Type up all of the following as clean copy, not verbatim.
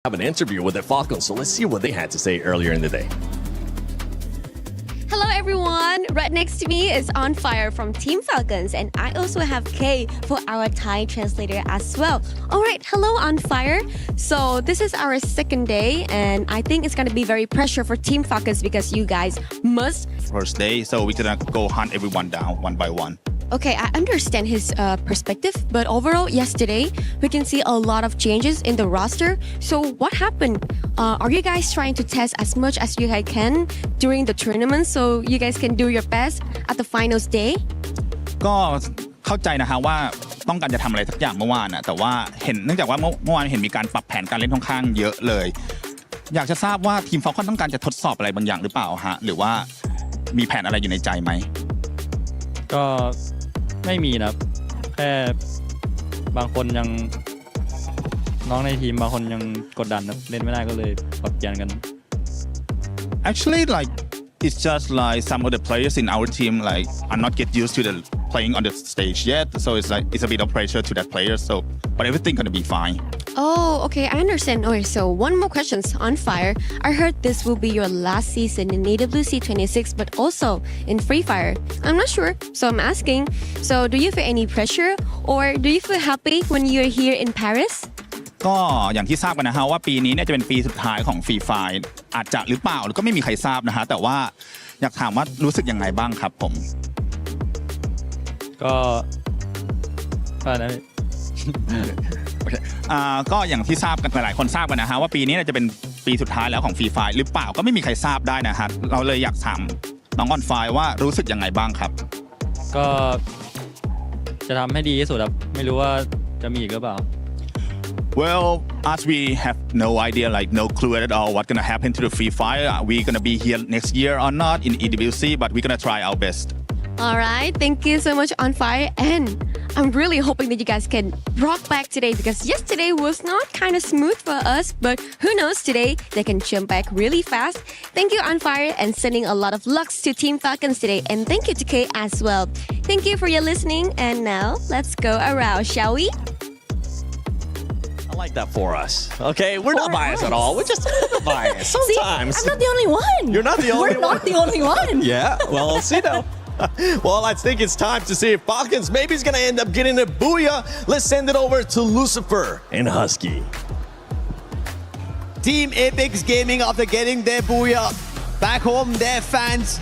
have an interview with the Falcons, so let's see what they had to say earlier in the day. Hello everyone, right next to me is On Fire from Team Falcons, and I also have Kay for our Thai translator as well. Alright, hello On Fire. So this is our second day, and I think it's gonna be very pressure for Team Falcons because you guys must... First day, so we're gonna go hunt everyone down one by one. Okay, I understand his perspective, but overall, yesterday, we can see a lot of changes in the roster. So what happened? Are you guys trying to test as much as you guys can during the tournament so you guys can do your best at the finals day? ก็เข้าใจนะฮะว่าต้องการจะทำอะไรสักอย่างเมื่อวานนะแต่ว่าเห็นเนื่องจากว่าเมื่อวานเห็นมีการปรับแผนการเล่นค่อนข้างเยอะเลยอยากจะทราบว่าทีม Falcon ต้องการจะทดสอบอะไรบางอย่างหรือเปล่าฮะหรือว่ามีแผนอะไรอยู่ในใจไหมก็ไม่มีนะแค่บางคนยังน้องในทีมบางคนยังกดดันนะเล่นไม่ได้ก็เลยปรับเปลี่ยนกัน Actually like it's just like some of the players in our team like are not get used to the playing on the stage yet so it's like it's a bit of pressure to that player so but everything gonna be fine. Oh, okay, I understand. Okay, so one more question On Fire. I heard this will be your last season in EWC 26, but also in Free Fire. I'm not sure, so I'm asking. So do you feel any pressure or do you feel happy when you're here in Paris? ก็อย่างที่ทราบกันนะฮะว่าปีนี้เนี่ยจะเป็นปีสุดท้ายของฟรีไฟร์อาจจะหรือเปล่าก็ไม่มีใครทราบนะฮะแต่ว่าอยากถามว่ารู้สึกยังไงบ้างครับผมก็นะก็อย่างที่ทราบกันหลายๆคนทราบกันนะฮะว่าปีนี้จะเป็นปีสุดท้ายแล้วของฟรีไฟร์หรือเปล่าก็ไม่มีใครทราบได้นะฮะเราเลยอยากถามน้องออนไฟร์ว่ารู้สึกยังไงบ้างครับก็จะทำให้ดีที่สุดครับไม่รู้ว่าจะมีอีกหรือเปล่าWell, as we have no idea, like no clue at all what's gonna happen to the Free Fire. Are we gonna be here next year or not in EWC? But we're gonna try our best. Alright, thank you so much On Fire, and I'm really hoping that you guys can rock back today because yesterday was not kind of smooth for us, but who knows, today they can jump back really fast. Thank you On Fire and sending a lot of lucks to Team Falcons today, and thank you to Kay as well. Thank you for your listening, and now let's go around, shall we? I like that for us. Okay, we're not biased at all. We're just a little biased sometimes. See, I'm not the only one. You're not the only one. We're not the only one. Yeah, well, I'll see now. Well, I think it's time to see if Falcons maybe is going to end up getting a booyah. Let's send it over to Lucifer and Husky. Team Apex Gaming, after getting their booyah back home, their fans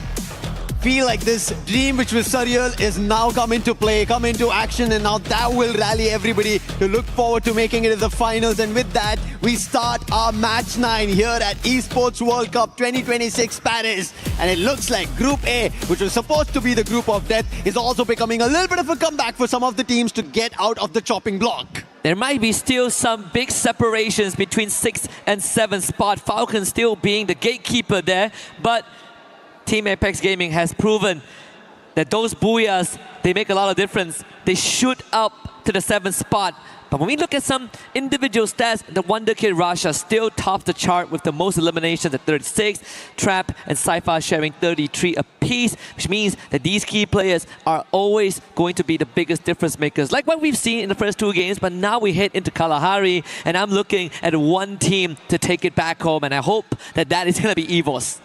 feel like this dream which was surreal is now come into play, come into action, and now that will rally everybody to look forward to making it to the finals. And with that, we start our match 9 here at Esports World Cup 2026 Paris. And it looks like Group A, which was supposed to be the group of death, is also becoming a little bit of a comeback for some of the teams to get out of the chopping block. There might be still some big separations between 6th and 7th spot. Falcons still being the gatekeeper there, but Team Apex Gaming has proven that those booyahs, they make a lot of difference. They shoot up to the 7th spot. But when we look at some individual stats, the Wonder Kid Rasha still tops the chart with the most eliminations at 36, Trap and Cypher sharing 33 apiece, which means that these key players are always going to be the biggest difference makers, like what we've seen in the first 2 games. But now we head into Kalahari, and I'm looking at one team to take it back home, and I hope that that is going to be EVOS.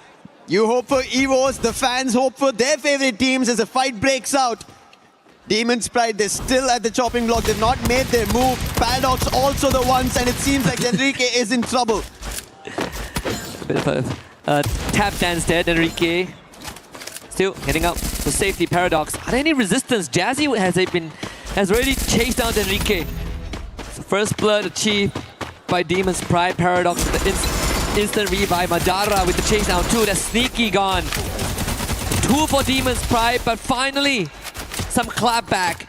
You hope for EVOS, the fans hope for their favorite teams as a fight breaks out. Demon's Pride, they're still at the chopping block. They've not made their move. Paradox also the ones, and it seems like Enrique is in trouble. A bit of a tap dance there, Enrique. Still heading up for safety. Paradox. Are there any resistance? Jazzy has already chased down Enrique. So first blood achieved by Demon's Pride. Paradox with the instant revive. Madara with the chase down too. That's sneaky gone. 2 for Demon's Pride, but finally some clapback.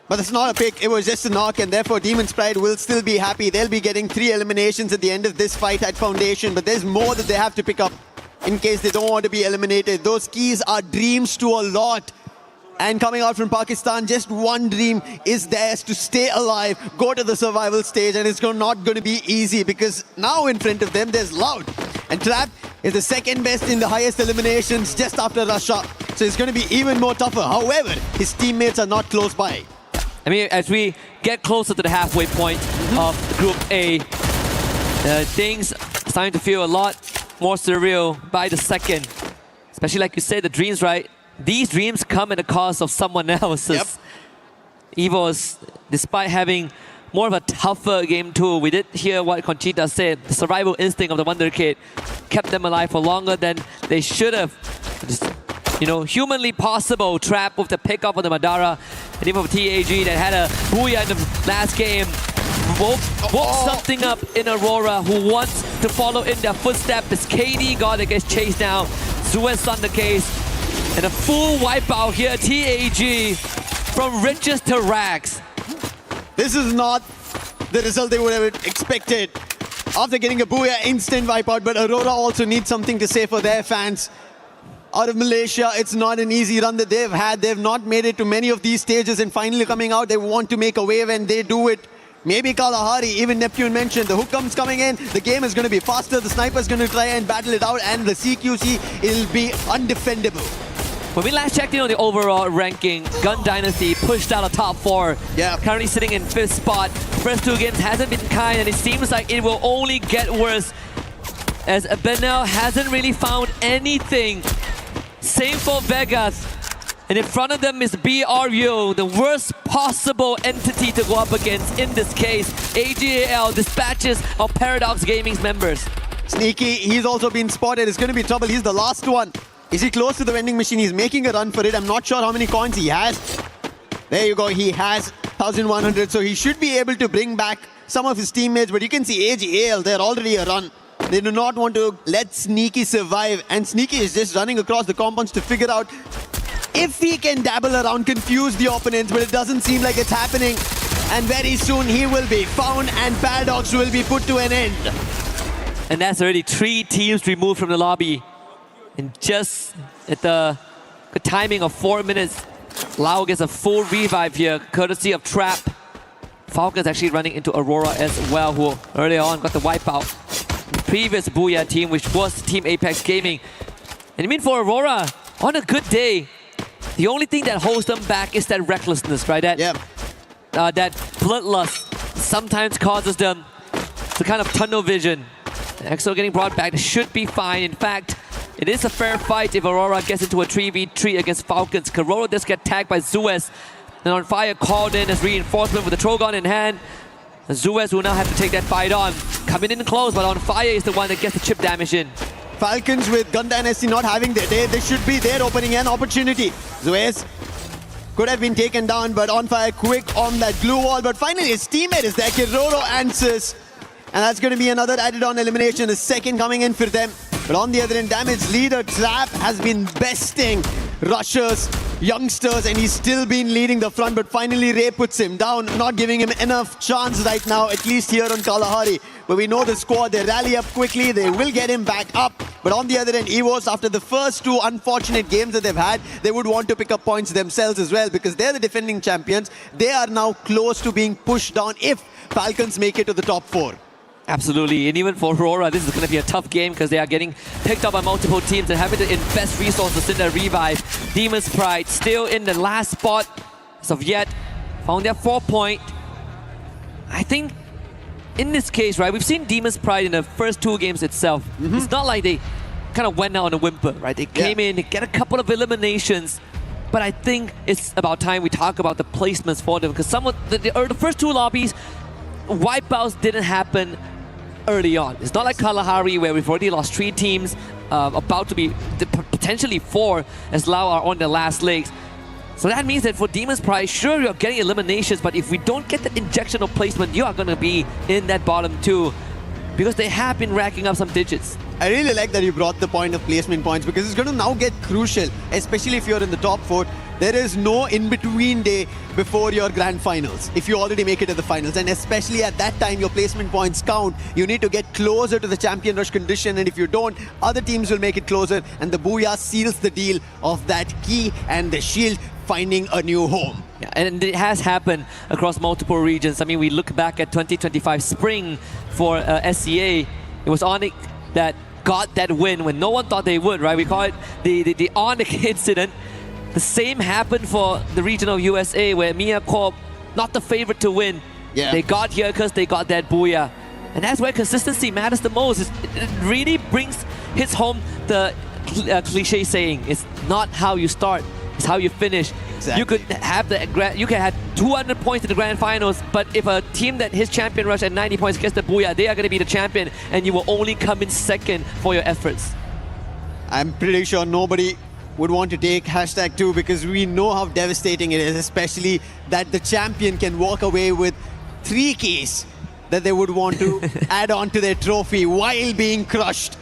But it's not a pick, it was just a knock, and therefore Demon's Pride will still be happy. They'll be getting 3 eliminations at the end of this fight at Foundation, but there's more that they have to pick up in case they don't want to be eliminated. Those keys are dreams to a lot. And coming out from Pakistan, just one dream is theirs to stay alive, go to the survival stage, and it's not going to be easy because now in front of them, there's Loud. And Trap is the second best in the highest eliminations just after Rasha. So it's going to be even more tougher. However, his teammates are not close by. I mean, as we get closer to the halfway point, of Group A. Things starting to feel a lot more surreal by the second. Especially like you said, the dreams, right? These dreams come at the cost of someone else's. Yep. EVOS, despite having more of a tougher game too, we did hear what KsHiTiJoP said. The survival instinct of the Wonder Kid kept them alive for longer than they should have. Just, you know, humanly possible trap with the pickup of the Madara. And even for TAG that had a Booyah in the last game. Woke something up in Aurora who wants to follow in their footsteps. As KD got that gets chased down. Suez on the case. And a full wipeout here, TAG. From riches to rags. This is not the result they would have expected. After getting a Booyah, instant wipeout, but Aurora also needs something to say for their fans. Out of Malaysia, it's not an easy run that they've had. They've not made it to many of these stages, and finally coming out, they want to make a wave, and they do it. Maybe Kalahari, even Neptune mentioned, the hook comes coming in, the game is going to be faster, the sniper's going to try and battle it out, and the CQC, it'll be undefendable. When we last checked in on the overall ranking, Gun Dynasty pushed out a top 4. Yeah. Currently sitting in 5th spot. First 2 games hasn't been kind, and it seems like it will only get worse as Benel hasn't really found anything. Same for Vegas. And in front of them is BRU, the worst possible entity to go up against in this case. AGAL dispatches of Paradox Gaming's members. Sneaky, he's also been spotted. It's going to be trouble. He's the last one. Is he close to the vending machine? He's making a run for it. I'm not sure how many coins he has. There you go. He has 1,100. So he should be able to bring back some of his teammates. But you can see AGAL, they're already a run. They do not want to let Sneaky survive. And Sneaky is just running across the compounds to figure out if he can dabble around, confuse the opponents. But it doesn't seem like it's happening. And very soon he will be found and Paradox will be put to an end. And that's already 3 teams removed from the lobby. And just at the timing of 4 minutes, Lau gets a full revive here, courtesy of Trap. Falcons actually running into Aurora as well, who earlier on got the wipeout. The previous Booyah team, which was Team Apex Gaming. And I mean, for Aurora, on a good day, the only thing that holds them back is that recklessness, right? That bloodlust sometimes causes them to kind of tunnel vision. EXO getting brought back, they should be fine. In fact, it is a fair fight if Aurora gets into a 3v3 against Falcons. Corona does get tagged by Zuez. And On Fire called in as reinforcement with the Trogon in hand. And Zuez will now have to take that fight on. Coming in close, but On Fire is the one that gets the chip damage in. Falcons with Gun Dynasty not having their day, they should be there opening an opportunity. Zuez could have been taken down, but On Fire quick on that glue wall. But finally his teammate is there, Kiroro answers. And that's going to be another added on elimination, the second coming in for them. But on the other end, Damage leader Trap has been besting rushers, youngsters, and he's still been leading the front. But finally Ray puts him down, not giving him enough chance right now, at least here on Kalahari. But we know the squad, they rally up quickly, they will get him back up. But on the other end, EVOS, after the first 2 unfortunate games that they've had, they would want to pick up points themselves as well, because they're the defending champions. They are now close to being pushed down if Falcons make it to the top 4. Absolutely, and even for Aurora, this is going to be a tough game because they are getting picked up by multiple teams and having to invest resources in their revive. Demon's Pride still in the last spot as of yet, found their 4-point. I think in this case, right, we've seen Demon's Pride in the first 2 games itself. It's not like they kind of went out on a whimper, right? They came in, they get a couple of eliminations, but I think it's about time we talk about the placements for them because some of the first 2 lobbies, wipeouts didn't happen early on. It's not like Kalahari where we've already lost 3 teams, about to be potentially 4 as Lau are on their last legs. So that means that for Demon's Pride, sure you're getting eliminations, but if we don't get the injection of placement, you are going to be in that bottom 2 because they have been racking up some digits. I really like that you brought the point of placement points because it's going to now get crucial, especially if you're in the top 4. There is no in-between day before your grand finals, if you already make it to the finals. And especially at that time, your placement points count. You need to get closer to the champion rush condition. And if you don't, other teams will make it closer. And the Booyah seals the deal of that key and the shield finding a new home. Yeah, and it has happened across multiple regions. I mean, we look back at 2025 spring for SCA. It was Onyx that got that win when no one thought they would, right? We call it the Onyx incident. The same happened for the regional USA where Mia Corp, not the favorite to win, Yeah. They got here because they got that booyah. And that's where consistency matters the most. It really hits home the cliche saying, it's not how you start, it's how you finish. Exactly. You could have 200 points in the grand finals, but if a team that hits champion rush at 90 points gets the booyah, they are going to be the champion, and you will only come in second for your efforts. I'm pretty sure nobody would want to take #2 because we know how devastating it is, especially that the champion can walk away with 3 keys that they would want to add on to their trophy while being crushed.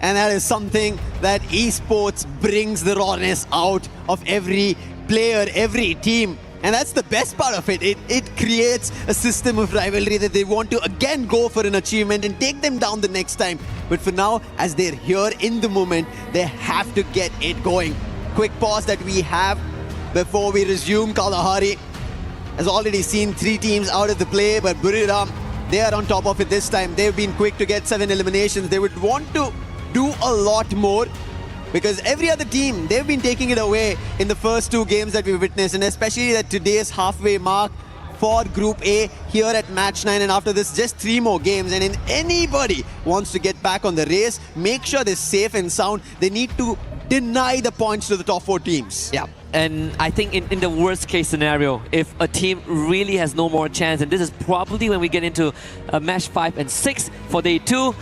And that is something that esports brings the rawness out of every player, every team. And that's the best part of it. It creates a system of rivalry that they want to again go for an achievement and take them down the next time. But for now, as they're here in the moment, they have to get it going. Quick pause that we have before we resume. Kalahari has already seen 3 teams out of the play, but Buriram, they are on top of it this time. They've been quick to get 7 eliminations. They would want to do a lot more because every other team, they've been taking it away in the first 2 games that we witnessed, and especially at today's halfway mark for Group A here at match 9, and after this just 3 more games. And if anybody wants to get back on the race, make sure they're safe and sound. They need to deny the points to the top 4 teams. Yeah, and I think in the worst case scenario, if a team really has no more chance, and this is probably when we get into match 5 and 6 for day 2,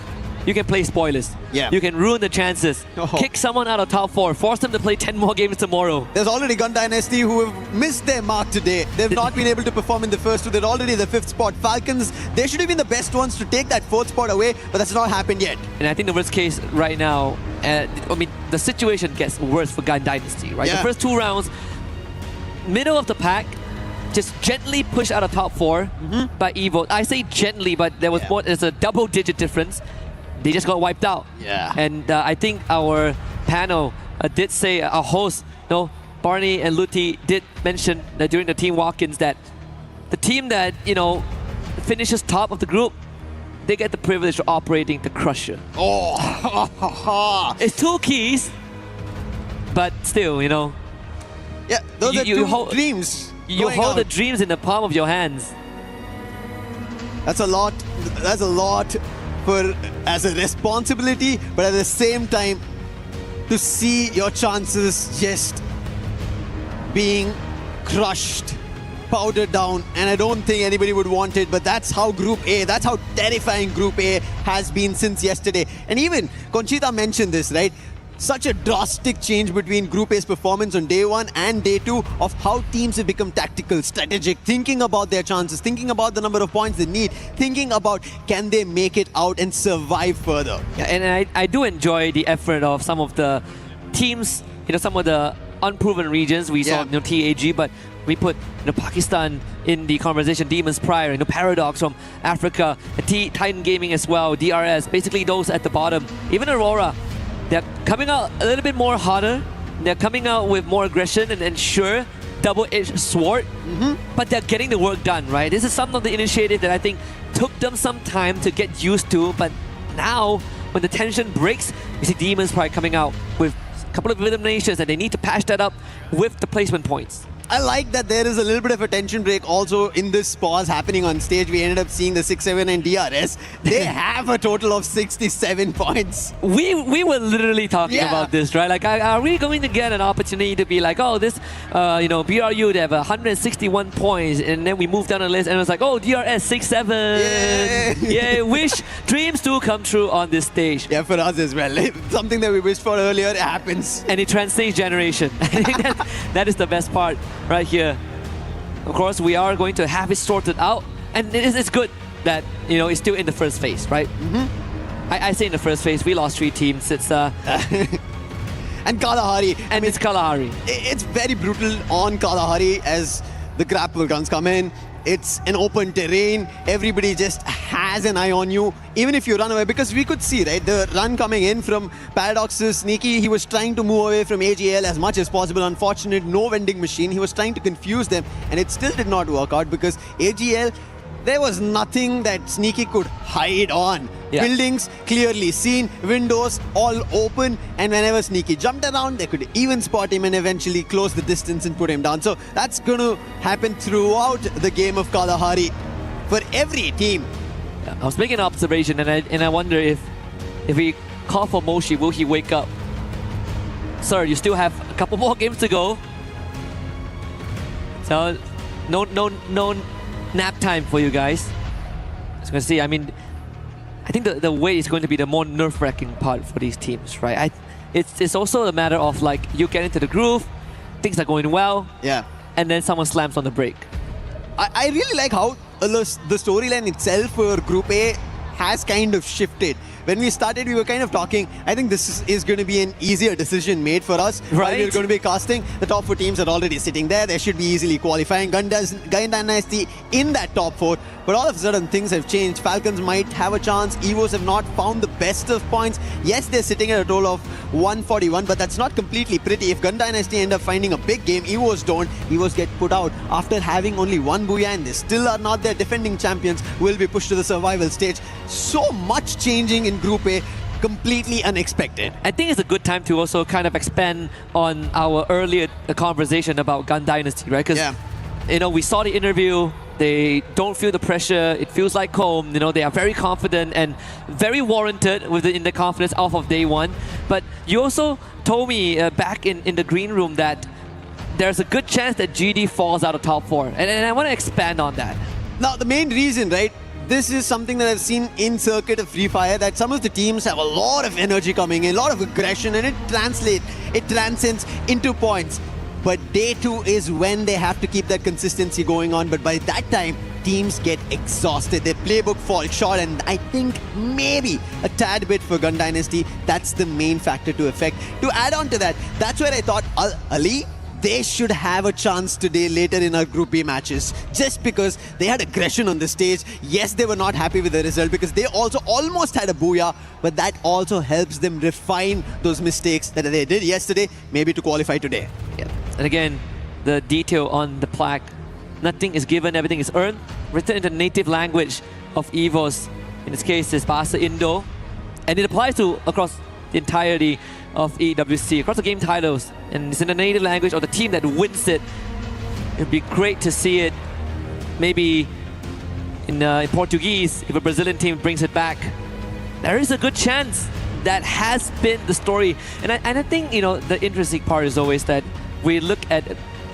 you can play spoilers. Yeah. You can ruin the chances. Oh. Kick someone out of top 4. Force them to play 10 more games tomorrow. There's already Gun Dynasty who have missed their mark today. They've not been able to perform in the first 2. They're already the 5th spot. Falcons, they should have been the best ones to take that 4th spot away, but that's not happened yet. And I think the worst case right now, the situation gets worse for Gun Dynasty, right? Yeah. The first 2 rounds, middle of the pack, just gently pushed out of top 4 by Evo. I say gently, but there was there's a double-digit difference. They just got wiped out. Yeah. And I think our panel did say, our host, Barney and Luti did mention that during the team walk-ins that the team that, finishes top of the group, they get the privilege of operating the Crusher. Oh, It's 2 keys, but still, yeah, those are You 2 hold- dreams. you going hold the out. dreams in the palm of your hands. That's a lot. That's a lot as a responsibility, but at the same time, to see your chances just being crushed, powdered down, and I don't think anybody would want it, but that's how Group A, that's how terrifying Group A has been since yesterday. And even Conchita mentioned this, right? Such a drastic change between Group A's performance on day 1 and day 2 of how teams have become tactical, strategic, thinking about their chances, thinking about the number of points they need, thinking about can they make it out and survive further. Yeah, and I do enjoy the effort of some of the teams, some of the unproven regions. We saw TAG, but we put Pakistan in the conversation, Demons prior, Paradox from Africa, Titan Gaming as well, DRS, basically those at the bottom. Even Aurora, they're coming out a little bit more harder. They're coming out with more aggression and sure, double-edged sword. But they're getting the work done, right? This is some of the initiative that I think took them some time to get used to. But now, when the tension breaks, you see Demons probably coming out with a couple of eliminations, and they need to patch that up with the placement points. I like that there is a little bit of a tension break also in this pause happening on stage. We ended up seeing the 6-7 and DRS. They have a total of 67 points. We were literally talking about this, right? Like, are we going to get an opportunity to be like, oh, this, BRU, they have 161 points, and then we moved down the list, and it was like, oh, DRS 6-7. Yeah, wish dreams do come true on this stage. Yeah, for us as well. Something that we wished for earlier, it happens. And it transcends generation. I think that is the best part right here. Of course, we are going to have it sorted out, and it's good that it's still in the first phase, right? I say in the first phase, we lost 3 teams. It's and Kalahari, it's Kalahari. It's very brutal on Kalahari as the grapple guns come in. It's an open terrain. Everybody just has an eye on you, even if you run away. Because we could see, right, the run coming in from Paradox's Sneaky. He was trying to move away from AGL as much as possible. Unfortunate, no vending machine. He was trying to confuse them, and it still did not work out because AGL, there was nothing that Sneaky could hide on. Yeah. Buildings clearly seen, windows all open, and whenever Sneaky jumped around, they could even spot him and eventually close the distance and put him down. So that's going to happen throughout the game of Kalahari. for every team. I was making an observation, and I wonder if we call for Moshi, will he wake up? Sir, you still have a couple more games to go. So, no nap time for you guys. As you can see, I mean, I think the wait is going to be the more nerve-wracking part for these teams, right? It's also a matter of like you get into the groove, things are going well, Yeah. and then someone slams on the brake. I really like how the storyline itself for Group A has kind of shifted. When we started, we were kind of talking, I think this is going to be an easier decision made for us. Right. While we're going to be casting, the top 4 teams are already sitting there. They should be easily qualifying. Gun Dynasty in that top 4. But all of a sudden, things have changed. Falcons might have a chance. Evos have not found the best of points. Yes, they're sitting at a total of 141, but that's not completely pretty. If Gun Dynasty end up finding a big game, Evos don't. Evos get put out. After having only 1 Booyah and they still are not their defending champions, will be pushed to the survival stage. So much changing in Group A, completely unexpected. I think it's a good time to also kind of expand on our earlier conversation about Gun Dynasty, right? Because, you know, we saw the interview. They don't feel the pressure. It feels like home. You know, they are very confident and very warranted in the confidence off of day one. But you also told me back in the green room that there's a good chance that GD falls out of top 4. And I want to expand on that. Now, the main reason, right? This is something that I've seen in circuit of Free Fire, that some of the teams have a lot of energy coming in, a lot of aggression, and it transcends into points. But day 2 is when they have to keep that consistency going on. But by that time, teams get exhausted. Their playbook falls short, and I think maybe a tad bit for Gun Dynasty, that's the main factor to affect. To add on to that, that's where I thought Ali, they should have a chance today later in our Group B matches, just because they had aggression on the stage. Yes, they were not happy with the result because they also almost had a Booyah, but that also helps them refine those mistakes that they did yesterday, maybe to qualify today. Yeah. And again, the detail on the plaque, nothing is given, everything is earned, written in the native language of EVOS. In this case, it's Bahasa Indo, and it applies to across the entirety of EWC, across the game titles, and it's in the native language of the team that wins it. It'd be great to see it maybe in Portuguese if a Brazilian team brings it back. There is a good chance that has been the story. And I think, you know, the interesting part is always that we look at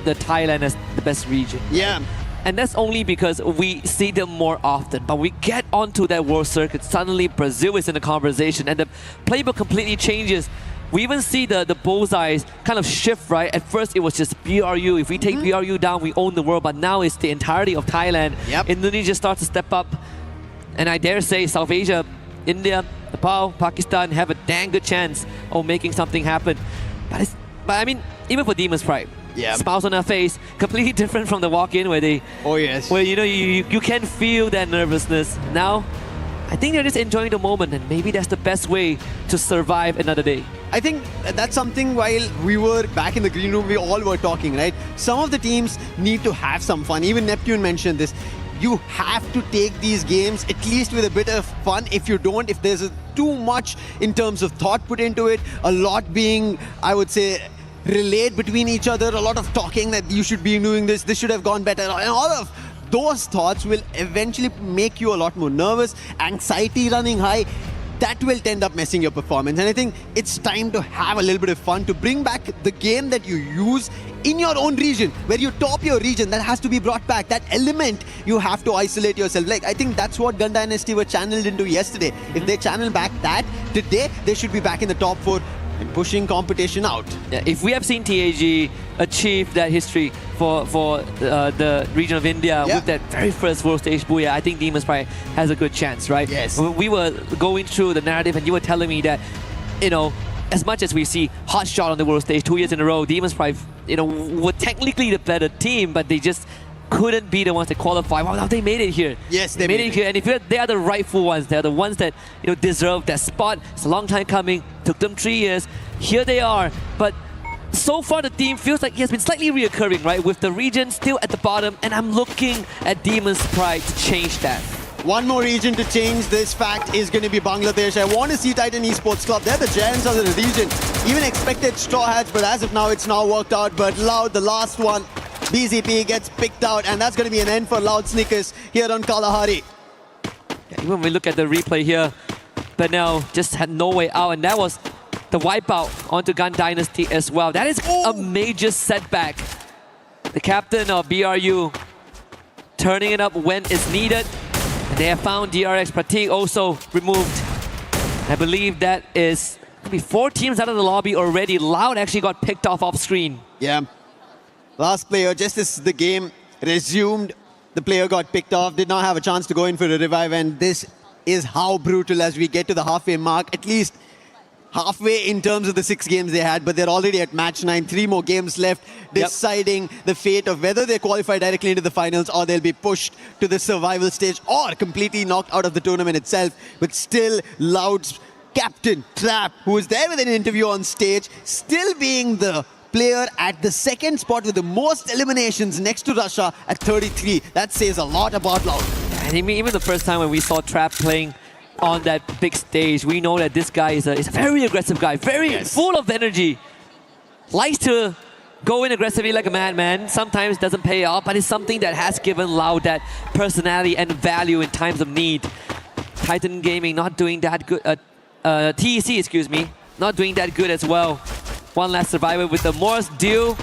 the Thailand as the best region. Yeah. And that's only because we see them more often. But we get onto that world circuit, suddenly Brazil is in the conversation and the playbook completely changes. We even see the bullseyes kind of shift, right? At first it was just BRU. If we take BRU down, we own the world. But now it's the entirety of Thailand. Yep. Indonesia starts to step up. And I dare say South Asia, India, Nepal, Pakistan have a dang good chance of making something happen. But I mean, even for Demon's Pride, smiles on their face, completely different from the walk-in where they, where you know you can feel that nervousness. Now, I think they're just enjoying the moment, and maybe that's the best way to survive another day. I think that's something while we were back in the green room, we all were talking, right? Some of the teams need to have some fun. Even Neptune mentioned this. You have to take these games at least with a bit of fun. If you don't, if there's too much in terms of thought put into it, a lot being, I would say, relayed between each other, a lot of talking that you should be doing this should have gone better, and all of those thoughts will eventually make you a lot more nervous, anxiety running high. That will end up messing your performance. And I think it's time to have a little bit of fun, to bring back the game that you use in your own region, where you top your region. That has to be brought back. That element, you have to isolate yourself. Like, I think that's what Gun Dynasty were channeled into yesterday. If they channel back that, today they should be back in the top 4 and pushing competition out. Yeah, if we have seen TAG achieve that history for the region of India with that very first world stage Booyah, I think Demon's Pride has a good chance, right? Yes. We were going through the narrative and you were telling me that, you know, as much as we see Hot Shot on the world stage 2 years in a row, Demon's Pride, you know, were technically the better team, but they just couldn't be the ones that qualify. Well, now they made it here. Yes, they made it here. And if they are the rightful ones, they're the ones that, you know, deserve that spot. It's a long time coming. Took them 3 years. Here they are. But so far the team feels like it has been slightly reoccurring, right? With the region still at the bottom, and I'm looking at Demon's Pride to change that. One more region to change this fact is going to be Bangladesh. I want to see Titan Esports Club. They're the giants of the region. Even expected Straw Hats, but as of now, it's not worked out. But Loud, the last one, BZP gets picked out, and that's going to be an end for Loud Snickers here on Kalahari. Even when we look at the replay here, Benel just had no way out, and that was the wipeout onto Gun Dynasty as well. That is a major setback. The captain of BRU turning it up when it's needed. And they have found DRX Pratik also removed. I believe that is maybe 4 teams out of the lobby already. Loud actually got picked off screen. Yeah. Last player, just as the game resumed, the player got picked off, did not have a chance to go in for a revive, and this is how brutal as we get to the halfway mark, at least halfway in terms of the 6 games they had, but they're already at match 9, 3 more games left, deciding the fate of whether they qualify directly into the finals or they'll be pushed to the survival stage or completely knocked out of the tournament itself. But still, Loud's captain, Trap, who was there with an interview on stage, still being the player at the 2nd spot with the most eliminations next to Russia at 33. That says a lot about Loud. And even the first time when we saw Trap playing on that big stage, we know that this guy is a very aggressive guy, very full of energy. Likes to go in aggressively like a madman. Sometimes doesn't pay off, but it's something that has given Loud that personality and value in times of need. Titan Gaming not doing that good. TEC, excuse me, not doing that good as well. One last survivor with the Morse Dew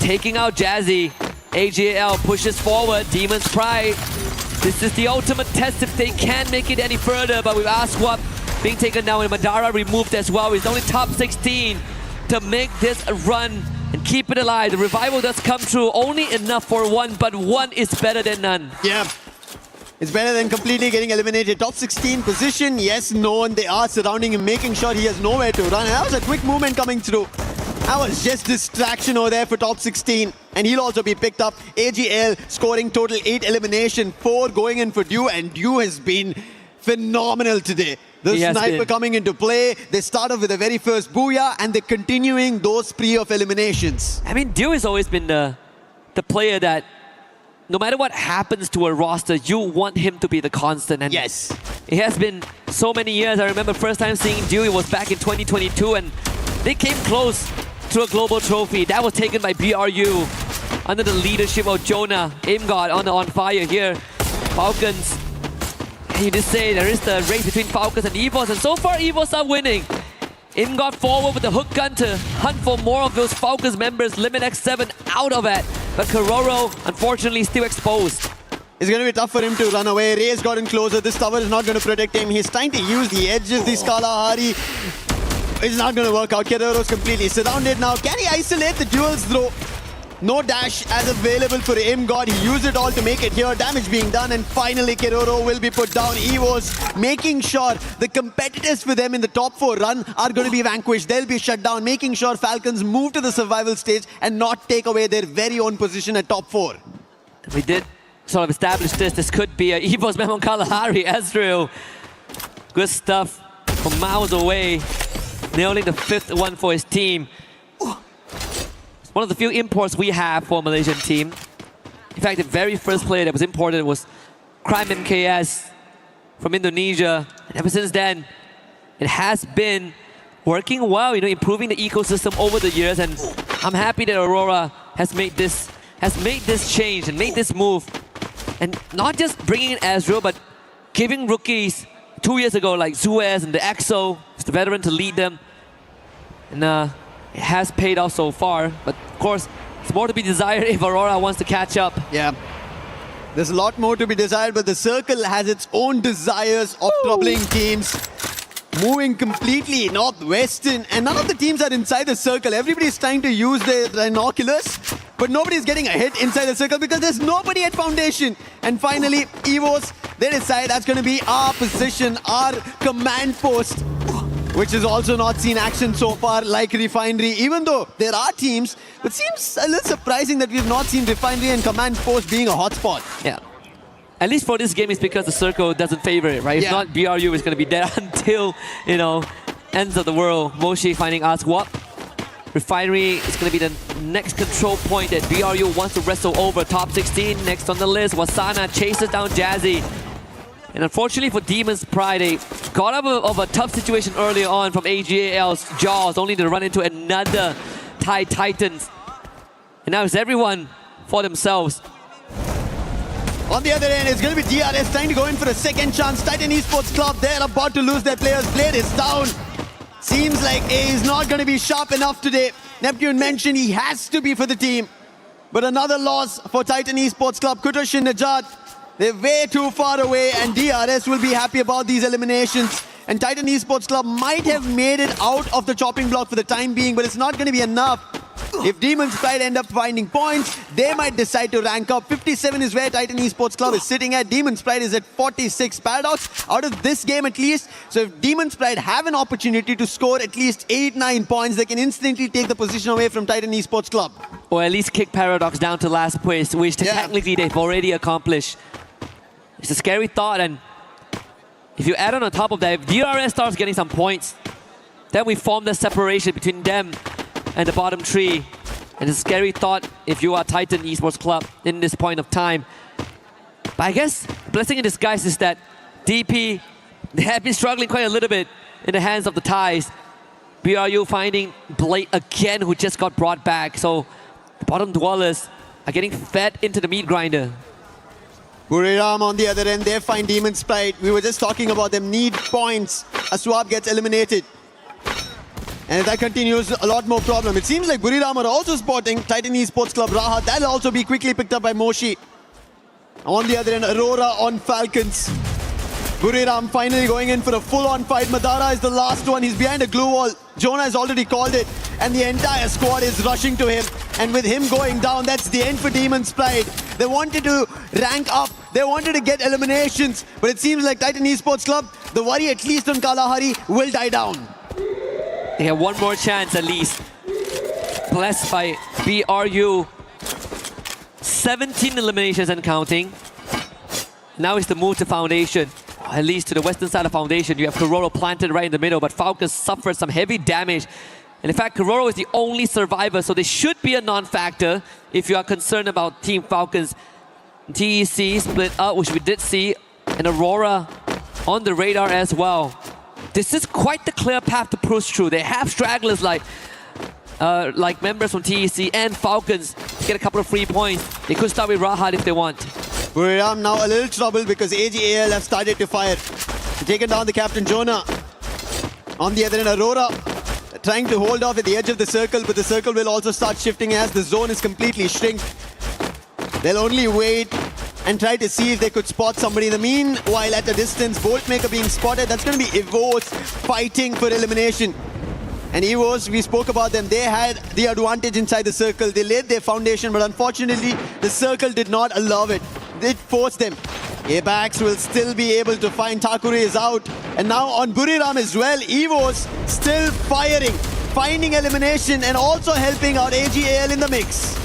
taking out Jazzy. AJL pushes forward. Demon's Pride. This is the ultimate test if they can make it any further, but with Aswap being taken down and Madara removed as well. He's only top 16 to make this a run and keep it alive. The revival does come through, only enough for 1, but 1 is better than none. Yeah. It's better than completely getting eliminated. Top 16 position, yes, no, and they are surrounding him, making sure he has nowhere to run. And that was a quick movement coming through. That was just distraction over there for top 16. And he'll also be picked up. AGL scoring total 8 elimination, 4 going in for Dew, and Dew has been phenomenal today. The sniper coming into play. They start off with the very first booyah, and they're continuing those spree of eliminations. I mean, Dew has always been the player that no matter what happens to a roster, you want him to be the constant. And yes, it has been so many years. I remember first time seeing Dew, it was back in 2022, and they came close to a global trophy. That was taken by BRU under the leadership of Jonah. Aimgod on fire here. Falcons, you just say there is the race between Falcons and EVOS, and so far EVOS are winning. Aimgod forward with the hook gun to hunt for more of those Falcons members. Limit X7 out of it. But Kororo, unfortunately, still exposed. It's going to be tough for him to run away. Ray's gotten closer. This tower is not going to protect him. He's trying to use the edge of this Kalahari. It's not going to work out. Keroro's completely surrounded now. Can he isolate the duels throw? No dash as available for Aimgod. He used it all to make it here. Damage being done, and finally Keroro will be put down. EVOS making sure the competitors for them in the top 4 run are going to be vanquished. They'll be shut down, making sure Falcons move to the survival stage and not take away their very own position at top 4. We did sort of establish this. This could be a EVOS map on Kalahari. Ezreal, good stuff from miles away, nailing the 5th one for his team. One of the few imports we have for a Malaysian team. In fact, the very first player that was imported was Crime MKS from Indonesia. And ever since then, it has been working well, improving the ecosystem over the years. And I'm happy that Aurora has made this change and made this move. And not just bringing in Ezreal, but giving rookies 2 years ago like Zuez and the EXO, who's the veteran, to lead them. And it has paid off so far, but of course, it's more to be desired if Aurora wants to catch up. Yeah, there's a lot more to be desired, but the circle has its own desires of troubling teams. Moving completely northwestern, and none of the teams are inside the circle. Everybody's trying to use their binoculars, but nobody's getting a hit inside the circle because there's nobody at Foundation. And finally, EVOS, they decide that's going to be our position, our command post, which has also not seen action so far like Refinery, even though there are teams. It seems a little surprising that we've not seen Refinery and Command Post being a hotspot. Yeah. At least for this game, it's because the circle doesn't favor it, right? If not, BRU is going to be there until, ends of the world. Moshi finding Aswap. Refinery is going to be the next control point that BRU wants to wrestle over. Top 16 next on the list. Wasana chases down Jazzy. And unfortunately for Demon's Pride, they got out of a tough situation earlier on from AGAL's jaws, only to run into another Thai Titans. And now it's everyone for themselves. On the other end, it's going to be DRS trying to go in for a second chance. Titan Esports Club, they're about to lose their players. Blade is down. Seems like A is not going to be sharp enough today. Neptune mentioned he has to be for the team. But another loss for Titan Esports Club. Kutosh and Najat, they're way too far away, and DRS will be happy about these eliminations. And Titan Esports Club might have made it out of the chopping block for the time being, but it's not going to be enough. If Demons Pride end up finding points, they might decide to rank up. 57 is where Titan Esports Club is sitting at. Demons Pride is at 46. Paradox out of this game at least. So if Demons Pride have an opportunity to score at least 8-9 points, they can instantly take the position away from Titan Esports Club. Or at least kick Paradox down to last place, which technically they've already accomplished. It's a scary thought, and if you add on top of that, if DRS starts getting some points, then we form the separation between them and the bottom three. And it's a scary thought if you are Titan Esports Club in this point of time. But I guess blessing in disguise is that DP, they have been struggling quite a little bit in the hands of the Thais. BRU finding Blade again, who just got brought back. So the bottom dwellers are getting fed into the meat grinder. Buriram on the other end, they find Demons Pride. We were just talking about them need points. Aswab gets eliminated. And if that continues, a lot more problem. It seems like Buriram are also spotting Titan Esports Club Rahat. That'll also be quickly picked up by Moshi. On the other end, Aurora on Falcons. Buriram finally going in for a full-on fight. Madara is the last one. He's behind a glue wall. Jonah has already called it. And the entire squad is rushing to him. And with him going down, that's the end for Demons Pride. They wanted to rank up. They wanted to get eliminations. But it seems like Titan Esports Club, the worry at least on Kalahari, will die down. They have one more chance at least. Blessed by BRU. 17 eliminations and counting. Now it's the move to Foundation. At least to the western side of Foundation. You have Kororo planted right in the middle, but Falcons suffered some heavy damage. And in fact, Kororo is the only survivor, so they should be a non-factor if you are concerned about Team Falcons. TEC split up, which we did see, and Aurora on the radar as well. This is quite the clear path to push through. They have stragglers like members from TEC and Falcons to get a couple of free points. They could start with Rahat if they want. Buriram now a little trouble because AGAL have started to fire. Taken down the captain Jonah. On the other end, Aurora trying to hold off at the edge of the circle, but the circle will also start shifting as the zone is completely shrink. They'll only wait and try to see if they could spot somebody. In the meanwhile, at a distance, Boltmaker being spotted. That's going to be Evos fighting for elimination. And Evos, we spoke about them. They had the advantage inside the circle. They laid their foundation, but unfortunately, the circle did not allow it. It forced them. Abax will still be able to find Takure is out. And now on Buriram as well, Evos still firing, finding elimination and also helping out AGAL in the mix.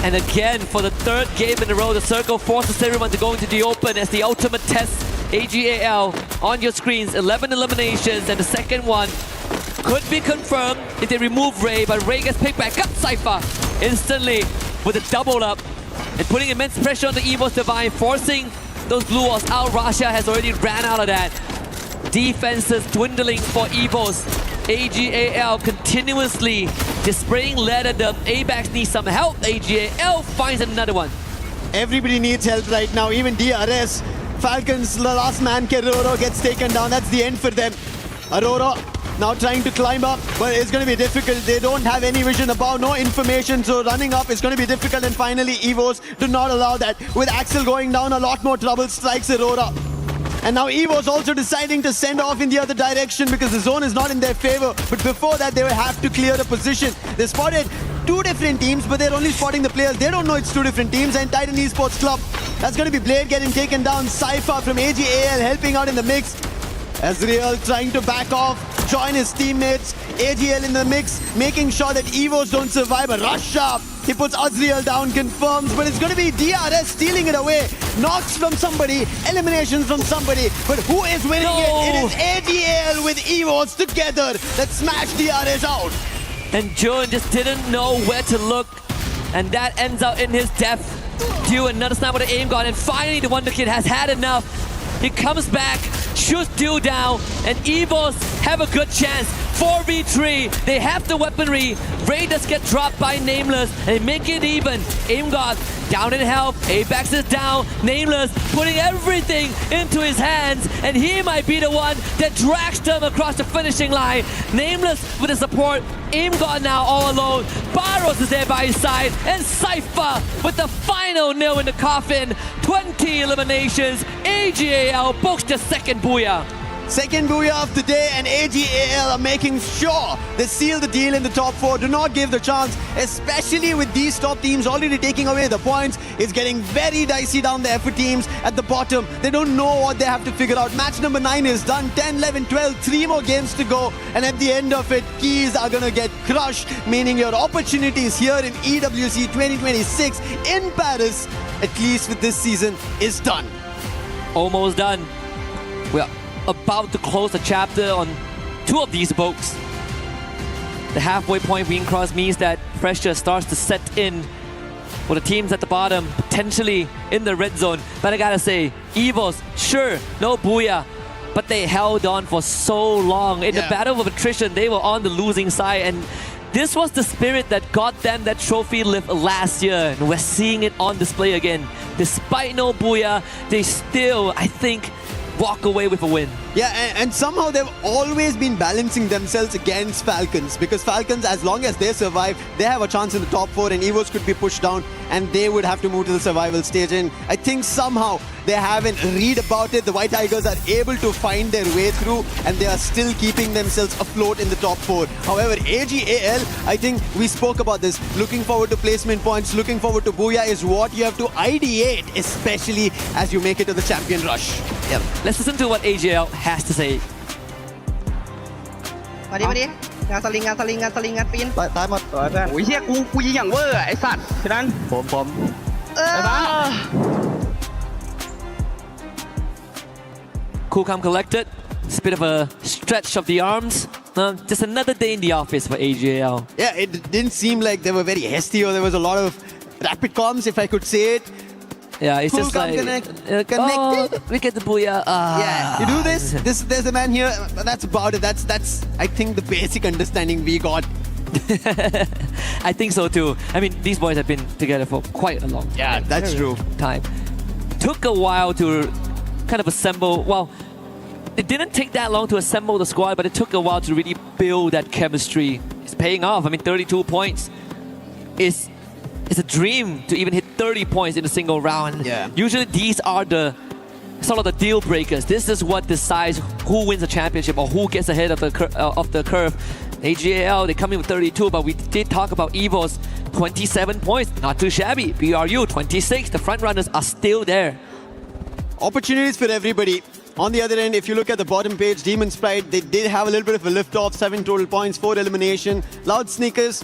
And again, for the third game in a row, the circle forces everyone to go into the open as the ultimate test. AGAL on your screens, 11 eliminations, and the second one could be confirmed if they remove Ray, but Ray gets picked back up. Cypher instantly with a double up and putting immense pressure on the Evos Divine, forcing those blue walls out. Rasha has already ran out of that. Defenses dwindling for Evos. AGAL continuously displaying lead at them. Abax needs some help. AGAL finds another one. Everybody needs help right now, even DRS. Falcons, the last man, Keroro gets taken down. That's the end for them. Aurora now trying to climb up, but it's going to be difficult. They don't have any vision above, no information, so running up is going to be difficult. And finally, Evos do not allow that. With Axel going down, a lot more trouble strikes Aurora. And now Evos also deciding to send off in the other direction because the zone is not in their favor. But before that, they will have to clear the position. They spotted two different teams, but they're only spotting the players. They don't know it's two different teams. And Titan Esports Club, that's going to be Blade getting taken down. Cypher from AGAL helping out in the mix. Azriel trying to back off, join his teammates. AGL in the mix, making sure that Evos don't survive. But rush up. He puts Azriel down, confirms, but it's going to be DRS stealing it away. Knocks from somebody, eliminations from somebody. But who is winning it? It is AGL with Evos together that smash DRS out. And Jun just didn't know where to look. And that ends out in his death. Due another sniper with the aim gun. And finally, the Wonder Kid has had enough. He comes back, shoots Duel down, and Evos have a good chance. 4v3, they have the weaponry. Raiders get dropped by Nameless, and they make it even. AimGod down in health, Apex is down, Nameless putting everything into his hands, and he might be the one that drags them across the finishing line. Nameless with the support, AimGod now all alone, Barros is there by his side, and Cypher with the final nail in the coffin. 20 eliminations, AGAL books the second booyah. Second booyah of the day, and AGAL are making sure they seal the deal in the top 4. Do not give the chance, especially with these top teams already taking away the points. It's getting very dicey down there for teams at the bottom. They don't know what they have to figure out. Match number 9 is done. 10, 11, 12, 3 more games to go. And at the end of it, keys are going to get crushed, meaning your opportunities here in EWC 2026 in Paris, at least with this season, is done. Almost done. We are about to close the chapter on 2 of these boats. The halfway point being crossed means that pressure starts to set in for the teams at the bottom, potentially in the red zone. But I gotta say, Evos, sure, no booyah, but they held on for so long. In the battle of attrition, they were on the losing side, and this was the spirit that got them that trophy lift last year, and we're seeing it on display again. Despite no booyah, they still, I think, walk away with a win. Yeah, and somehow they've always been balancing themselves against Falcons, because Falcons, as long as they survive, they have a chance in the top 4, and Evos could be pushed down and they would have to move to the survival stage. And I think somehow they haven't read about it. The White Tigers are able to find their way through, and they are still keeping themselves afloat in the top 4. However, AGAL, I think we spoke about this, looking forward to placement points, looking forward to booyah is what you have to ideate, especially as you make it to the champion rush. Yep. Let's listen to what AGL has to say. มาดิงานสลิงงานปีนตายหมดเพื่อนโอ้ยเฮียกูยิงอย่างเวอร์ไอ้สัตว์ฉะนั้นผมไปบ้า Cool, calm, collected. It's a bit of a stretch of the arms. Just another day in the office for AGL. Yeah, it didn't seem like they were very hasty, or there was a lot of rapid comms, if I could say it. Yeah, it's Cool, just calm, like connected. we get the booyah. Yeah, you do this. There's a man here. That's about it. That's I think the basic understanding we got. I think so too. I mean, these boys have been together for quite a long time. Yeah, that's true. Time. Took a while to kind of assemble. Well, it didn't take that long to assemble the squad, but it took a while to really build that chemistry. It's paying off. I mean, 32 points is a dream to even hit 30 points in a single round. Yeah. Usually these are the sort of the deal breakers. This is what decides who wins the championship or who gets ahead of the curve. AGAL, they come in with 32, but we did talk about Evos, 27 points, not too shabby. BRU, 26. The front runners are still there. Opportunities for everybody. On the other end, if you look at the bottom page, Demon's Pride, they did have a little bit of a lift off, 7 total points, 4 elimination. Loud Sneakers,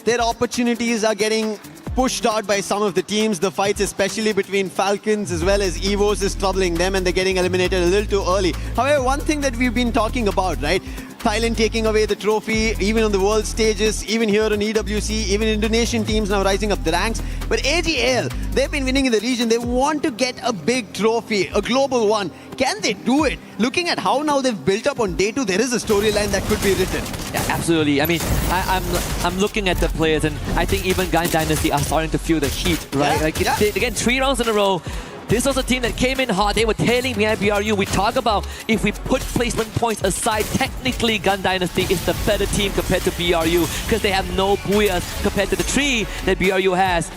their opportunities are getting pushed out by some of the teams. The fights, especially between Falcons as well as Evos, is troubling them, and they're getting eliminated a little too early. However, one thing that we've been talking about, right? Thailand taking away the trophy, even on the world stages, even here on EWC, even Indonesian teams now rising up the ranks. But AGL, they've been winning in the region. They want to get a big trophy, a global one. Can they do it? Looking at how now they've built up on day 2, there is a storyline that could be written. Yeah, absolutely. I mean, I'm looking at the players, and I think even Gun Dynasty are starting to feel the heat, right? Yeah, like yeah. again, 3 rounds in a row. This was a team that came in hot. They were tailing behind BRU. We talk about if we put placement points aside, technically Gun Dynasty is the better team compared to BRU because they have no booyahs compared to the 3 that BRU has.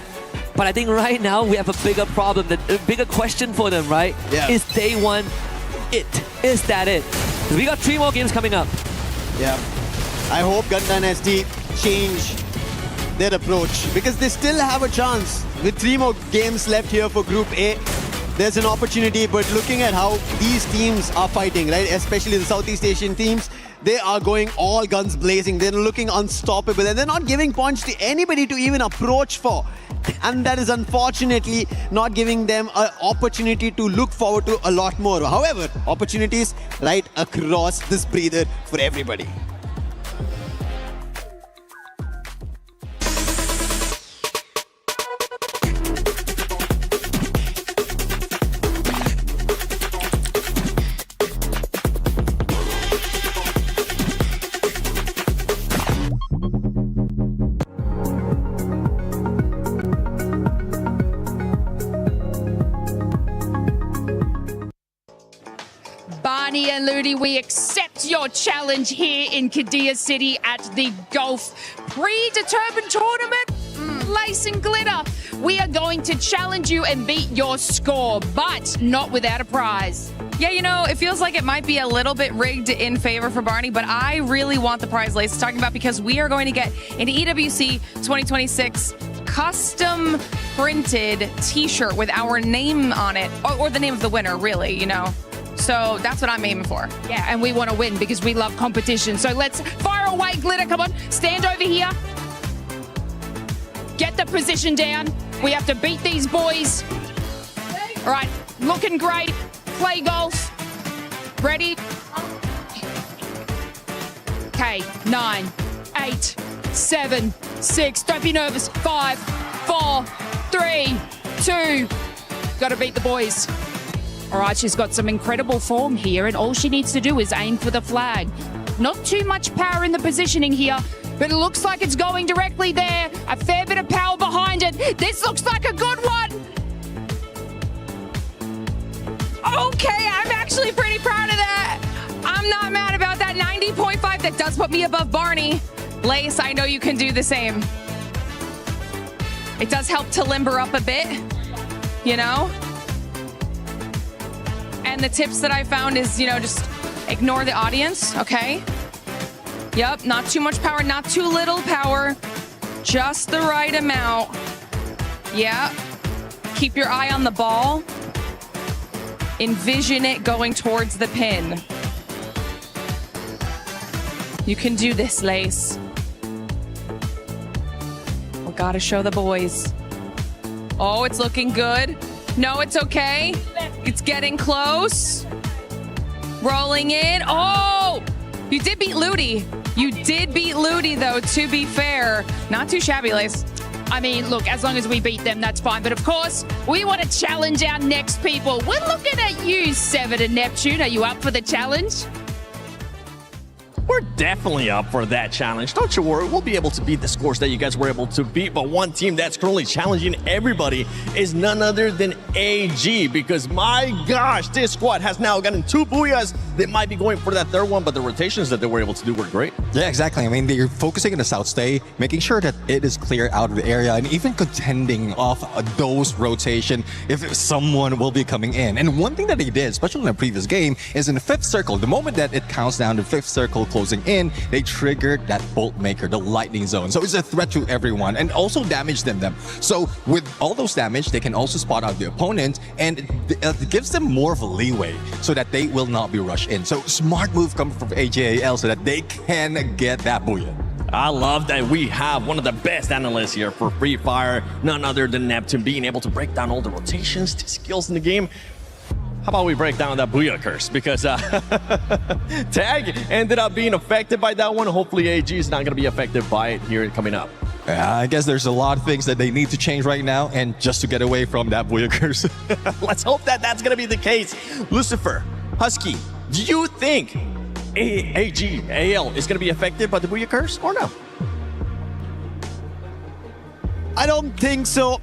But I think right now we have a bigger problem, a bigger question for them, right? Yeah. Is day 1 it? Is that it? 'Cause we got 3 more games coming up. Yeah. I hope Gun Dynasty change their approach, because they still have a chance. With 3 more games left here for Group A, there's an opportunity. But looking at how these teams are fighting, right, especially the Southeast Asian teams, they are going all guns blazing. They're looking unstoppable, and they're not giving points to anybody to even approach for. And that is unfortunately not giving them an opportunity to look forward to a lot more. However, opportunities right across this breather for everybody. Barney and Ludi, we accept your challenge here in Kadia City at the Golf Predetermined Tournament. Lace and Glitter, we are going to challenge you and beat your score, but not without a prize. Yeah, you know, it feels like it might be a little bit rigged in favor for Barney, but I really want the prize Lace is talking about because we are going to get an EWC 2026 custom printed t-shirt with our name on it, or the name of the winner, really, you know. So that's what I'm aiming for. Yeah, and we want to win because we love competition. So let's fire away, Glitter. Come on, stand over here. Get the position down. We have to beat these boys. All right, looking great. Play golf. Ready? Okay, 9, 8, 7, 6. Don't be nervous. 5, 4, 3, 2. Got to beat the boys. All right, she's got some incredible form here, and all she needs to do is aim for the flag. Not too much power in the positioning here, but it looks like it's going directly there. A fair bit of power behind it. This looks like a good one. Okay, I'm actually pretty proud of that. I'm not mad about that 90.5. That does put me above Barney. Lace, I know you can do the same. It does help to limber up a bit, you know? And the tips that I found is, you know, just ignore the audience, okay? Yep, not too much power, not too little power. Just the right amount. Yeah. Keep your eye on the ball. Envision it going towards the pin. You can do this, Lace. We gotta show the boys. Oh, it's looking good. No, it's okay. It's getting close. Rolling in. Oh, you did beat Ludi. You did beat Ludi, though, to be fair. Not too shabby, Lace. I mean, look, as long as we beat them, that's fine. But of course, we want to challenge our next people. We're looking at you, Seven and Neptune. Are you up for the challenge? We're definitely up for that challenge. Don't you worry, we'll be able to beat the scores that you guys were able to beat. But one team that's currently challenging everybody is none other than AG, because my gosh, this squad has now gotten 2 booyahs. They might be going for that third one, but the rotations that they were able to do were great. Yeah, exactly. I mean, they're focusing on the south stay, making sure that it is clear out of the area, and even contending off those rotation if someone will be coming in. And one thing that they did, especially in the previous game, is in the 5th circle, the moment that it counts down to 5th circle closing in, they triggered that bolt maker, the lightning zone. So it's a threat to everyone and also damage them. So with all those damage, they can also spot out the opponent, and it gives them more of a leeway so that they will not be rushed in. So smart move coming from AJAL so that they can get that booyah. I love that we have one of the best analysts here for Free Fire, none other than Neptune, being able to break down all the rotations, the skills in the game. How about we break down that booyah curse? Because Tag ended up being affected by that one. Hopefully AG is not going to be affected by it here coming up. I guess there's a lot of things that they need to change right now, and just to get away from that booyah curse. Let's hope that that's going to be the case. Lucifer, Husky, do you think AL is going to be affected by the booyah curse or no? I don't think so.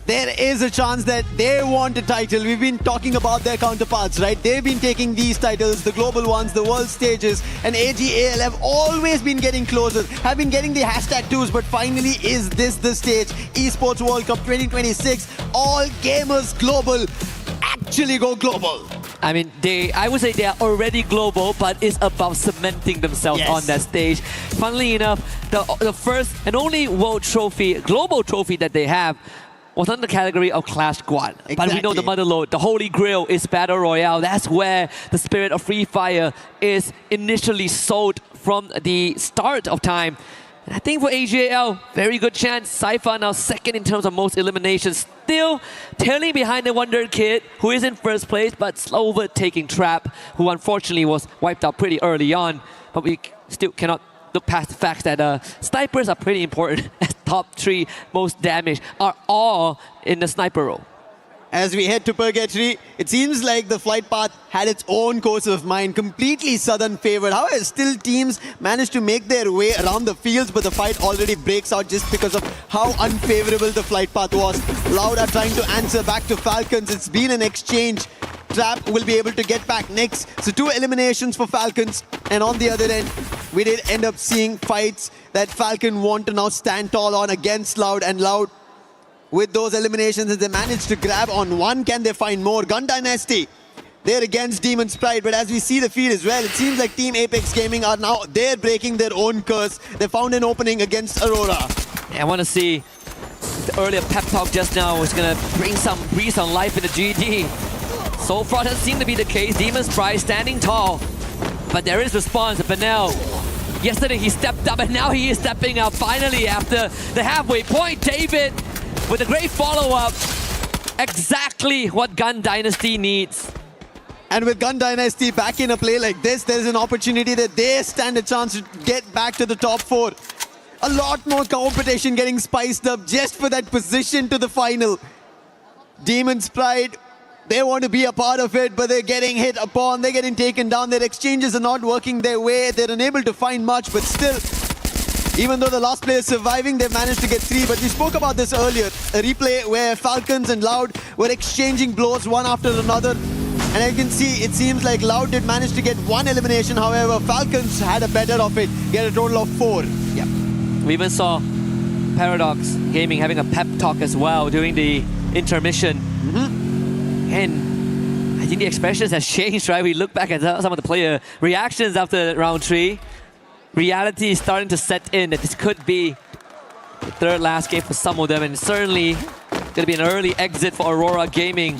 There is a chance that they want a title. We've been talking about their counterparts, right? They've been taking these titles, the global ones, the world stages, and AGAL have always been getting closer, have been getting the #2s, but finally is this the stage? Esports World Cup 2026, all gamers global, actually go global. I mean, I would say they are already global, but it's about cementing themselves on that stage. Funnily enough, the first and only world trophy, global trophy that they have was under the category of Clash Squad. Exactly. But we know the motherlode, the holy grail is Battle Royale. That's where the spirit of Free Fire is initially sold from the start of time. And I think for AGAL, very good chance. Cypher now second in terms of most eliminations. Still tailing behind the Wonder Kid, who is in first place, but overtaking Trap, who unfortunately was wiped out pretty early on. But we still cannot look past the fact that snipers are pretty important, as top 3 most damage are all in the sniper role. As we head to Purgatory, it seems like the flight path had its own course of mind, completely southern favored. However, still teams managed to make their way around the fields, but the fight already breaks out just because of how unfavorable the flight path was. Loud are trying to answer back to Falcons. It's been an exchange. Trap will be able to get back next. So 2 eliminations for Falcons. And on the other end, we did end up seeing fights that Falcon want to now stand tall on against Loud, and Loud with those eliminations, as they managed to grab on one, can they find more? Gun Dynasty, they're against Demon's Pride, but as we see the feed as well, it seems like Team Apex Gaming are now, they're breaking their own curse. They found an opening against Aurora. Yeah, I want to see the earlier pep talk just now is going to bring some breeze on life in the GD. So far, doesn't seem to be the case. Demon's Pride standing tall, but there is response. Benel, yesterday he stepped up, and now he is stepping up finally after the halfway point. David with a great follow-up. Exactly what Gun Dynasty needs. And with Gun Dynasty back in a play like this, there's an opportunity that they stand a chance to get back to the top 4. A lot more competition getting spiced up just for that position to the final. Demon's Pride, they want to be a part of it, but they're getting hit upon, they're getting taken down, their exchanges are not working their way, they're unable to find much, but still, even though the last player is surviving, they've managed to get 3. But we spoke about this earlier, a replay where Falcons and Loud were exchanging blows one after another. And I can see, it seems like Loud did manage to get 1 elimination. However, Falcons had a better of it, get a total of 4. Yep. We even saw Paradox Gaming having a pep talk as well during the intermission. And I think the expressions has changed, right? We look back at some of the player reactions after round 3. Reality is starting to set in that this could be the 3rd last game for some of them, and certainly going to be an early exit for Aurora Gaming.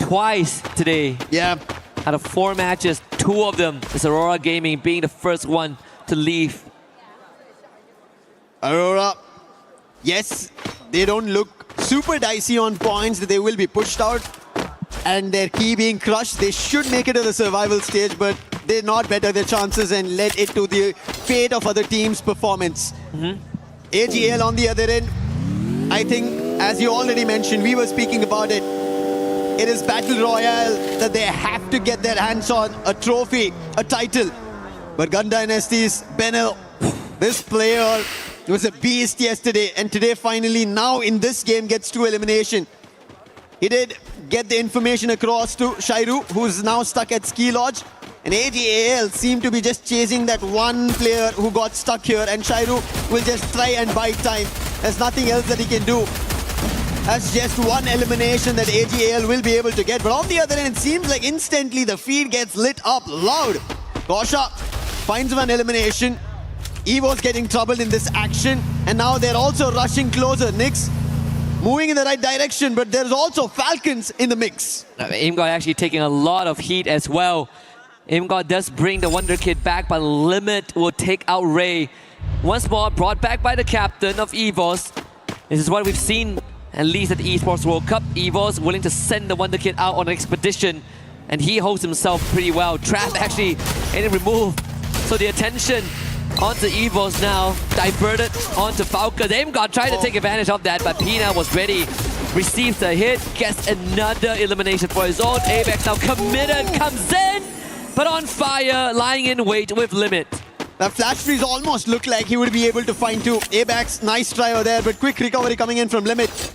Twice today. Yeah. Out of 4 matches, 2 of them is Aurora Gaming being the first one to leave. Aurora, yes, they don't look super dicey on points, that they will be pushed out. And their key being crushed, they should make it to the survival stage, but they not better their chances and let it to the fate of other teams' performance. AGL on the other end, I think, as you already mentioned, we were speaking about it. It is Battle Royale that they have to get their hands on, a trophy, a title. But Gun Dynasty's Benel, this player was a beast yesterday, and today finally, now in this game, gets 2 elimination. He did get the information across to Shairu, who's now stuck at Ski Lodge. And AGAL seemed to be just chasing that one player who got stuck here, and Shairu will just try and buy time. There's nothing else that he can do. That's just 1 elimination that AGAL will be able to get. But on the other end, it seems like instantly the feed gets lit up loud. Gosha finds 1 elimination. Evo's getting troubled in this action, and now they're also rushing closer. Nyx moving in the right direction, but there's also Falcons in the mix. Aimgod actually taking a lot of heat as well. Aimgod does bring the Wonder Kid back, but Limit will take out Ray. Once more, brought back by the captain of EVOS. This is what we've seen, at least at the Esports World Cup. EVOS willing to send the Wonder Kid out on an expedition, and he holds himself pretty well. Trap actually getting removed, so the attention onto EVOS now, diverted onto Falcon. Aimgod tried to take advantage of that, but Pina was ready. Receives a hit, gets another elimination for his own. Apex now committed, comes in, but on fire, lying in wait with Limit. That flash freeze almost looked like he would be able to find 2. Abax, nice try over there, but quick recovery coming in from Limit.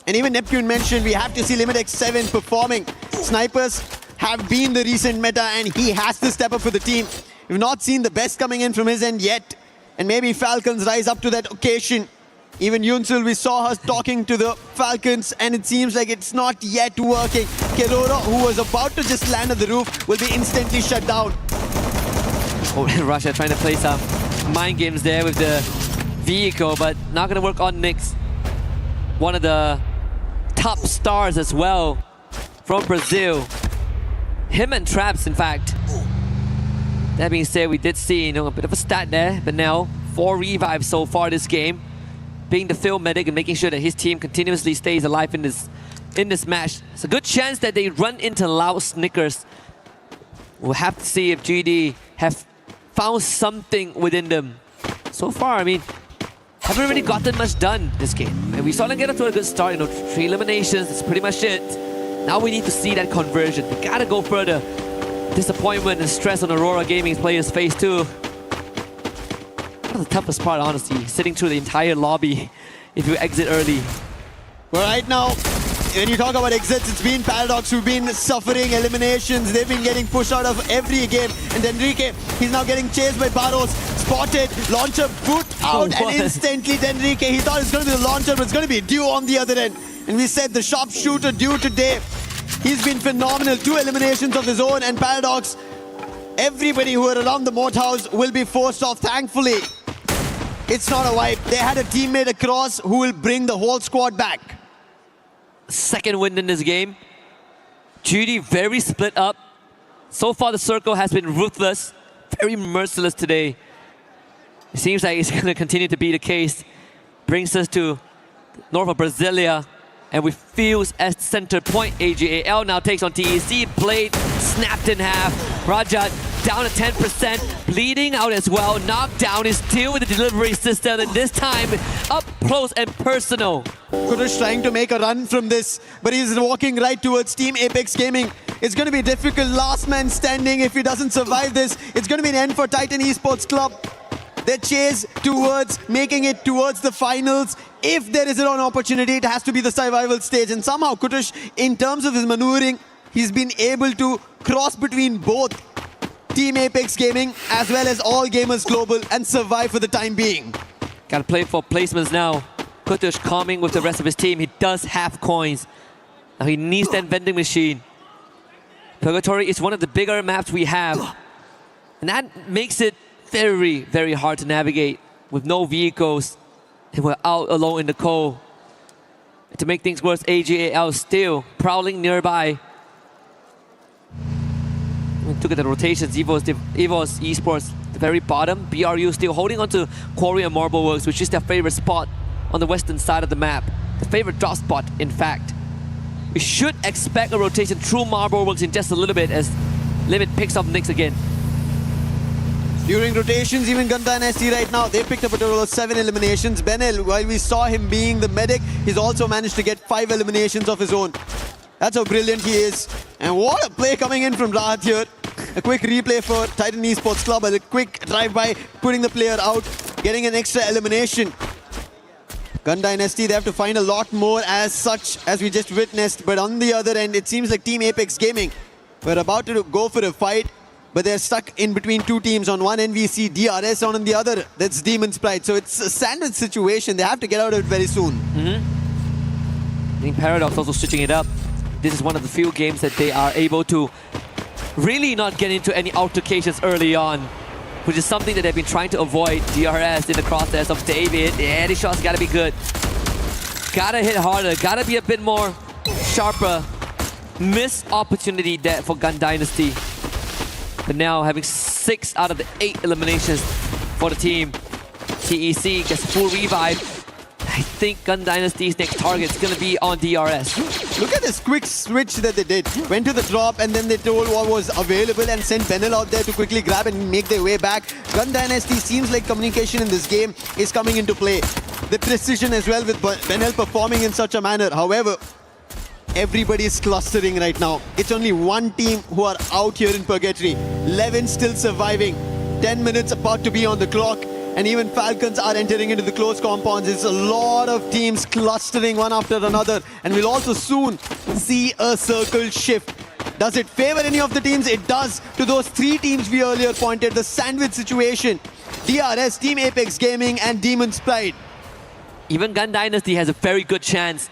And even Neptune mentioned we have to see Limit X7 performing. Snipers have been the recent meta, and he has to step up for the team. We've not seen the best coming in from his end yet. And maybe Falcons rise up to that occasion. Even Yunsul, we saw her talking to the Falcons, and it seems like it's not yet working. Kerora, who was about to just land on the roof, will be instantly shut down. Oh, Russia trying to play some mind games there with the vehicle, but not going to work on Nyx. One of the top stars as well from Brazil. Him and Traps, in fact. That being said, we did see a bit of a stat there, but now 4 revives so far this game. Being the field medic and making sure that his team continuously stays alive in this match. It's a good chance that they run into Loud Snickers. We'll have to see if GD have found something within them. So far, I mean, haven't really gotten much done this game. And we saw them get up to a good start, 3 eliminations, that's pretty much it. Now we need to see that conversion. We gotta go further. Disappointment and stress on Aurora Gaming's players' face too. One of the toughest part, honestly, sitting through the entire lobby if you exit early. But right now, when you talk about exits, it's been Paradox who've been suffering eliminations. They've been getting pushed out of every game. And Denrique, he's now getting chased by Barros. Spotted, launcher boot out, and instantly Denrique, he thought it's going to be the launcher, but it's going to be Dew on the other end. And we said the sharpshooter Dew today, he's been phenomenal. 2 eliminations of his own, and Paradox, everybody who are around the moat house will be forced off. Thankfully, it's not a wipe. They had a teammate across who will bring the whole squad back. Second win in this game. Judy very split up. So far the circle has been ruthless, very merciless today. It seems like it's going to continue to be the case. Brings us to north of Brasilia, and with Fuse as center point. AGAL now takes on TEC. Blade snapped in half. Rajat down to 10%, bleeding out as well. Knockdown is still with the delivery system, and this time up close and personal. KsHiTiJoP trying to make a run from this, but he's walking right towards Team Apex Gaming. It's going to be difficult. Last man standing. If he doesn't survive this, it's going to be an end for Titan Esports Club. Their chase towards making it towards the finals. If there is an opportunity, it has to be the survival stage. And somehow KsHiTiJoP, in terms of his maneuvering, he's been able to cross between both Team Apex Gaming as well as All Gamers Global and survive for the time being. Gotta play for placements now. KsHiTiJoP calming with the rest of his team. He does have coins. Now he needs that vending machine. Purgatory is one of the bigger maps we have. And that makes it very, very hard to navigate with no vehicles. And we're out alone in the cold. And to make things worse, AGAL still prowling nearby. We look at the rotations. EVOS Esports, the very bottom. BRU still holding on to Quarry and Marbleworks, which is their favorite spot on the western side of the map. The favorite drop spot, in fact. We should expect a rotation through Marbleworks in just a little bit as Limit picks up Nyx again. During rotations, even Gun Dynasty right now, they picked up a total of 7 eliminations. Benel, while we saw him being the medic, he's also managed to get 5 eliminations of his own. That's how brilliant he is. And what a play coming in from Rahat here. A quick replay for Titan Esports Club. A quick drive-by, putting the player out, getting an extra elimination. Gun Dynasty, they have to find a lot more as such, as we just witnessed. But on the other end, it seems like Team Apex Gaming were about to go for a fight, but they're stuck in between 2 teams. On one NVC, DRS, on the other, that's Demon's Pride. So it's a sandwich situation. They have to get out of it very soon. I think Paradox also switching it up. This is one of the few games that they are able to really not get into any altercations early on, which is something that they've been trying to avoid. DRS in the crosshairs of David. Yeah, these shots gotta be good. Gotta hit harder, gotta be a bit more sharper. Missed opportunity there for Gun Dynasty. But now having 6 out of the 8 eliminations for the team. TEC gets full revive. I think Gun Dynasty's next target is going to be on DRS. Look at this quick switch that they did. Went to the drop and then they told what was available and sent Benel out there to quickly grab and make their way back. Gun Dynasty seems like communication in this game is coming into play. The precision as well with Benel performing in such a manner. However, everybody is clustering right now. It's only one team who are out here in Purgatory. Levin still surviving. 10 minutes about to be on the clock. And even Falcons are entering into the close compounds. It's a lot of teams clustering one after another. And we'll also soon see a circle shift. Does it favor any of the teams? It does. To those 3 teams we earlier pointed. The sandwich situation. DRS, Team Apex Gaming, and Demon's Pride. Even Gun Dynasty has a very good chance.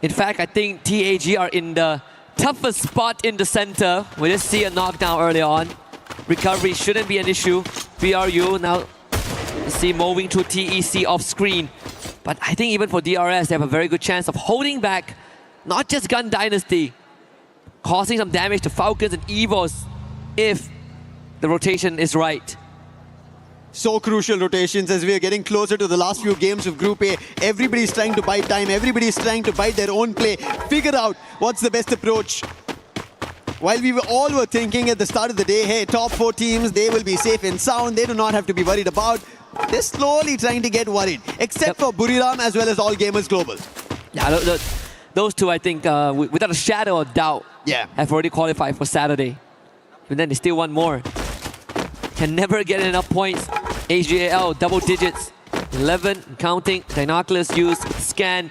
In fact, I think TAG are in the toughest spot in the center. We just see a knockdown early on. Recovery shouldn't be an issue. BRU now see moving to TEC off screen. But I think even for DRS, they have a very good chance of holding back not just Gun Dynasty, causing some damage to Falcons and EVOS if the rotation is right. So crucial rotations as we are getting closer to the last few games of Group A. Everybody's trying to bite time. Everybody's trying to bite their own play. Figure out what's the best approach. While we all were thinking at the start of the day, hey, top 4 teams, they will be safe and sound. They do not have to be worried about. They're slowly trying to get worried. Except for Buriram as well as All Gamers Global. Yeah, those 2, I think, without a shadow of doubt, have already qualified for Saturday. But then they still want more. Can never get enough points. HGAL, double digits. 11, counting. Dinoculus used, scan.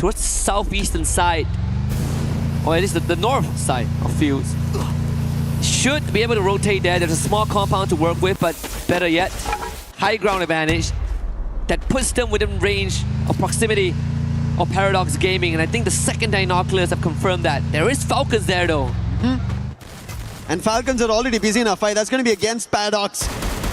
towards the southeastern side, or at least the north side of fields. Should be able to rotate there. There's a small compound to work with, but better yet, high ground advantage that puts them within range of proximity of Paradox Gaming. And I think the secondary binoculars have confirmed that. There is Falcons there though. And Falcons are already busy in a fight. That's going to be against Paradox.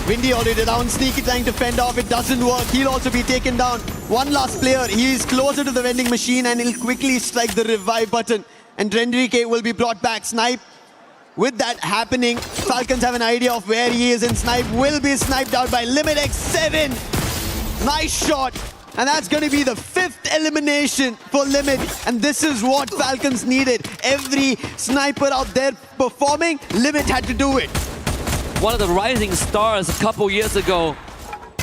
Windy already down, Sneaky trying to fend off. It doesn't work. He'll also be taken down. One last player. He is closer to the vending machine and he'll quickly strike the revive button. And Drendrike will be brought back. Snipe. With that happening, Falcons have an idea of where he is, and Snipe will be sniped out by Limit X7. Nice shot. And that's going to be the 5th elimination for Limit. And this is what Falcons needed. Every sniper out there performing, Limit had to do it. One of the rising stars a couple years ago.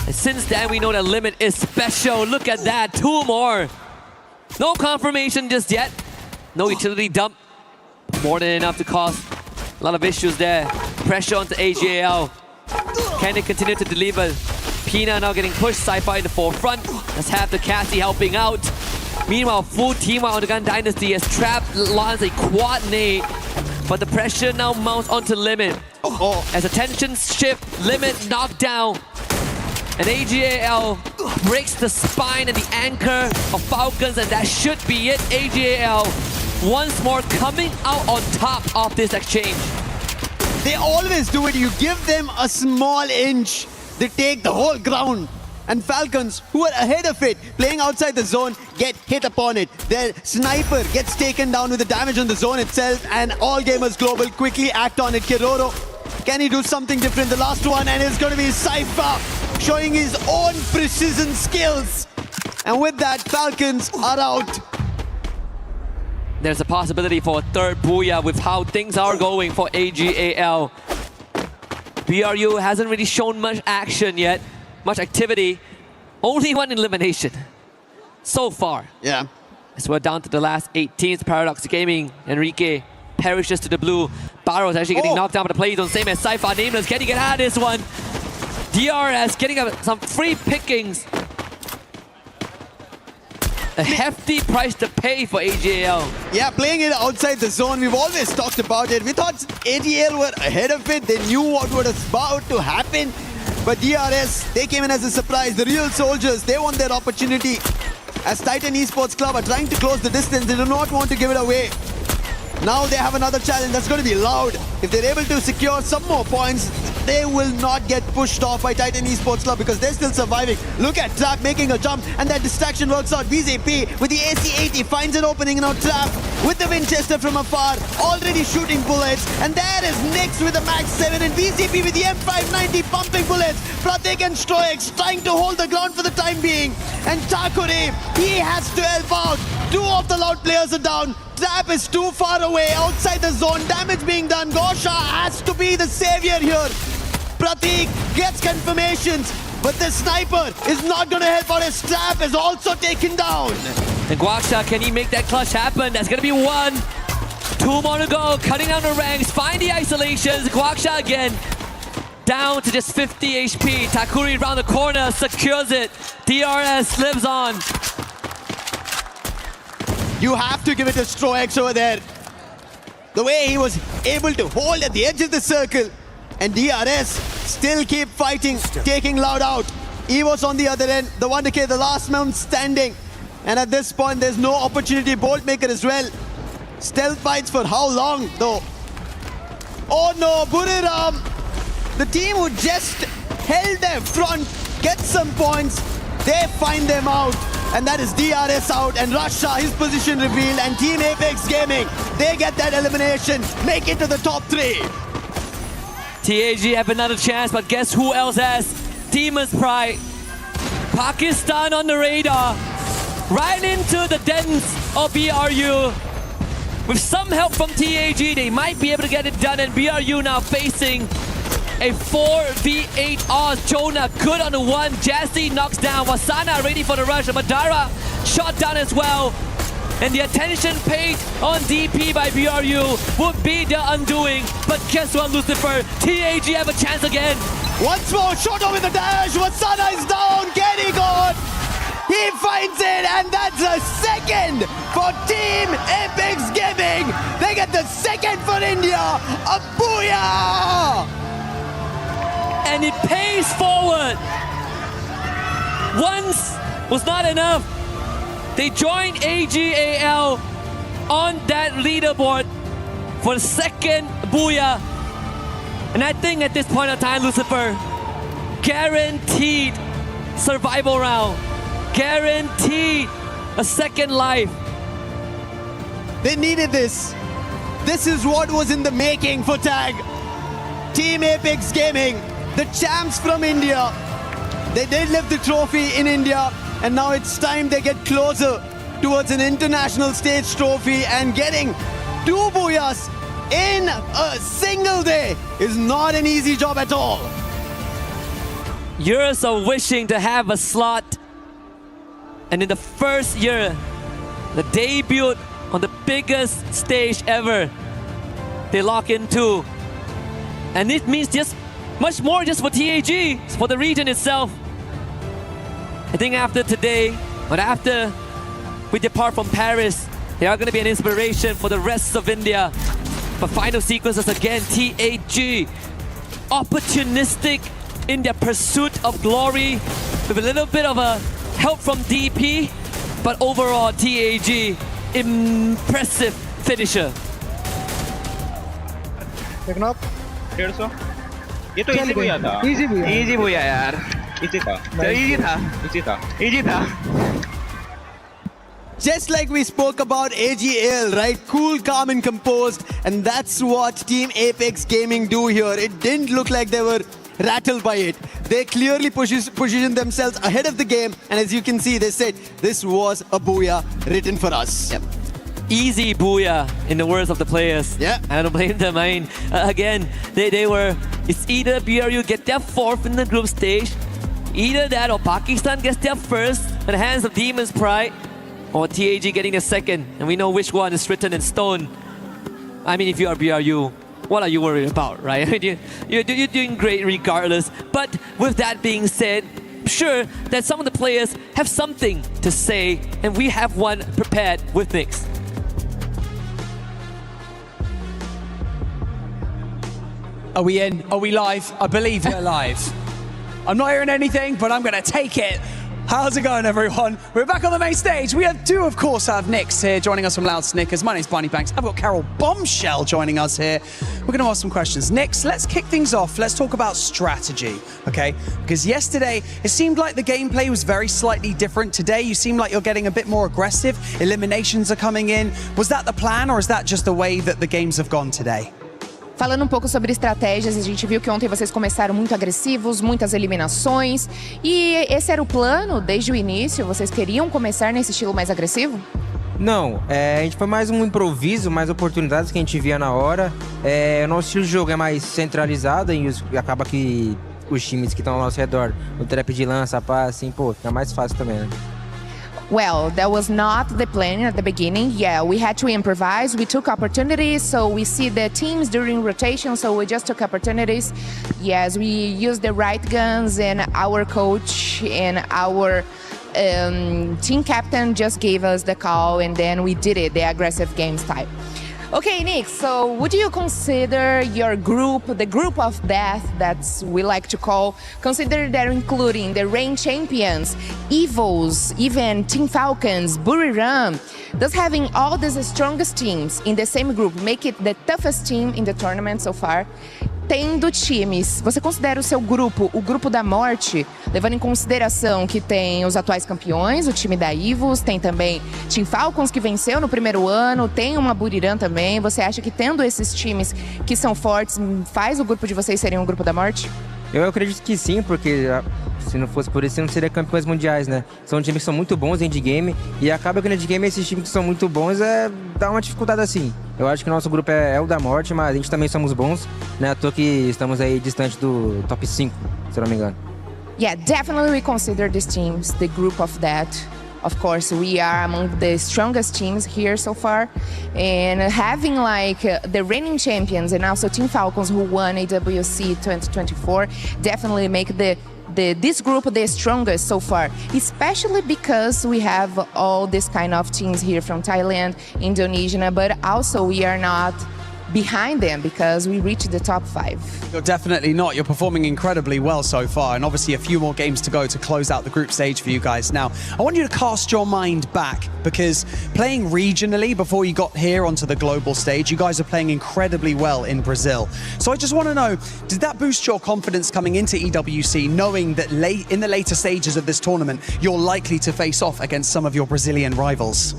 And since then, we know that Limit is special. Look at that, 2 more. No confirmation just yet. No utility dump. More than enough to cause a lot of issues there. Pressure onto AGAL. Can they continue to deliver? Pina now getting pushed, Sci-Fi in the forefront. Let's have the Cassie helping out. Meanwhile, full team on the Gun Dynasty as Trap launches a quad nade. But the pressure now mounts onto Limit. As attention shift, Limit knocked down. And AGAL breaks the spine and the anchor of Falcons, and that should be it. AGAL once more coming out on top of this exchange. They always do it. You give them a small inch, they take the whole ground. And Falcons, who are ahead of it, playing outside the zone, get hit upon it. Their sniper gets taken down with the damage on the zone itself, and All Gamers Global quickly act on it. Kiroro, can he do something different? The last one, and it's going to be Cypher showing his own precision skills. And with that, Falcons are out. There's a possibility for a 3rd Booyah with how things are going for AGAL. BRU hasn't really shown much action yet, much activity. Only 1 elimination so far. Yeah. As we're down to the last 8 teams. Paradox Gaming, Enrique perishes to the blue. Barrow's actually getting knocked down by the play zone, same as Cypher. Nameless, can he get out of this one? DRS getting some free pickings. A hefty price to pay for AGAL. Yeah, playing it outside the zone, we've always talked about it. We thought AGL were ahead of it. They knew what was about to happen. But DRS, they came in as a surprise. The real soldiers, they want their opportunity. As Titan Esports Club are trying to close the distance, they do not want to give it away. Now they have another challenge that's going to be loud. If they're able to secure some more points, they will not get pushed off by Titan Esports Club because they're still surviving. Look at Trap making a jump, and that distraction works out. VZP with the AC-80 finds an opening. Now Trap with the Winchester from afar, already shooting bullets. And there is Nyx with the Max 7 and VZP with the M590 pumping bullets. Pratik and Stroix trying to hold the ground for the time being. And Takure, he has to help out. 2 of the loud players are down. Trap is too far away, outside the zone, damage being done. Gosha has to be the savior here. Pratik gets confirmations, but the sniper is not going to help out. His Trap is also taken down. And Guaksha, can he make that clutch happen? That's going to be 1. 2 more to go, cutting down the ranks, find the isolations. Guaksha again, down to just 50 HP. Takuri around the corner, secures it. DRS lives on. You have to give it to Stroix over there. The way he was able to hold at the edge of the circle. And DRS still keep fighting, taking Loud out. Evo's on the other end, the 1K, the last man standing. And at this point, there's no opportunity. Boltmaker as well. Stealth fights for how long, though? Oh no, Buriram. The team who just held their front, get some points. They find them out. And that is DRS out, and Russia, his position revealed, and Team Apex Gaming, they get that elimination, make it to the top 3. TAG have another chance, but guess who else has? Demon's Pride. Pakistan on the radar. Right into the dens of BRU. With some help from TAG, they might be able to get it done, and BRU now facing a 4v8 odds. Jonah good on the 1. Jazzy knocks down. Wasana ready for the rush. Madara shot down as well. And the attention paid on DP by BRU would be the undoing. But guess what, Lucifer? TAG have a chance again. Once more, Shoto with the dash. Wasana is down. Getting on. He He finds it, and that's a second for Team Apex Gaming. They get the second for India. A booyah! And it pays forward. Once was not enough. They joined AGAL on that leaderboard for the second booyah. And I think at this point of time, Lucifer, guaranteed survival round. Guaranteed a second life. They needed this. This is what was in the making for TAG. Team Apex Gaming, the champs from India. They did lift the trophy in India, and now it's time they get closer towards an international stage trophy, and getting 2 booyahs in a single day is not an easy job at all. Years of wishing to have a slot, and in the first year, the debut on the biggest stage ever, they lock in 2. And it means just much more just for TAG, it's for the region itself. I think after today, but after we depart from Paris, they are going to be an inspiration for the rest of India. But final sequences again, TAG, opportunistic in their pursuit of glory, with a little bit of a help from DP, but overall TAG, impressive finisher. Second up, 150. ये तो easy बुया था. Easy बुया यार. Easy था. Just like we spoke about AGL, right? Cool, calm and composed. And that's what Team Apex Gaming do here. It didn't look like they were rattled by it. They clearly positioned themselves ahead of the game. And as you can see, they said, this was a booyah written for us. Yep. Easy booyah in the words of the players. Yeah. I don't blame them. I mean, again, they were, it's either BRU get their 4th in the group stage, either that or Pakistan gets their 1st at the hands of Demon's Pride, or TAG getting the 2nd, and we know which one is written in stone. I mean, if you are BRU, what are you worried about, right? You're doing great regardless. But with that being said, I'm sure that some of the players have something to say, and we have one prepared with Nyx. Are we in? Are we live? I believe we're live. I'm not hearing anything, but I'm going to take it. How's it going, everyone? We're back on the main stage. We do, of course, have Nyx here joining us from Loud Snickers. My name's Barney Banks. I've got Carol Bombshell joining us here. We're going to ask some questions. Nyx, let's kick things off. Let's talk about strategy, okay? Because yesterday, it seemed like the gameplay was very slightly different. Today, you seem like you're getting a bit more aggressive. Eliminations are coming in. Was that the plan, or is that just the way that the games have gone today? Falando um pouco sobre estratégias, a gente viu que ontem vocês começaram muito agressivos, muitas eliminações. E esse era o plano desde o início? Vocês queriam começar nesse estilo mais agressivo? Não, a gente foi mais um improviso, mais oportunidades que a gente via na hora. O nosso estilo de jogo é mais centralizado e acaba que os times que estão ao nosso redor, o trap de lança, pá, assim, pô, fica mais fácil também, né? Well, that was not the plan at the beginning. Yeah, we had to improvise. We took opportunities, so we see the teams during rotation, so we just took opportunities. Yes, we used the right guns, and our coach and our team captain just gave us the call, and then we did it, the aggressive game style. Okay, Nyx, so would you consider your group, the group of death that we like to call, consider that including the reign champions, Evils, even Team Falcons, Buriram, does having all these strongest teams in the same group make it the toughest team in the tournament so far? Tendo times, você considera o seu grupo, o grupo da morte, levando em consideração que tem os atuais campeões, o time da Evils, tem também Team Falcons que venceu no primeiro ano, tem uma Buriram também. Você acha que tendo esses times que são fortes, faz o grupo de vocês serem um grupo da morte? Eu acredito que sim, porque se não fosse por isso, não seria campeões mundiais, né? São times que são muito bons em endgame e acaba que no endgame esses times que são muito bons dá uma dificuldade assim. Eu acho que o nosso grupo é o da morte, mas a gente também somos bons, né? À toa que estamos aí distante do top 5, se eu não me engano. Yeah, definitely we consider these teams the group of that. Of course, we are among the strongest teams here so far. And having like the reigning champions and also Team Falcons who won EWC 2024 definitely make the this group the strongest so far, especially because we have all this kind of teams here from Thailand, Indonesia, but also we are not behind them because we reached the top 5. You're definitely not. You're performing incredibly well so far, and obviously a few more games to go to close out the group stage for you guys. Now, I want you to cast your mind back, because playing regionally before you got here onto the global stage, you guys are playing incredibly well in Brazil. So I just want to know, did that boost your confidence coming into EWC, knowing that in the later stages of this tournament, you're likely to face off against some of your Brazilian rivals?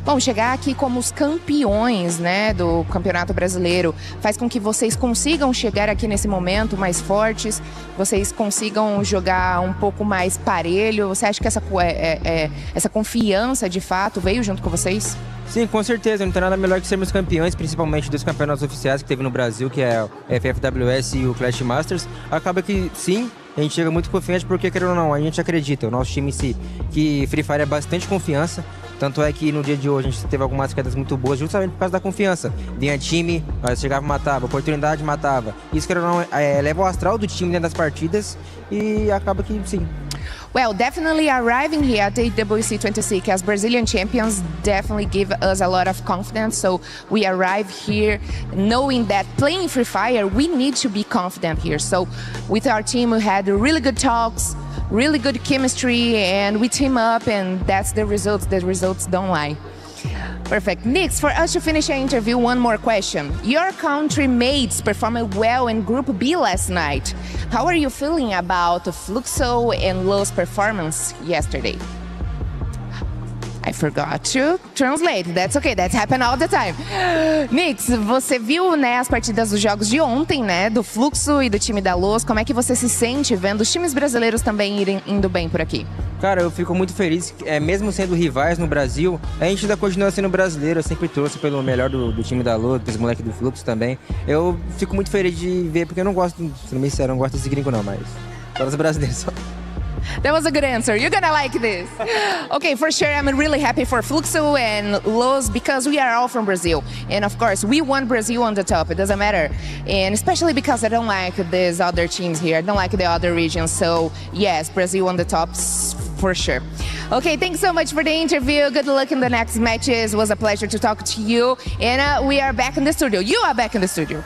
Bom, chegar aqui como os campeões, né, do Campeonato Brasileiro faz com que vocês consigam chegar aqui nesse momento mais fortes, vocês consigam jogar um pouco mais parelho. Você acha que essa confiança de fato veio junto com vocês? Sim, com certeza. Não tem nada melhor que sermos campeões, principalmente dos campeonatos oficiais que teve no Brasil, que é o FFWS e o Clash Masters. Acaba que, sim, a gente chega muito confiante porque, querendo ou não, a gente acredita, o nosso time em si, que Free Fire é bastante confiança. Tanto é que no dia de hoje a gente teve algumas quedas muito boas justamente por causa da confiança. Vinha time, nós chegava e matava, oportunidade matava. Isso, querendo ou não, leva o astral do time dentro das partidas e acaba que, sim. Well, definitely arriving here at the EWC 26 as Brazilian champions definitely give us a lot of confidence. So we arrive here knowing that playing Free Fire, we need to be confident here. So with our team, we had really good talks, really good chemistry, and we team up, and that's the results. The results don't lie. Perfect. Next, for us to finish our interview, one more question. Your country mates performed well in Group B last night. How are you feeling about Fluxo and Lo's performance yesterday? I forgot to translate. That's okay, that happens all the time. Nix, você viu, né, as partidas dos jogos de ontem, né, do Fluxo e do time da Los. Como é que você se sente vendo os times brasileiros também indo bem por aqui? Cara, eu fico muito feliz, mesmo sendo rivais no Brasil, a gente ainda continua sendo brasileiro. Eu sempre torço pelo melhor do time da Los, dos moleques do Fluxo também. Eu fico muito feliz de ver, porque eu não gosto, sendo bem sincero, eu não gosto desse gringo não, mas só dos brasileiros. That was a good answer. You're gonna like this. Okay, for sure, I'm really happy for Fluxo and Los because we are all from Brazil. And of course, we want Brazil on the top. It doesn't matter. And especially because I don't like these other teams here. I don't like the other regions. So yes, Brazil on the top for sure. Okay, thanks so much for the interview. Good luck in the next matches. It was a pleasure to talk to you. And we are back in the studio. You are back in the studio.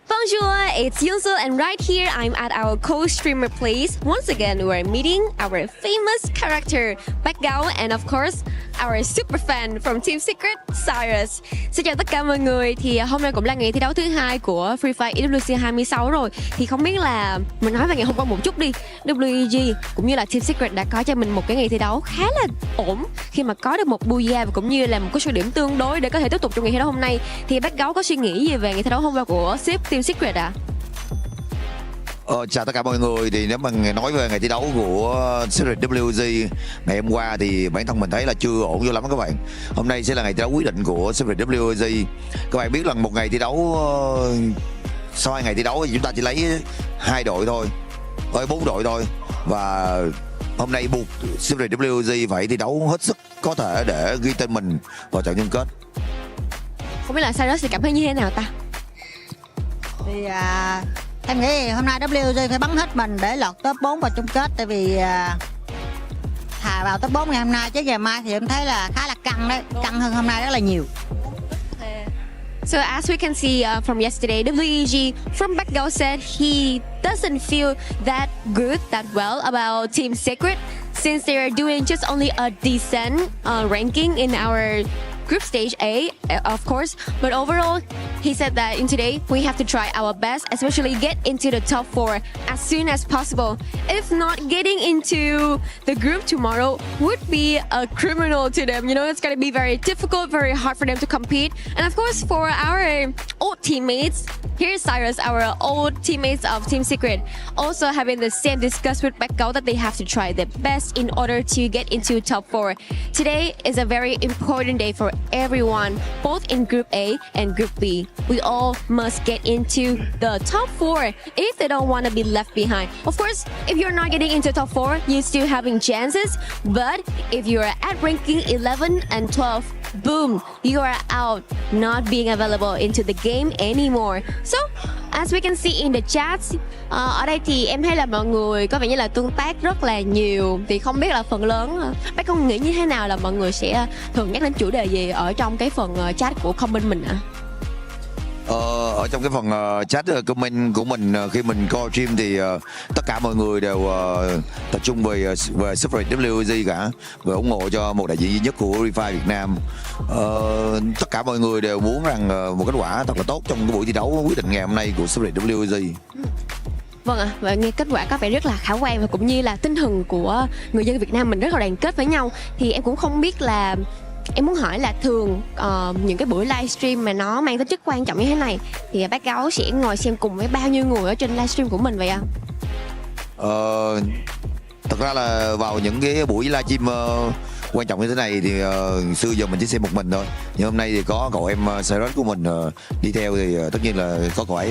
Bonjour, it's Yunsu, and right here I'm at our co-streamer place. Once again, we're meeting our famous character, Backgao, and of course, our super fan from Team Secret, Cyrus. Xin chào tất cả mọi người. Thì hôm nay cũng là ngày thi đấu thứ 2 của Free Fire EWC 26 rồi. Thì không biết là mình nói về ngày hôm qua một chút đi. WEG cũng như là Team Secret đã có cho mình một cái ngày thi đấu khá là ổn khi mà có được một booyah và cũng như là một cái số điểm tương đối để có thể tiếp tục trong ngày thi đấu hôm nay. Thì Backgao có suy nghĩ gì về ngày thi đấu hôm qua của Team Secret ạ? Chào tất cả mọi người. Thì nếu mà nói về ngày thi đấu của Secret WG ngày hôm qua thì bản thân mình thấy là chưa ổn vô lắm các bạn. Hôm nay sẽ là ngày thi đấu quyết định của Secret WG. Các bạn biết là một ngày thi đấu, sau 2 ngày thi đấu thì chúng ta chỉ lấy 2 đội thôi, 4 đội thôi. Và hôm nay buộc Secret WG phải thi đấu hết sức có thể để ghi tên mình vào trận chung kết. Không biết là Cyrus thì cảm thấy như thế nào ta? Thì em nghĩ hôm nay WG phải bắn hết mình để lọt top 4 vào chung kết. Tại vì thà vào top 4 ngày hôm nay chứ ngày mai thì em thấy là khá là căng đấy. Căng hơn hôm nay rất là nhiều. So as we can see from yesterday, WEG from Backgao said he doesn't feel that good, that well about Team Secret since they are doing just only a decent ranking in our group stage A, of course, but overall, he said that in today, we have to try our best, especially get into the top 4 as soon as possible. If not, getting into the group tomorrow would be a criminal to them. You know, it's going to be very difficult, very hard for them to compete. And of course, for our old teammates, here's Cyrus, our old teammates of Team Secret, also having the same discuss with Backgao that they have to try their best in order to get into top 4. Today is a very important day for everyone, both in Group A and Group B. we all must get into the top 4 if they don't want to be left behind. Of course, if you're not getting into top 4, you're still having chances. But if you're at ranking 11 and 12, boom, you are out, not being available into the game anymore. So, as we can see in the chats, ở đây thì em thấy là mọi người có vẻ như là tương tác rất là nhiều. Thì không biết là phần lớn, bác con nghĩ như thế nào là mọi người sẽ thường nhắc đến chủ đề gì ở trong cái phần chat của comment mình ạ? Ở trong cái phần chat comment của mình khi mình coi stream thì tất cả mọi người đều tập trung về Super EWC cả, và ủng hộ cho một đại diện duy nhất của Refine Việt Nam. Tất cả mọi người đều muốn rằng một kết quả thật là tốt trong cái buổi thi đấu quyết định ngày hôm nay của Super EWC. Vâng ạ, và nghe kết quả có vẻ rất là khả quan và cũng như là tinh thần của người dân Việt Nam mình rất là đoàn kết với nhau. Thì em cũng không biết là em muốn hỏi là thường những cái buổi livestream mà nó mang tính chất quan trọng như thế này thì bác Gấu sẽ ngồi xem cùng với bao nhiêu người ở trên livestream của mình vậy ạ? Thật ra là vào những cái buổi livestream quan trọng như thế này thì xưa giờ mình chỉ xem một mình thôi, nhưng hôm nay thì có cậu em Cyrus của mình đi theo thì tất nhiên là có cậu ấy.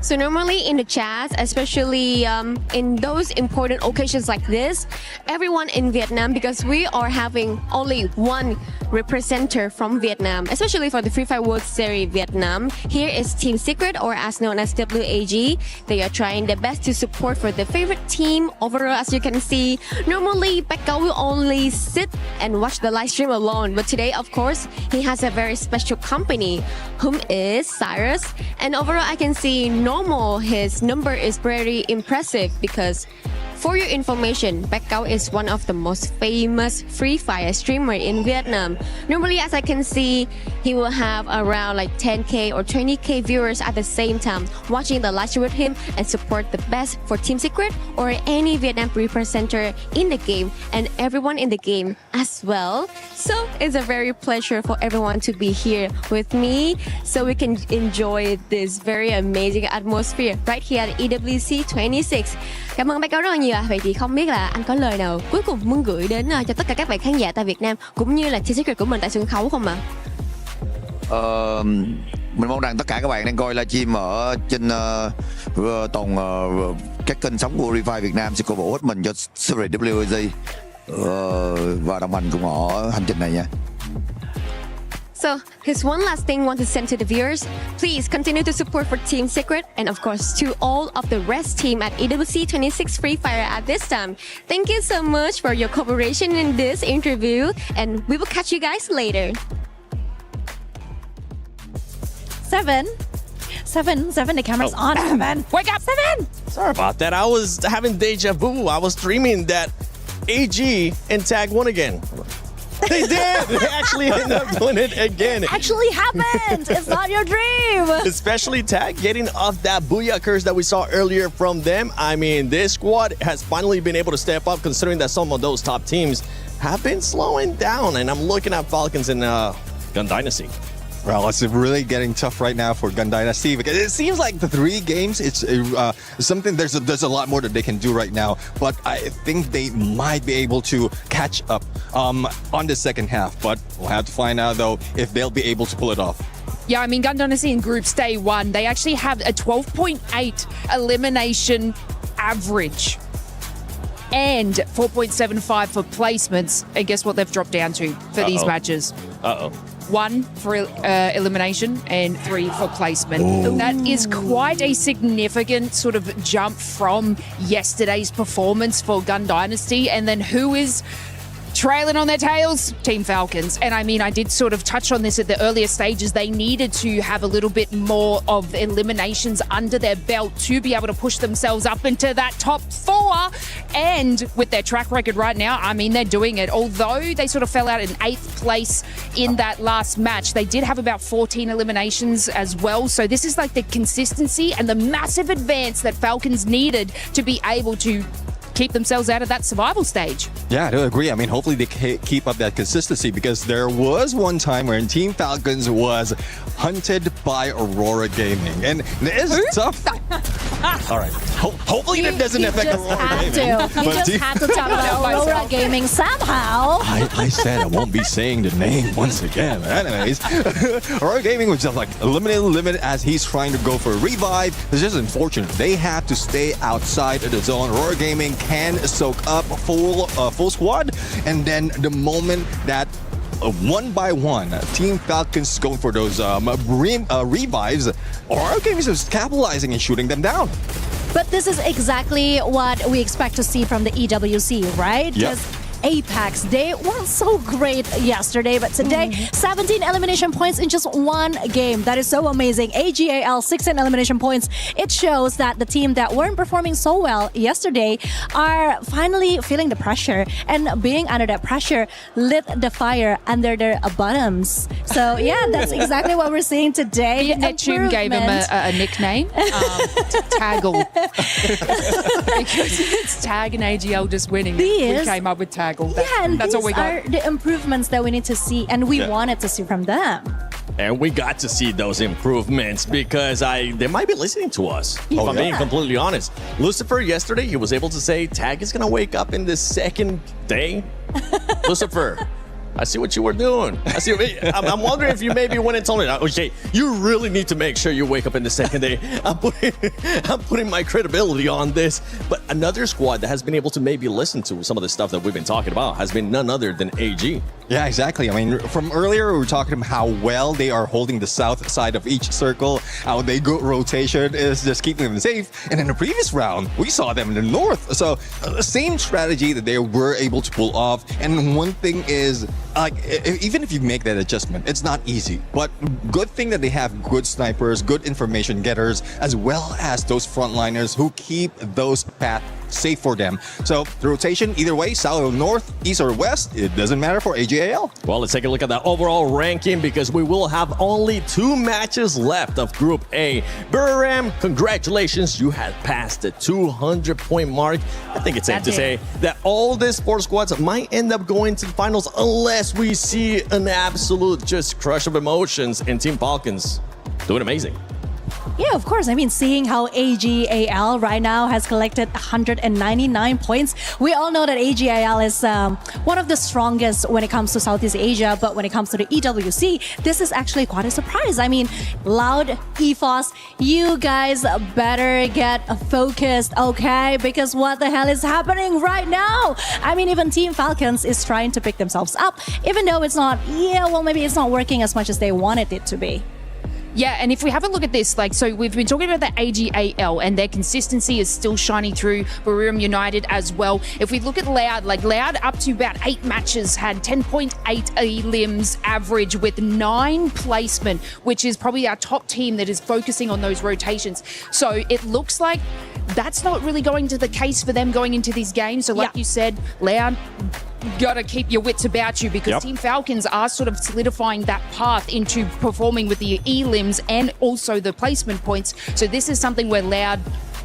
So normally in the chats, especially in those important occasions like this, everyone in Vietnam, because we are having only one representative from Vietnam, especially for the Free Fire World Series Vietnam. Here is Team Secret, or as known as WAG. They are trying their best to support for the favorite team. Overall, as you can see, normally Becca will only sit and watch the live stream alone. But today, of course, he has a very special company, whom is Cyrus. And overall, I can see normal, his number is very impressive because for your information, Bác Gấu is one of the most famous Free Fire streamer in Vietnam. Normally, as I can see, he will have around like 10k or 20k viewers at the same time watching the live stream with him and support the best for Team Secret or any Vietnam representative in the game and everyone in the game as well. So it's a very pleasure for everyone to be here with me so we can enjoy this very amazing atmosphere right here at EWC 26. Cảm ơn Bác Gấu rất là nhiều. Vậy thì không biết là anh có lời nào cuối cùng muốn gửi đến cho tất cả các bạn khán giả tại Việt Nam cũng như là Team Secret của mình tại sân khấu không ạ? Mình mong rằng tất cả các bạn đang coi livestream ở trên toàn các kênh sóng của Refine Việt Nam sẽ cổ vũ hết mình cho Super EWC và đồng hành cùng họ hành trình này nha. So, here's one last thing I want to send to the viewers. Please continue to support for Team Secret and of course to all of the rest team at EWC 26 Free Fire at this time. Thank you so much for your cooperation in this interview and we will catch you guys later. Seven, the camera's on. Seven, wake up, Seven! Sorry about that. I was having deja vu. I was dreaming that AG and Tag won again. They did! They actually ended up doing it again. It actually happened! It's not your dream! Especially Tag getting off that booyah curse that we saw earlier from them. I mean, this squad has finally been able to step up considering that some of those top teams have been slowing down. And I'm looking at Falcons and Gun Dynasty. Well, it's really getting tough right now for Gun Dynasty because it seems like the 3 games, it's something, there's a lot more that they can do right now, but I think they might be able to catch up on the second half, but we'll have to find out though if they'll be able to pull it off. Yeah, I mean, Gun Dynasty in Groups Day 1, they actually have a 12.8 elimination average and 4.75 for placements. And guess what they've dropped down to for these matches? 1 for elimination and 3 for placement. Ooh. That is quite a significant sort of jump from yesterday's performance for Gun Dynasty. And then who is trailing on their tails? Team Falcons. And I mean, I did sort of touch on this at the earlier stages. They needed to have a little bit more of eliminations under their belt to be able to push themselves up into that top 4. And with their track record right now, I mean, they're doing it. Although they sort of fell out in 8th place in that last match, they did have about 14 eliminations as well. So this is like the consistency and the massive advance that Falcons needed to be able to keep themselves out of that survival stage. Yeah, I do agree. I mean, hopefully they keep up that consistency because there was one time when Team Falcons was hunted by Aurora Gaming. And it is tough. All right. Hopefully that doesn't affect Aurora Gaming. You just had to talk about Aurora Gaming somehow. I said I won't be saying the name once again. Anyways, Aurora Gaming was just like eliminated as he's trying to go for a revive. It's just unfortunate. They have to stay outside of the zone. Aurora Gaming can soak up full squad, and then the moment that one by one, Team Falcons going for those revives, Aurora Gaming is just capitalizing and shooting them down. But this is exactly what we expect to see from the EWC, right? Yep. Apex, they weren't so great yesterday, but today, 17 elimination points in just one game. That is so amazing. AGAL, 16 elimination points. It shows that the team that weren't performing so well yesterday are finally feeling the pressure, and being under that pressure lit the fire under their bottoms. So yeah, that's exactly what we're seeing today. Neptune gave him a nickname, Taggle. Because it's Tag and AGL just winning. We came up with Taggle. And that's these all we got. are the improvements that we need to see, and we wanted to see from them. And we got to see those improvements because they might be listening to us. If I'm being completely honest. Lucifer, yesterday, he was able to say Tag is going to wake up in the second day. Lucifer, I see what you were doing. I'm wondering if you maybe went and told me, okay, you really need to make sure you wake up in the second day. I'm putting my credibility on this. But another squad that has been able to maybe listen to some of the stuff that we've been talking about has been none other than AG. Yeah, exactly. I mean, from earlier, we were talking about how well they are holding the south side of each circle, how they go rotation is just keeping them safe. And in the previous round, we saw them in the north. So the same strategy that they were able to pull off. And one thing is, even if you make that adjustment, it's not easy. But good thing that they have good snipers, good information getters, as well as those frontliners who keep those paths safe for them. So the rotation, either way, south or north, east or west, it doesn't matter for AGAL. Well, let's take a look at the overall ranking because we will have only 2 matches left of Group A. Buram, congratulations, you had passed the 200-point mark. I think it's safe to say that all these 4 squads might end up going to the finals unless we see an absolute just crush of emotions in Team Falcons. Doing amazing. Yeah, of course. I mean, seeing how AGAL right now has collected 199 points, we all know that AGAL is one of the strongest when it comes to Southeast Asia, but when it comes to the EWC, this is actually quite a surprise. I mean, Loud, EFOS, you guys better get focused, okay? Because what the hell is happening right now? I mean, even Team Falcons is trying to pick themselves up, even though it's not, maybe it's not working as much as they wanted it to be. Yeah, and if we have a look at this, so we've been talking about the AGAL and their consistency is still shining through. Barium United as well. If we look at Loud, Loud up to about 8 matches had 10.8 limbs average with 9 placement, which is probably our top team that is focusing on those rotations. So it looks like that's not really going to the case for them going into these games. So like you said, Loud, got to keep your wits about you because Team Falcons are sort of solidifying that path into performing with the E-limbs and also the placement points. So this is something where Loud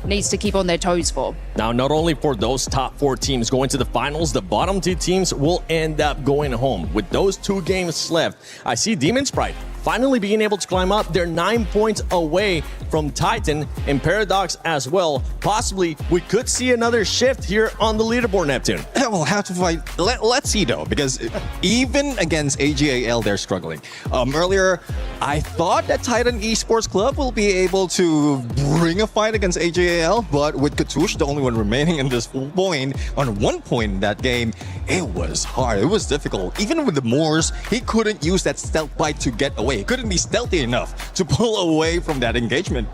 needs to keep on their toes for. Now, not only for those top 4 teams going to the finals, the bottom 2 teams will end up going home. With those 2 games left, I see Demon Sprite finally being able to climb up. They're 9 points away from Titan and Paradox as well. Possibly, we could see another shift here on the leaderboard, Neptune. Yeah, we'll have to fight. Let's see, though, because even against AGAL, they're struggling. Earlier, I thought that Titan Esports Club will be able to bring a fight against AGAL, but with KsHiTiJoP, the only one remaining in this point, on 1 point in that game, it was hard. It was difficult. Even with the Moors, he couldn't use that stealth bite to get away. He couldn't be stealthy enough to pull away from that engagement.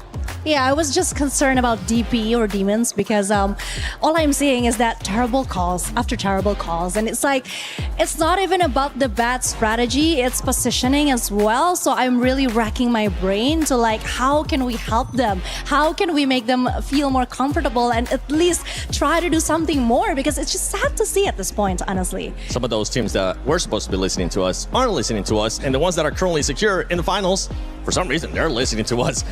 Yeah, I was just concerned about DP or demons because all I'm seeing is that terrible calls after terrible calls. And it's like, it's not even about the bad strategy, it's positioning as well. So I'm really racking my brain to like, how can we help them? How can we make them feel more comfortable and at least try to do something more? Because it's just sad to see at this point, honestly. Some of those teams that were supposed to be listening to us aren't listening to us. And the ones that are currently secure in the finals, for some reason, they're listening to us.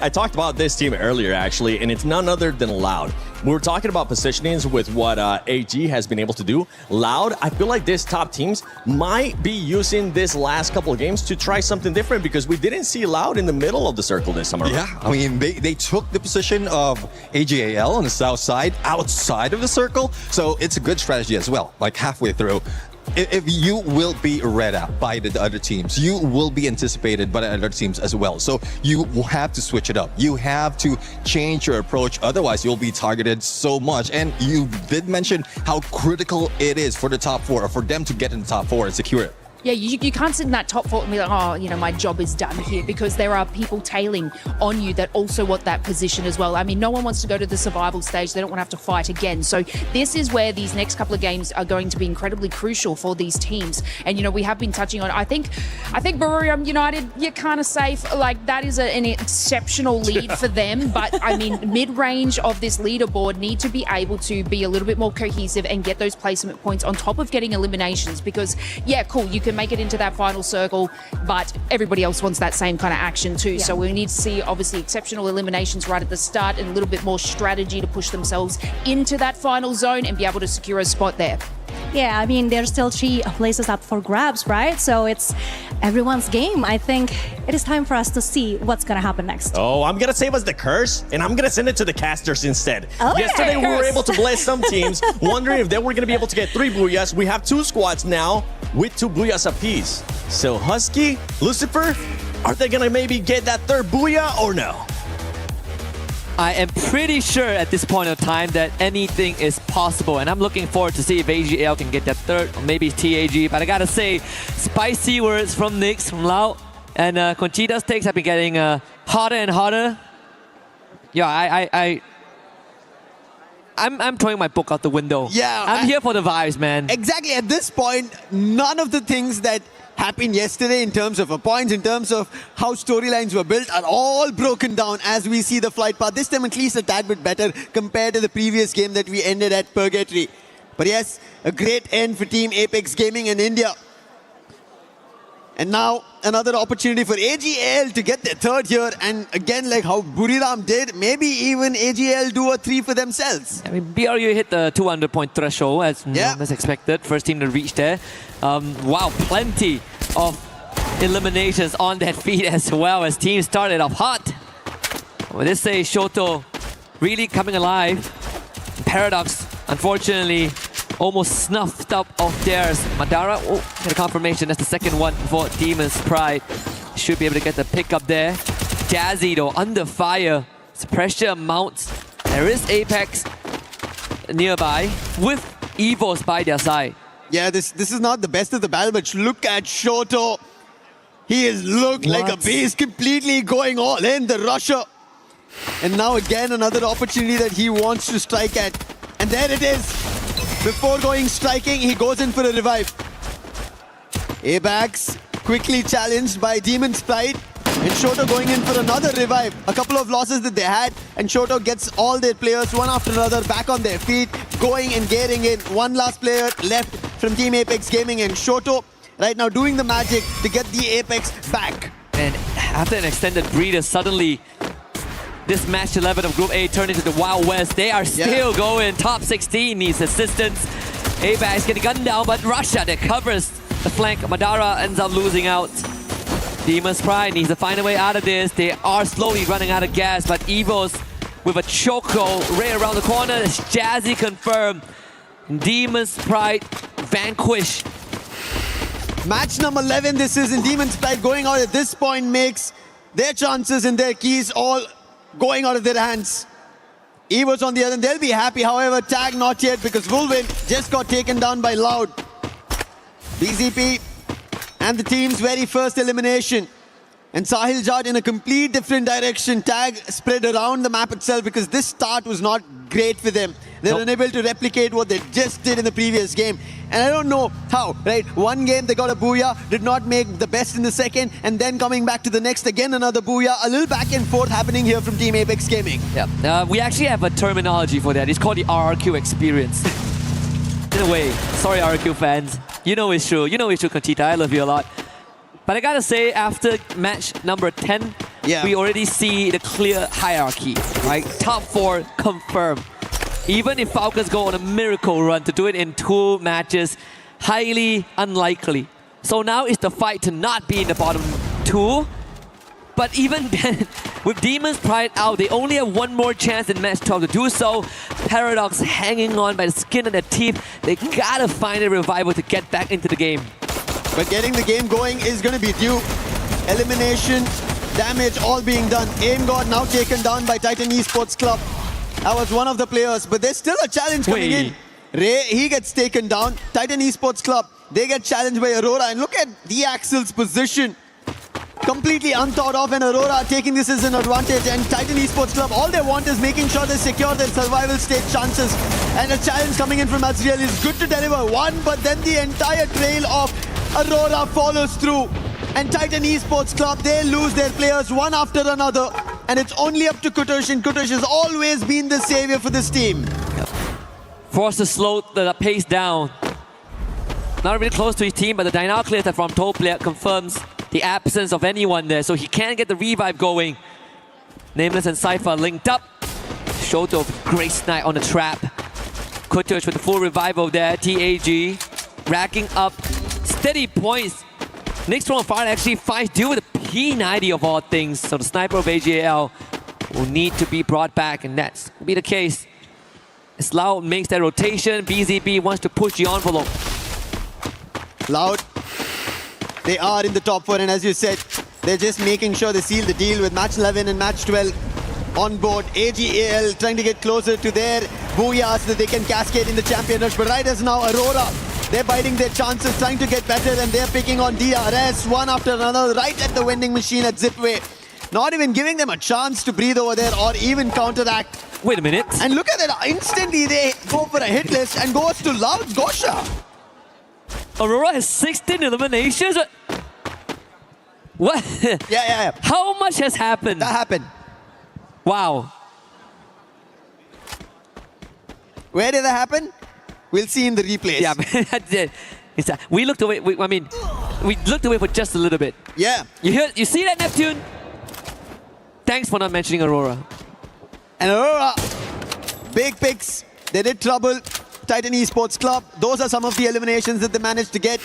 I talked about this team earlier, actually, and it's none other than Loud. We were talking about positionings with what AG has been able to do. Loud, I feel like this top teams might be using this last couple of games to try something different because we didn't see Loud in the middle of the circle this summer. Yeah, I mean, they took the position of AGAL on the south side, outside of the circle, so it's a good strategy as well, like halfway through. If you will be read out by the other teams, you will be anticipated by the other teams as well. So you will have to switch it up. You have to change your approach. Otherwise, you'll be targeted so much. And you did mention how critical it is for the top four, or for them to get in the top four and secure it. Yeah, you can't sit in that top four and be like, oh, you know, my job is done here, because there are people tailing on you that also want that position as well. I mean, no one wants to go to the survival stage. They don't want to have to fight again. So this is where these next couple of games are going to be incredibly crucial for these teams. And, you know, we have been touching on, I think Beryllium United, you're kind of safe. Like, that is an exceptional lead for them. But, I mean, mid-range of this leaderboard need to be able to be a little bit more cohesive and get those placement points on top of getting eliminations. Because, yeah, cool, you can make it into that final circle, but everybody else wants that same kind of action too. Yeah. So we need to see obviously exceptional eliminations right at the start and a little bit more strategy to push themselves into that final zone and be able to secure a spot there. Yeah, I mean, there's still 3 places up for grabs, right? So it's everyone's game. I think it is time for us to see what's going to happen next. Oh, I'm going to save us the curse, and I'm going to send it to the casters instead. Okay. Yesterday, we were able to bless some teams, wondering if they were going to be able to get 3 booyahs. We have 2 squads now with 2 booyahs apiece. So Husky, Lucifer, are they going to maybe get that 3rd booyah or no? I am pretty sure at this point of time that anything is possible, and I'm looking forward to see if AGL can get that 3rd, or maybe TAG. But I gotta say, spicy words from Nix, from Lau, and Conchita's takes have been getting hotter and hotter. Yeah, I'm throwing my book out the window. Yeah, I'm here for the vibes, man. Exactly. At this point, none of the things that happened yesterday in terms of points, in terms of how storylines were built, are all broken down as we see the flight path. This time at least a tad bit better compared to the previous game that we ended at Purgatory. But yes, a great end for Team Apex Gaming in India. And now another opportunity for AGL to get their 3rd here. And again, like how Buriram did, maybe even AGL do a 3 for themselves. I mean, BRU hit the 200 point threshold as expected. First team to reach there. Wow, plenty of eliminations on that feed as well, as teams started off hot. Well, this is Shoto really coming alive. Paradox, unfortunately, almost snuffed up of theirs. Madara, get a confirmation. That's the 2nd one for Demon's Pride. Should be able to get the pick up there. Jazzy though, under fire. As pressure mounts. There is Apex nearby with Evos by their side. Yeah, this is not the best of the battle, but look at Shoto. He has looked like a beast, completely going all in, the rusher. And now again, another opportunity that he wants to strike at. And there it is. Before going striking, he goes in for a revive. Abax quickly challenged by Demon's Pride. And Shoto going in for another revive. A couple of losses that they had. And Shoto gets all their players, one after another, back on their feet. Going and getting in. One last player left from Team Apex Gaming. And Shoto right now doing the magic to get the Apex back. And after an extended breather, suddenly this match 11 of Group A turned into the Wild West. They are still going. Top 16 needs assistance. Apex getting gunned down, but Russia that covers the flank. Madara ends up losing out. Demon's Pride needs to find a way out of this. They are slowly running out of gas, but Evos with a choco right around the corner. It's Jazzy confirmed. Demon's Pride vanquish. Match number 11, this is in Demon's Pride going out at this point makes their chances and their keys all going out of their hands. Evos on the other end, they'll be happy. However, tag not yet because Wolvin just got taken down by Loud. BZP and the team's very first elimination. And KsHiTiJoP in a complete different direction. Tag spread around the map itself because this start was not great for them. They're unable to replicate what they just did in the previous game. And I don't know how, right? One game they got a booyah, did not make the best in the second, and then coming back to the next, again another booyah. A little back and forth happening here from Team Apex Gaming. Yeah, we actually have a terminology for that. It's called the RRQ experience. In a way, sorry RRQ fans. You know it's true. You know it's true, Conchita. I love you a lot. But I gotta say, after match number 10 we already see the clear hierarchy, right? Top 4 confirmed. Even if Falcons go on a miracle run to do it in 2 matches, highly unlikely. So now it's the fight to not be in the bottom 2. But even then, with Demon's Pride out, they only have 1 more chance in match 12 to do so. Paradox hanging on by the skin of their teeth. They gotta find a revival to get back into the game. But getting the game going is going to be due. Elimination, damage all being done. Aim God now taken down by Titan Esports Club. That was one of the players, but there's still a challenge coming in. Ray, he gets taken down. Titan Esports Club, they get challenged by Aurora. And look at the Axel's position. Completely unthought of, and Aurora taking this as an advantage. And Titan Esports Club, all they want is making sure they secure their survival stage chances. And a challenge coming in from Azriel is good to deliver one, but then the entire trail of Aurora follows through. And Titan Esports Club, they lose their players one after another. And it's only up to KsHiTiJoP, and KsHiTiJoP has always been the savior for this team. Forced to slow the pace down. Not really close to his team, but the Dynamo clear from Toe player confirms the absence of anyone there, so he can't get the revive going. Nameless and Cypher linked up. Shoto of great snipe on the trap. KsHiTiJoP with the full revival there. TAG racking up steady points. Next from Fire actually fights due with a P90 of all things, so the sniper of AGAL will need to be brought back, and that's will be the case. As Loud makes that rotation, BZB wants to push the envelope. Loud, they are in the top 4, and as you said, they're just making sure they seal the deal with match 11 and match 12 on board. AGAL trying to get closer to their booyah so that they can cascade in the champion rush. But right as now, Aurora, they're biting their chances, trying to get better, and they're picking on DRS one after another right at the vending machine at Zipway. Not even giving them a chance to breathe over there or even counteract. Wait a minute. And look at that, instantly they go for a hit list and goes to Loud Gosha. Aurora has 16 eliminations. What? Yeah. How much has happened? That happened. Wow. Where did that happen? We'll see in the replays. Yeah, we looked away. We looked away for just a little bit. Yeah. You see that, Neptune? Thanks for not mentioning Aurora. And Aurora, big picks. They did trouble. Titan Esports Club. Those are some of the eliminations that they managed to get.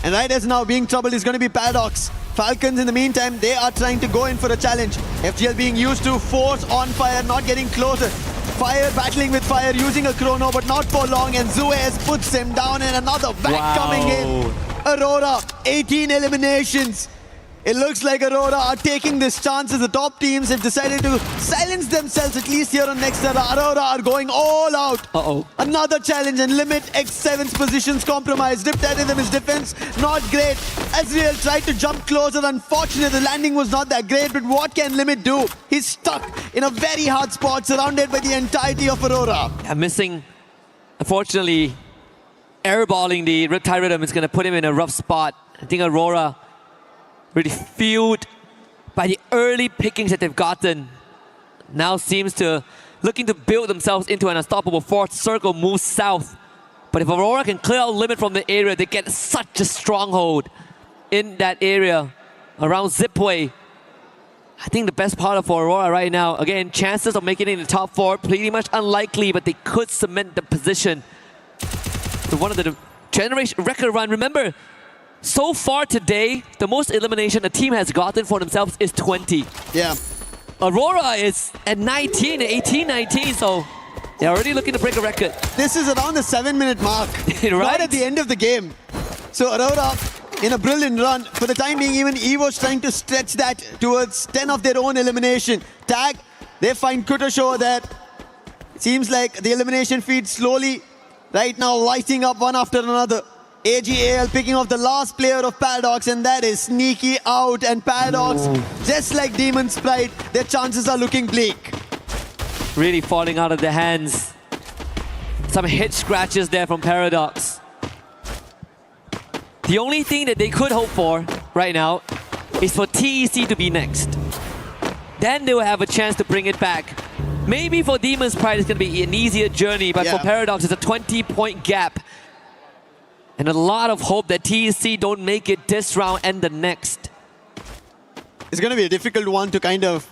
And right as now, being troubled is going to be Paradox. Falcons, in the meantime, they are trying to go in for a challenge. FGL being used to force on Fire, not getting closer. Fire battling with Fire, using a chrono, but not for long. And Zuez puts him down, and another back coming in. Aurora, 18 eliminations. It looks like Aurora are taking this chance as the top teams have decided to silence themselves, at least here on Next Era. Aurora are going all out. Another challenge, and Limit X7's positions compromised. Riptide his defense, not great. Azriel tried to jump closer. Unfortunately, the landing was not that great, but what can Limit do? He's stuck in a very hard spot, surrounded by the entirety of Aurora. Yeah, missing, unfortunately, airballing the Riptide Rhythm is going to put him in a rough spot. I think Aurora really fueled by the early pickings that they've gotten. Now seems to looking to build themselves into an unstoppable fourth circle, move south. But if Aurora can clear out Limit from the area, they get such a stronghold in that area around Zipway. I think the best part of Aurora right now, again, chances of making it in the top 4, pretty much unlikely, but they could cement the position to one of the generation record run. Remember, so far today, the most elimination a team has gotten for themselves is 20. Yeah. Aurora is at 19, 18, 19, so they're already looking to break a record. This is around the 7-minute mark, right at the end of the game. So Aurora, in a brilliant run, for the time being, even EVO's trying to stretch that towards 10 of their own elimination. Tag, they find KsHiTiJoP there. Seems like the elimination feed slowly, right now, lighting up one after another. AGAL picking off the last player of Paradox, and that is Sneaky out. And Paradox, just like Demon's Pride, their chances are looking bleak. Really falling out of their hands. Some hit scratches there from Paradox. The only thing that they could hope for right now is for TEC to be next. Then they will have a chance to bring it back. Maybe for Demon's Pride it's going to be an easier journey, but for Paradox it's a 20-point gap. And a lot of hope that TEC don't make it this round and the next. It's going to be a difficult one to kind of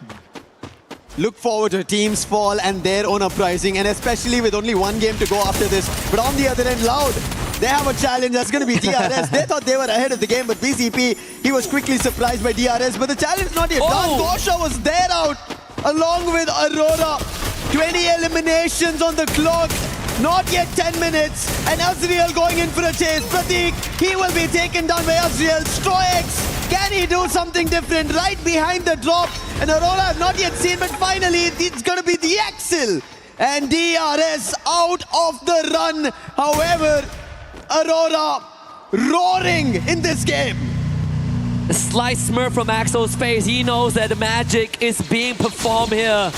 look forward to teams fall and their own uprising, and especially with only one game to go after this. But on the other end, Loud, they have a challenge. That's going to be DRS. They thought they were ahead of the game, but BCP, he was quickly surprised by DRS. But the challenge not yet done. Gosha was there out along with Aurora. 20 eliminations on the clock. Not yet 10 minutes. And Azriel going in for a chase. Pratik, he will be taken down by Azriel. Stroix, can he do something different? Right behind the drop. And Aurora have not yet seen, but finally it's going to be the Axel. And DRS out of the run. However, Aurora roaring in this game. A slight smirk from Axel's face. He knows that the magic is being performed here.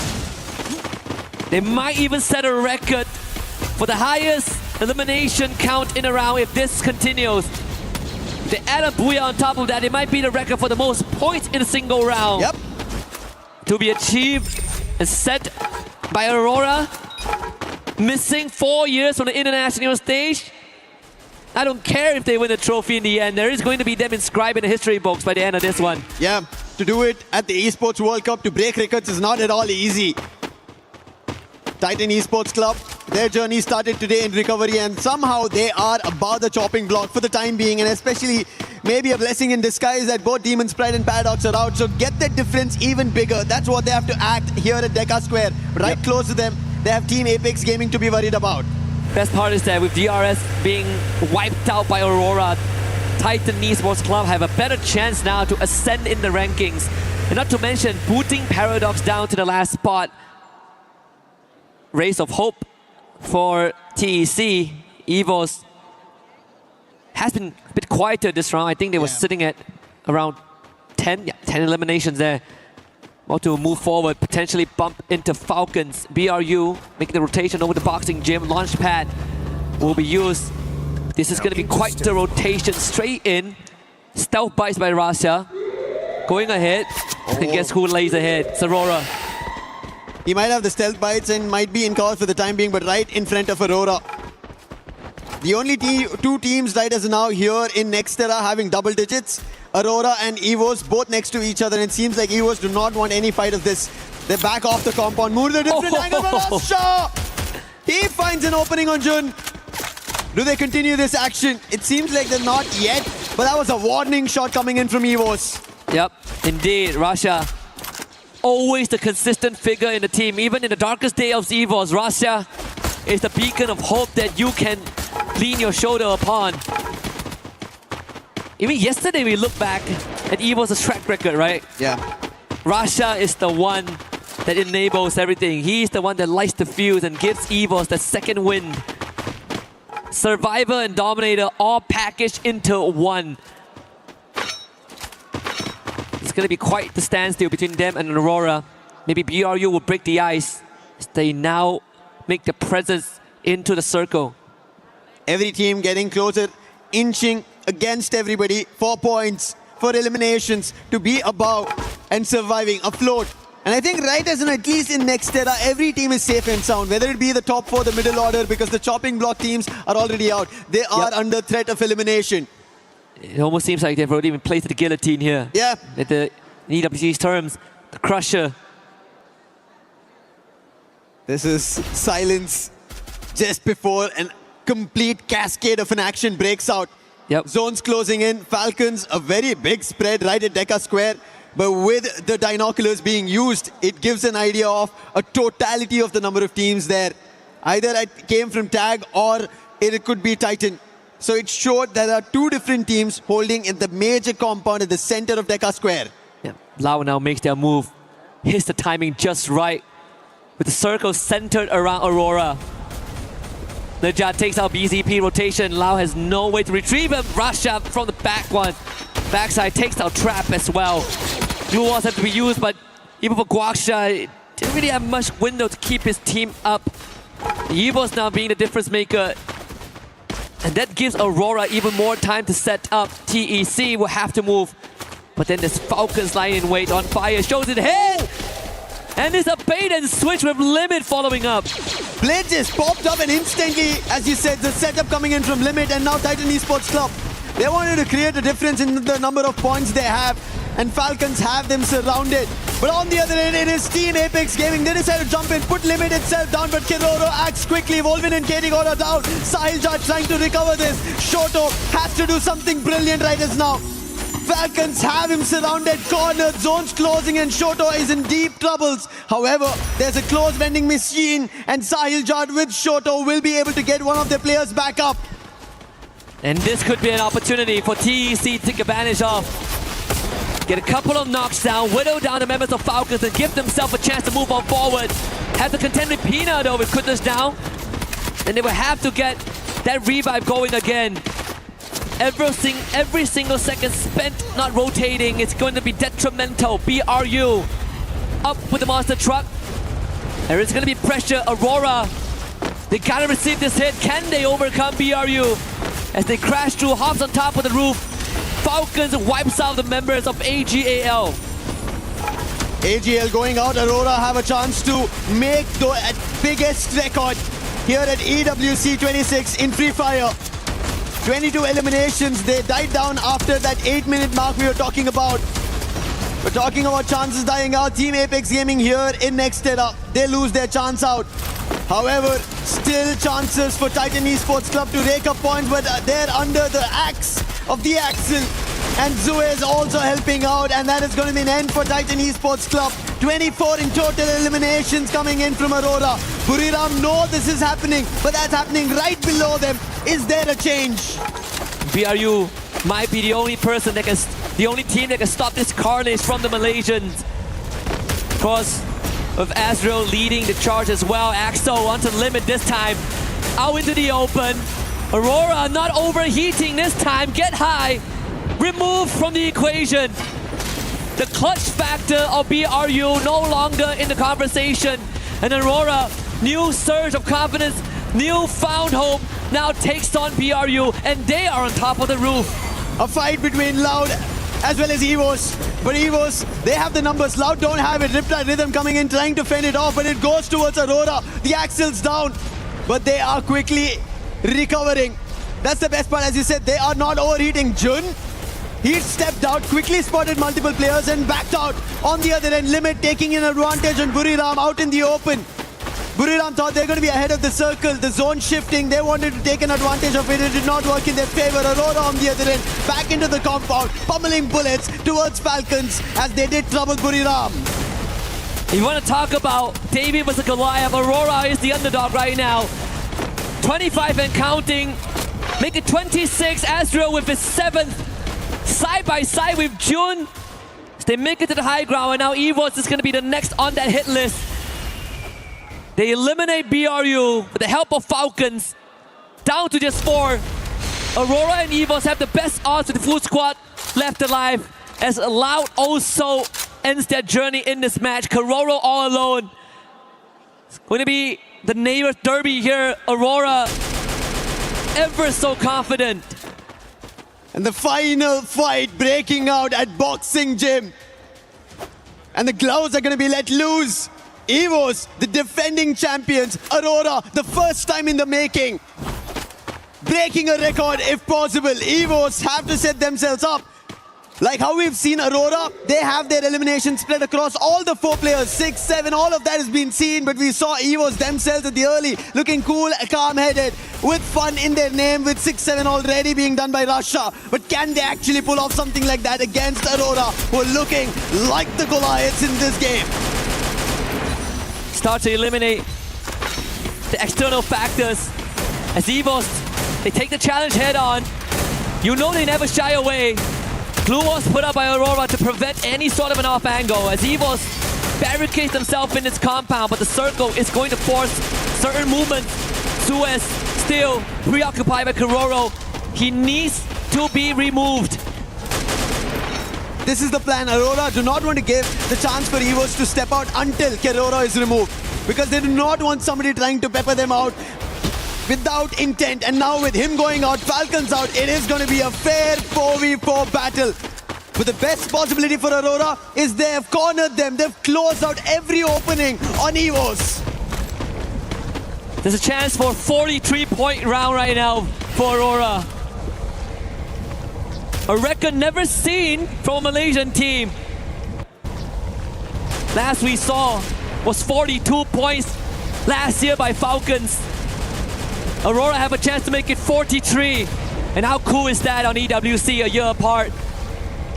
They might even set a record for the highest elimination count in a round if this continues. They add a Booyah on top of that. It might be the record for the most points in a single round. Yep. To be achieved and set by Aurora. Missing 4 years from the international stage. I don't care if they win the trophy in the end. There is going to be them inscribed in the history books by the end of this one. Yeah, to do it at the Esports World Cup, to break records is not at all easy. Titan Esports Club, their journey started today in recovery, and somehow they are above the chopping block for the time being, and especially maybe a blessing in disguise that both Demon's Pride and Paradox are out. So get that difference even bigger. That's what they have to act here at Deca Square. Right close to them, they have Team Apex Gaming to be worried about. Best part is that with DRS being wiped out by Aurora, Titan Esports Club have a better chance now to ascend in the rankings. And not to mention booting Paradox down to the last spot. Race of hope for TEC. EVOS has been a bit quieter this round. I think they were sitting at around 10 eliminations there. About to move forward, potentially bump into Falcons. BRU making the rotation over the boxing gym. Launchpad will be used. This is going to be quite the rotation. Straight in. Stealth bites by Rasha. Going ahead. And guess who lays ahead? It's Aurora. He might have the stealth bites and might be in call for the time being, but right in front of Aurora. The only two teams right as of now here in Nextera having double digits. Aurora and EVOS both next to each other, and it seems like EVOS do not want any fight of this. They're back off the compound. Move to a different angle. Rasha! He finds an opening on Jun. Do they continue this action? It seems like they're not yet, but that was a warning shot coming in from EVOS. Yep, indeed. Rasha, always the consistent figure in the team. Even in the darkest day of EVOS, Rasha is the beacon of hope that you can lean your shoulder upon. Even yesterday we look back at EVOS' track record, right? Yeah. Rasha is the one that enables everything. He's the one that lights the fuse and gives EVOS that second wind. Survivor and Dominator all packaged into one. It's going to be quite the standstill between them and Aurora. Maybe BRU will break the ice as they now make the presence into the circle. Every team getting closer, inching against everybody. 4 points for eliminations to be above and surviving, afloat. And I think right as in at least in Nextera, every team is safe and sound, whether it be the top 4, the middle order, because the chopping block teams are already out. They are under threat of elimination. It almost seems like they've already been placed at the guillotine here. Yeah. At the EWC's terms, the Crusher. This is silence just before a complete cascade of an action breaks out. Yep. Zones closing in. Falcons, a very big spread right at Deca Square. But with the binoculars being used, it gives an idea of a totality of the number of teams there. Either it came from Tag or it could be Titan. So it showed that there are two different teams holding in the major compound at the center of Deca Square. Yeah. Lau now makes their move. Hits the timing just right. With the circle centered around Aurora. Nejat takes out BZP rotation. Lau has no way to retrieve him. Rasha from the back one. Backside takes out Trap as well. Blue walls have to be used, but even for Guaksha, didn't really have much window to keep his team up. EVOS now being the difference maker. And that gives Aurora even more time to set up. TEC will have to move. But then this Falcons lying in wait on fire. Shows it here! And there's a bait and switch with Limit following up. Blade just popped up and instantly, as you said, the setup coming in from Limit and now Titan Esports Club. They wanted to create a difference in the number of points they have. and Falcons have them surrounded. But on the other end, it is Team Apex Gaming. They decide to jump in, put Limit itself down, but KsHiTiJoP acts quickly. Volvin and KsHiTiJoP down. KsHiTiJoP trying to recover this. KsHiTiJoP has to do something brilliant right as now. Falcons have him surrounded, cornered, zones closing, and KsHiTiJoP is in deep troubles. However, there's a close vending machine, and KsHiTiJoP with KsHiTiJoP will be able to get one of their players back up. And this could be an opportunity for TEC to take advantage of. Get a couple of knocks down, whittle down the members of Falcons and give themselves a chance to move on forward. Have to contend with Pina though with Kudos down. And they will have to get that revive going again. Every single second spent not rotating is going to be detrimental. BRU up with the monster truck. There is going to be pressure. Aurora, they gotta receive this hit. Can they overcome BRU? As they crash through, hops on top of the roof. Falcons wipes out the members of AGAL. AGL going out. Aurora have a chance to make the biggest record here at EWC 26 in Free Fire. 22 eliminations. They died down after that 8-minute mark we were talking about. We're talking about chances dying out. Team Apex Gaming here in next era. They lose their chance out. However, still chances for Titan Esports Club to rake up points, but they're under the axe of the Axel. And Zue is also helping out, and that is going to be an end for Titan Esports Club. 24 in total eliminations coming in from Aurora. Buriram know this is happening, but that's happening right below them. Is there a change? BRU might be the only person that can, the only team that can stop this carnage from the Malaysians. Of course, with Azrael leading the charge as well. Axel onto Limit this time. Out into the open. Aurora not overheating this time. Get high. Removed from the equation. The clutch factor of BRU no longer in the conversation. And Aurora, new surge of confidence, new found hope, now takes on BRU, and they are on top of the roof. A fight between Loud as well as EVOS. But EVOS, they have the numbers. Loud don't have it. Riptide Rhythm coming in, trying to fend it off, but it goes towards Aurora. The Axel's down, but they are quickly recovering. That's the best part, as you said, they are not overheating. Jun, he stepped out, quickly spotted multiple players and backed out. On the other end, Limit taking an advantage on Buriram out in the open. Buriram thought they're going to be ahead of the circle. The zone shifting, they wanted to take an advantage of it. It did not work in their favor. Aurora on the other end, back into the compound, pummeling bullets towards Falcons as they did trouble Buriram. You want to talk about David versus Goliath? Aurora is the underdog right now. 25 and counting. Make it 26. Azrael with his 7th. Side by side with Jun. They make it to the high ground, and now EVOS is going to be the next on that hit list. They eliminate BRU with the help of Falcons. Down to just 4. Aurora and EVOS have the best odds with the full squad left alive, as Loud also ends their journey in this match. KsHiTiJoP all alone. It's going to be the neighbor derby here. Aurora ever so confident. And the final fight breaking out at Boxing Gym. And the gloves are going to be let loose. EVOS, the defending champions. Aurora, the first time in the making. Breaking a record if possible. EVOS have to set themselves up. Like how we've seen Aurora, they have their elimination spread across all the 4 players. 6, 7, all of that has been seen. But we saw EVOS themselves at the early, looking cool, calm-headed, with fun in their name, with 6, 7 already being done by Russia. But can they actually pull off something like that against Aurora, who are looking like the Goliaths in this game? Start to eliminate the external factors. As EVOS, they take the challenge head on. You know they never shy away. Glue was put up by Aurora to prevent any sort of an off angle, as EVOS barricades themselves in its compound, but the circle is going to force certain movements. Suez still preoccupied by KsHiTiJoP. He needs to be removed. This is the plan. Aurora do not want to give the chance for EVOS to step out until KsHiTiJoP is removed, because they do not want somebody trying to pepper them out without intent. And now with him going out, Falcons out, it is going to be a fair 4v4 battle. But the best possibility for Aurora is they have cornered them. They've closed out every opening on EVOS. There's a chance for a 43-point round right now for Aurora. A record never seen from a Malaysian team. Last we saw was 42 points last year by Falcons. Aurora have a chance to make it 43. And how cool is that on EWC a year apart?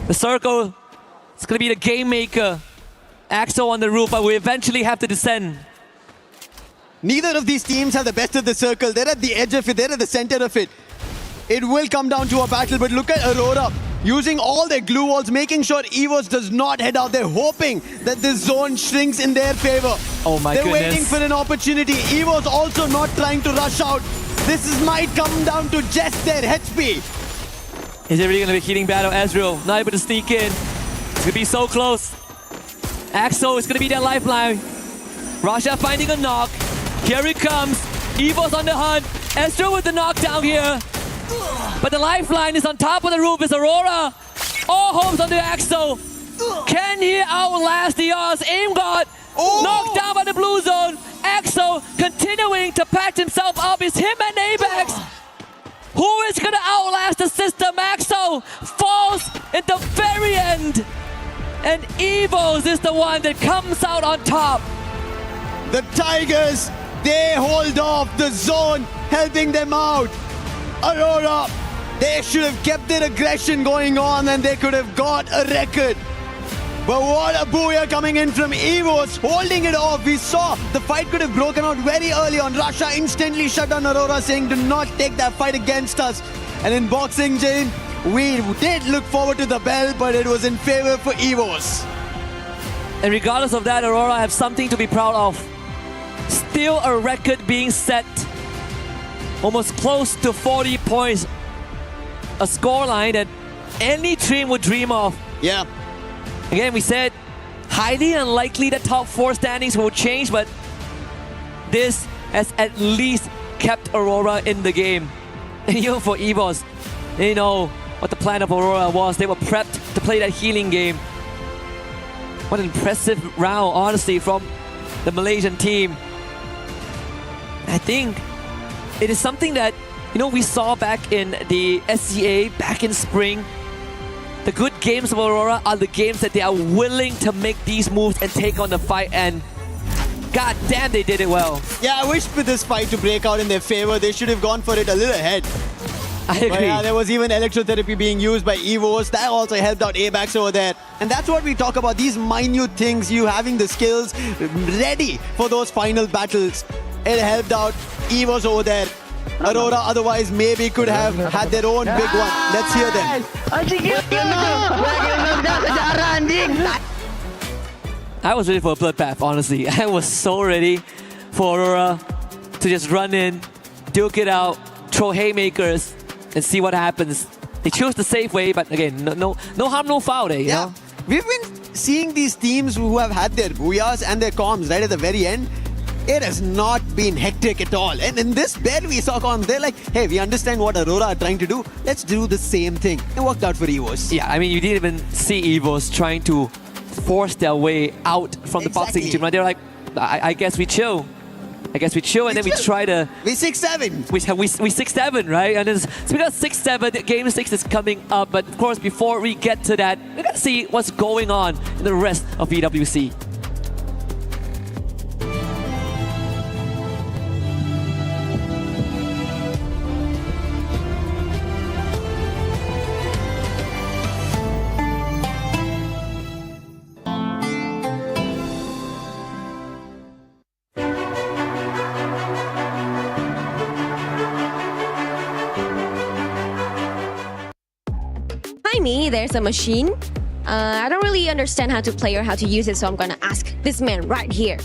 The circle, it's gonna be the game maker. Axel on the roof, but we eventually have to descend. Neither of these teams have the best of the circle. They're at the edge of it. They're at the center of it. It will come down to a battle, but look at Aurora using all their glue walls, making sure EVOS does not head out. They're hoping that this zone shrinks in their favor. Oh my They're goodness. waiting for an opportunity. EVOS also not trying to rush out. This might come down to just their HP. Is it really gonna be a heating battle? Ezreal not able to sneak in. It's gonna be so close. Axel is gonna be their lifeline. Rasha finding a knock. Here it comes. EVOS on the hunt. Ezreal with the knockdown here. But the lifeline is on top of the roof. Is Aurora. All hopes on the Axel. Can he outlast the odds? Aim God knocked down by the blue zone. Axel continuing to patch himself up. It's him and Apex. Who is gonna outlast the system? Axel falls at the very end. And EVOS is the one that comes out on top. The Tigers, they hold off the zone, helping them out. Aurora, they should have kept their aggression going on and they could have got a record. But what a booyah coming in from EVOS, holding it off. We saw the fight could have broken out very early on. Rasha instantly shut down Aurora, saying do not take that fight against us. And in boxing, Jane, we did look forward to the bell, but it was in favor for EVOS. And regardless of that, Aurora have something to be proud of. Still a record being set. Almost close to 40 points. A scoreline that any team would dream of. Yeah. Again, we said highly unlikely the top 4 standings will change, but this has at least kept Aurora in the game. And even for EVOS, they know what the plan of Aurora was. They were prepped to play that healing game. What an impressive round, honestly, from the Malaysian team. I think it is something that, we saw back in the SCA, back in spring. The good games of Aurora are the games that they are willing to make these moves and take on the fight, and god damn, they did it well. Yeah, I wish for this fight to break out in their favor. They should have gone for it a little ahead. I agree. But yeah, there was even electrotherapy being used by EVOS. That also helped out ABAX over there. And that's what we talk about, these minute things, you having the skills ready for those final battles. It helped out EVOS over there. Aurora otherwise maybe could have had their own big one. Let's hear them. I was ready for a bloodbath, honestly. I was so ready for Aurora to just run in, duke it out, throw haymakers, and see what happens. They chose the safe way, but again, no harm, no foul there, you know? We've been seeing these teams who have had their booyahs and their comms right at the very end. It has not been hectic at all. And in this bed we saw comms, they're like, hey, we understand what Aurora are trying to do. Let's do the same thing. It worked out for EVOS. Yeah, I mean, you didn't even see EVOS trying to force their way out from the boxing gym. Right? They're like, I guess we chill. And then we try to... We 6-7. We 6-7, right? And then, so we got 6-7. Game 6 is coming up. But of course, before we get to that, we got to see what's going on in the rest of EWC. Me, there's a machine. I don't really understand how to play or how to use it, so I'm gonna ask this man right here.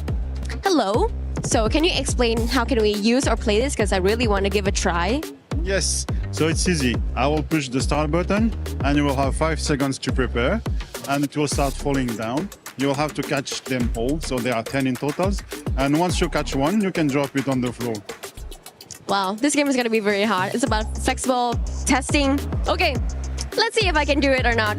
Hello. So can you explain how can we use or play this? Because I really want to give a try. Yes, so it's easy. I will push the start button and you will have 5 seconds to prepare and it will start falling down. You will have to catch them all, so there are 10 in totals. And once you catch one, you can drop it on the floor. Wow, this game is gonna be very hard. It's about flexible testing. Okay. Let's see if I can do it or not.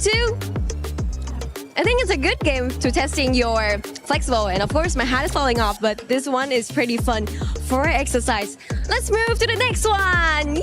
2. I think it's a good game to testing your flexible, and of course my hat is falling off, but this one is pretty fun for exercise. Let's move to the next one.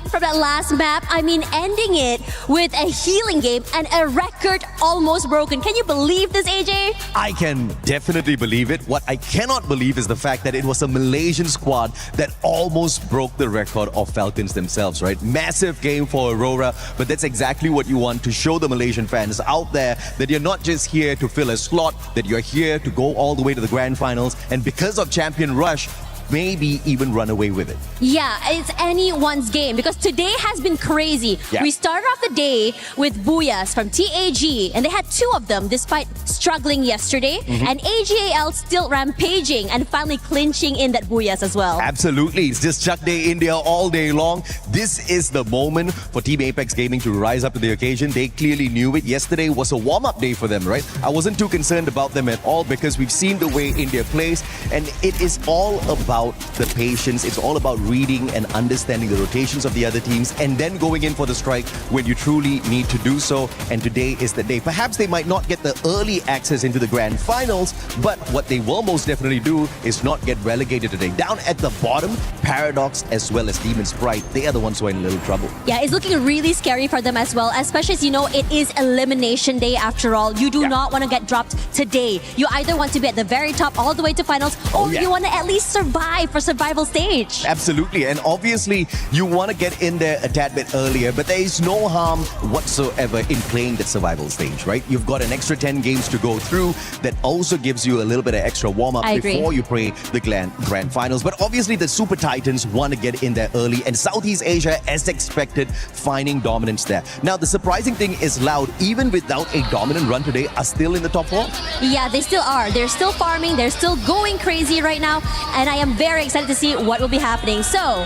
From that last map, I mean, ending it with a healing game and a record almost broken. Can you believe this, AJ? I can definitely believe it. What I cannot believe is the fact that it was a Malaysian squad that almost broke the record of Falcons themselves, right? Massive game for Aurora, but that's exactly what you want to show the Malaysian fans out there, that you're not just here to fill a slot, that you're here to go all the way to the grand finals, and because of Champion Rush, maybe even run away with it. Yeah, it's anyone's game because today has been crazy. Yeah. We started off the day with Booyahs from TAG, and they had 2 of them despite struggling yesterday. And AGAL still rampaging and finally clinching in that Booyahs as well. Absolutely. It's just Chuck Day India all day long. This is the moment for Team Apex Gaming to rise up to the occasion. They clearly knew it. Yesterday was a warm-up day for them, right? I wasn't too concerned about them at all because we've seen the way India plays, and it is all about the patience. It's all about reading and understanding the rotations of the other teams and then going in for the strike when you truly need to do so. And today is the day. Perhaps they might not get the early access into the grand finals, but what they will most definitely do is not get relegated today. Down at the bottom, Paradox as well as Demon Sprite, they are the ones who are in a little trouble. Yeah, it's looking really scary for them as well, especially as you know it is elimination day after all. You do not want to get dropped today. You either want to be at the very top all the way to finals, or you want to at least survive for survival stage. Absolutely, and obviously you want to get in there a tad bit earlier, but there is no harm whatsoever in playing that survival stage, right? You've got an extra 10 games to go through that also gives you a little bit of extra warm-up before you play the grand finals. But obviously the Super Titans want to get in there early, and Southeast Asia, as expected, finding dominance there. Now the surprising thing is Loud, even without a dominant run today, are still in the top 4. Yeah, they still are. They're still farming. They're still going crazy right now, and I am very excited to see what will be happening. So,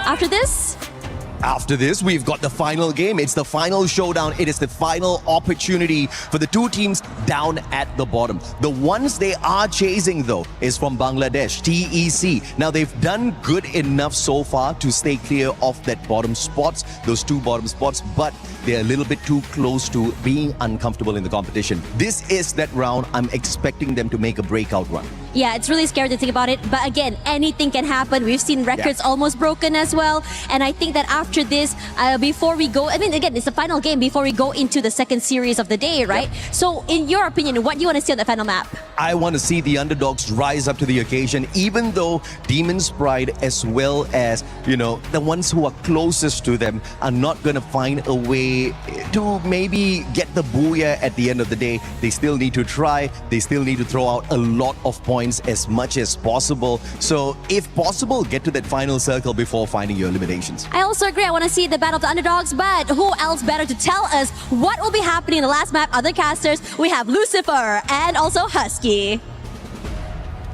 after this, we've got the final game. It's the final showdown. It is the final opportunity for the 2 teams down at the bottom. The ones they are chasing, though, is from Bangladesh, TEC. Now, they've done good enough so far to stay clear of that bottom spots, those 2 bottom spots, but they're a little bit too close to being uncomfortable in the competition. This is that round. I'm expecting them to make a breakout run. yeah, it's really scary to think about it. But again, anything can happen. We've seen records almost broken as well. And I think that after this, before we go, I mean, again, it's the final game before we go into the second series of the day, right? So in your opinion, what do you want to see on the final map? I want to see the underdogs rise up to the occasion, even though Demon's Pride, as well as, you know, the ones who are closest to them, are not going to find a way to maybe get the booyah at the end of the day. They still need to try. They still need to throw out a lot of points as much as possible. So if possible, get to that final circle before finding your eliminations. I also agree. I want to see the battle of the underdogs, but who else better to tell us what will be happening in the last map? Other casters, we have Lucifer and also Husky.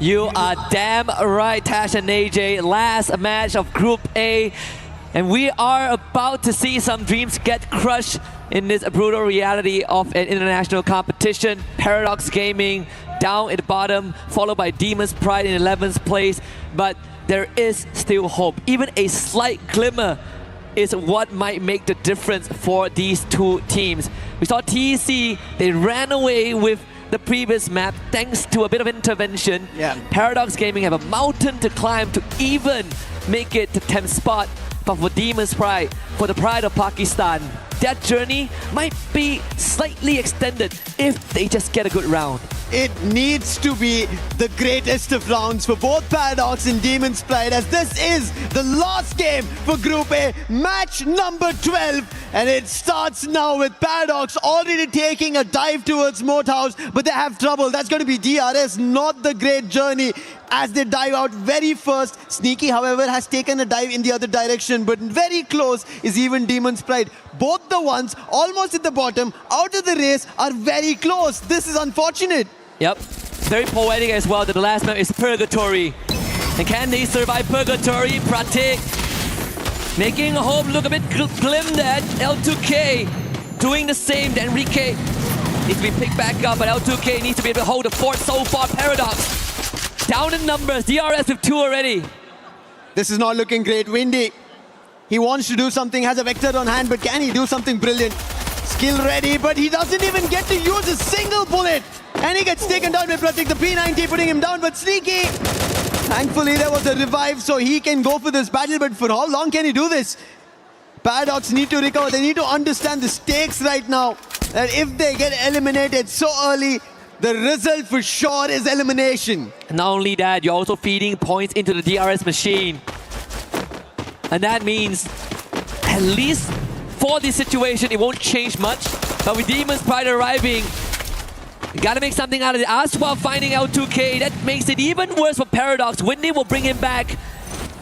You are damn right, Tash and AJ. Last match of Group A. And we are about to see some dreams get crushed in this brutal reality of an international competition. Paradox Gaming down at the bottom, followed by Demon's Pride in 11th place. But there is still hope. Even a slight glimmer is what might make the difference for these two teams. We saw TEC, they ran away with the previous map thanks to a bit of intervention. Paradox Gaming have a mountain to climb to even make it to 10th spot. But for Demon's Pride, for the pride of Pakistan, that journey might be slightly extended if they just get a good round. It needs to be the greatest of rounds for both Paradox and Demon's Pride, as this is the last game for Group A, match number 12. And it starts now with Paradox already taking a dive towards Moat House, but they have trouble. That's going to be DRS, not the great journey as they dive out very first. Sneaky, however, has taken a dive in the other direction, but very close is even Demon's Pride. Both the ones almost at the bottom, out of the race, are very close. This is unfortunate. Yep, very poetic as well. The last map is Purgatory. And can they survive Purgatory? Pratik making hope look a bit glim there. L2K doing the same. Then Enrique needs to be picked back up, but L2K needs to be able to hold the fort so far. Paradox down in numbers. DRS with 2 already. This is not looking great. Windy, he wants to do something, has a vector on hand, but can he do something brilliant? Skill ready, but he doesn't even get to use a single bullet. And he gets taken down by Pratik, the P90 putting him down, but Sneaky. Thankfully, there was a revive, so he can go for this battle, but for how long can he do this? Paradox need to recover. They need to understand the stakes right now. That if they get eliminated so early, the result for sure is elimination. Not only that, you're also feeding points into the DRS machine. And that means, at least for this situation, it won't change much. But with Demon's Pride arriving, you gotta make something out of it. Aswa finding out 2K, that makes it even worse for Paradox. Windy will bring him back.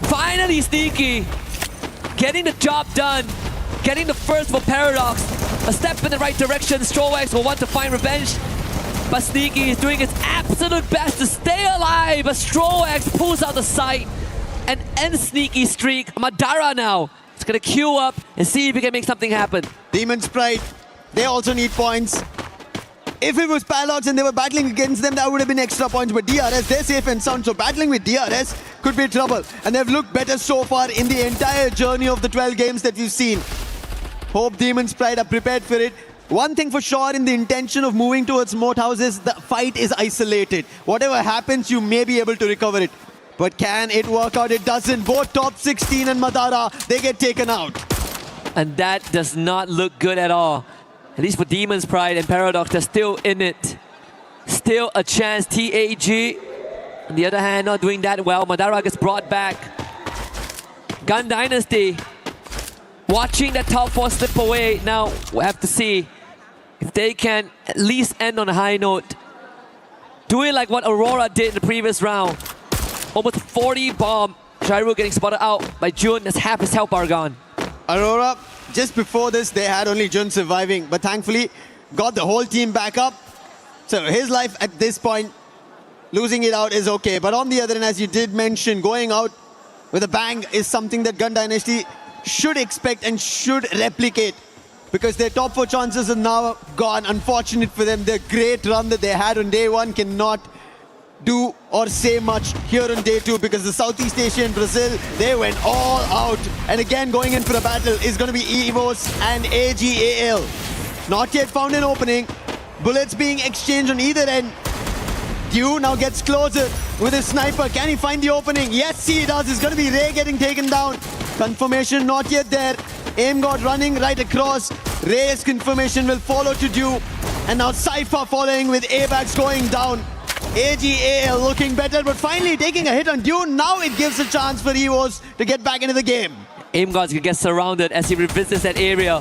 Finally, Sneaky getting the job done. Getting the first for Paradox. A step in the right direction. Strowax will want to find revenge. But Sneaky is doing his absolute best to stay alive. But Strowax pulls out the sight and ends Sneaky's streak. Madara now is gonna queue up and see if he can make something happen. Demon's Pride, they also need points. If it was Paradox and they were battling against them, that would have been extra points. But DRS, they're safe and sound. So battling with DRS could be trouble. And they've looked better so far in the entire journey of the 12 games that we've seen. Hope Demon's Pride are prepared for it. One thing for sure, in the intention of moving towards moat houses, the fight is isolated. Whatever happens, you may be able to recover it. But can it work out? It doesn't. Both top 16 and Madara, they get taken out. And that does not look good at all. At least for Demon's Pride and Paradox, they're still in it. Still a chance. TAG, on the other hand, not doing that well. Madara gets brought back. Gun Dynasty, watching that top 4 slip away. Now, we'll have to see if they can at least end on a high note. Doing like what Aurora did in the previous round. Almost 40 bomb. Shairu getting spotted out by Jun. That's half his health bar gone. Aurora, just before this, they had only Jun surviving, but thankfully got the whole team back up. So his life at this point, losing it out is okay. But on the other hand, as you did mention, going out with a bang is something that Gun Dynasty should expect and should replicate, because their top 4 chances are now gone. Unfortunate for them. Their great run that they had on day 1 cannot do or say much here on day 2, because the Southeast Asia and Brazil, they went all out. And again, going in for a battle is going to be EVOS and AGAL. Not yet found an opening. Bullets being exchanged on either end. Dew now gets closer with his sniper. Can he find the opening? Yes, he does. It's going to be Ray getting taken down. Confirmation not yet there. Aim God running right across. Ray's confirmation will follow to Dew. And now Cypher following with AVAX going down. AGAL looking better, but finally taking a hit on Dune. Now it gives a chance for EVOS to get back into the game. Aimgod's gonna get surrounded as he revisits that area.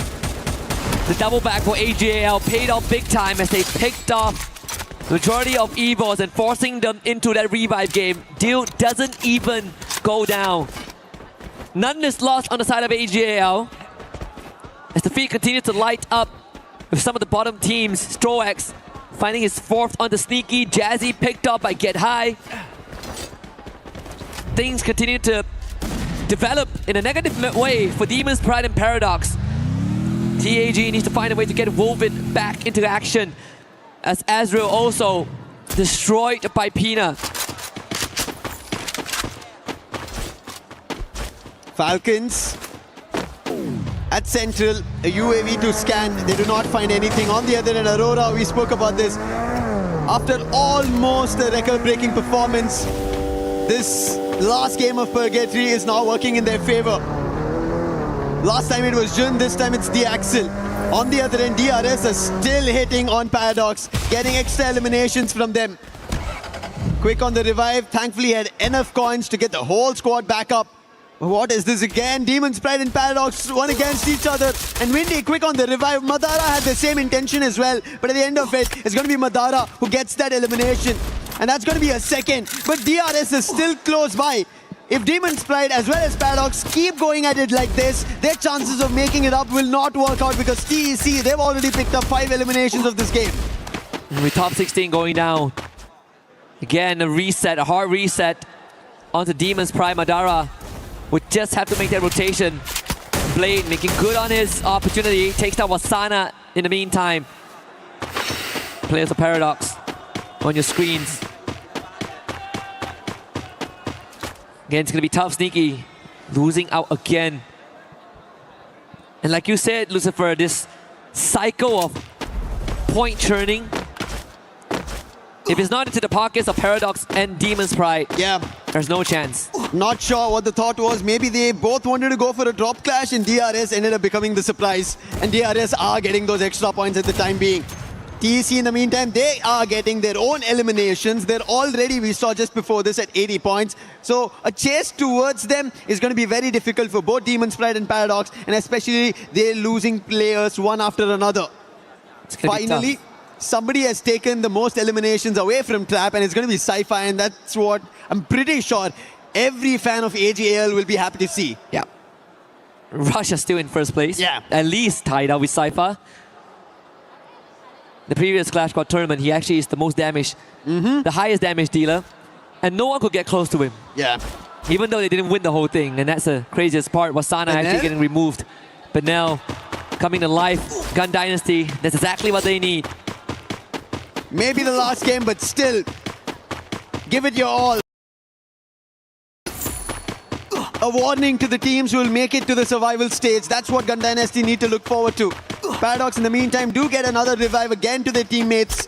The double back for AGAL paid off big time as they picked off the majority of EVOS and forcing them into that revive game. Dune doesn't even go down. None is lost on the side of AGAL as the feed continues to light up with some of the bottom teams. Stroax finding his 4th on the Sneaky. Jazzy picked up by Get High. Things continue to develop in a negative way for Demon's Pride and Paradox. TAG needs to find a way to get woven back into action as Azrael also destroyed by Pina. Falcons at Central, a UAV to scan. They do not find anything. On the other end, Aurora, we spoke about this. After almost a record-breaking performance, this last game of Purgatory is now working in their favor. Last time it was Jun, this time it's the Axel. On the other end, DRS are still hitting on Paradox, getting extra eliminations from them. Quick on the revive, thankfully had enough coins to get the whole squad back up. What is this again? Demon's Pride and Paradox, one against each other. And Windy quick on the revive. Madara had the same intention as well. But at the end of it, it's going to be Madara who gets that elimination. And that's going to be a second. But DRS is still close by. If Demon's Pride as well as Paradox keep going at it like this, their chances of making it up will not work out, because TEC, they've already picked up 5 eliminations of this game. With top 16 going down. Again, a reset, a hard reset onto Demon's Pride. Madara would just have to make that rotation. Blade making good on his opportunity. Takes down Wasana in the meantime. Players of Paradox on your screens. Again, it's going to be tough. Sneaky losing out again. And like you said, Lucifer, this cycle of point churning, if it's not into the pockets of Paradox and Demon's Pride, there's no chance. Not sure what the thought was. Maybe they both wanted to go for a drop clash and DRS ended up becoming the surprise. And DRS are getting those extra points at the time being. TEC in the meantime, they are getting their own eliminations. They're already, we saw just before this, at 80 points. So a chase towards them is going to be very difficult for both Demon's Pride and Paradox, and especially they're losing players one after another. Finally, somebody has taken the most eliminations away from Trap, and it's going to be Sci-Fi, and that's what I'm pretty sure every fan of AGAL will be happy to see. Yeah. Russia still in first place. Yeah. At least tied up with Sci-Fi. The previous Clash Squad tournament, he actually is the most damaged, the highest damage dealer, and no one could get close to him. Yeah. Even though they didn't win the whole thing, and that's the craziest part. Wasana actually getting removed. But now, coming to life, Gun Dynasty, that's exactly what they need. Maybe the last game, but still, give it your all. A warning to the teams who will make it to the survival stage. That's what Gun Dynasty need to look forward to. Paradox, in the meantime, do get another revive again to their teammates,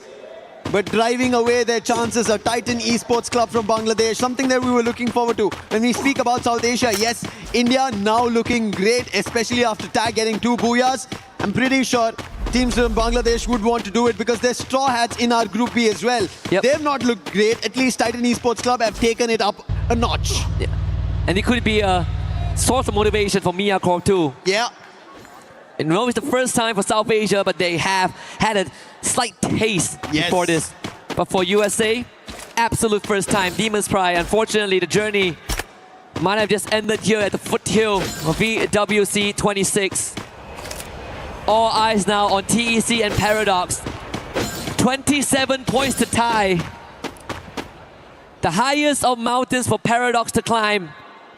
but driving away their chances. A Titan Esports Club from Bangladesh, something that we were looking forward to. When we speak about South Asia, yes, India now looking great, especially after Tag getting 2 booyahs. I'm pretty sure teams from Bangladesh would want to do it because there's Straw Hats in our Group B as well. They've not looked great. At least Titan Esports Club have taken it up a notch. Yeah. And it could be a source of motivation for Mia Corp too. Yeah. And no, it's the first time for South Asia, but they have had a slight taste before this. But for USA, absolute first time. Demon's Pride, unfortunately, the journey might have just ended here at the foothill of EWC 26. All eyes now on TEC and Paradox. 27 points to tie. The highest of mountains for Paradox to climb,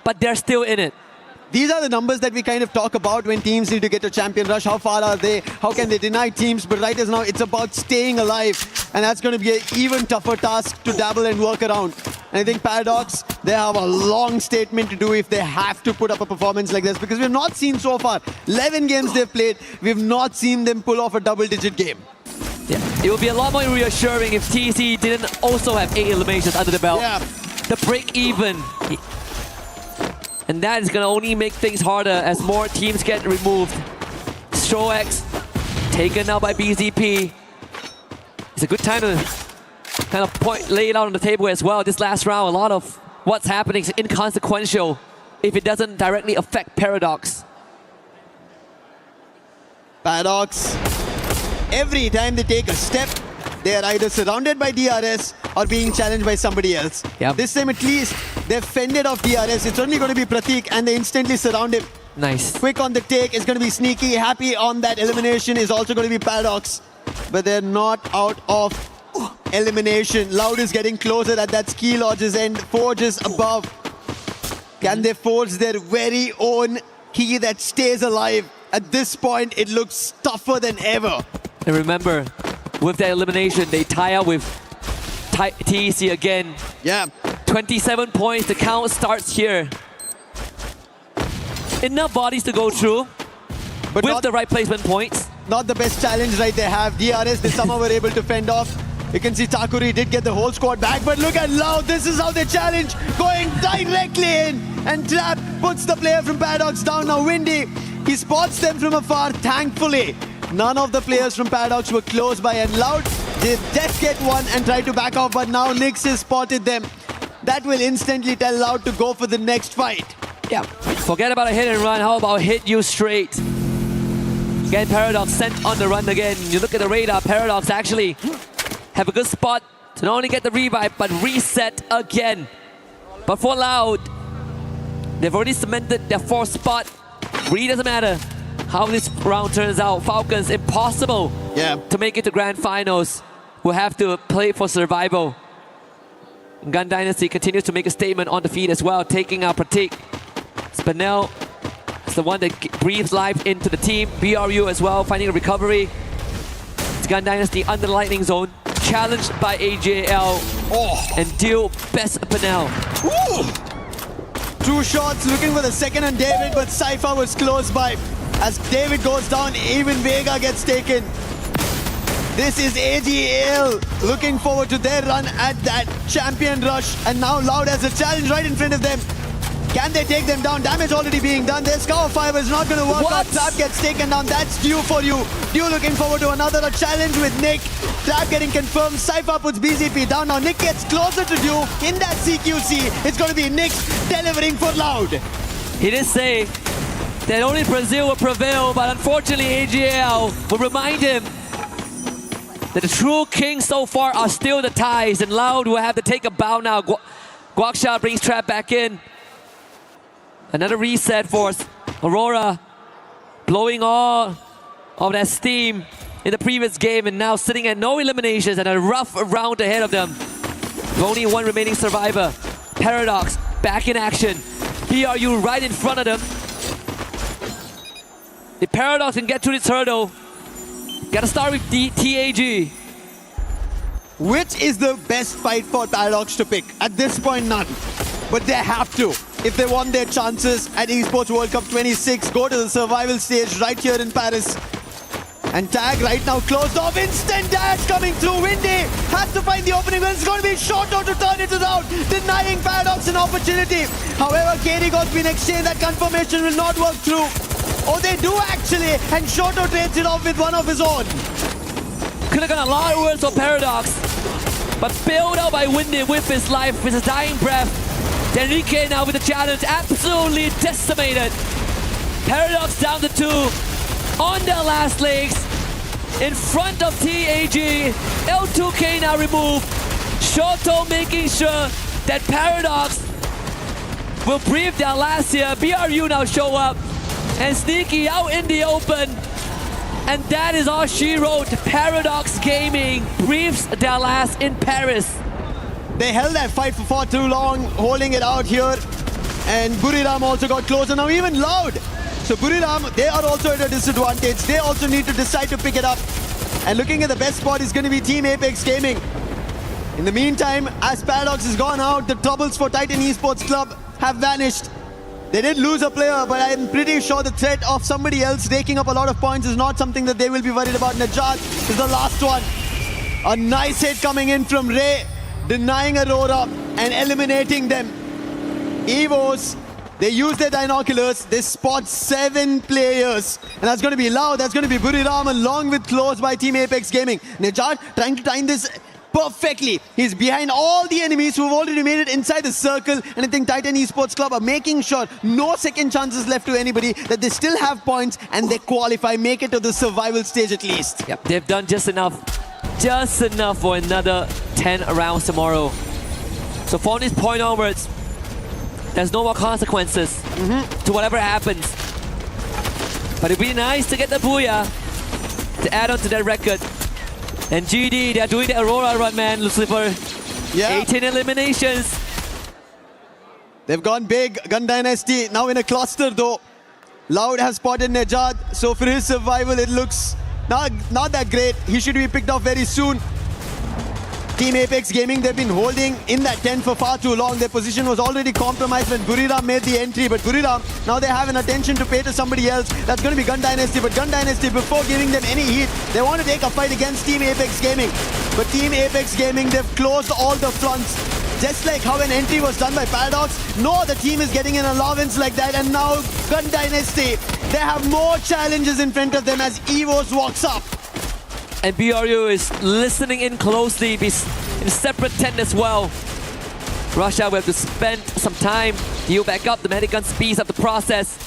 but they're still in it. These are the numbers that we kind of talk about when teams need to get to champion rush. How far are they? How can they deny teams? But right as now, it's about staying alive. And that's going to be an even tougher task to dabble and work around. And I think Paradox, they have a long statement to do if they have to put up a performance like this. Because we've not seen so far, 11 games they've played, we've not seen them pull off a double-digit game. Yeah, it would be a lot more reassuring if TEC didn't also have 8 eliminations under the belt. Yeah. The break even. And that is going to only make things harder as more teams get removed. Strox taken out by BZP. It's a good time to kind of lay it out on the table as well. This last round, a lot of what's happening is inconsequential if it doesn't directly affect Paradox. Paradox, every time they take a step, they are either surrounded by DRS or being challenged by somebody else. This time at least, they've fended off DRS. It's only going to be Pratik and they instantly surround him. Nice. Quick on the take is going to be Sneaky. Happy on that elimination is also going to be Paradox. But they're not out of elimination. Loud is getting closer at that ski lodge's end. Forge is above. Can they forge their very own key that stays alive? At this point, it looks tougher than ever. And remember, with that elimination, they tie up with TEC again. Yeah. 27 points, the count starts here. Enough bodies to go through, but with the right placement points. Not the best challenge right they have. DRS, they somehow were able to fend off. You can see Takuri did get the whole squad back, but look at Loud, this is how they challenge, going directly in. And Trap puts the player from Paradox down. Now Windy, he spots them from afar, thankfully. None of the players from Paradox were close by, and Loud did just get one and try to back off, but now Nyx has spotted them. That will instantly tell Loud to go for the next fight. Yeah, forget about a hit and run, how about hit you straight? Again, Paradox sent on the run again. You look at the radar, Paradox actually have a good spot to not only get the revive, but reset again. But for Loud, they've already cemented their 4th spot. Really doesn't matter how this round turns out. Falcons, impossible to make it to grand finals. Will have to play for survival. Gun Dynasty continues to make a statement on the feed as well, taking out Pratik. Spinel is the one that breathes life into the team. BRU as well, finding a recovery. It's Gun Dynasty under the lightning zone, challenged by AJL and deal best Spinel. 2 shots, looking for the second on David, but Cypher was close by. As David goes down, even Vega gets taken. This is AGAL looking forward to their run at that champion rush. And now Loud has a challenge right in front of them. Can they take them down? Damage already being done. Their Scour Fiber is not going to work out. Trap gets taken down. That's due for you. Dew looking forward to another challenge with Nick. Trap getting confirmed. Cypher puts BZP down. Now Nick gets closer to Dew in that CQC. It's going to be Nick delivering for Loud. He did say that only Brazil will prevail, but unfortunately AGL will remind him that the true kings so far are still the Thais, and Loud will have to take a bow now. Guaksha brings Trap back in. Another reset for Aurora, blowing all of that steam in the previous game and now sitting at no eliminations and a rough round ahead of them. With only one remaining survivor. Paradox back in action. BRU right in front of them. If Paradox can get through this hurdle, gotta start with TAG. Which is the best fight for Paradox to pick? At this point, none. But they have to. If they want their chances at Esports World Cup 26, go to the survival stage right here in Paris. And Tag right now closed off. Instant dash coming through. Windy has to find the opening. It's going to be Shoto to turn it around, denying Paradox an opportunity. However, KD got been exchanged. That confirmation will not work through. Oh, they do actually. And Shoto trades it off with one of his own. Could have gone a lot worse for Paradox. But bailed out by Windy with his life, with his dying breath. Enrique now with the challenge, absolutely decimated. Paradox down to 2, on their last legs, in front of TAG. L2K now removed. Shoto making sure that Paradox will breathe their last here. BRU now show up, and Sneaky out in the open. And that is all she wrote. Paradox Gaming breathes their last in Paris. They held that fight for far too long, holding it out here. And Buriram also got closer. Now even Loud. So Buriram, they are also at a disadvantage. They also need to decide to pick it up. And looking at the best spot is going to be Team Apex Gaming. In the meantime, as Paradox has gone out, the troubles for Titan Esports Club have vanished. They did lose a player, but I'm pretty sure the threat of somebody else raking up a lot of points is not something that they will be worried about. Najat is the last one. A nice hit coming in from Ray, denying Aurora and eliminating them. Evos, they use their binoculars. They spot 7 players. And that's going to be Loud. That's going to be Buriram along with close by Team Apex Gaming. Najat trying to time this perfectly. He's behind all the enemies who've already made it inside the circle. And I think Titan Esports Club are making sure no second chances left to anybody, that they still have points and they qualify, make it to the survival stage at least. Yep, they've done just enough for another 10 rounds tomorrow. So from this point onwards, there's no more consequences to whatever happens. But it'd be nice to get the booyah to add on to that record. And GD, they're doing the Aurora run, man, Lucifer. Yeah. 18 eliminations. They've gone big. Gun Dynasty now in a cluster though. Loud has spotted Nejad. So for his survival, it looks not that great. He should be picked off very soon. Team Apex Gaming, they've been holding in that tent for far too long. Their position was already compromised when Buriram made the entry. But Buriram, now they have an attention to pay to somebody else. That's going to be Gun Dynasty. But Gun Dynasty, before giving them any heat, they want to take a fight against Team Apex Gaming. But Team Apex Gaming, they've closed all the fronts. Just like how an entry was done by Paradox, no other team is getting an allowance like that. And now Gun Dynasty, they have more challenges in front of them as Evos walks up. And BRU is listening in closely, in separate tent as well. Russia will have to spend some time, heal back up. The medic gun speeds up the process.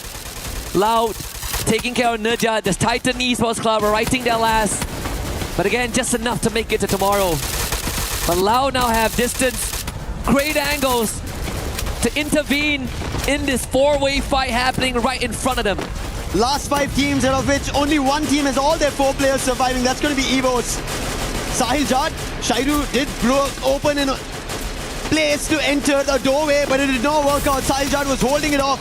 Loud taking care of Nurja. The Titan Esports Club are writing their last. But again, just enough to make it to tomorrow. But Loud now have distance, great angles to intervene in this 4-way fight happening right in front of them. Last 5 teams, out of which only one team has all their 4 players surviving. That's going to be Evos. KsHiTiJoP, Shairu did open in a place to enter the doorway, but it did not work out. KsHiTiJoP was holding it off.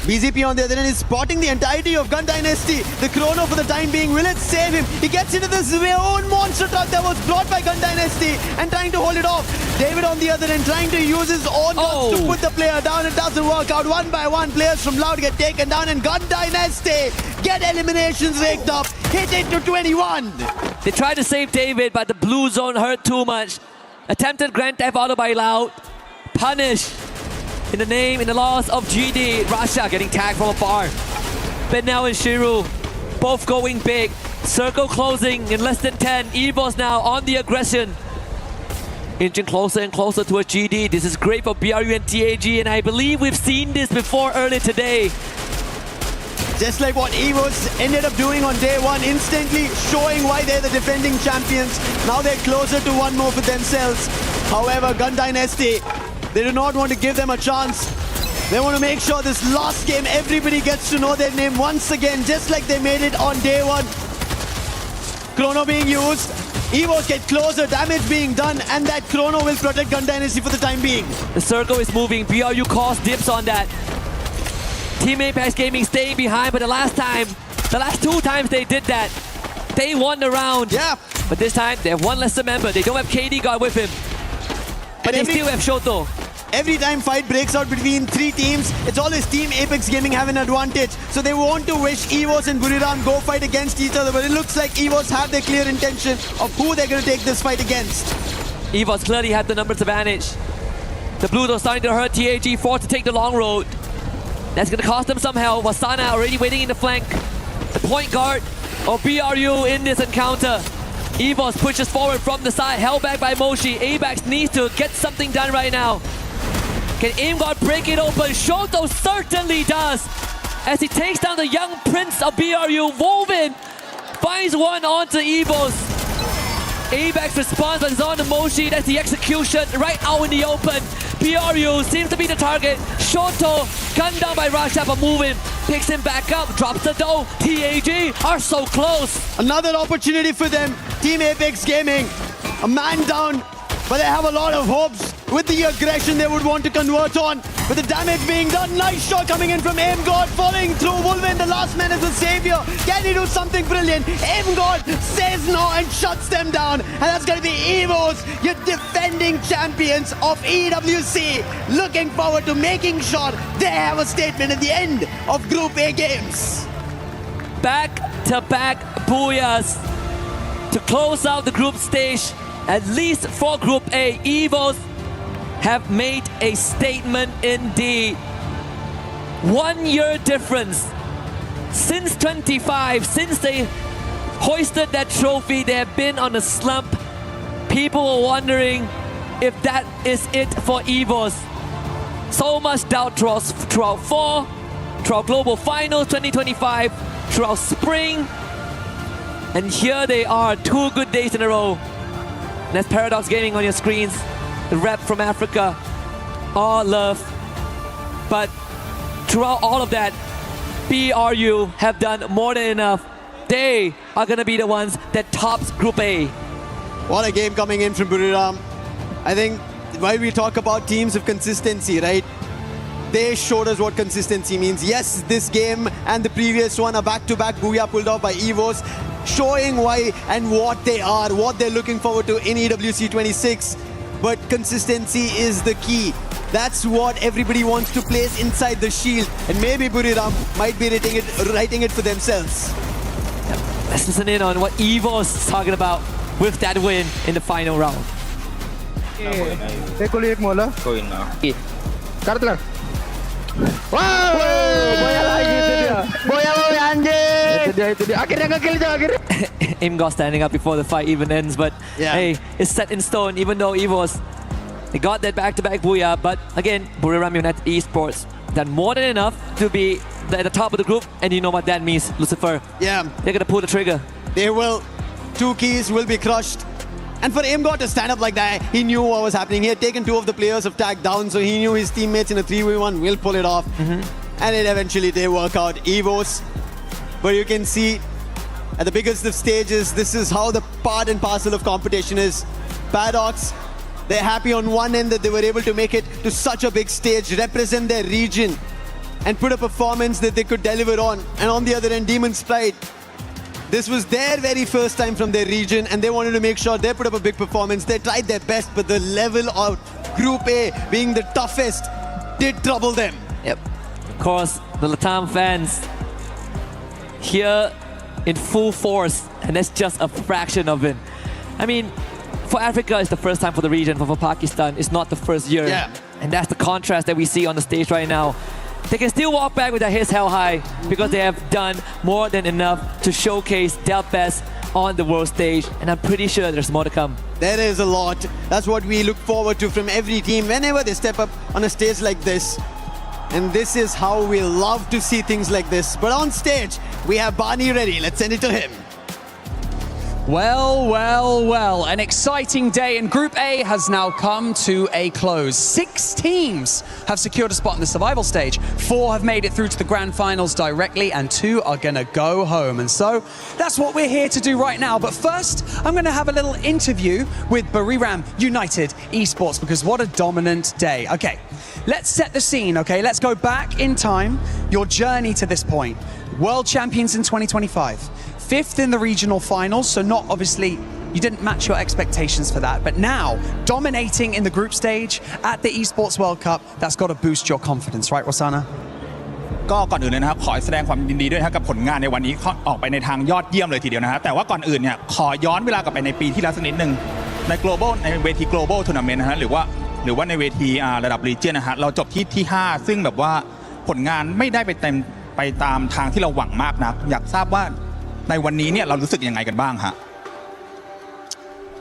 BZP on the other end is spotting the entirety of Gun Dynasty. The chrono for the time being, will it save him? He gets into this own monster truck that was brought by Gun Dynasty and trying to hold it off. David on the other end trying to use his own guns to put the player down. It doesn't work out. One by one, players from Loud get taken down and Gun Dynasty get eliminations raked up. Hit it to 21. They tried to save David, but the blue zone hurt too much. Attempted Grand Theft Auto by Loud. Punish in the loss of GD. Rasha getting tagged from afar. Benel and Shiru both going big. Circle closing in less than 10. EVOS now on the aggression. Inching closer and closer to a GD. This is great for BRU and TAG, and I believe we've seen this before earlier today. Just like what EVOS ended up doing on day one, instantly showing why they're the defending champions. Now they're closer to one more for themselves. However, Gun Dynasty, they do not want to give them a chance. They want to make sure this last game, everybody gets to know their name once again, just like they made it on day one. Chrono being used. EVOS get closer, damage being done, and that chrono will protect Gun Dynasty for the time being. The circle is moving. BRU calls dips on that. Team Apex Gaming staying behind, but the last two times they did that, they won the round. Yeah. But this time, they have one lesser member. They don't have KD God with him. But they still have Shoto. Every time fight breaks out between three teams, it's always Team Apex Gaming have an advantage. So they want to wish EVOS and Buriram go fight against each other, but it looks like EVOS have their clear intention of who they're going to take this fight against. EVOS clearly had the numbers advantage. The Blues are starting to hurt TAG, forced to take the long road. That's going to cost them some help. Wasana already waiting in the flank. The point guard of BRU in this encounter. EVOS pushes forward from the side, held back by Moshi. ABAX needs to get something done right now. Can AimGod break it open? Shoto certainly does. As he takes down the young prince of BRU, Woven finds one onto EVOS. ABAX responds, but it's on to Moshi. That's the execution right out in the open. BRU seems to be the target. Shoto gunned down by Rasha, but moving. Picks him back up, drops the dough. TAG are so close. Another opportunity for them. Team Apex Gaming, a man down, but they have a lot of hopes with the aggression they would want to convert on. With the damage being done, nice shot coming in from AimGod, following through. Wolven, the last man is the savior. Can he do something brilliant? AimGod says no and shuts them down. And that's going to be EVOS, your defending champions of EWC. Looking forward to making sure they have a statement at the end of Group A games. Back-to-back booyahs to close out the group stage. At least for Group A, EVOS have made a statement indeed. 1 year difference. Since 25, since they hoisted that trophy, they have been on a slump. People were wondering if that is it for EVOS. So much doubt throughout fall, throughout Global Finals 2025, throughout spring. And here they are, 2 good days in a row. And that's Paradox Gaming on your screens. The rep from Africa, all love. But throughout all of that, BRU have done more than enough. They are going to be the ones that tops Group A. What a game coming in from Buriram. I think while we talk about teams of consistency, right? They showed us what consistency means. Yes, this game and the previous one, a back-to-back booyah pulled off by EVOS, showing why and what they are, what they're looking forward to in EWC 26. But consistency is the key. That's what everybody wants to place inside the shield. And maybe Buriram might be writing it for themselves. Let's listen in on what EVOS is talking about with that win in the final round. AimGod standing up before the fight even ends, but hey, it's set in stone. Even though EVOS, they got that back-to-back booyah, but again, Buriram United Esports done more than enough to be at the top of the group, and you know what that means, Lucifer. Yeah, they're gonna pull the trigger. They will. 2 keys will be crushed. And for AimGod to stand up like that, he knew what was happening. He had taken 2 of the players of tag down, so he knew his teammates in a 3v1 will pull it off. And it eventually did work out. EVOS, but you can see at the biggest of stages, this is how the part and parcel of competition is. Paradox, they're happy on one end that they were able to make it to such a big stage, represent their region. and put a performance that they could deliver on. And on the other end, Demon Sprite, this was their very first time from their region, and they wanted to make sure they put up a big performance. They tried their best, but the level of Group A being the toughest did trouble them. Yep. Of course, the Latam fans here in full force, and that's just a fraction of it. I mean, for Africa, it's the first time for the region. For Pakistan, it's not the first year. Yeah. And that's the contrast that we see on the stage right now. They can still walk back with their heads held high because they have done more than enough to showcase their best on the world stage. And I'm pretty sure there's more to come. There is a lot. That's what we look forward to from every team whenever they step up on a stage like this. And this is how we love to see things like this. But on stage, we have Barney ready. Let's send it to him. Well, well, well. An exciting day in Group A has now come to a close. 6 teams have secured a spot in the survival stage. 4 have made it through to the grand finals directly, and 2 are going to go home. And so that's what we're here to do right now. But first, I'm going to have a little interview with Buriram United Esports, because what a dominant day. Okay, let's set the scene, okay? Let's go back in time, your journey to this point. World champions in 2025. 5th in the regional finals, so not obviously, you didn't match your expectations for that, but now dominating in the group stage at the Esports World Cup, that's got to boost your confidence, right, Rosanna? ก็ก่อนอื่นเลยนะครับขอแสดงความยินดีด้วยนะครับกับผลงานในวันนี้ออกไปในทางยอดเยี่ยมเลยทีเดียวนะครับแต่ว่าก่อนอื่นเนี่ยขอย้อนเวลากลับไปในปีที่แล้วสักนิดนึงใน global ในเวที global tournament นะฮะหรือว่าในเวทีระดับ region นะฮะเราจบที่ 5 ซึ่งแบบว่าผลงานไม่ได้ไปตามทางที่เราหวังมากนักอยากทราบว่าในวันนี้เนี่ยเรารู้สึกยังไงกันบ้างฮะ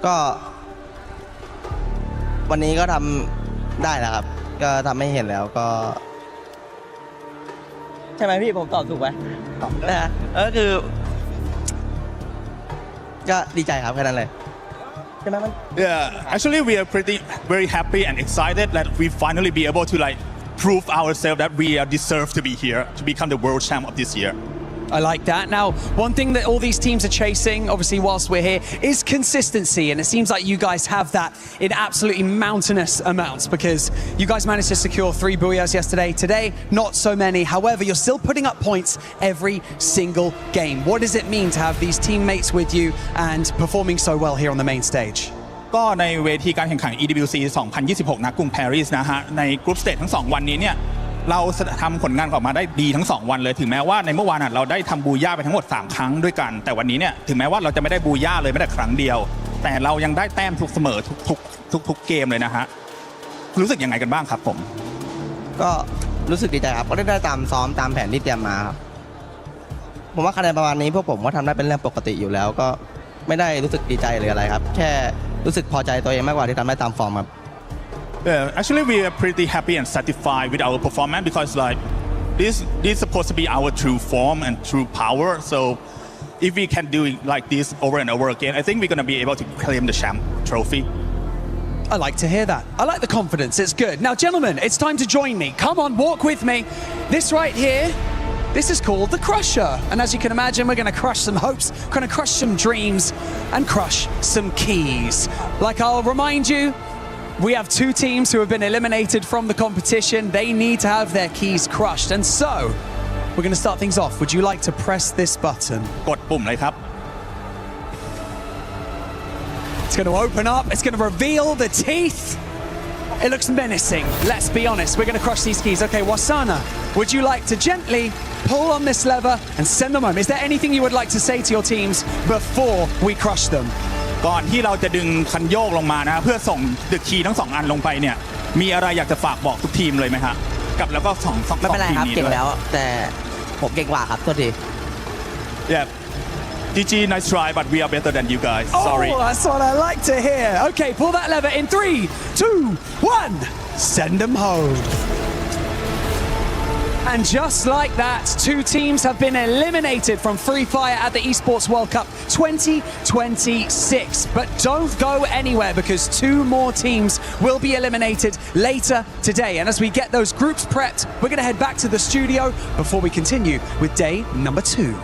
ก็วันนี้ก็ทำได้แล้วครับก็ทำให้เห็นแล้วก็ใช่ไหมพี่ผมตอบถูกไหมตอบนะฮะก็คือก็ดีใจครับแค่นั้นเลยใช่ไหมมัน Yeah, actually we are very happy and excited that we finally be able to prove ourselves that we deserve to be here to become the world champ of this year. I like that. Now, one thing that all these teams are chasing, obviously, whilst we're here, is consistency. And it seems like you guys have that in absolutely mountainous amounts, because you guys managed to secure 3 booyahs yesterday. Today, not so many. However, you're still putting up points every single game. What does it mean to have these teammates with you and performing so well here on the main stage? ก็ในเวทีการแข่งขัน EWC 2026 ณ กรุงปารีสนะฮะในกรุ๊ปสเตจทั้ง2วันนี้เนี่ยเราทำผลงานออกมาได้ดีทั้ง2วันเลยถึงแม้ว่าในเมื่อวานเราได้ทำบูย่าไปทั้งหมด3ครั้งด้วยกันแต่วันนี้เนี่ยถึงแม้ว่าเราจะไม่ได้บูย่าเลยแม้แต่ครั้งเดียวแต่เรายังได้แต้มทุกเสมอทุกเกมเลยนะฮะรู้สึกยังไงกันบ้างครับผมก็รู้สึกดีใจครับก็ได้ตามซ้อมตามแผนที่เตรียมมาครับผมว่าคะแนนประมาณนี้พวกผมก็ทำได้เป็นเรื่องปกติอยู่แล้วก็ไม่ได้รู้สึกดีใจหรืออะไรครับแค่รู้สึกพอใจตัวเองมากกว่าที่ทำได้ตามฟอร์มครับYeah, actually we are pretty happy and satisfied with our performance because this is supposed to be our true form and true power. So if we can do it like this over and over again, I think we're going to be able to claim the champ trophy. I like to hear that. I like the confidence. It's good. Now, gentlemen, it's time to join me. Come on, walk with me. This right here, this is called the Crusher. And as you can imagine, we're going to crush some hopes, going to crush some dreams, and crush some keys. Like I'll remind you, we have 2 teams who have been eliminated from the competition. They need to have their keys crushed. And so, we're going to start things off. Would you like to press this button? กดปุ่มเลยครับ It's going to open up. It's going to reveal the teeth. It looks menacing. Let's be honest. We're going to crush these keys. Okay, Wasana, would you like to gently pull on this lever and send them home? Is there anything you would like to say to your teams before we crush them? ก่อนที่เราจะดึงคันโยกลงมานะเพื่อส่งดึกคีย์ทั้ง2อันลงไปเนี่ยมีอะไรอยากจะฝากบอกทุกทีมเลยไหมฮะกับแล้วก็2ไม่เป็นไรครับเก่งแล้วแต่ผมเก่งกว่าครับโทษที Yeah GG nice try but we are better than you guys sorry Oh that's what I like to hear. Okay pull that lever in 3 2 1 send them home. And just like that, 2 teams have been eliminated from Free Fire at the Esports World Cup 2026. But don't go anywhere because 2 more teams will be eliminated later today. And as we get those groups prepped, we're going to head back to the studio before we continue with day number 2.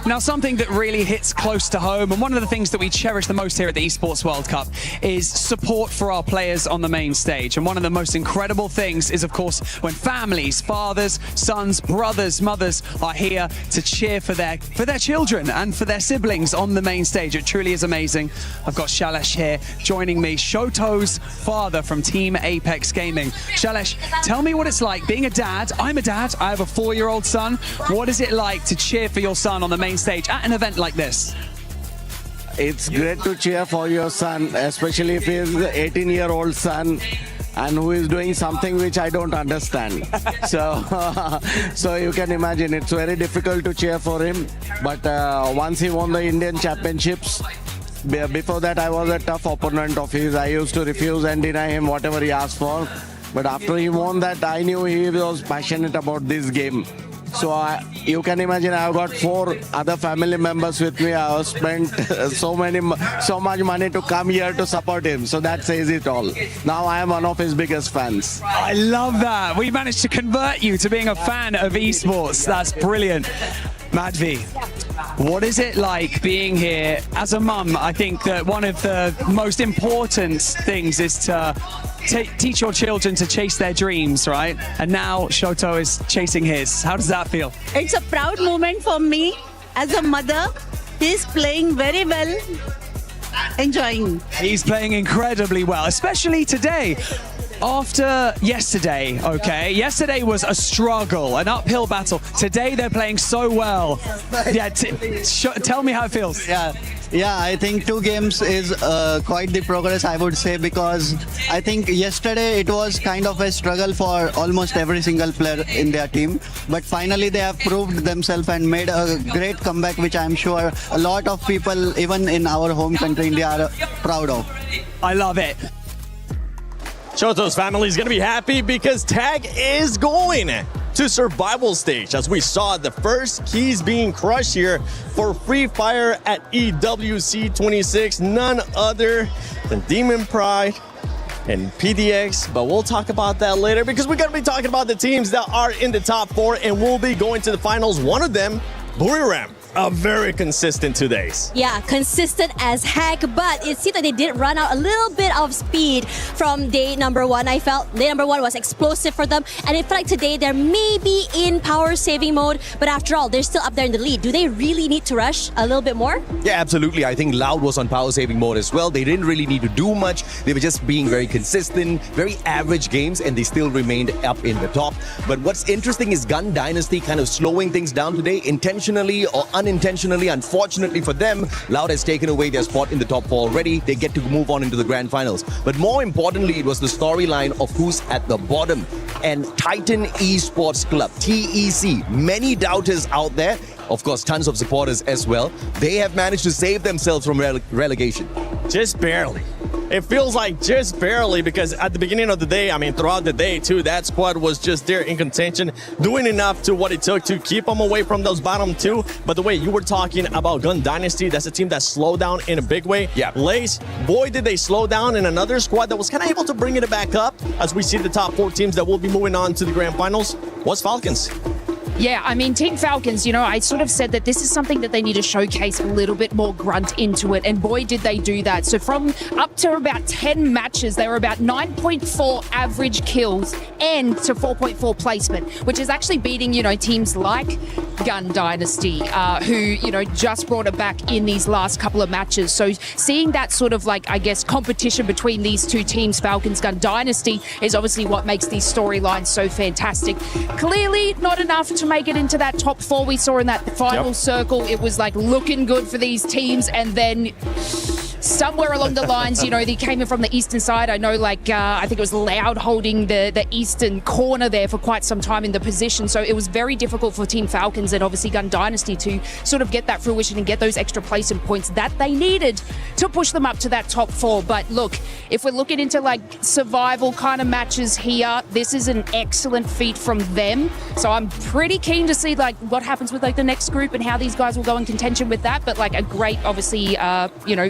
Now, something that really hits close to home, and one of the things that we cherish the most here at the Esports World Cup, is support for our players on the main stage. And one of the most incredible things is, of course, when families, fathers, sons, brothers, mothers are here to cheer for their children and for their siblings on the main stage. It truly is amazing. I've got KsHiTiJoP here joining me, Shoto's father from Team Apex Gaming. KsHiTiJoP, tell me what it's like being a dad. I'm a dad. I have a 4-year-old son. What is it like to cheer for your son on the main stage at an event like this? It's great to cheer for your son, especially if he's an 18-year-old son and who is doing something which I don't understand. So you can imagine it's very difficult to cheer for him. But once he won the Indian Championships, before that I was a tough opponent of his. I used to refuse and deny him whatever he asked for. But after he won that, I knew he was passionate about this game. So you can imagine I've got 4 other family members with me. I have spent so much money to come here to support him. So that says it all. Now I am one of his biggest fans. I love that. We managed to convert you to being a fan of esports. That's brilliant. Madhvi, what is it like being here as a mum? I think that one of the most important things is to teach your children to chase their dreams, right? And now Shoto is chasing his. How does that feel? It's a proud moment for me as a mother. He's playing very well, enjoying. He's playing incredibly well, especially today. After yesterday, okay? Yesterday was a struggle, an uphill battle. Today they're playing so well. Yeah, tell me how it feels. Yeah, I think 2 games is quite the progress, I would say, because I think yesterday it was kind of a struggle for almost every single player in their team. But finally they have proved themselves and made a great comeback, which I'm sure a lot of people, even in our home country, India, are proud of. I love it. Shoto's family is going to be happy because Tag is going to survival stage, as we saw the first keys being crushed here for Free Fire at EWC 26, none other than Demon Pride and PDX, but we'll talk about that later because we're going to be talking about the teams that are in the top 4 and will be going to the finals. One of them, Buriram. Very consistent 2 days. Yeah, consistent as heck, but it seemed like they did run out a little bit of speed from day number 1. I felt day number 1 was explosive for them, and it felt like today they're maybe in power saving mode, but after all, they're still up there in the lead. Do they really need to rush a little bit more? Yeah, absolutely. I think Loud was on power saving mode as well. They didn't really need to do much. They were just being very consistent, very average games, and they still remained up in the top. But what's interesting is Gun Dynasty kind of slowing things down today, intentionally or unintentionally. Unfortunately for them, Loud has taken away their spot in the top 4 already. They get to move on into the grand finals. But more importantly, it was the storyline of who's at the bottom. And Titan Esports Club, TEC, many doubters out there. Of course, tons of supporters as well. They have managed to save themselves from relegation. Just barely. It feels like just barely, because at the beginning of the day, I mean, throughout the day too, that squad was just there in contention, doing enough to what it took to keep them away from those bottom 2. But the way you were talking about Gun Dynasty, that's a team that slowed down in a big way. Yeah. Lace, boy, did they slow down in another squad that was kind of able to bring it back up as we see the top 4 teams that will be moving on to the grand finals was Falcons. Yeah, I mean, Team Falcons, you know, I sort of said that this is something that they need to showcase a little bit more grunt into it, and boy, did they do that. So from up to about 10 matches, they were about 9.4 average kills and to 4.4 placement, which is actually beating, you know, teams like Gun Dynasty, who, you know, just brought it back in these last couple of matches. So seeing that sort of, like, I guess, competition between these 2 teams, Falcons, Gun Dynasty, is obviously what makes these storylines so fantastic. Clearly not enough to make it into that top 4 we saw in that final circle. It was like looking good for these teams, and then somewhere along the lines, you know, they came in from the eastern side. I know, like, I think it was Loud holding the eastern corner there for quite some time in the position. So it was very difficult for Team Falcons and obviously Gun Dynasty to sort of get that fruition and get those extra placement points that they needed to push them up to that top 4. But look, if we're looking into like survival kind of matches here, this is an excellent feat from them. So I'm pretty keen to see like what happens with like the next group and how these guys will go in contention with that. But like a great, obviously, you know,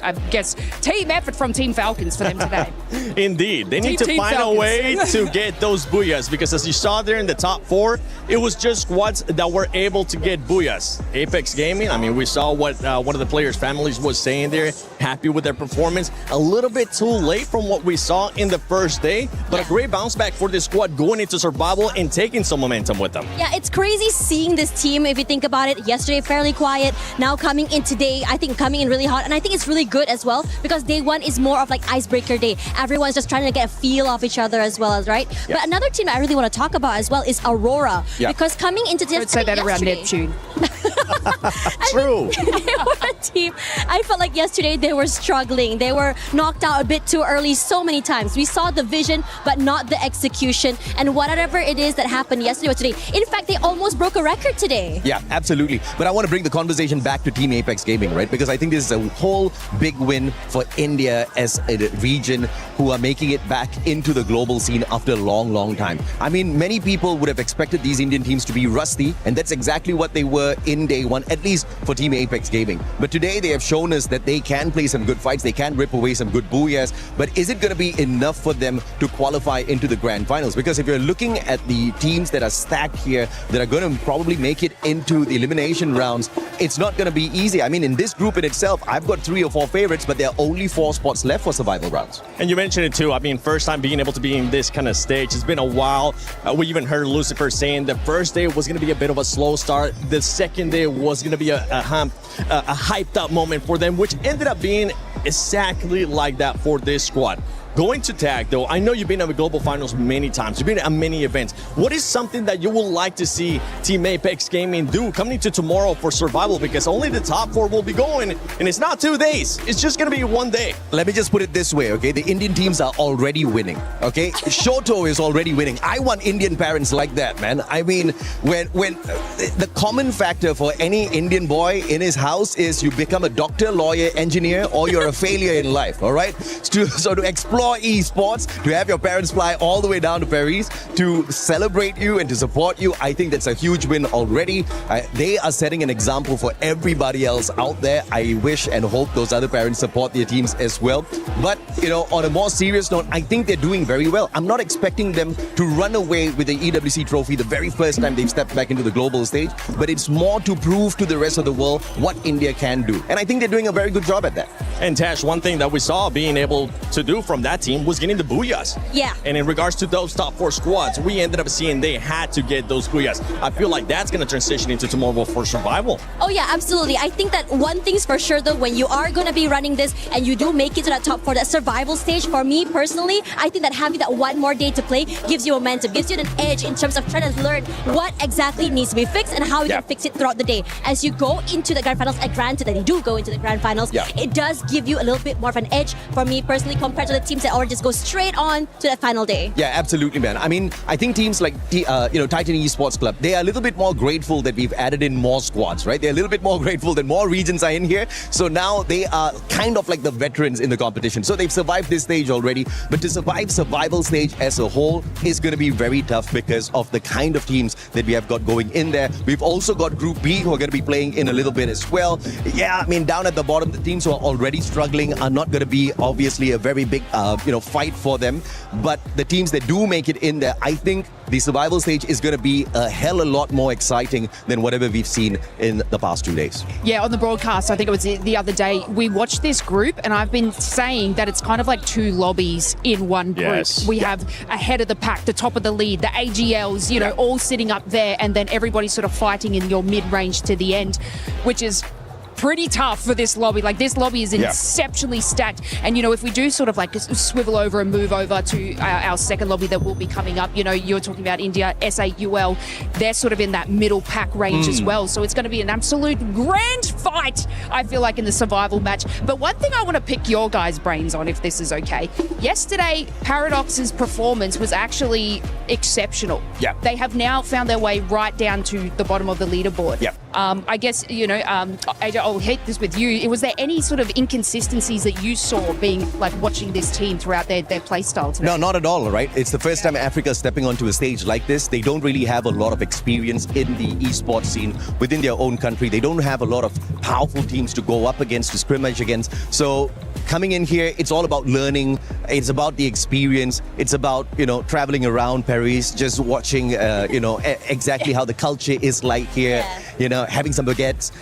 I guess, team effort from Team Falcons for them today. Indeed. They need to Team find a Falcons. way to get those booyahs because as you saw there in the top 4, it was just squads that were able to get booyahs. Apex Gaming, I mean, we saw what one of the players' families was saying there, happy with their performance. A little bit too late from what we saw in the first day, but a great bounce back for this squad going into survival and taking some momentum with them. Yeah, it's crazy seeing this team, if you think about it. Yesterday, fairly quiet. Now coming in today, I think coming in really hot. And I think it's really good as well because day one is more of like icebreaker day. Everyone's just trying to get a feel of each other as well, right? Yeah. But another team I really want to talk about as well is Aurora. Yeah. Because coming into this... Don't say that around Neptune. True. They were a team. I felt like yesterday they were struggling. They were knocked out a bit too early so many times. We saw the vision, but not the execution. And whatever it is that happened yesterday or today, in fact, they almost broke a record today. Yeah, absolutely. But I want to bring the conversation back to Team Apex Gaming, right? Because I think this is a whole big win for India as a region who are making it back into the global scene after a long, long time. I mean, many people would have expected these Indian teams to be rusty, and that's exactly what they were in day one, at least for Team Apex Gaming. But today they have shown us that they can play some good fights, they can rip away some good booyahs, but is it going to be enough for them to qualify into the grand finals? Because if you're looking at the teams that are stacked here, that are going to probably make it into the elimination rounds, it's not going to be easy. I mean, in this group in itself, I've got 3 or 4 favorites, but there are only 4 spots left for survival rounds. And you mentioned it too. I mean, first time being able to be in this kind of stage. It's been a while. We even heard Lucifer saying the first day was going to be a bit of a slow start. The second day was going to be a hyped up moment for them, which ended up being exactly like that for this squad. Going to tag, though, I know you've been at the global finals many times. You've been at many events. What is something that you would like to see Team Apex Gaming do coming to tomorrow for survival? Because only the top 4 will be going, and it's not 2 days. It's just going to be 1 day. Let me just put it this way, okay? The Indian teams are already winning, okay? Shoto is already winning. I want Indian parents like that, man. I mean, when the common factor for any Indian boy in his house is you become a doctor, lawyer, engineer, or you're a failure in life, all right? So to explore esports, to have your parents fly all the way down to Paris to celebrate you and to support you, I think that's a huge win already. They are setting an example for everybody else out there. I wish and hope those other parents support their teams as well. But, you know, on a more serious note, I think they're doing very well. I'm not expecting them to run away with the EWC trophy the very first time they've stepped back into the global stage, but it's more to prove to the rest of the world what India can do. And I think they're doing a very good job at that. And Tash, one thing that we saw being able to do from that team was getting the booyahs. Yeah. And in regards to those top 4 squads, we ended up seeing they had to get those booyahs. I feel like that's going to transition into tomorrow for survival. Oh yeah, absolutely. I think that one thing's for sure though, when you are going to be running this and you do make it to that top 4, that survival stage, for me personally, I think that having that 1 more day to play gives you momentum, gives you an edge in terms of trying to learn what exactly needs to be fixed and how you can fix it throughout the day. As you go into the grand finals, granted that you do go into the grand finals, it does give you a little bit more of an edge for me personally compared to the teams that already just go straight on to the final day. Yeah, absolutely, man. I mean, I think teams like Titan Esports Club, they are a little bit more grateful that we've added in more squads, right? They're a little bit more grateful that more regions are in here. So now they are kind of like the veterans in the competition. So they've survived this stage already, but to survive survival stage as a whole is going to be very tough because of the kind of teams that we have got going in there. We've also got Group B who are going to be playing in a little bit as well. Yeah, I mean, down at the bottom, the teams who are already struggling are not going to be obviously a very big, fight for them. But the teams that do make it in there, I think the survival stage is going to be a hell a lot more exciting than whatever we've seen in the past 2 days. Yeah, on the broadcast, I think it was the other day, we watched this group and I've been saying that it's kind of like 2 lobbies in one group. Yes. We have ahead of the pack, the top of the lead, the AGLs, you know, all sitting up there, and then everybody sort of fighting in your mid-range to the end, which is pretty tough for this lobby. Like, this lobby is exceptionally stacked. And, you know, if we do sort of like swivel over and move over to our second lobby that will be coming up, you know, you're talking about India, SAUL, they're sort of in that middle pack range as well. So it's going to be an absolute grand fight, I feel like, in the survival match. But one thing I want to pick your guys' brains on, if this is okay. Yesterday, Paradox's performance was actually exceptional. Yeah. They have now found their way right down to the bottom of the leaderboard. Yeah. I guess, AJ, I'll hit this with you. Was there any sort of inconsistencies that you saw being like watching this team throughout their play style today? No, not at all, right? It's the first time Africa is stepping onto a stage like this. They don't really have a lot of experience in the esports scene within their own country. They don't have a lot of powerful teams to go up against, to scrimmage against. So coming in here, it's all about learning. It's about the experience. It's about, traveling around Paris, just watching, exactly how the culture is like here, having some baguettes.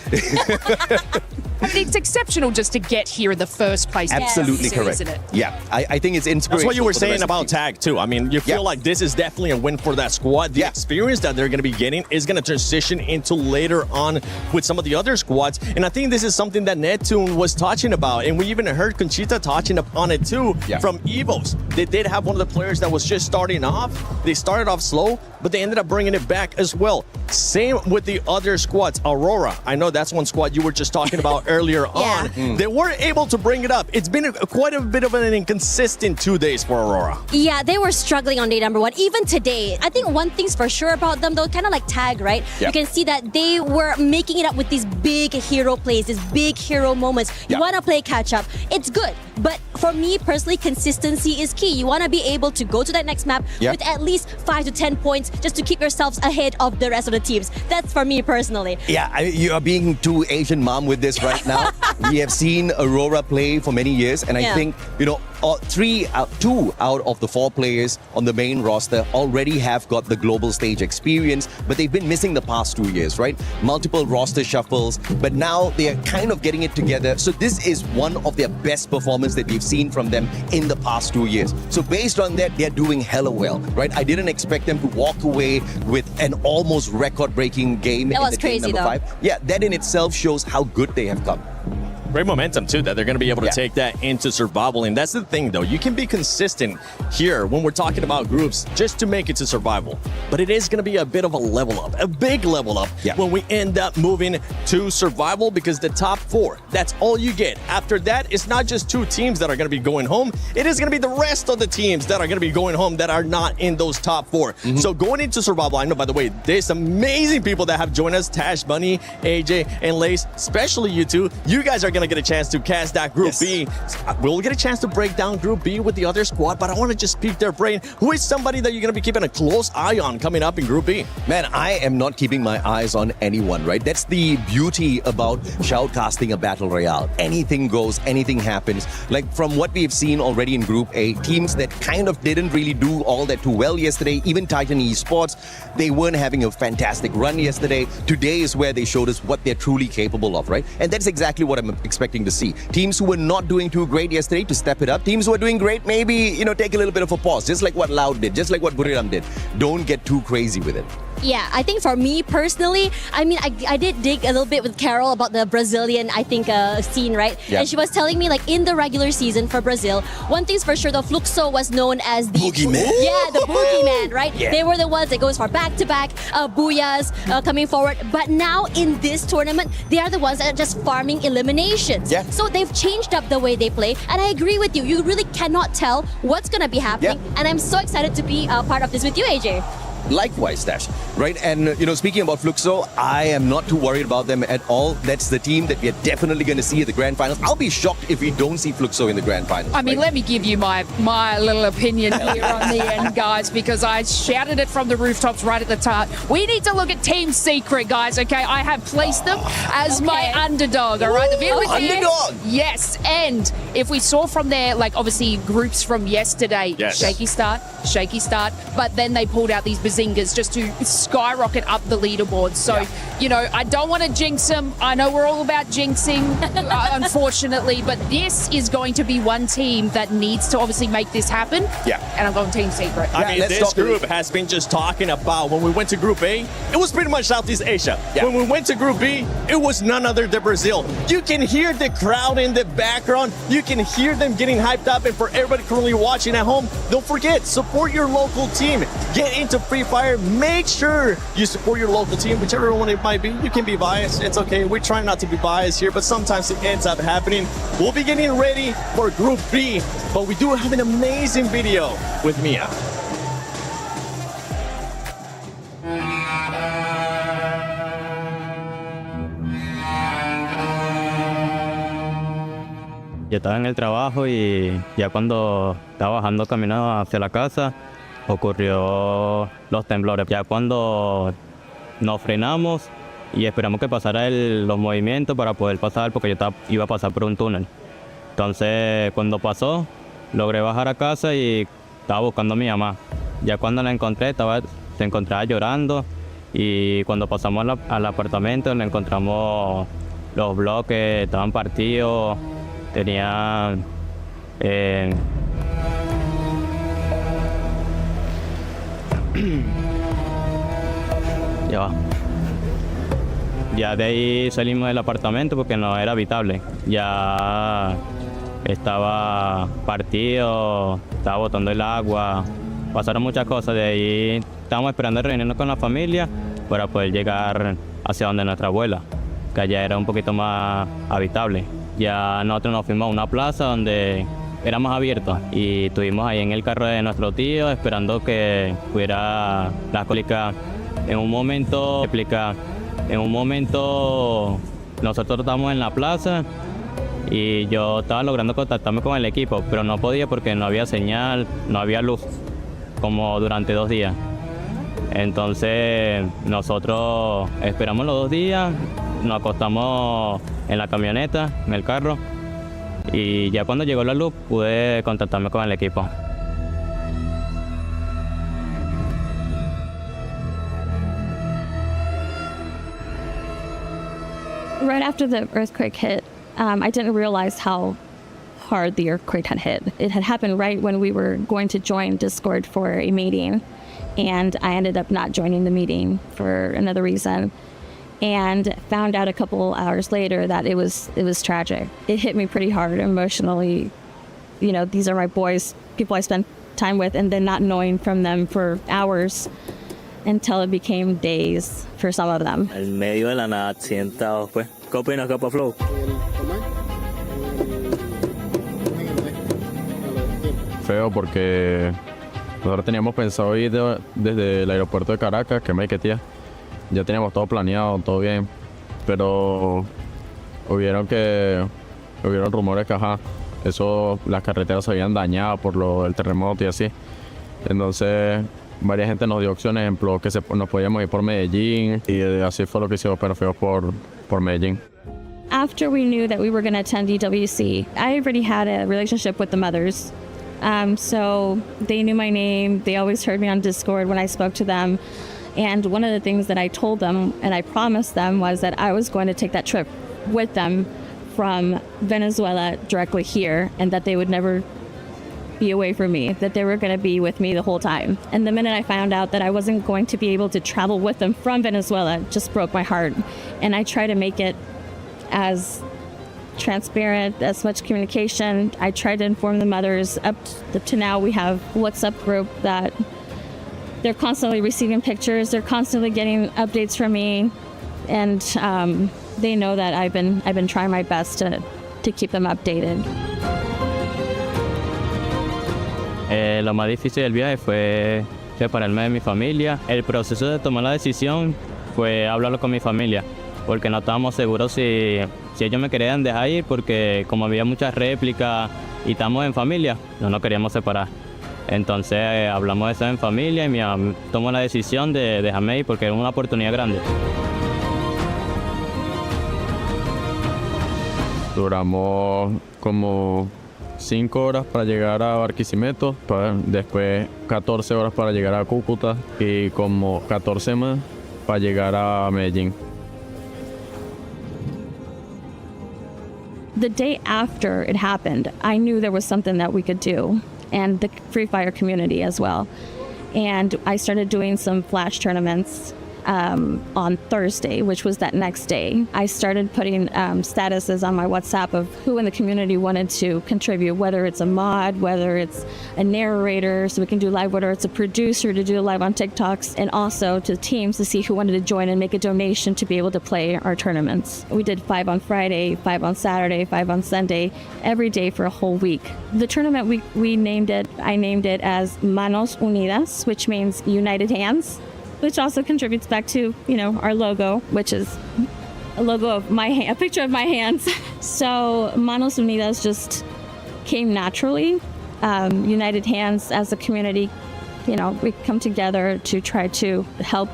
I mean, it's exceptional just to get here in the first place. Absolutely correct. Isn't it? Yeah, I think it's inspirational. That's what you were for the saying rest of the about team. tag too. I mean, you feel like this is definitely a win for that squad. The experience that they're going to be getting is going to transition into later on with some of the other squads. And I think this is something that Neptune was touching about. And we even heard Conchita touching upon it too from Evos. They did have one of the players that was just starting off. They started off slow, but they ended up bringing it back as well. Same with the other squads. Aurora, I know that's one squad you were just talking about earlier on. They were able to bring it up. It's been quite a bit of an inconsistent 2 days for Aurora. Yeah, they were struggling on day number 1. Even today, I think one thing's for sure about them, though, kind of like Tag, right? You can see that they were making it up with these big hero plays, these big hero moments. You want to play catch up. It's good. But for me personally, consistency is key. You want to be able to go to that next map with at least 5 to 10 points just to keep yourselves ahead of the rest of the teams. That's for me personally. Yeah, you are being too Asian mom with this right now. We have seen Aurora play for many years, and I think, 2 out of the 4 players on the main roster already have got the global stage experience, but they've been missing the past 2 years, right? Multiple roster shuffles, but now they are kind of getting it together. So this is one of their best performances that we've seen from them in the past 2 years. So based on that, they're doing hella well, right? I didn't expect them to walk away with an almost record-breaking game That in was the game crazy, number though. 5. Yeah, that in itself shows how good they have come. Great momentum too that they're going to be able to take that into survival. And that's the thing though, you can be consistent here when we're talking about groups just to make it to survival, but it is going to be a bit of a level up, a big level up when we end up moving to survival, because the top 4, that's all you get. After that, it's not just 2 teams that are going to be going home, it is going to be the rest of the teams that are going to be going home that are not in those top 4. So going into survival, I know, by the way, there's amazing people that have joined us, Tash, Bunny, AJ, and Lace, especially you two. You guys are going to get a chance to cast that Group B. We'll get a chance to break down Group B with the other squad, but I want to just pick their brain. Who is somebody that you're going to be keeping a close eye on coming up in Group B? Man, I am not keeping my eyes on anyone, right? That's the beauty about shoutcasting a battle royale. Anything goes, anything happens. Like from what we've seen already in Group A, teams that kind of didn't really do all that too well yesterday, even Titan Esports, they weren't having a fantastic run yesterday. Today is where they showed us what they're truly capable of, right? And that's exactly what I'm expecting to see. Teams who were not doing too great yesterday to step it up. Teams who are doing great, maybe, take a little bit of a pause, just like what Loud did, just like what Buriram did. Don't get too crazy with it. Yeah, I think for me personally, I mean, I did dig a little bit with Carol about the Brazilian, scene, right? Yeah. And she was telling me, in the regular season for Brazil, one thing's for sure, the Fluxo was known as the Boogeyman. Yeah, the boogeyman, right? Yeah. They were the ones that goes for back-to-back booyahs coming forward. But now in this tournament, they are the ones that are just farming eliminations. Yeah. So they've changed up the way they play, and I agree with you. You really cannot tell what's gonna be happening, and I'm so excited to be part of this with you, AJ. Likewise, Dash, right? And, speaking about Fluxo, I am not too worried about them at all. That's the team that we are definitely going to see at the Grand Finals. I'll be shocked if we don't see Fluxo in the Grand Finals. I mean, let me give you my little opinion here on the end, guys, because I shouted it from the rooftops right at the top. We need to look at Team Secret, guys, okay? I have placed them as my underdog, all right? The video is there. Underdog! Yes, and if we saw from there, obviously groups from yesterday, shaky start, but then they pulled out these Bazingas just to skyrocket up the leaderboard. So, I don't want to jinx them. I know we're all about jinxing, unfortunately, but this is going to be one team that needs to obviously make this happen. Yeah. And I'm going Team Secret. I mean, this group has been just talking about when we went to Group A, it was pretty much Southeast Asia. Yeah. When we went to Group B, it was none other than Brazil. You can hear the crowd in the background. You can hear them getting hyped up. And for everybody currently watching at home, don't forget, support your local team. Get into Free Fire. Make sure you support your local team, whichever one it might be. You can be biased. It's okay. We try not to be biased here, but sometimes it ends up happening. We'll be getting ready for Group B, but we do have an amazing video with Mia. Yo estaba en el trabajo y ya cuando estaba bajando camino hacia la casa ocurrió los temblores. Ya cuando nos frenamos y esperamos que pasara los movimientos para poder pasar porque yo iba a pasar por un túnel. Entonces cuando pasó logré bajar a casa y estaba buscando a mi mamá. Ya cuando la encontré se encontraba llorando y cuando pasamos al apartamento le encontramos los bloques, estaban partidos. Tenían ya de ahí salimos del apartamento porque no era habitable. Ya estaba partido, estaba botando el agua, pasaron muchas cosas. De ahí estábamos esperando reunirnos con la familia para poder llegar hacia donde nuestra abuela, que allá era un poquito más habitable. Ya nosotros nos fuimos a una plaza donde era más abierto y estuvimos ahí en el carro de nuestro tío esperando que pudiera la cólica. En un momento nosotros estábamos en la plaza y yo estaba logrando contactarme con el equipo, pero no podía porque no había señal, no había luz, como durante 2 días. Entonces nosotros esperamos los 2 días, nos acostamos en la camioneta, en el carro, y ya cuando llegó la luz pude contactarme con el equipo. Right after the earthquake hit, I didn't realize how hard the earthquake had hit. It had happened right when we were going to join Discord for a meeting, and I ended up not joining the meeting for another reason, and found out a couple hours later that it was tragic. It hit me pretty hard emotionally. You know, these are my boys, people I spent time with, and then not knowing from them for hours until it became days for some of them. El medio de la nada accidentado pues. ¿Qué opinas, Capa Flow? Feo porque nosotros teníamos pensado ir desde el aeropuerto de Caracas, que Maiquetía. Ya teníamos todo planeado, todo bien, pero hubieron rumores que las carreteras se habían dañado por el terremoto y así. Entonces varias gente nos dio opciones, ejemplo, que nos podíamos ir por Medellín y así fue lo que hicimos, pero fuimos por Medellín. After we knew that we were going to attend EWC, I already had a relationship with the mothers. So they knew my name. They always heard me on Discord when I spoke to them. And one of the things that I told them and I promised them was that I was going to take that trip with them from Venezuela directly here, and that they would never be away from me, that they were going to be with me the whole time. And the minute I found out that I wasn't going to be able to travel with them from Venezuela, it just broke my heart. And I try to make it as transparent, as much communication. I tried to inform the mothers. Up to now, we have a WhatsApp group that they're constantly receiving pictures. They're constantly getting updates from me, and they know that I've been trying my best to keep them updated. Lo más difícil del viaje fue separarme de mi familia. El proceso de tomar la decisión fue hablarlo con mi familia, porque no estábamos seguros si ellos me querían dejar ir, porque como había muchas réplicas y estamos en familia, no nos queríamos separar. Entonces hablamos de eso en familia y mi mamá tomó la decisión de dejarme ir porque era una oportunidad grande. Duramos como 5 horas para llegar a Barquisimeto, después 14 horas para llegar a Cúcuta y como 14 más para llegar a Medellín. The day after it happened, I knew there was something that we could do, and the Free Fire community as well. And I started doing some flash tournaments on Thursday, which was that next day. I started putting statuses on my WhatsApp of who in the community wanted to contribute, whether it's a mod, whether it's a narrator, so we can do live, whether it's a producer to do live on TikToks, and also to teams to see who wanted to join and make a donation to be able to play our tournaments. We did 5 on Friday, 5 on Saturday, 5 on Sunday, every day for a whole week. The tournament, I named it as Manos Unidas, which means United Hands, which also contributes back to, our logo, which is logo of a picture of my hands. So Manos Unidas just came naturally. United Hands as a community, we come together to try to help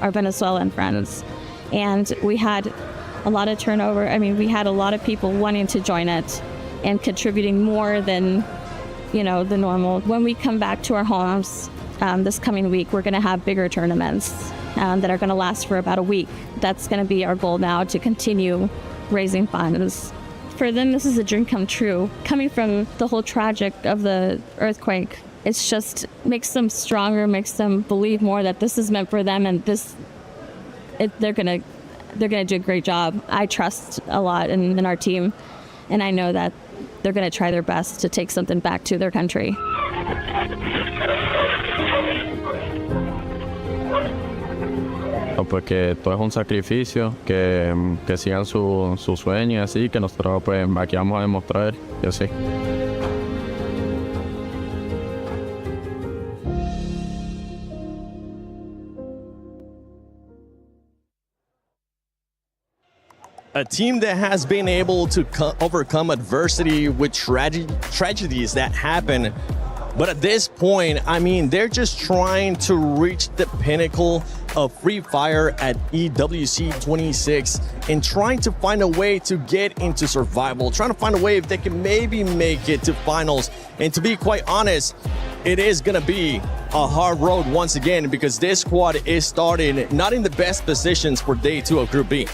our Venezuelan friends. And we had a lot of turnover. I mean, we had a lot of people wanting to join it and contributing more than, the normal. When we come back to our homes this coming week, we're going to have bigger tournaments that are going to last for about a week. That's going to be our goal now, to continue raising funds. For them, this is a dream come true. Coming from the whole tragic of the earthquake, it's just makes them stronger, makes them believe more that this is meant for them, and they're gonna do a great job. I trust a lot in our team, and I know that they're gonna try their best to take something back to their country. Pues que todo es un sacrificio, que sigan su sueño y así, que nosotros pues aquí vamos a demostrar y así. A team that has been able to overcome adversity with tragedies that happen. But at this point, I mean, they're just trying to reach the pinnacle of Free Fire at EWC 26 and trying to find a way to get into survival, trying to find a way if they can maybe make it to finals. And to be quite honest, it is going to be a hard road once again, because this squad is starting not in the best positions for day 2 of Group B.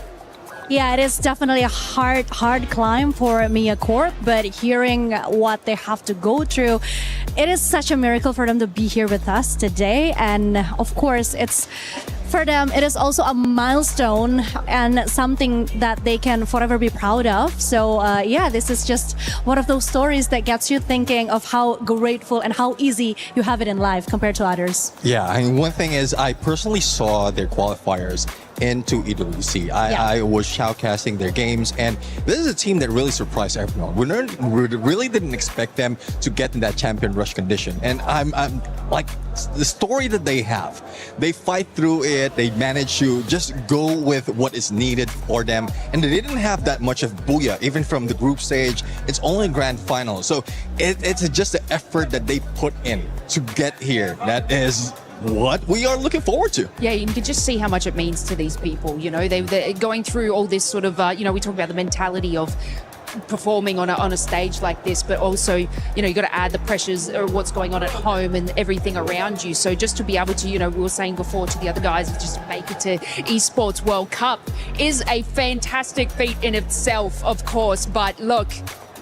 Yeah, it is definitely a hard climb for Mia Corp, but hearing what they have to go through, it is such a miracle for them to be here with us today. And of course, for them, it is also a milestone and something that they can forever be proud of. So this is just one of those stories that gets you thinking of how grateful and how easy you have it in life compared to others. Yeah, I mean, one thing is I personally saw their qualifiers into EWC. I was shoutcasting their games, and this is a team that really surprised everyone. We really didn't expect them to get in that champion rush condition, and I'm like, the story that they have, they fight through it, they manage to just go with what is needed for them, and they didn't have that much of booyah even from the group stage. It's only grand final, so it's just the effort that they put in to get here that is what we are looking forward to. Yeah, you can just see how much it means to these people. They're going through all this sort of, we talk about the mentality of performing on a stage like this, but also, you got to add the pressures of what's going on at home and everything around you. So just to be able to, we were saying before to the other guys, just to make it to Esports World Cup is a fantastic feat in itself, of course. But look,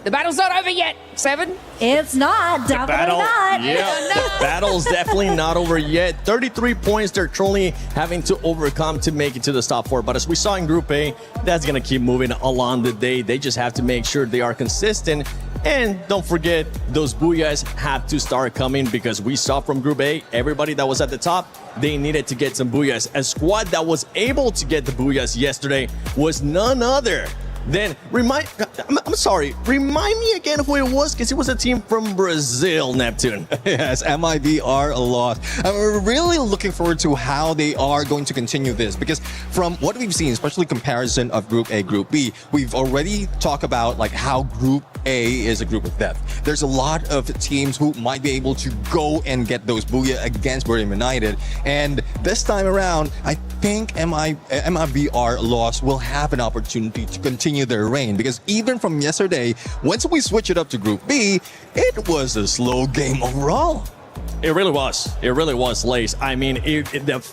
the battle's not over yet, Seven. It's not. Definitely not. Yeah, the battle's definitely not over yet. 33 points they're truly having to overcome to make it to the top 4. But as we saw in Group A, that's going to keep moving along the day. They just have to make sure they are consistent. And don't forget, those booyahs have to start coming, because we saw from Group A, everybody that was at the top, they needed to get some booyahs. A squad that was able to get the booyahs yesterday was none other than, remind me again who it was, because it was a team from Brazil, Neptune. Yes, MIBR lost. We're really looking forward to how they are going to continue this, because from what we've seen, especially comparison of Group A, Group B, we've already talked about like how Group A is a group of death. There's a lot of teams who might be able to go and get those booyah against Birmingham United, and this time around, I think MIBR loss will have an opportunity to continue their reign, because even from yesterday, once we switch it up to Group B, it was a slow game overall. It really was. It really was, Lace. I mean,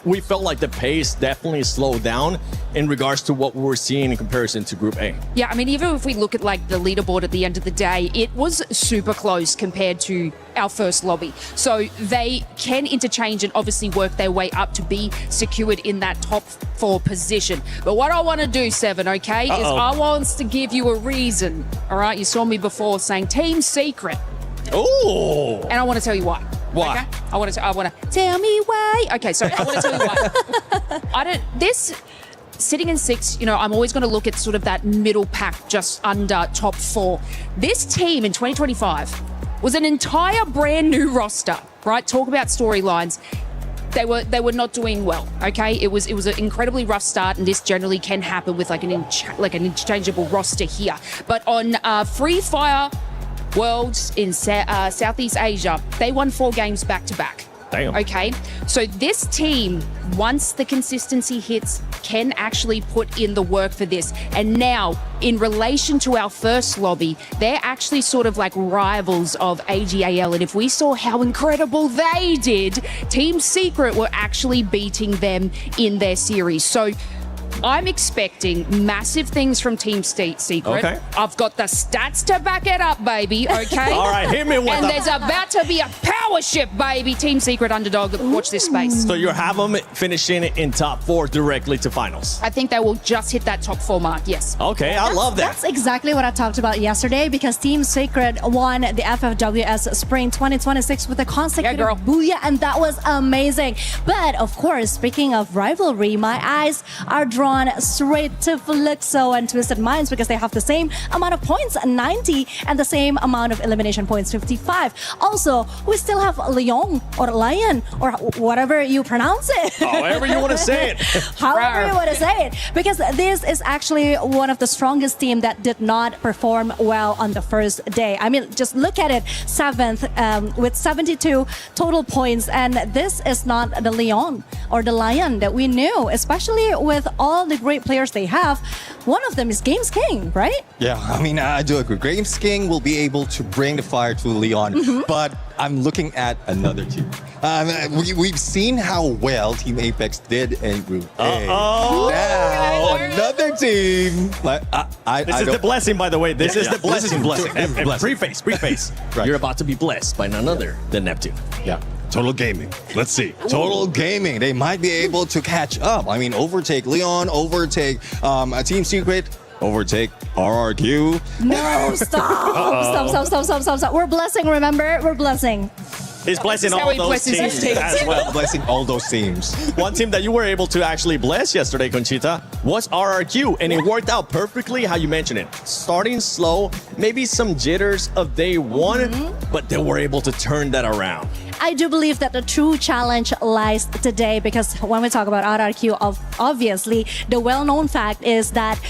we felt like the pace definitely slowed down in regards to what we were seeing in comparison to Group A. Yeah, I mean, even if we look at like the leaderboard at the end of the day, it was super close compared to our first lobby. So they can interchange and obviously work their way up to be secured in that top 4 position. But what I want to do, Seven, okay, is I want to give you a reason. All right, you saw me before saying team secret. Oh! And I want to tell you why. Why? Okay? I want to tell me why. Okay, so I want to tell you why. Sitting in 6, I'm always going to look at sort of that middle pack just under top 4. This team in 2025 was an entire brand new roster, right? Talk about storylines. they were not doing well. Okay, it was an incredibly rough start, and this generally can happen with like an interchangeable roster here. But on Free Fire Worlds in Southeast Asia, they won 4 games back to back. Damn. Okay, so this team, once the consistency hits, can actually put in the work for this. And now, in relation to our first lobby, they're actually sort of like rivals of AGAL. And if we saw how incredible they did, Team Secret were actually beating them in their series. So I'm expecting massive things from Team Secret. Okay. I've got the stats to back it up, baby, okay? All right, hit me with And them. there's about to be a power shift, baby. Team Secret underdog. Watch this space. So you have them finishing in top 4 directly to finals. I think they will just hit that top 4 mark, yes. Okay, I love that. That's exactly what I talked about yesterday because Team Secret won the FFWS Spring 2026 with a consecutive booyah, and that was amazing. But of course, speaking of rivalry, my eyes are drawn straight to Fluxo and Twisted Minds because they have the same amount of points, 90, and the same amount of elimination points, 55. Also, we still have Leon or Lion or whatever you pronounce it. However you want to say it. However you want to say it. Because this is actually one of the strongest team that did not perform well on the first day. I mean, just look at it. 7th with 72 total points. And this is not the Leon or the Lion that we knew, especially with all the great players they have. One of them is Games King, right? Yeah, I mean, I do agree. Games King will be able to bring the fire to Leon, but I'm looking at another team. We've seen how well Team Apex did in Group A. Now, another team. This is the blessing, by the way. This is the blessing. Blessing. Preface. Right. You're about to be blessed by none other than Neptune. Yeah. Total Gaming. Let's see. Total Gaming. They might be able to catch up. I mean, overtake Leon, overtake Team Secret, overtake RRQ. No, stop. We're blessing, remember? We're blessing. He's blessing all those teams as well. Blessing all those teams. One team that you were able to actually bless yesterday, Conchita, was RRQ, and it worked out perfectly how you mentioned it. Starting slow, maybe some jitters of day one, but they were able to turn that around. I do believe that the true challenge lies today because when we talk about RRQ, obviously, the well-known fact is that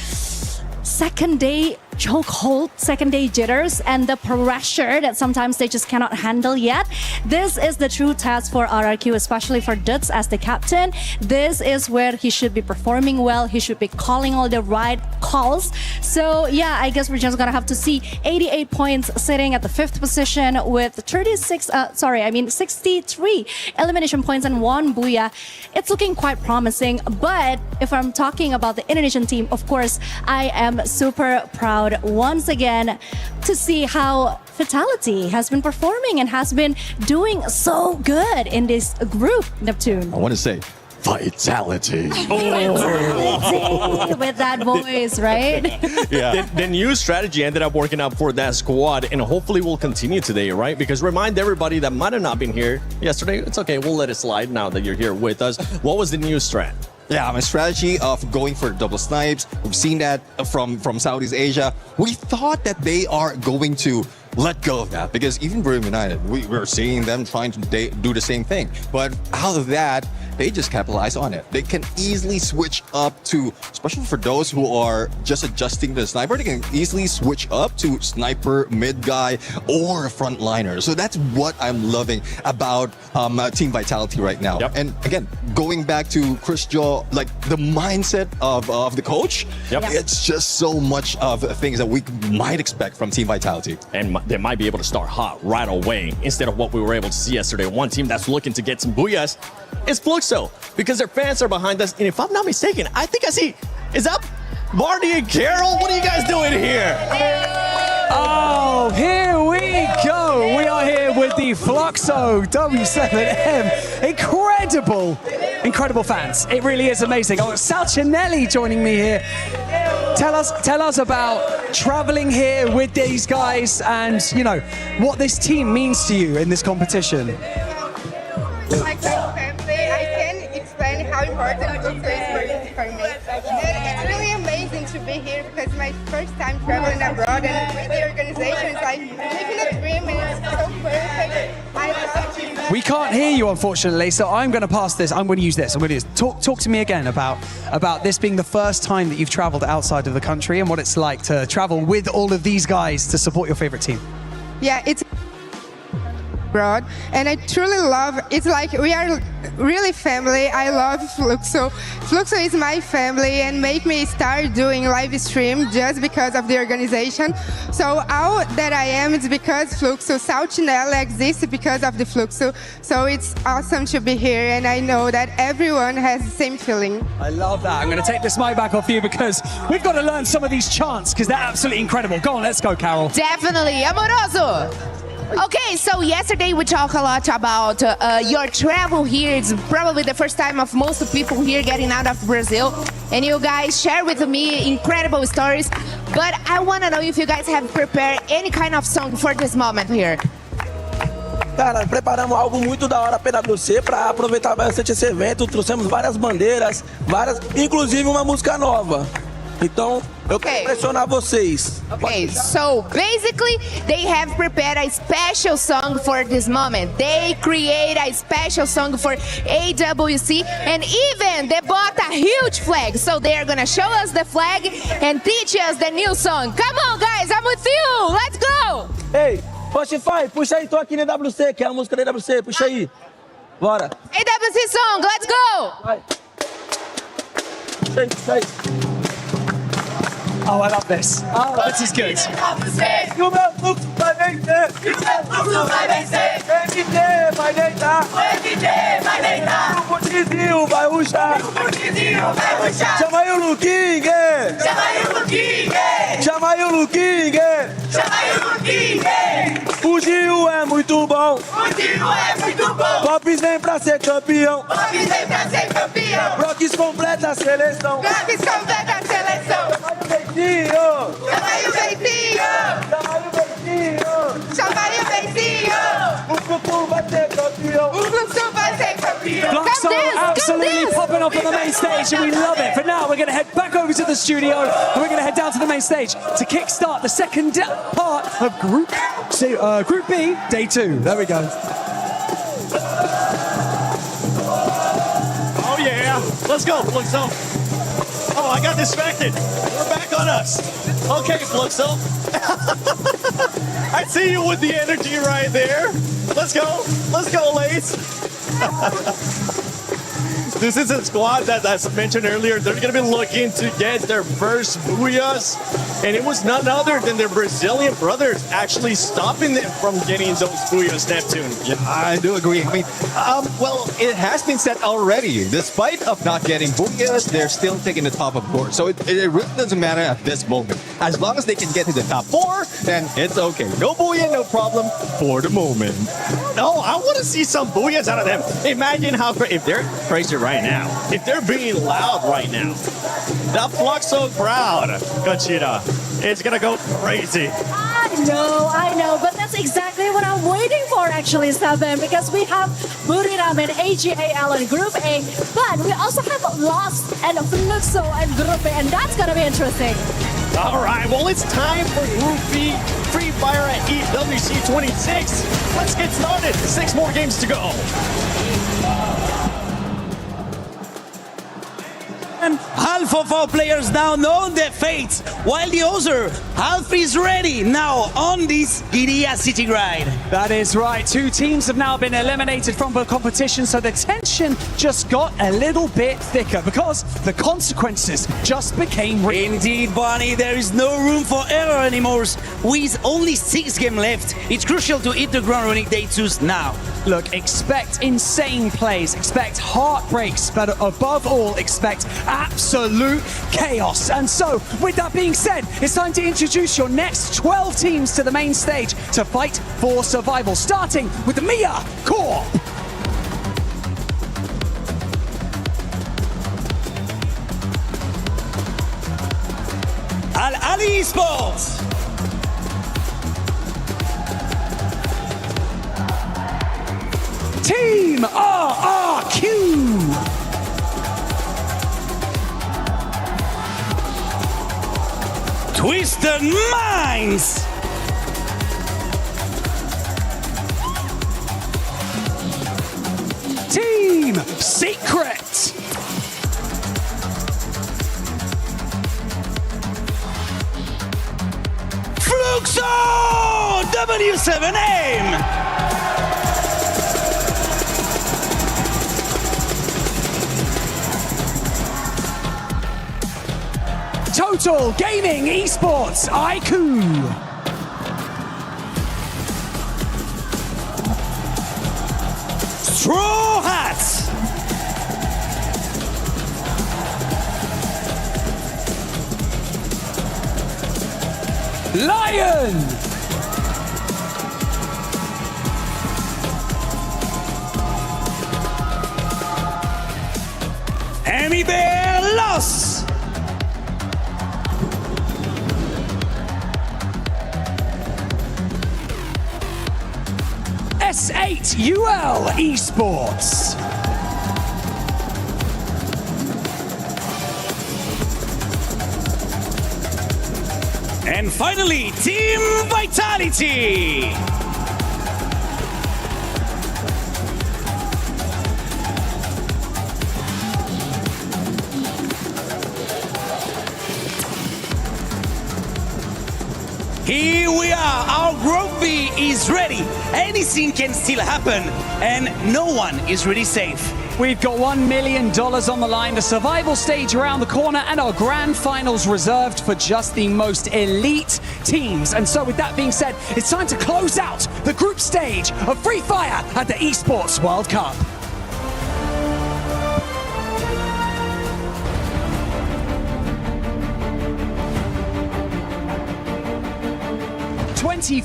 second day chokehold, second day jitters, and the pressure that sometimes they just cannot handle yet. This is the true test for RRQ, especially for Duts as the captain. This is where he should be performing well. He should be calling all the right calls. So yeah, I guess we're just gonna have to see 88 points sitting at the 5th position with 63 elimination points and 1 booyah. It's looking quite promising, but if I'm talking about the Indonesian team, of course, I am super proud once again to see how Vitality has been performing and has been doing so good in this group, Neptune. I want to say Vitality. Vitality with that voice, right? Yeah. The new strategy ended up working out for that squad, and hopefully will continue today, right? Because remind everybody that might have not been here yesterday, it's okay, we'll let it slide now that you're here with us. What was the new strat? Yeah, my strategy of going for double snipes. We've seen that from Southeast Asia. We thought that they are going to let go of that because even Brilliant United, we're seeing them trying to do the same thing. But out of that, they just capitalize on it. They can easily switch up to, especially for those who are just adjusting to the sniper, they can easily switch up to sniper, mid guy, or frontliner. So that's what I'm loving about Team Vitality right now. Yep. And again, going back to KsHiTiJoP, like the mindset of the coach, it's just so much of things that we might expect from Team Vitality. And they might be able to start hot right away instead of what we were able to see yesterday. One team that's looking to get some booyahs is Fluxo because their fans are behind us. And if I'm not mistaken, I think I see, is that Barney and Carol? What are you guys doing here? Oh, here we go. We are here with the Fluxo W7M. Incredible fans. It really is amazing. Oh, Salcinelli joining me here. Tell us about traveling here with these guys and, you know, what this team means to you in this competition. Like family, I can explain how important Fluxo is for me. It's really amazing to be here because it's my first time traveling abroad, and with the organization, it's like living a dream, and it's so perfect. I love We can't hear you, unfortunately, so I'm going to pass this. I'm going to use this. Talk to me again about this being the first time that you've traveled outside of the country and what it's like to travel with all of these guys to support your favorite team. Yeah, it's abroad, and I truly love. It's like we are really family. I love Fluxo. Fluxo is my family, and make me start doing live stream just because of the organization. So all that I am is because Fluxo. Saltinella exists because of the Fluxo. So it's awesome to be here, and I know that everyone has the same feeling. I love that. I'm going to take this mic back off you because we've got to learn some of these chants because they're absolutely incredible. Go on, let's go, Carol. Definitely. Amoroso. Okay, so yesterday we talked a lot about your travel here. It's probably the first time of most people here getting out of Brazil. And you guys share with me incredible stories. But I want to know if you guys have prepared any kind of song for this moment here. Cara, preparamos algo muito da hora para PwC para aproveitar bastante esse evento. Trouxemos várias bandeiras, inclusive uma música nova. Então, eu quero impressionar vocês. Okay, so basically they have prepared a special song for this moment. They create a special song for EWC, and even they bought a huge flag. So they are gonna show us the flag and teach us the new song. Come on, guys, I'm with you. Let's go. Ei, Spotify, puxa aí, tô aqui na EWC, que é a música da EWC, puxa aí. Bora. EWC song, let's go. Vai. Puxa aí. Oh, I love this. Oh, this is good. E o meu fluxo vai vencer. E o meu fluxo vai vencer. O MD vai deitar. O MD vai deitar. O Putinho vai ruxar. O Putinho vai ruxar. Chama aí o Luquingue. Chama aí o Luquingue. Chama aí o Luquingue. Chama aí o Luquingue. O Gil é muito bom. O Gil é muito bom. Pops vem pra ser campeão. Pops vem pra ser campeão. Brox completa a seleção. Brox completa a seleção. Chama aí o Bentinho! Chama aí o Bentinho! Chama aí o Bentinho! O Fluxo vai ser campeão! O Fluxo vai ser campeão! Fluxo absolutely popping off on the main stage, and we love it. For now, we're going to head back over to the studio, and we're going to head down to the main stage to kickstart the second part of Group B, Day 2. There we go. Oh yeah, let's go, Fluxo. Oh, I got distracted. We're back on us. Okay, Fluxo. I see you with the energy right there. Let's go. Let's go, Lace. This is a squad that, as I mentioned earlier, they're going to be looking to get their first booyahs. And it was none other than their Brazilian brothers actually stopping them from getting those booyahs, Neptune. Yeah, I do agree. I mean, well, it has been said already. Despite of not getting booyahs, they're still taking the top of board. So it really doesn't matter at this moment. As long as they can get to the top 4, then it's okay. No booyah, no problem for the moment. No, I want to see some booyahs out of them. Imagine how if they're crazy right now, if they're being loud right now, the Fluxo crowd, KsHiTiJoP, it's gonna go crazy. I know, but that's exactly what I'm waiting for, actually, Seven, because we have Buriram and AGAL in Group A, but we also have Lost and Fluxo in Group A, and that's gonna be interesting. All right, well, it's time for Group B, Free Fire at EWC 26. Let's get started. 6 more games to go. Half of our players now know their fate, while the other half is ready now on this Guiria City ride. That is right. 2 teams have now been eliminated from the competition, so the tension just got a little bit thicker because the consequences just became real. Indeed, Barney, there is no room for error anymore. With only 6 games left, it's crucial to hit the ground running Day 2s now. Look, expect insane plays, expect heartbreaks, but above all, expect absolute chaos. And so, with that being said, it's time to introduce your next 12 teams to the main stage to fight for survival, starting with the Mia Corp. Al-Ali Esports. Team RRQ. Twisted Minds. Team Secret. Fluxo W7 aim. Total Gaming Esports IQ. Straw Hats. Lion. Emmy Bear Loss. KsHiTiJoP Esports. And finally, Team Vitality. Here we are, our Group B is ready. Anything can still happen, and no one is really safe. We've got $1 million on the line, the survival stage around the corner, and our grand finals reserved for just the most elite teams. And so with that being said, it's time to close out the group stage of Free Fire at the Esports World Cup.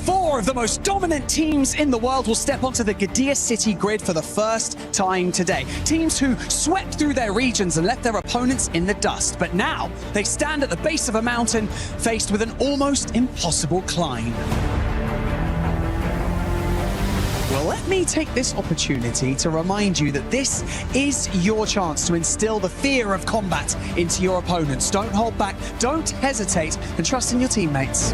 Four of the most dominant teams in the world will step onto the KsHiTi grid for the first time today. Teams who swept through their regions and left their opponents in the dust. But now they stand at the base of a mountain faced with an almost impossible climb. Well, let me take this opportunity to remind you that this is your chance to instill the fear of combat into your opponents. Don't hold back, don't hesitate, and trust in your teammates.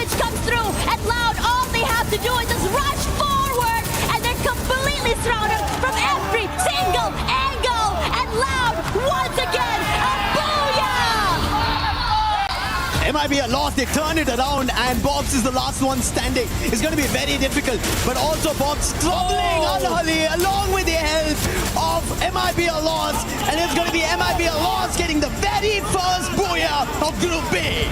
Comes through and Loud, all they have to do is just rush forward and they're completely surrounded from every single angle, and Loud once again a booyah! MIB are lost, they turned it around, and Bobs is the last one standing. It's going to be very difficult, but also Bobs struggling unholy along with the help of MIB are lost, and it's going to be MIB are lost getting the very first booyah of Group B.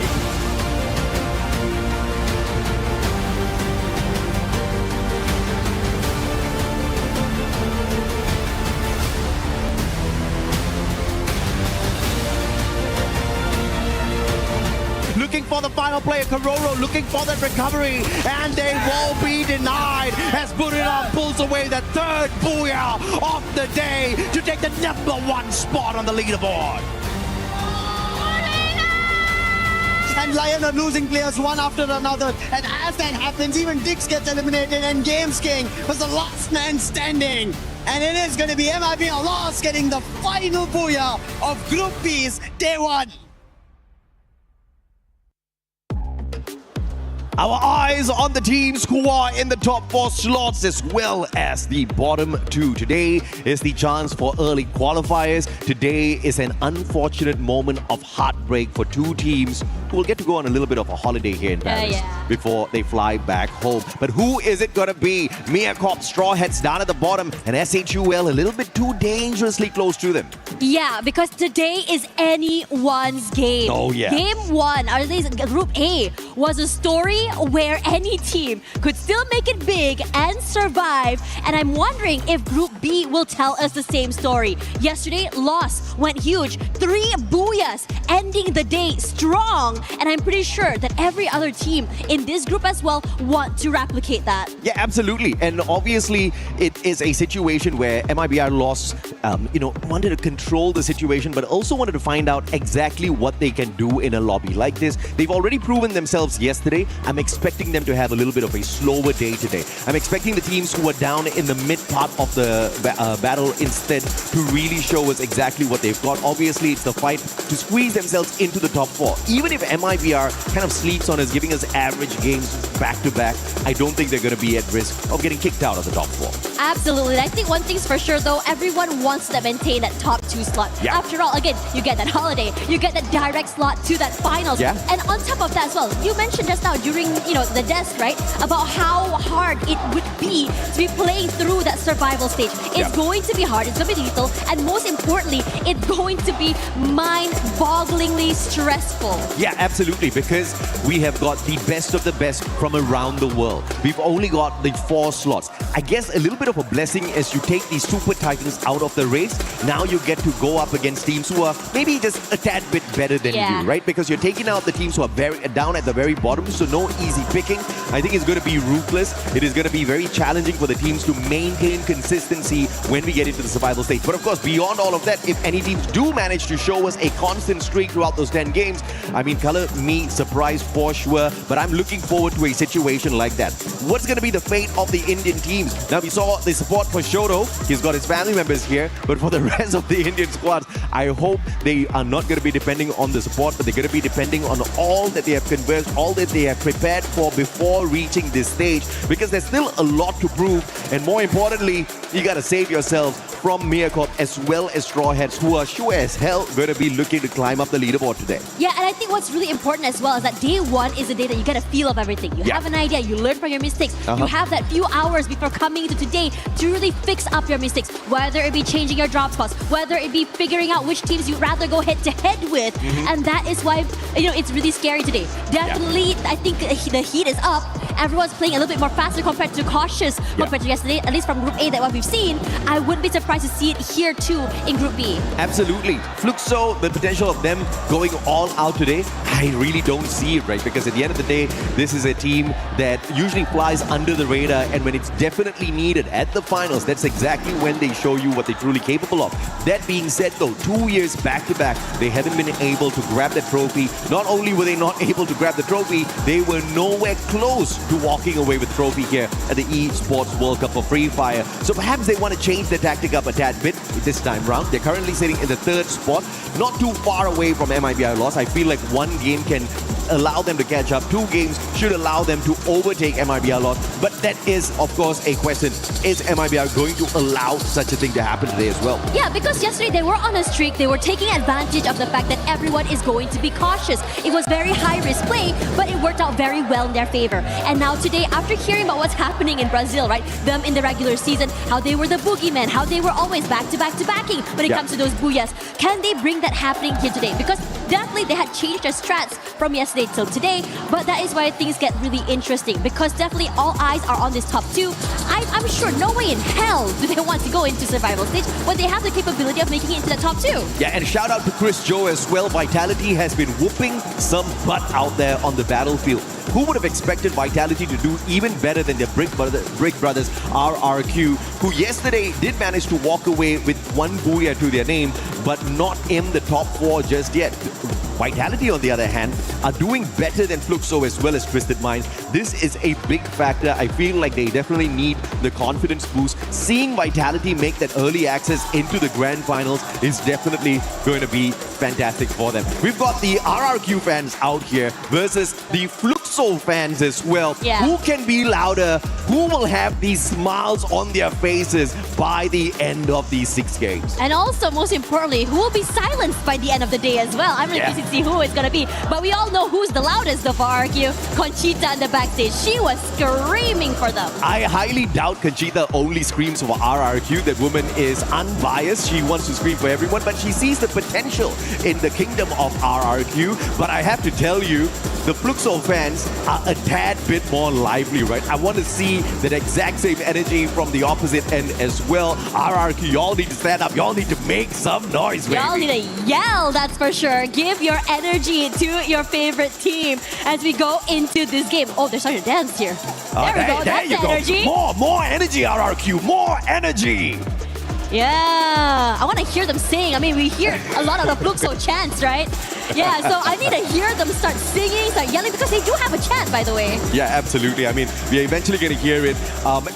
Looking for the final player, Kororo looking for that recovery, and they will be denied as Buriram pulls away the third booyah of the day to take the #1 spot on the leaderboard. And Lion are losing players one after another, and as that happens, even Dix gets eliminated, and Games King was the last man standing. And it is going to be MIB lost getting the final booyah of Group B's Day 1. Our eyes on the teams who are in the top 4 slots as well as the bottom 2. Today is the chance for early qualifiers. Today is an unfortunate moment of heartbreak for 2 teams who will get to go on a little bit of a holiday here in Paris before they fly back home. But who is it going to be? Mia Corp Straw Hats down at the bottom, and KsHiTiJoP a little bit too dangerously close to them. Yeah, because today is anyone's game. Oh, yeah. Game 1, or at least Group A, was a story where any team could still make it big and survive. And I'm wondering if Group B will tell us the same story. Yesterday, loss went huge. 3 booyahs, ending the day strong. And I'm pretty sure that every other team in this group as well want to replicate that. Yeah, absolutely. And obviously, it is a situation where MIBR lost, wanted to control the situation, but also wanted to find out exactly what they can do in a lobby like this. They've already proven themselves yesterday. I'm expecting them to have a little bit of a slower day today. I'm expecting the teams who are down in the mid part of the battle instead to really show us exactly what they've got. Obviously, it's the fight to squeeze themselves into the top 4. Even if MIBR kind of sleeps on us, giving us average games back to back, I don't think they're going to be at risk of getting kicked out of the top 4. Absolutely. I think one thing's for sure, though, everyone wants to maintain that top 2 slot. Yeah. After all, again, you get that holiday, you get that direct slot to that finals. Yeah. And on top of that as well, you mentioned just now during the desk, right, about how hard it would be to be playing through that survival stage. It's going to be hard, it's going to be lethal, and most importantly, it's going to be mind-bogglingly stressful. Yeah, absolutely, because we have got the best of the best from around the world. We've only got the 4 slots. I guess a little bit of a blessing as you take these Super Titans out of the race. Now you get to go up against teams who are maybe just a tad bit better than you, right? Because you're taking out the teams who are down at the very bottom, so no easy picking. I think it's going to be ruthless. It is going to be very challenging for the teams to maintain consistency when we get into the survival stage. But of course, beyond all of that, if any teams do manage to show us a constant streak throughout those 10 games, I mean, color me surprised for sure, but I'm looking forward to a situation like that. What's going to be the fate of the Indian teams? Now, we saw the support for Shoto. He's got his family members here, but for the rest of the Indian squads, I hope they are not going to be depending on the support, but they're going to be depending on all that they have conversed, all that they have prepared for before reaching this stage, because there's still a lot to prove, and more importantly, you got to save yourselves from Miracorp as well as Straw Hats, who are sure as hell going to be looking to climb up the leaderboard today. Yeah, and I think what's really important as well is that day 1 is the day that you get a feel of everything. You have an idea, you learn from your mistakes. You have that few hours before coming into today to really fix up your mistakes, whether it be changing your drop spots, whether it be figuring out which teams you'd rather go head-to-head with. And that is why, it's really scary today. Definitely, I think the heat is up. Everyone's playing a little bit more faster compared to cautious compared to yesterday, at least from Group A that what we've seen. I wouldn't be surprised to see it here too in Group B. Absolutely. Fluxo, the potential of them going all out today, I really don't see it, right? Because at the end of the day, this is a team that usually flies under the radar, and when it's definitely needed at the finals, that's exactly when they show you what they're truly capable of. That being said though, 2 years back to back, they haven't been able to grab that trophy. Not only were they not able to grab the trophy, they were nowhere close to walking away with the trophy here at the Esports World Cup for Free Fire. So perhaps they want to change their tactic up a tad bit this time round. They're currently sitting in the 3rd spot, not too far away from MIBR loss. I feel like 1 game can allow them to catch up. 2 games should allow them to overtake MIBR loss. But that is, of course, a question. Is MIBR going to allow such a thing to happen today as well? Yeah, because yesterday they were on a streak. They were taking advantage of the fact that everyone is going to be cautious. It was very high-risk play, but it worked out very well in their favor. And now today, after hearing about what's happening in Brazil, right? Them in the regular season, how they were the boogeyman, how they were always back-to-back-to-backing when it comes to those booyahs. Can they bring that happening here today? Because definitely they had changed their strats from yesterday till today, but that is why things get really interesting, because definitely all eyes are on this top 2. I'm sure no way in hell do they want to go into survival stage when they have the capability of making it into the top 2. Yeah, and shout out to KsHiTiJoP as well. Vitality has been whooping some butt out there on the battlefield. Who would have expected Vitality to do even better than their Brick Brothers RRQ, who yesterday did manage to walk away with 1 booyah to their name, but not in the top 4 just yet. Vitality, on the other hand, are doing better than Fluxo as well as Twisted Minds. This is a big factor. I feel like they definitely need the confidence boost. Seeing Vitality make that early access into the grand finals is definitely going to be fantastic for them. We've got the RRQ fans out here versus the Fluxo fans as well. Yeah. Who can be louder? Who will have these smiles on their faces by the end of these 6 games? And also, most importantly, who will be silenced by the end of the day as well? I'm really curious to see who it's going to be. But we all know who's the loudest of RRQ. Conchita in the backstage. She was screaming for them. I highly doubt Conchita only screams for RRQ. That woman is unbiased. She wants to scream for everyone, but she sees the potential in the kingdom of RRQ. But I have to tell you, the Fluxo fans are a tad bit more lively, right? I want to see that exact same energy from the opposite end as well. RRQ, y'all need to stand up. Y'all need to make some noise, baby. Y'all need to yell, that's for sure. Give your energy to your favorite team as we go into this game. Oh, they're starting to dance here. There we go. That's the energy. More energy, RRQ. More energy. Yeah, I want to hear them sing. I mean, we hear a lot of the Fluxo chants, right? Yeah, so I need to hear them start singing, start yelling, because they do have a chant, by the way. Yeah, absolutely. I mean, we're eventually going to hear it.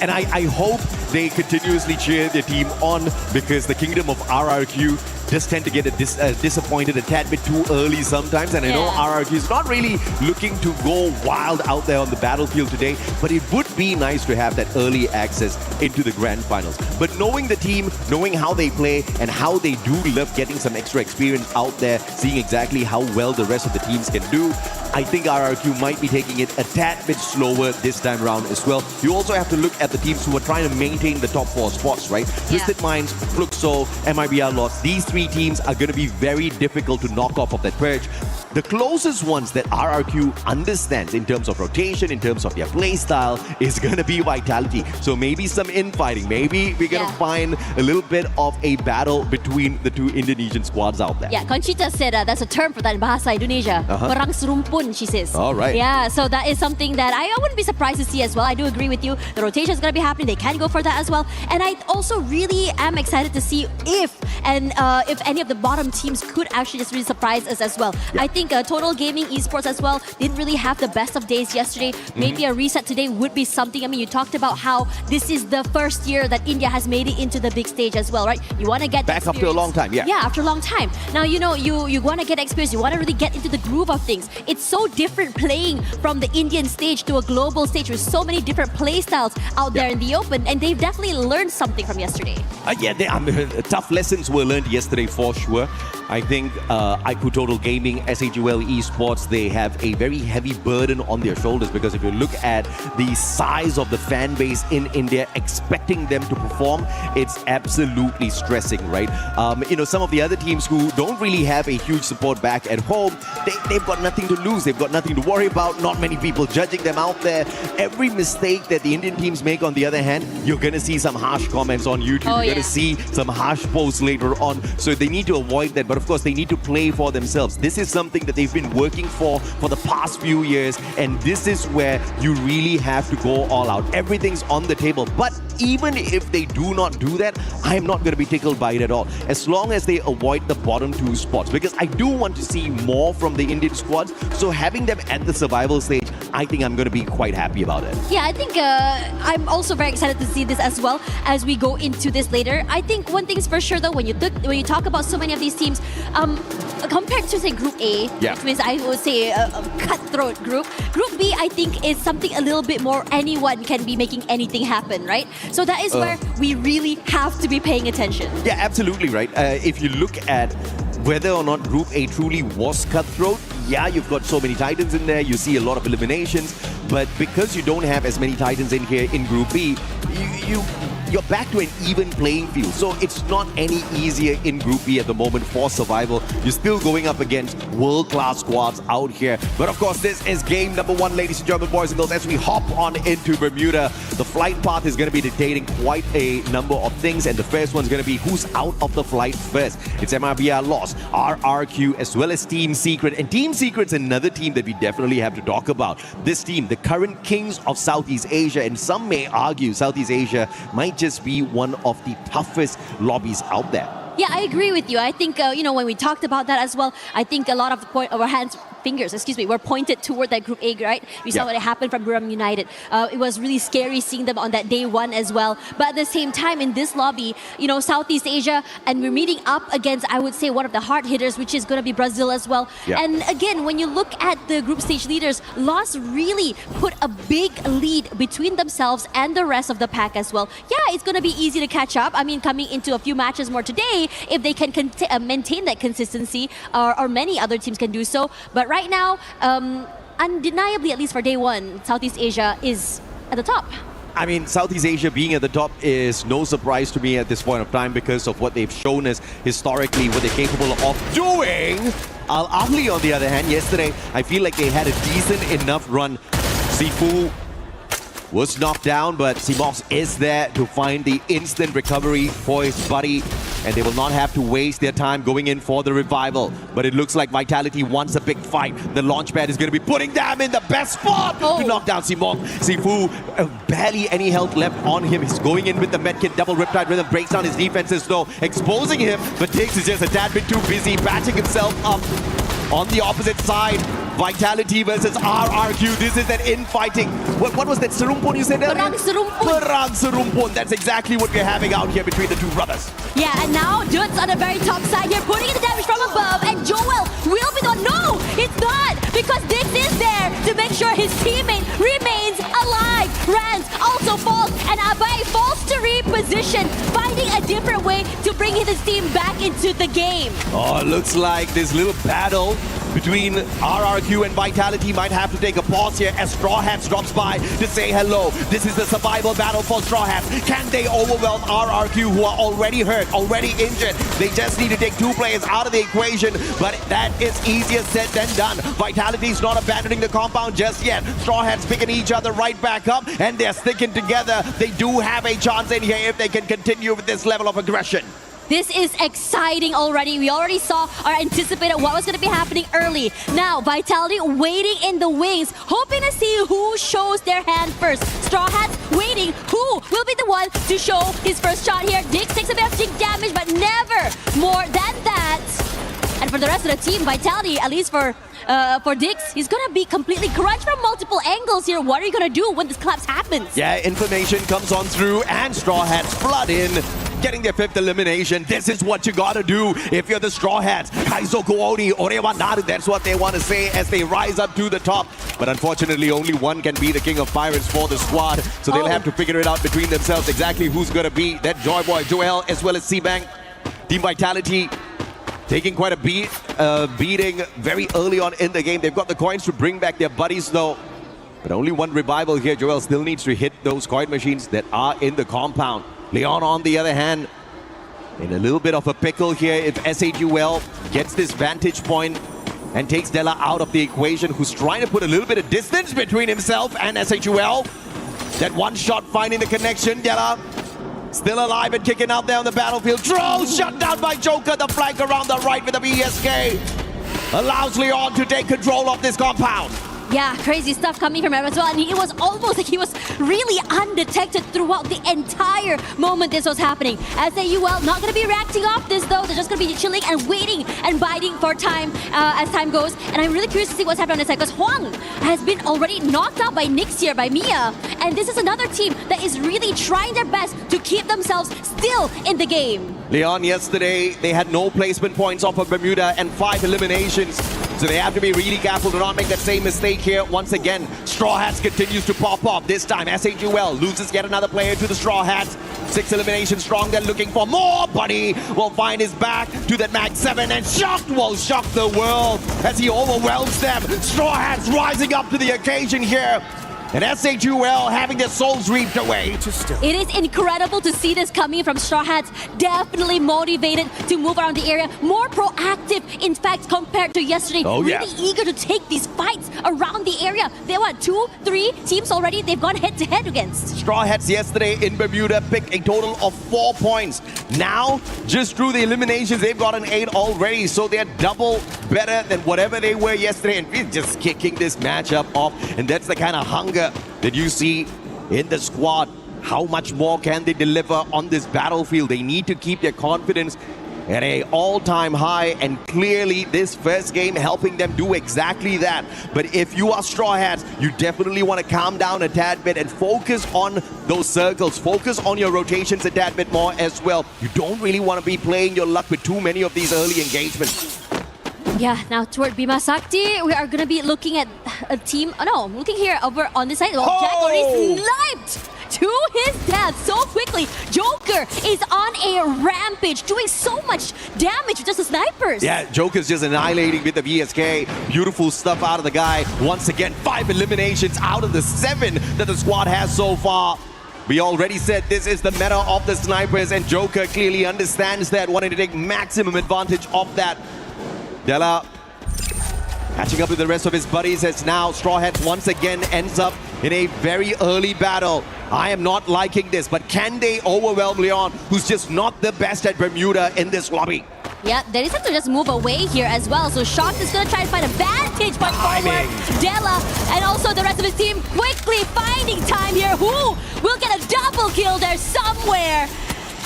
And I hope they continuously cheer their team on, because the kingdom of RRQ does tend to get disappointed a tad bit too early sometimes. And I know RRQ is not really looking to go wild out there on the battlefield today, but it would be nice to have that early access into the grand finals. But knowing the team, knowing how they play, and how they do love getting some extra experience out there, seeing exactly how well the rest of the teams can do, I think RRQ might be taking it a tad bit slower this time around as well. You also have to look at the teams who are trying to maintain the top 4 spots, right? Twisted Minds, Fluxo, MIBR Lost. These 3 teams are going to be very difficult to knock off of that perch. The closest ones that RRQ understands in terms of rotation, in terms of their play style, is going to be Vitality. So maybe some infighting. Maybe we're going to find a little bit of a battle between the 2 Indonesian squads out there. Yeah, Conchita said that's a term for that in Bahasa Indonesia. Perang serumpun, she says. All right. Yeah, so that is something that I wouldn't be surprised to see as well. I do agree with you. The rotation is going to be happening. They can go for that as well. And I also really am excited to see if any of the bottom teams could actually just really surprise us as well. I think Total Gaming Esports as well didn't really have the best of days yesterday. Maybe a reset today would be something. I mean, you talked about how this is the first year that India has made it into the big stage as well, right? You want to get back after a long time, Yeah, after a long time. Now, you know, you want to get experience. You want to really get into the groove of things. It's so different playing from the Indian stage to a global stage with so many different play styles out there in the open, and they've definitely learned something from yesterday. Tough lessons were learned yesterday for sure. I think IQ Total Gaming, KsHiTiJoP Esports, they have a very heavy burden on their shoulders, because if you look at the size of the fan base in India, expecting them to perform, it's absolutely stressing, right? Some of the other teams who don't really have a huge support back at home, they've got nothing to lose. They've got nothing to worry about. Not many people judging them out there. Every mistake that the Indian teams make, on the other hand, you're going to see some harsh comments on YouTube. You're going to see some harsh posts later on. So they need to avoid that. But of course, they need to play for themselves. This is something that they've been working for the past few years. And this is where you really have to go all out. Everything's on the table. But even if they do not do that, I'm not going to be tickled by it at all. As long as they avoid the bottom 2 spots. Because I do want to see more from the Indian squads. So having them at the survival stage, I think I'm going to be quite happy about it. Yeah, I think I'm also very excited to see this as well as we go into this later. I think one thing's for sure though, when you talk about so many of these teams, compared to say Group A, which means I would say a cutthroat group, Group B I think is something a little bit more anyone can be making anything happen, right? So that is where we really have to be paying attention. Yeah, absolutely right. If you look at whether or not Group A truly was cutthroat, yeah, you've got so many Titans in there, you see a lot of eliminations, but because you don't have as many Titans in here in Group B, you're back to an even playing field. So it's not any easier in Group B at the moment for survival. You're still going up against world-class squads out here. But of course, this is game number 1, ladies and gentlemen, boys and girls, as we hop on into Bermuda. The flight path is going to be dictating quite a number of things, and the first one's going to be who's out of the flight first. It's MIBR Lost, RRQ, as well as Team Secret. And Team Secret's another team that we definitely have to talk about. This team, the current kings of Southeast Asia, and some may argue Southeast Asia might just be one of the toughest lobbies out there. Yeah, I agree with you. I think, when we talked about that as well, I think a lot of our fingers were pointed toward that Group A, right? We saw what happened from Buram United. It was really scary seeing them on that day 1 as well. But at the same time, in this lobby, Southeast Asia, and we're meeting up against, I would say, one of the hard hitters, which is going to be Brazil as well. Yeah. And again, when you look at the group stage leaders, Lost really put a big lead between themselves and the rest of the pack as well. Yeah, it's going to be easy to catch up. I mean, coming into a few matches more today, if they can maintain that consistency, or many other teams can do so. But right now, undeniably, at least for day 1, Southeast Asia is at the top. I mean, Southeast Asia being at the top is no surprise to me at this point of time, because of what they've shown us historically, what they're capable of doing. Al Ahly, on the other hand, yesterday, I feel like they had a decent enough run. Sifu was knocked down, but Simox is there to find the instant recovery for his buddy, and they will not have to waste their time going in for the revival. But it looks like Vitality wants a big fight. The launchpad is going to be putting them in the best spot to knock down Simox. Sifu, barely any health left on him. He's going in with the medkit, double Riptide Rhythm, breaks down his defenses though, exposing him, but Tiggs is just a tad bit too busy, patching himself up. On the opposite side, Vitality versus RRQ. This is an infighting. What was that? Serumpun you said earlier? Perang serumpun. Perang serumpun. That's exactly what we're having out here between the two brothers. Yeah, and now Dudes on the very top side here, putting in the damage from above, and Joel will be the... No, it's not, because Dix is there to make sure his teammate remains alive. Rans also falls, and Abai falls to reposition, finding a different way to bring his team back into the game. Oh, looks like this little battle between RRQ and Vitality might have to take a pause here as Straw Hats drops by to say hello. This is the survival battle for Straw Hats. Can they overwhelm RRQ, who are already hurt, already injured? They just need to take 2 players out of the equation, but that is easier said than done. Vitality's not abandoning the compound just yet. Straw Hats picking each other right back up, and they're sticking together. They do have a chance in here if they can continue with this level of aggression. This is exciting already. We already saw or anticipated what was going to be happening early. Now, Vitality waiting in the wings, hoping to see who shows their hand first. Straw Hats waiting. Who will be the one to show his first shot here? Dix takes a bit of jig damage, but never more than that. And for the rest of the team, Vitality, at least for Dix, he's gonna be completely crunched from multiple angles here. What are you gonna do when this collapse happens? Yeah, information comes on through, and Straw Hats flood in, getting their 5th elimination. This is what you gotta do if you're the Straw Hats. Kaizoku Oni, Orewa Naru, that's what they want to say as they rise up to the top. But unfortunately, only one can be the King of Pirates for the squad, so they'll have to figure it out between themselves exactly who's gonna be that Joy Boy, Joel, as well as C-Bank. Team Vitality taking quite a beating very early on in the game. They've got the coins to bring back their buddies though. But only one revival here. Joel still needs to hit those coin machines that are in the compound. Leon, on the other hand, in a little bit of a pickle here if KsHiTiJoP gets this vantage point and takes Della out of the equation, who's trying to put a little bit of distance between himself and KsHiTiJoP. That one shot finding the connection. Della still alive and kicking out there on the battlefield. Troll shut down by Joker. The flank around the right with the BSK allows Leon to take control of this compound. Yeah, crazy stuff coming from him as well. And it was almost like he was really undetected throughout the entire moment this was happening. KsHiTiJoP not going to be reacting off this though. They're just going to be chilling and waiting and biding for time as time goes. And I'm really curious to see what's happening on this side, because Huang has been already knocked out by Nyx here, by Mia. And this is another team that is really trying their best to keep themselves still in the game. Leon, yesterday, they had no placement points off of Bermuda and 5 eliminations. So they have to be really careful to not make that same mistake here. Once again, Straw Hats continues to pop up. This time, KsHiTiJoP loses yet another player to the Straw Hats. 6 eliminations strong. They're looking for more. Buddy will find his back to that Mag 7, and Shocked will shock the world as he overwhelms them. Straw Hats rising up to the occasion here. And KsHiTiJoP having their souls reaped away. It is incredible to see this coming from Straw Hats. Definitely motivated to move around the area. More proactive, in fact, compared to yesterday. Oh, yeah. Really eager to take these fights around the area. There were 2, 3 teams already they've gone head-to-head against. Straw Hats yesterday in Bermuda picked a total of 4 points. Now, just through the eliminations, they've got an 8 already. So they're double better than whatever they were yesterday. And we're just kicking this matchup off. And that's the kind of hunger that you see in the squad. How much more can they deliver on this battlefield? They need to keep their confidence at an all-time high, and clearly this first game helping them do exactly that. But if you are Straw Hats, you definitely want to calm down a tad bit and focus on those circles, focus on your rotations a tad bit more as well. You don't really want to be playing your luck with too many of these early engagements. Yeah, now toward Bima Sakti, we are going to be looking at a team. Oh no, looking here over on this side. Well, Jack already sniped to his death so quickly. Joker is on a rampage, doing so much damage with just the snipers. Yeah, Joker's just annihilating with the VSK. Beautiful stuff out of the guy. Once again, 5 eliminations out of the 7 that the squad has so far. We already said this is the meta of the snipers, and Joker clearly understands that, wanting to take maximum advantage of that. Della catching up with the rest of his buddies as now Straw Hats once again ends up in a very early battle. I am not liking this, but can they overwhelm Leon, who's just not the best at Bermuda in this lobby? Yeah, they just have to just move away here as well. So Shocked is going to try and find a vantage point forward. Della and also the rest of his team quickly finding time here. Who will get a double kill there somewhere?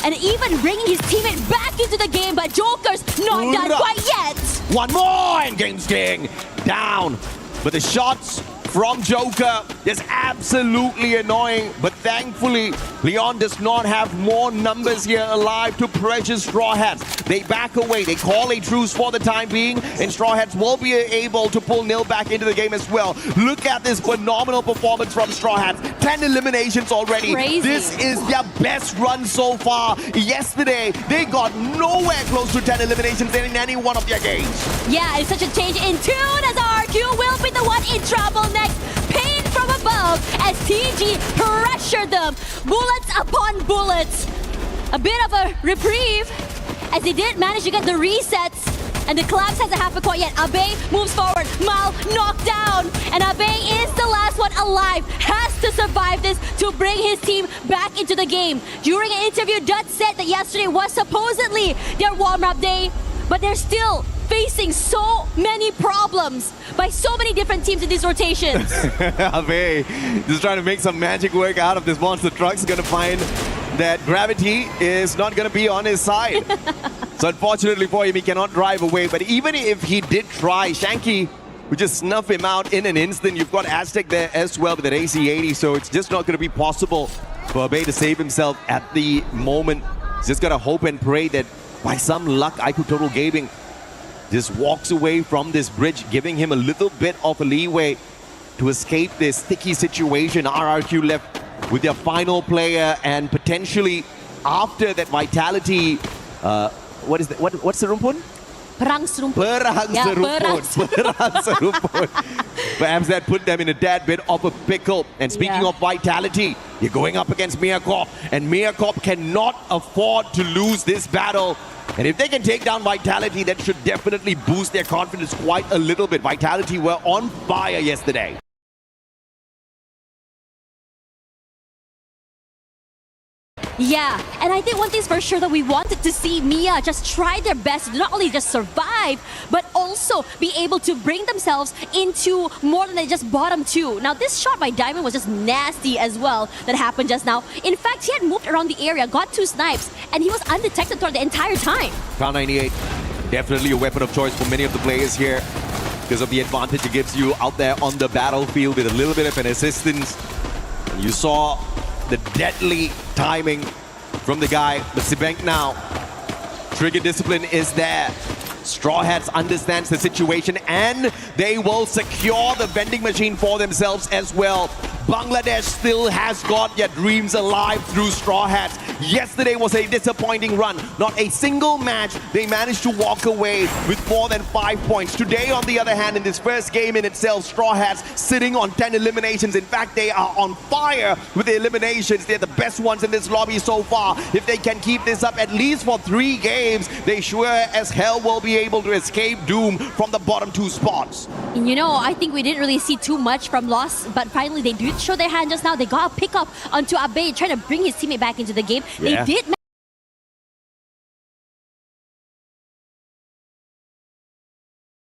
And even bringing his teammate back into the game, but Joker's not done quite yet. One more, and Game Sting down. But the shots from Joker is absolutely annoying. But thankfully, Leon does not have more numbers here alive to pressure Straw Hats. They back away. They call a truce for the time being, and Straw Hats will be able to pull nil back into the game as well. Look at this phenomenal performance from Straw Hats. 10 eliminations already. Crazy. This is their best run so far. Yesterday, they got nowhere close to 10 eliminations in any one of their games. Yeah, it's such a change in tune as RQ will be the one in trouble next. Pain from above as TG pressured them. Bullets upon bullets. A bit of a reprieve as they did manage to get the resets. And the collapse hasn't happened quite yet. Abe moves forward. Mal knocked down. And Abe is the last one alive. Has to survive this to bring his team back into the game. During an interview, Dutch said that yesterday was supposedly their warm-up day. But they're still facing so many problems by so many different teams in these rotations. Abe just trying to make some magic work out of this monster truck's gonna find that gravity is not gonna be on his side. So unfortunately for him, he cannot drive away. But even if he did try, Shanky would just snuff him out in an instant. You've got Aztec there as well with an AC-80, so it's just not gonna be possible for Abe to save himself at the moment. He's just gotta hope and pray that by some luck, IQ Total Gaming just walks away from this bridge, giving him a little bit of a leeway to escape this sticky situation. RRQ left with their final player, and potentially after that Vitality, what's the rumpun? Perang serumput. Perang serumput. Perhaps that put them in a tad bit of a pickle. And speaking of Vitality, you're going up against Meerkorp, and Meerkorp cannot afford to lose this battle. And if they can take down Vitality, that should definitely boost their confidence quite a little bit. Vitality were on fire yesterday. Yeah, and I think one thing's for sure that we wanted to see Mia just try their best to not only just survive, but also be able to bring themselves into more than just bottom two. Now, this shot by Diamond was just nasty as well that happened just now. In fact, he had moved around the area, got 2 snipes, and he was undetected throughout the entire time. Crown 98, definitely a weapon of choice for many of the players here because of the advantage it gives you out there on the battlefield with a little bit of an assistance. And you saw the deadly timing from the guy, but Sibank now. Trigger discipline is there. Straw Hats understands the situation, and they will secure the vending machine for themselves as well. Bangladesh still has got their dreams alive through Straw Hats. Yesterday was a disappointing run. Not a single match they managed to walk away with more than 5 points. Today, on the other hand, in this first game in itself, Straw Hats sitting on 10 eliminations. In fact, they are on fire with the eliminations. They're the best ones in this lobby so far. If they can keep this up at least for 3 games, they sure as hell will be able to escape doom from the bottom 2 spots. You know, I think we didn't really see too much from Lost, but finally they did show their hand just now. They got a pick up onto Abe, trying to bring his teammate back into the game. Yeah. They did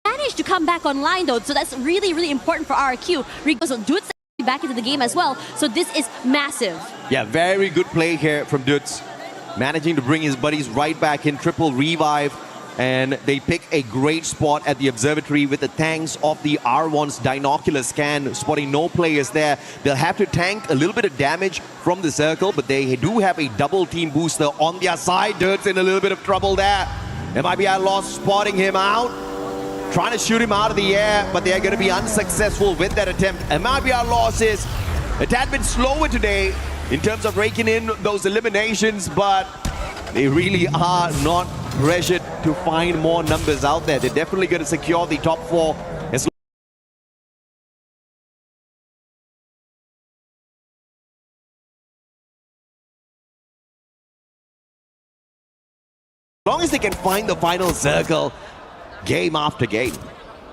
manage to come back online though, so that's really, really important for RRQ. So Dude's back into the game as well, so this is massive. Yeah, very good play here from Dutz. Managing to bring his buddies right back in, triple revive. And they pick a great spot at the observatory with the tanks of the R1's binocular scan, spotting no players there. They'll have to tank a little bit of damage from the circle, but they do have a double team booster on their side. Dirt's in a little bit of trouble there. MIBR Lost spotting him out, trying to shoot him out of the air, but they're going to be unsuccessful with that attempt. MIBR Lost is a tad bit slower today in terms of raking in those eliminations, but they really are not pressured to find more numbers out there. They're definitely going to secure the top 4 as long as they can find the final circle game after game.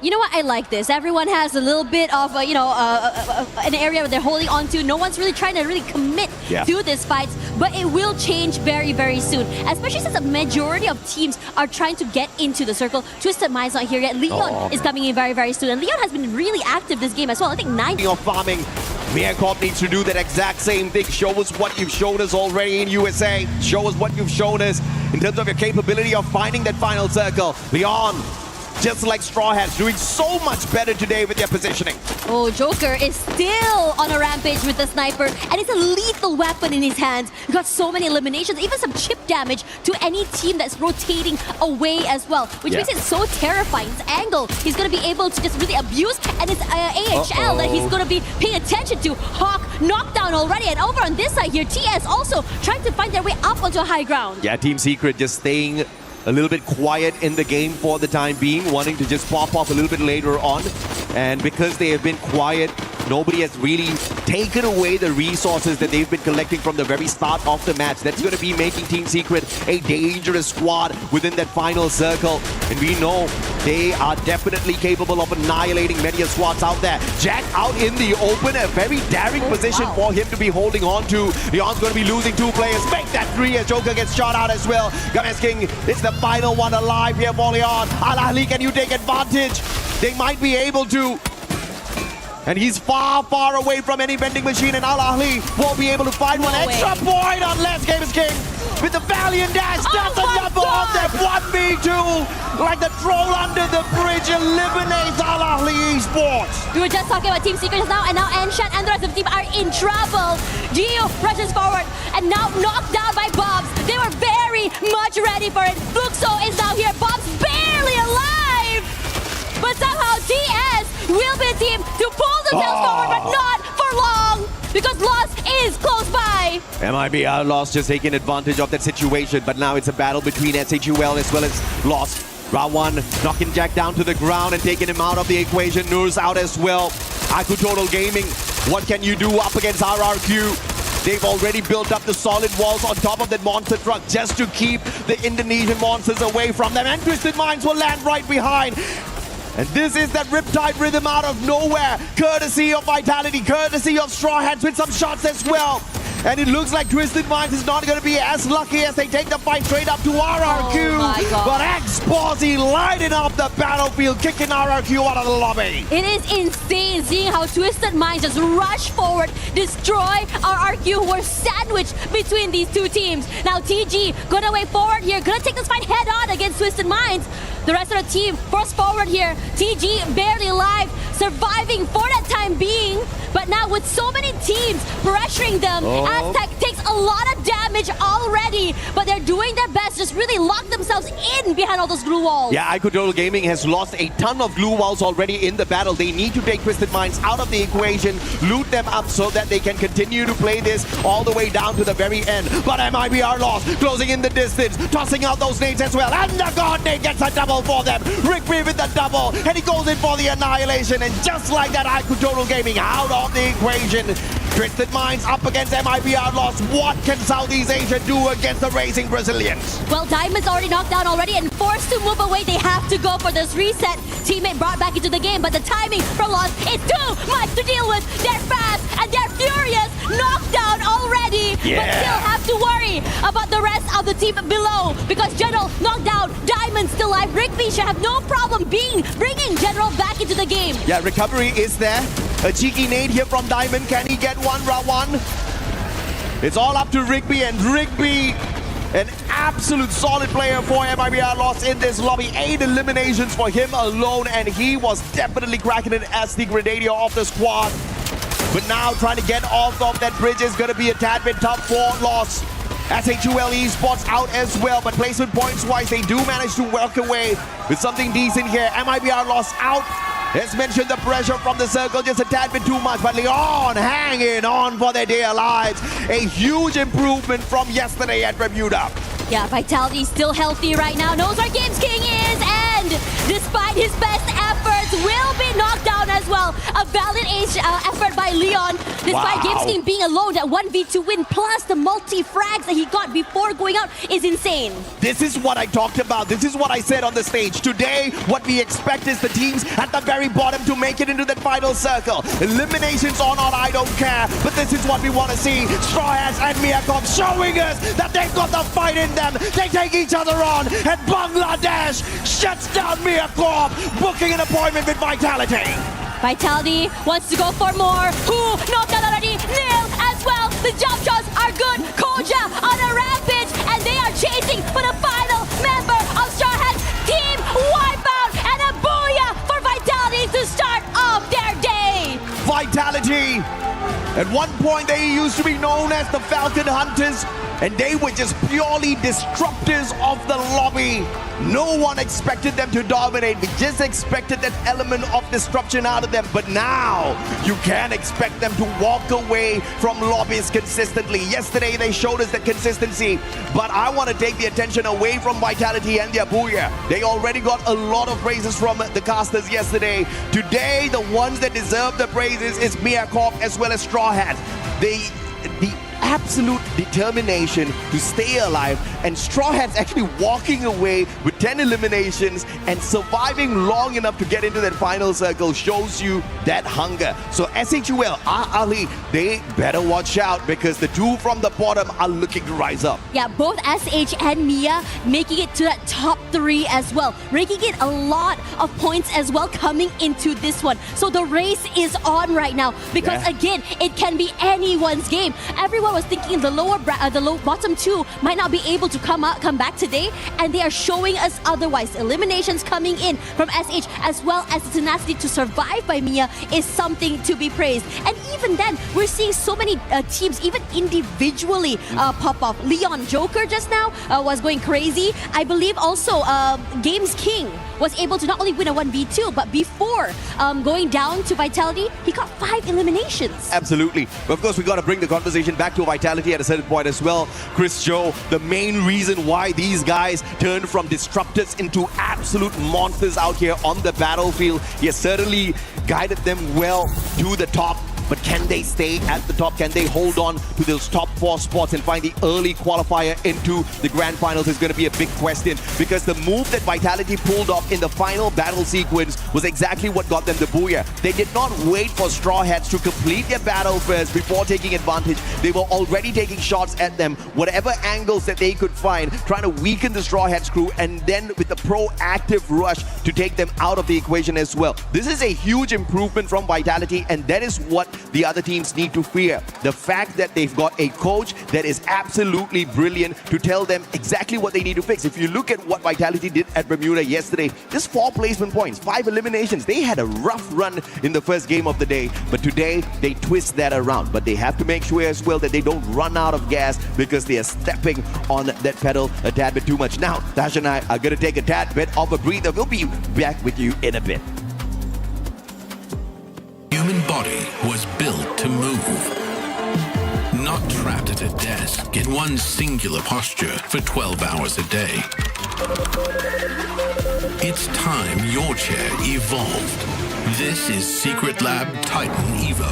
You know what? I like this. Everyone has a little bit of, an area where they're holding on to. No one's really trying to really commit to this fight, but it will change very, very soon. Especially since a majority of teams are trying to get into the circle. Twisted Mind's not here yet. Leon is coming in very, very soon. And Leon has been really active this game as well. I think 9 of farming. Meerkorp needs to do that exact same thing. Show us what you've shown us already in USA. Show us what you've shown us in terms of your capability of finding that final circle. Leon just like Straw Hats, doing so much better today with their positioning. Oh, Joker is still on a rampage with the sniper, and it's a lethal weapon in his hands. He got so many eliminations, even some chip damage to any team that's rotating away as well, which makes it so terrifying. His angle, he's going to be able to just really abuse, and it's AHL that he's going to be paying attention to. Hawk knocked down already, and over on this side here, TS also trying to find their way up onto a high ground. Yeah, Team Secret just staying a little bit quiet in the game for the time being, wanting to just pop off a little bit later on. And because they have been quiet, nobody has really taken away the resources that they've been collecting from the very start of the match. That's going to be making Team Secret a dangerous squad within that final circle. And we know they are definitely capable of annihilating many squads out there. Jack out in the open, a very daring position for him to be holding on to. Leon's going to be losing 2 players. Make that 3 as Joker gets shot out as well. Games King is the final one alive here for Leon. Al Ahly, can you take advantage? They might be able to. And he's far, far away from any vending machine, and Al Ahly won't be able to find one extra point unless Games King with the valiant dash does a double on them. 1v2, like the troll under the bridge, eliminates Al Ahly Esports. We were just talking about Team Secret now, and now Enshan and the rest of the team are in trouble. Gio rushes forward, and now knocked down by Bobs. They were very much ready for it. Fluxo is now here. Bobs barely alive, but somehow TS will be the team to pull themselves forward, but not for long, because Lost is close by. MIB Outlaws just taking advantage of that situation, but now it's a battle between SHUL as well as Lost. Round 1, knocking Jack down to the ground and taking him out of the equation. Noor's out as well. Aku Total Gaming, what can you do up against RRQ? They've already built up the solid walls on top of that monster truck just to keep the Indonesian monsters away from them, and Twisted Minds will land right behind. And this is that Riptide rhythm out of nowhere, courtesy of Vitality, courtesy of Straw Hats with some shots as well. And it looks like Twisted Minds is not going to be as lucky as they take the fight straight up to RRQ. But X-Bossy lighting up the battlefield, kicking RRQ out of the lobby. It is insane seeing how Twisted Minds just rush forward, destroy RRQ, who were sandwiched between these two teams. Now TG gonna way forward here, gonna take this fight head on against Twisted Minds. The rest of the team forced forward here. TG barely alive, surviving for that time being. But now with so many teams pressuring them, Aztec takes a lot of damage already. But they're doing their best, just really lock themselves in behind all those glue walls. Yeah, Aku Total Gaming has lost a ton of glue walls already in the battle. They need to take Twisted Minds out of the equation, loot them up so that they can continue to play this all the way down to the very end. But MIB are lost, closing in the distance, tossing out those nades as well. And the God Nade gets a double for them. Rigby with the double, and he goes in for the annihilation. And just like that, Aku Total Gaming out of the equation. Twisted Minds up against MIB Outlaws. What can Southeast Asia do against the racing Brazilians? Well, Diamond's already knocked down already and forced to move away. They have to go for this reset. Teammate brought back into the game, but the timing from Lost is too much to deal with. They're fast and they're furious. Knocked down already, but still have to worry about the rest of the team below, because General knocked down, Diamond still alive. Rigby should have no problem bringing General back into the game. Yeah, recovery is there. A cheeky nade here from Diamond. Can he get one? Round 1. It's all up to Rigby, and Rigby, an absolute solid player for MIB Outlaws in this lobby. 8 eliminations for him alone, and he was definitely cracking it as the Grenadier of the squad. But now trying to get off of that bridge is going to be a tad bit tough for Lost. SHUL Esports out as well, but placement points wise, they do manage to walk away with something decent here. MIB Outlaws out. As mentioned, the pressure from the circle just a tad bit too much, but Leon hanging on for their dear lives. A huge improvement from yesterday at Bermuda. Yeah, Vitality still healthy right now, knows where Games King is, and despite his best efforts, will be knocked down as well. A valiant effort by Leon, despite Games King being alone. That 1v2 win plus the multi-frags that he got before going out is insane. This is what I talked about. This is what I said on the stage. Today, what we expect is the teams at the very bottom to make it into that final circle. Eliminations or not, I don't care, but this is what we want to see. Straw Hats and Miakov showing us that they've got the fight in them. They take each other on, and Bangladesh shuts down Miakov, booking an appointment with Vitality. Vitality wants to go for more. Who knocked out already? Nil as well. The jump shots are good. Koja on a rampage, and they are chasing for the final member of Straw Hats. Team Wipeout, and a Vitality. At one point, they used to be known as the Falcon Hunters, and they were just purely disruptors of the lobby. No one expected them to dominate. We just expected that element of disruption out of them. But now, you can't expect them to walk away from lobbies consistently. Yesterday, they showed us that consistency. But I want to take the attention away from Vitality and their Booyah. They already got a lot of praises from the casters yesterday. Today, the ones that deserve the praises is Mia Corp as well as Straw Hat. The absolute determination to stay alive, and Straw Hat's actually walking away with 10 eliminations and surviving long enough to get into that final circle shows you that hunger. So SHUL, Ali, they better watch out because the two from the bottom are looking to rise up. Yeah, both SH and Mia making it to that top 3 as well, raking in a lot of points as well coming into this one. So the race is on right now because again, it can be anyone's game. Everyone was thinking the bottom 2 might not be able to come back today, and they are showing us otherwise. Eliminations coming in from SH as well as the tenacity to survive by Mia is something to be praised. And even then, we're seeing so many teams even individually pop off. Leon Joker just now was going crazy. I believe also Games King was able to not only win a 1v2, but before going down to Vitality, he got 5 eliminations. Absolutely. But of course, we got to bring the conversation back to Vitality at a certain point as well. KsHiTiJoP, the main reason why these guys turned from disruptors into absolute monsters out here on the battlefield. He has certainly guided them well to the top. But can they stay at the top? Can they hold on to those top 4 spots and find the early qualifier into the grand finals is going to be a big question, because the move that Vitality pulled off in the final battle sequence was exactly what got them the Booyah. They did not wait for Straw Hats to complete their battle first before taking advantage. They were already taking shots at them, whatever angles that they could find, trying to weaken the Straw Hats crew, and then with the proactive rush to take them out of the equation as well. This is a huge improvement from Vitality, and that is what the other teams need to fear. The fact that they've got a coach that is absolutely brilliant to tell them exactly what they need to fix. If you look at what Vitality did at Bermuda yesterday, just 4 placement points, 5 eliminations. They had a rough run in the first game of the day, but today they twist that around. But they have to make sure as well that they don't run out of gas because they are stepping on that pedal a tad bit too much. Now, Dash and I are going to take a tad bit of a breather. We'll be back with you in a bit. Human body was built to move, not trapped at a desk in one singular posture for 12 hours a day. It's time your chair evolved. This is Secret Lab Titan Evo.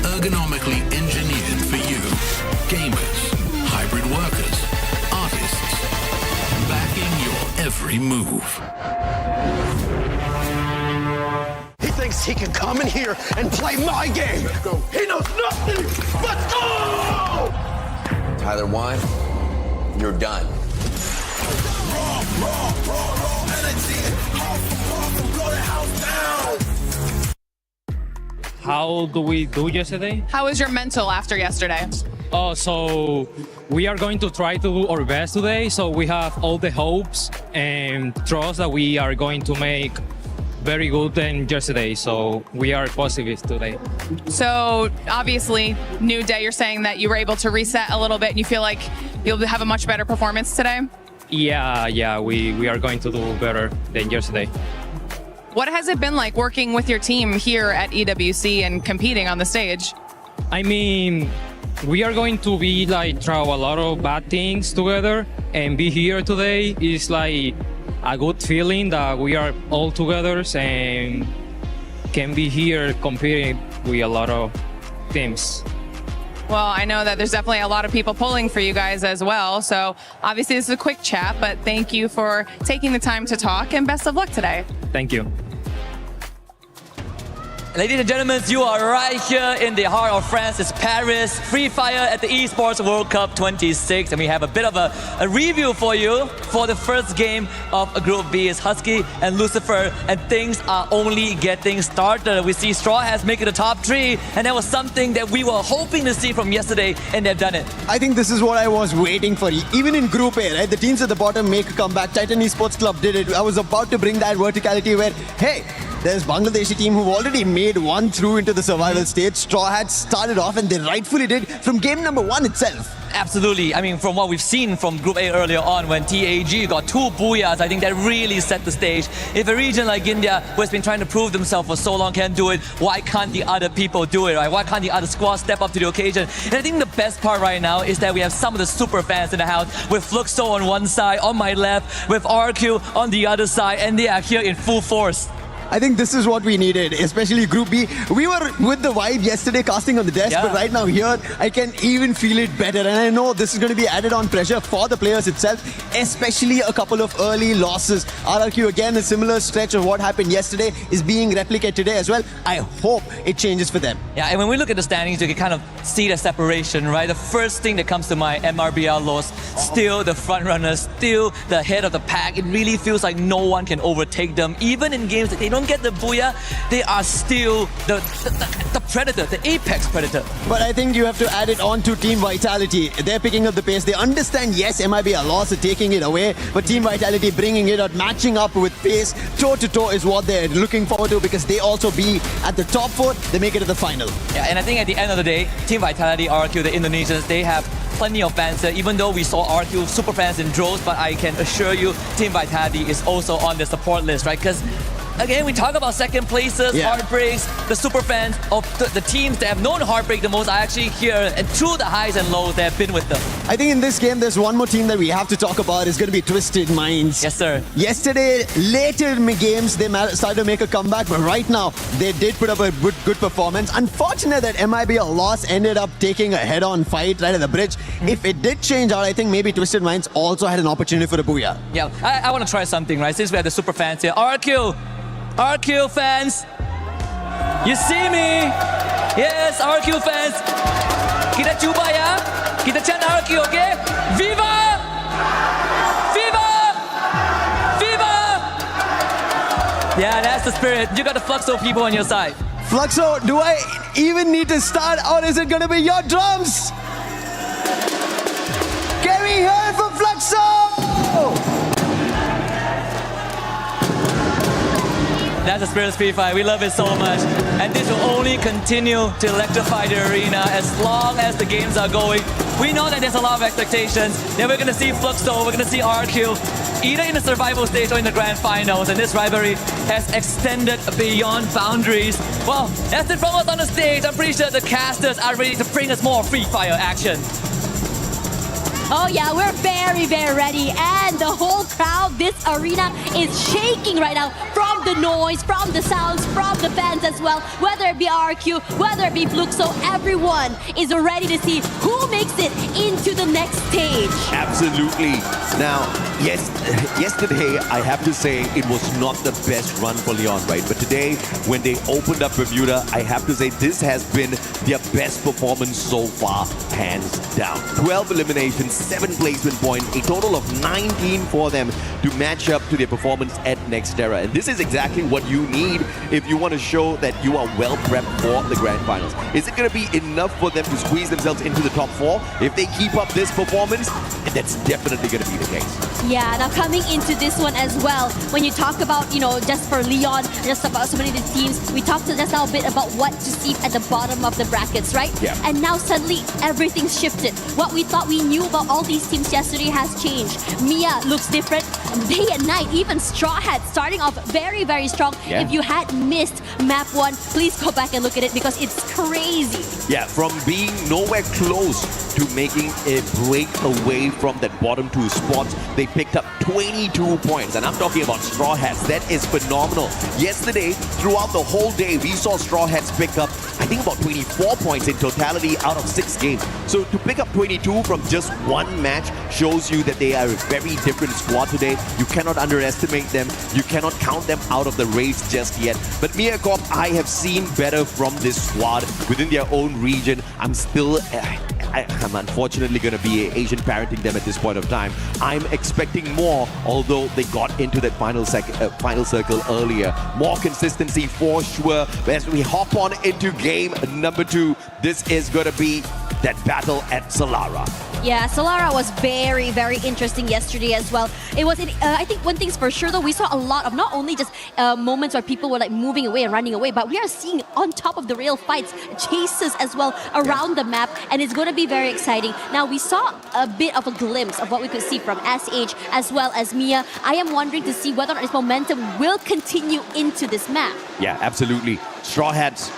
Ergonomically engineered for you, gamers, hybrid workers, artists, backing your every move. Thinks he can come in here and play my game. He knows nothing but go! Tyler 1, you're done. How do we do yesterday? How was your mental after yesterday? Oh, so we are going to try to do our best today. So we have all the hopes and trust that we are going to make very good than yesterday, so we are positive today. So obviously, new day, you're saying that you were able to reset a little bit and you feel like you'll have a much better performance today? Yeah, we are going to do better than yesterday. What has it been like working with your team here at EWC and competing on the stage? I mean, we are going to be like try a lot of bad things together, and be here today is like a good feeling that we are all together and can be here competing with a lot of teams. Well, I know that there's definitely a lot of people pulling for you guys as well. So obviously this is a quick chat, but thank you for taking the time to talk and best of luck today. Thank you. Ladies and gentlemen, you are right here in the heart of France. It's Paris, Free Fire at the Esports World Cup 26. And we have a bit of a review for you for the first game of Group B. It's Husky and Lucifer, and things are only getting started. We see Straw Hats making the top 3, and that was something that we were hoping to see from yesterday, and they've done it. I think this is what I was waiting for. Even in Group A, right? The teams at the bottom make a comeback. Titan Esports Club did it. I was about to bring that verticality where, hey, there's Bangladeshi team who've already made one through into the survival stage. Straw Hats started off, and they rightfully did from game number 1 itself. Absolutely. I mean, from what we've seen from Group A earlier on, when TAG got 2 booyahs, I think that really set the stage. If a region like India, who has been trying to prove themselves for so long, can do it, why can't the other people do it, right? Why can't the other squads step up to the occasion? And I think the best part right now is that we have some of the super fans in the house, with Fluxo on one side, on my left, with RQ on the other side, and they are here in full force. I think this is what we needed, especially Group B. We were with the vibe yesterday casting on the desk, but right now here, I can even feel it better. And I know this is going to be added on pressure for the players itself, especially a couple of early losses. RRQ, again, a similar stretch of what happened yesterday is being replicated today as well. I hope it changes for them. Yeah, and when we look at the standings, you can kind of see the separation, right? The first thing that comes to mind, MRBR lost, still the front runners, still the head of the pack. It really feels like no one can overtake them. Even in games that they don't get the booyah, they are still the predator, the apex predator. But I think you have to add it on to Team Vitality. They're picking up the pace. They understand, yes, MIB are lost at taking it away, but Team Vitality bringing it out, matching up with pace, toe-to-toe is what they're looking forward to, because they also be at the top 4, they make it to the final. Yeah, and I think at the end of the day, Team Vitality, RQ, the Indonesians, they have plenty of fans there, even though we saw RQ super fans in droves, but I can assure you Team Vitality is also on the support list, right? Because again, we talk about second places, heartbreaks, the super fans of the teams that have known heartbreak the most are actually here, and through the highs and lows, they have been with them. I think in this game, there's one more team that we have to talk about. It's going to be Twisted Minds. Yes, sir. Yesterday, later in the games, they started to make a comeback, but right now, they did put up a good performance. Unfortunate that MIB loss ended up taking a head-on fight right at the bridge. If it did change out, I think maybe Twisted Minds also had an opportunity for a booyah. Yeah, I want to try something, right? Since we have the super fans here. RQ fans, you see me? Yes, RQ fans. Kita cuba ya. Kita chant RQ, okay? Viva! Viva! Viva! Yeah, that's the spirit. You got the Fluxo people on your side. Fluxo, do I even need to start, or is it going to be your drums? Can we hear it from Fluxo? That's the spirit of Speed Fight. We love it so much. And this will only continue to electrify the arena as long as the games are going. We know that there's a lot of expectations. Then we're going to see Fluxo, we're going to see RQ, either in the survival stage or in the grand finals. And this rivalry has extended beyond boundaries. Well, that's it from us on the stage. I'm pretty sure the casters are ready to bring us more Free Fire action. Oh yeah, we're very, very ready. And the whole crowd, this arena is shaking right now from the noise, from the sounds, from the fans as well. Whether it be RQ, whether it be Fluxo, everyone is ready to see who makes it into the next stage. Absolutely. Now, yesterday, I have to say it was not the best run for Leon, right? But today, when they opened up Bermuda, I have to say this has been their best performance so far, hands down. 12 eliminations, 7 placement points, a total of 19 for them to match up to their performance at Nextera. And this is exactly what you need if you want to show that you are well prepped for the grand finals. Is it going to be enough for them to squeeze themselves into the top 4? If they keep up this performance, that's definitely going to be the case. Yeah, now coming into this one as well, when you talk about, just for Leon, just about so many of the teams, we talked just now a bit about what to see at the bottom of the brackets, right? Yeah. And now suddenly everything's shifted. What we thought we knew about all these teams yesterday has changed. Mia looks different day and night. Even Straw Hat starting off very, very strong. Yeah. If you had missed map 1, please go back and look at it because it's crazy. Yeah, from being nowhere close to making a break away from that bottom 2 spots, they picked up 22 points. And I'm talking about Straw Hats. That is phenomenal. Yesterday, throughout the whole day, we saw Straw Hats pick up, I think, about 24 points in totality out of 6 games. So to pick up 22 from just one match shows you that they are a very different squad today. You cannot underestimate them. You cannot count them out of the race just yet. But Mia Corp, I have seen better from this squad within their own region. I'm still... I'm unfortunately going to be Asian parenting them at this point of time. I'm expecting more, although they got into that final circle earlier. More consistency for sure. As we hop on into game number 2, this is going to be that battle at Solara. Yeah, Solara was very, very interesting yesterday as well. It was, I think one thing's for sure though, we saw a lot of not only just moments where people were like moving away and running away, but we are seeing on top of the rail fights, chases as well around the map, and it's going to be very exciting. Now, we saw a bit of a glimpse of what we could see from SH as well as Mia. I am wondering to see whether or not this momentum will continue into this map. Yeah, absolutely. Straw Hats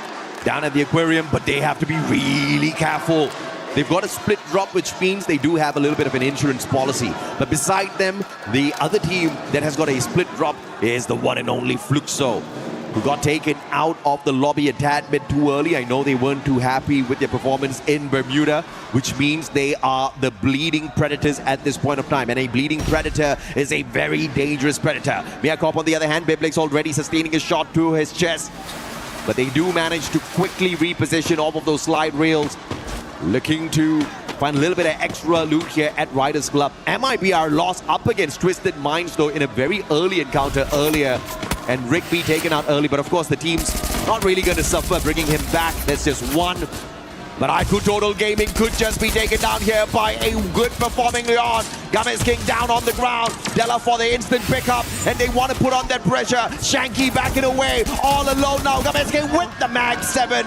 down at the aquarium, but they have to be really careful. They've got a split drop, which means they do have a little bit of an insurance policy. But beside them, the other team that has got a split drop is the one and only Fluxo, who got taken out of the lobby a tad bit too early. I know they weren't too happy with their performance in Bermuda, which means they are the bleeding predators at this point of time. And a bleeding predator is a very dangerous predator. Miyakop, on the other hand, Beyblades already sustaining a shot to his chest. But they do manage to quickly reposition off of those slide rails, looking to find a little bit of extra loot here at Riders Club. MIBR lost up against Twisted Minds though in a very early encounter earlier, and Rigby taken out early, but of course the team's not really going to suffer bringing him back. That's just one. But IQ Total Gaming could just be taken down here by a good performing Leon. Games King down on the ground. Della for the instant pickup, and they want to put on that pressure. Shanky backing away, all alone now. Games King with the Mag 7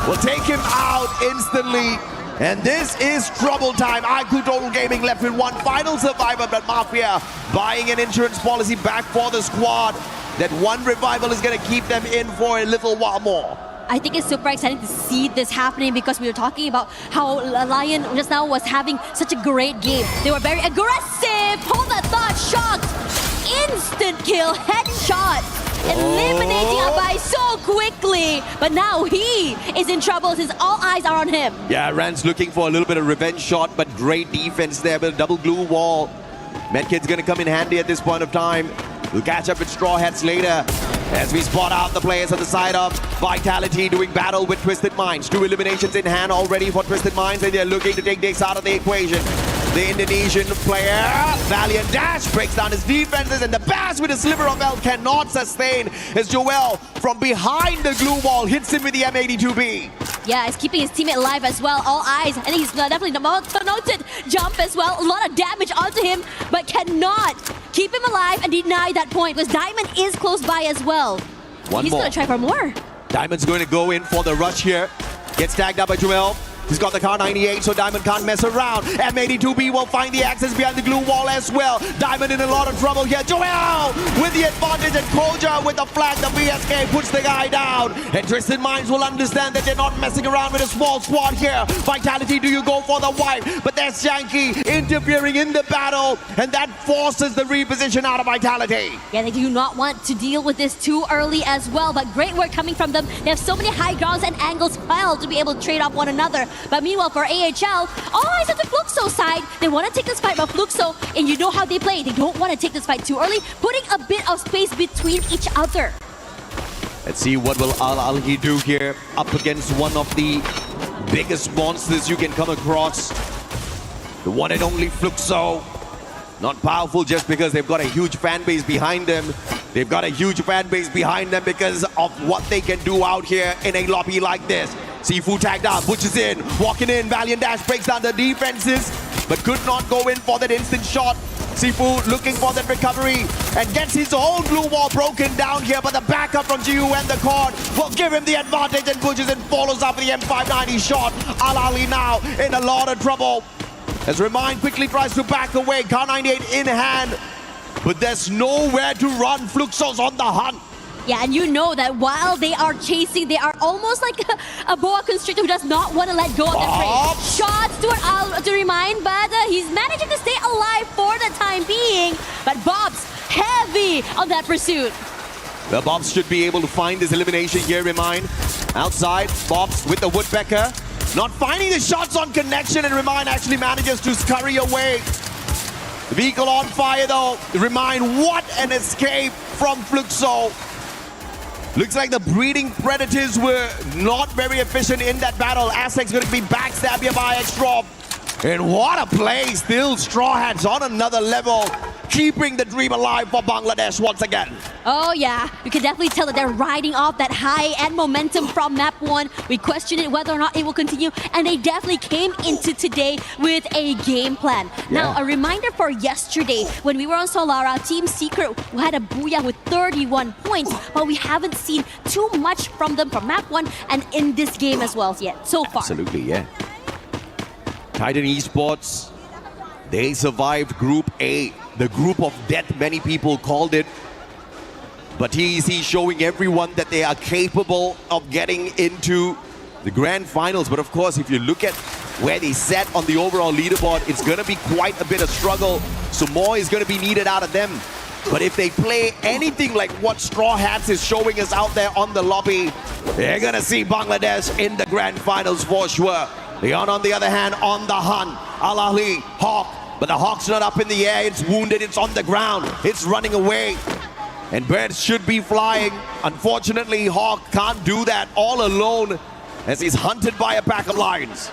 will take him out instantly. And this is trouble time. IQ Total Gaming left with one final survivor, but Mafia buying an insurance policy back for the squad. That one revival is going to keep them in for a little while more. I think it's super exciting to see this happening because we were talking about how Lion just now was having such a great game. They were very aggressive. Hold that thought, shot, instant kill, headshot, eliminating Abai so quickly. But now he is in trouble since all eyes are on him. Yeah, Rand's looking for a little bit of revenge shot, but great defense there with a double glue wall. Medkit's going to come in handy at this point of time. We'll catch up with Straw Hats later as we spot out the players on the side of Vitality doing battle with Twisted Minds. 2 eliminations in hand already for Twisted Minds, and they're looking to take Dix out of the equation. The Indonesian player, Valiant Dash, breaks down his defenses, and the pass with a sliver of health cannot sustain as Joel from behind the glue wall hits him with the M82B. Yeah, he's keeping his teammate alive as well. All eyes. And he's definitely noted jump as well. A lot of damage onto him, but cannot keep him alive and deny that point because Diamond is close by as well. He's going to try for more. Diamond's going to go in for the rush here. Gets tagged up by Joel. He's got the car 98, so Diamond can't mess around. M82B will find the access behind the glue wall as well. Diamond in a lot of trouble here. Joel with the advantage, and Koja with the flag. The VSK puts the guy down. And Twisted Minds will understand that they're not messing around with a small squad here. Vitality, do you go for the wipe? But there's Shanky interfering in the battle, and that forces the reposition out of Vitality. Yeah, they do not want to deal with this too early as well, but great work coming from them. They have so many high grounds and angles piled to be able to trade off one another. But meanwhile, for AHL, all eyes on the Fluxo side. They want to take this fight, but Fluxo, and you know how they play. They don't want to take this fight too early, putting a bit of space between each other. Let's see what will Al-Alhi do here up against one of the biggest monsters you can come across. The one and only Fluxo. Not powerful just because they've got a huge fan base behind them. They've got a huge fan base behind them because of what they can do out here in a lobby like this. Sifu tagged up, Butch is in, walking in, Valiant Dash breaks down the defenses, but could not go in for that instant shot. Sifu looking for that recovery and gets his own blue wall broken down here, but the backup from GU and the Cord will give him the advantage, and Butch is in, follows up with the M590 shot. Al-Ali now in a lot of trouble as Remind quickly tries to back away, Car 98 in hand, but there's nowhere to run. Fluxo's on the hunt. Yeah, and you know that while they are chasing, they are almost like a boa constrictor who does not want to let go of the prey. Shots to Remind, but he's managing to stay alive for the time being. But Bob's heavy on that pursuit. The Bobs should be able to find this elimination here, Remind. Outside, Bobs with the Woodpecker. Not finding the shots on connection, and Remind actually manages to scurry away. The vehicle on fire though. Remind, what an escape from Fluxo. Looks like the breeding predators were not very efficient in that battle. Aztec's going to be backstabbed here by X-Drop. And what a play. Still Straw Hats on another level, keeping the dream alive for Bangladesh once again. Oh yeah, you can definitely tell that they're riding off that high and momentum from map 1. We questioned it whether or not it will continue, and they definitely came into today with a game plan. Now, a reminder for yesterday, when we were on Solara, Team Secret had a booyah with 31 points, but we haven't seen too much from them from map 1 and in this game as well yet, so far. Absolutely, yeah. Titan Esports, they survived Group A, the group of death many people called it. But TEC showing everyone that they are capable of getting into the grand finals. But of course, if you look at where they sat on the overall leaderboard, it's going to be quite a bit of struggle. So more is going to be needed out of them. But if they play anything like what Straw Hats is showing us out there on the lobby, they're going to see Bangladesh in the grand finals for sure. Leon, on the other hand, on the hunt. Al Ahly, Hawk. But the Hawk's not up in the air. It's wounded. It's on the ground. It's running away. And birds should be flying. Unfortunately, Hawk can't do that all alone as he's hunted by a pack of lions.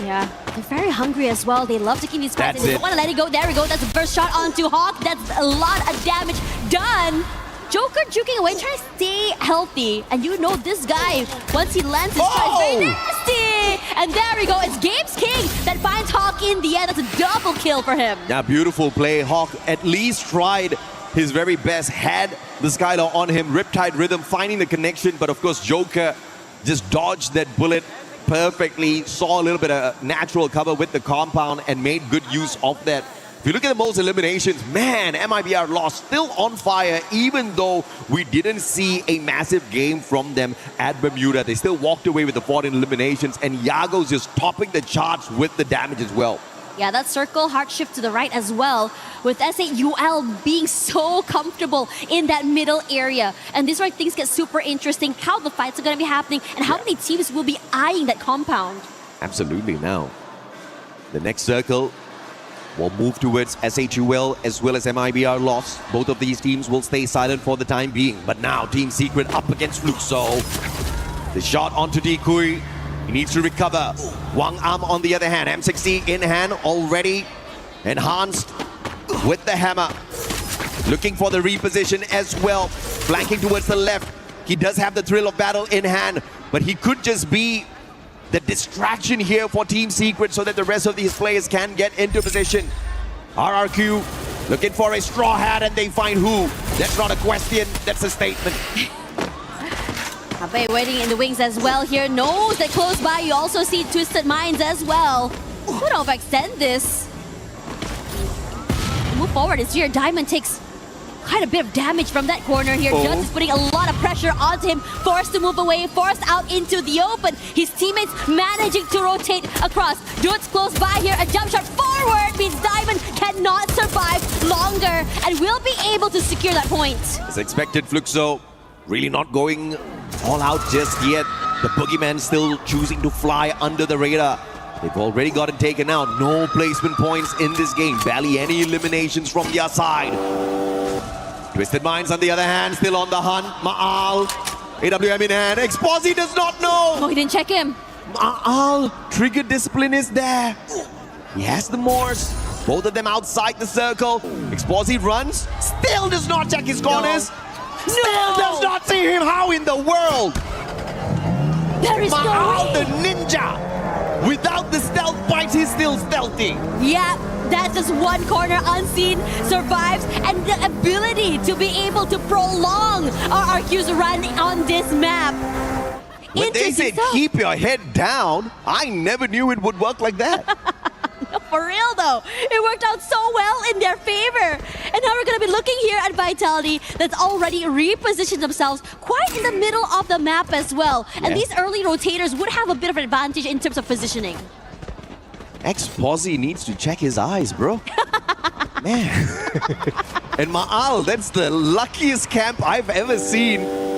Yeah, they're very hungry as well. They love taking these fights. They don't want to let it go. There we go. That's the first shot onto Hawk. That's a lot of damage done. Joker juking away, trying to stay healthy. And you know this guy, once he lands his shot, it's very nasty. And there we go. It's Games King that finds Hawk in the end. That's a double kill for him. Yeah, beautiful play. Hawk at least tried his very best, had the Skylar on him, Riptide Rhythm finding the connection, but of course Joker just dodged that bullet perfectly, saw a little bit of natural cover with the compound and made good use of that. If you look at the most eliminations, man, MIBR lost, still on fire, even though we didn't see a massive game from them at Bermuda. They still walked away with the 14 eliminations, and Yago's just topping the charts with the damage as well. Yeah, that circle, hard shift to the right as well, with S8UL being so comfortable in that middle area. And this is where things get super interesting, how the fights are going to be happening, and how many teams will be eyeing that compound. Absolutely. Now, the next circle will move towards S8UL as well as MIBR loss. Both of these teams will stay silent for the time being. But now, Team Secret up against Fluxo. The shot onto Dekui. He needs to recover. Wang Am on the other hand, M60 in hand already. Enhanced with the hammer. Looking for the reposition as well. Flanking towards the left. He does have the thrill of battle in hand, but he could just be the distraction here for Team Secret so that the rest of these players can get into position. RRQ looking for a straw hat, and they find who? That's not a question, that's a statement. Abe waiting in the wings as well here. Knows that close by. You also see Twisted Minds as well. Could overextend this. Move forward. It's here. Diamond takes quite a bit of damage from that corner here. Just is putting a lot of pressure onto him. Forced to move away. Forced out into the open. His teammates managing to rotate across. Dude's close by here. A jump shot forward means Diamond cannot survive longer and will be able to secure that point. As expected, Fluxo really not going all out just yet. The Boogeyman still choosing to fly under the radar. They've already gotten taken out. No placement points in this game. Barely any eliminations from their side. Twisted Minds on the other hand, still on the hunt. Ma'al, AWM in hand. Exposi does not know. Oh, he didn't check him. Ma'al, trigger discipline is there. He has the Morse. Both of them outside the circle. Exposi runs. Still does not check his corners. Still does not see him. How in the world? There is Ma'al, the ninja. Without the stealth bites, he's still stealthy. Yeah, that's just one corner unseen, survives, and the ability to be able to prolong RRQ's run on this map. When they said keep your head down, I never knew it would work like that. No, for real though, it worked out so well in their favor. And now we're going to be looking here at Vitality that's already repositioned themselves quite in the middle of the map as well. Yeah. And these early rotators would have a bit of an advantage in terms of positioning. Exposi needs to check his eyes, bro. Man. And Ma'al, that's the luckiest camp I've ever seen.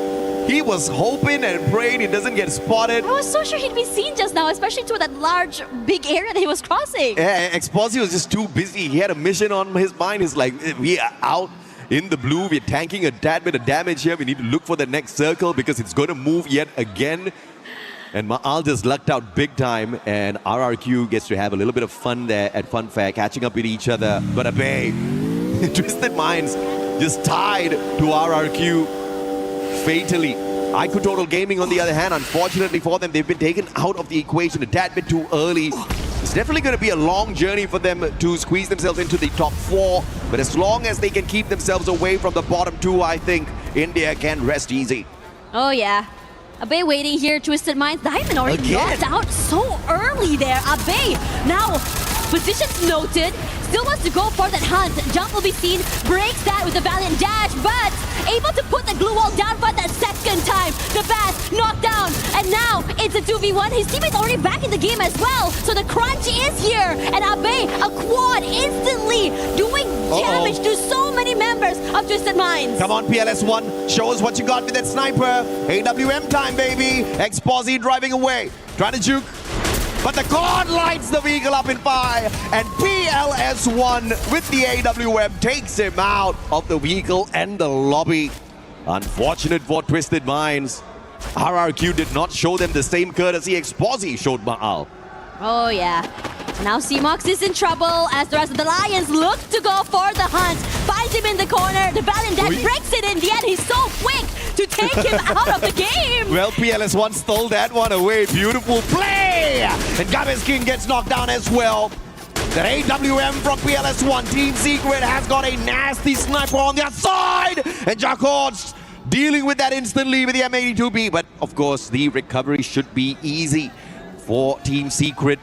He was hoping and praying he doesn't get spotted. I was so sure he'd be seen just now, especially to that large, big area that he was crossing. Yeah, Exposi was just too busy. He had a mission on his mind. He's like, we are out in the blue. We're tanking a tad bit of damage here. We need to look for the next circle because it's going to move yet again. And Ma'al just lucked out big time, and RRQ gets to have a little bit of fun there at Fun Fair, catching up with each other. But Abe, Twisted Minds just tied to RRQ fatally. IQ Total Gaming, on the other hand, unfortunately for them, they've been taken out of the equation a tad bit too early. It's definitely going to be a long journey for them to squeeze themselves into the top 4. But as long as they can keep themselves away from the bottom 2, I think India can rest easy. Oh, yeah. Abe waiting here, Twisted Minds. Diamond already knocked out so early there. Abe now positions noted. Still wants to go for that hunt. Jump will be seen. Breaks that with a valiant dash, but able to put the glue wall down for that second time. The Bass knocked down, and now it's a 2v1. His teammate's already back in the game as well. So the crunch is here, and Abe, a quad instantly doing damage to so many members of Twisted Minds. Come on, PLS1, show us what you got with that sniper. AWM time, baby. Exposy driving away, trying to juke. But the God lights the vehicle up in fire, and PLS1 with the AWM takes him out of the vehicle and the lobby. Unfortunate for Twisted Minds. RRQ did not show them the same courtesy Exposy showed Ma'al. Oh yeah. Now CMOX is in trouble as the rest of the Lions look to go for the hunt. Finds him in the corner. The Valiant Dash breaks it in the end. He's so quick to take him out of the game. Well, PLS1 stole that one away. Beautiful play! And Gabez King gets knocked down as well. That AWM from PLS1. Team Secret has got a nasty sniper on their side. And Jacquard's dealing with that instantly with the M82B. But of course, the recovery should be easy for Team Secret.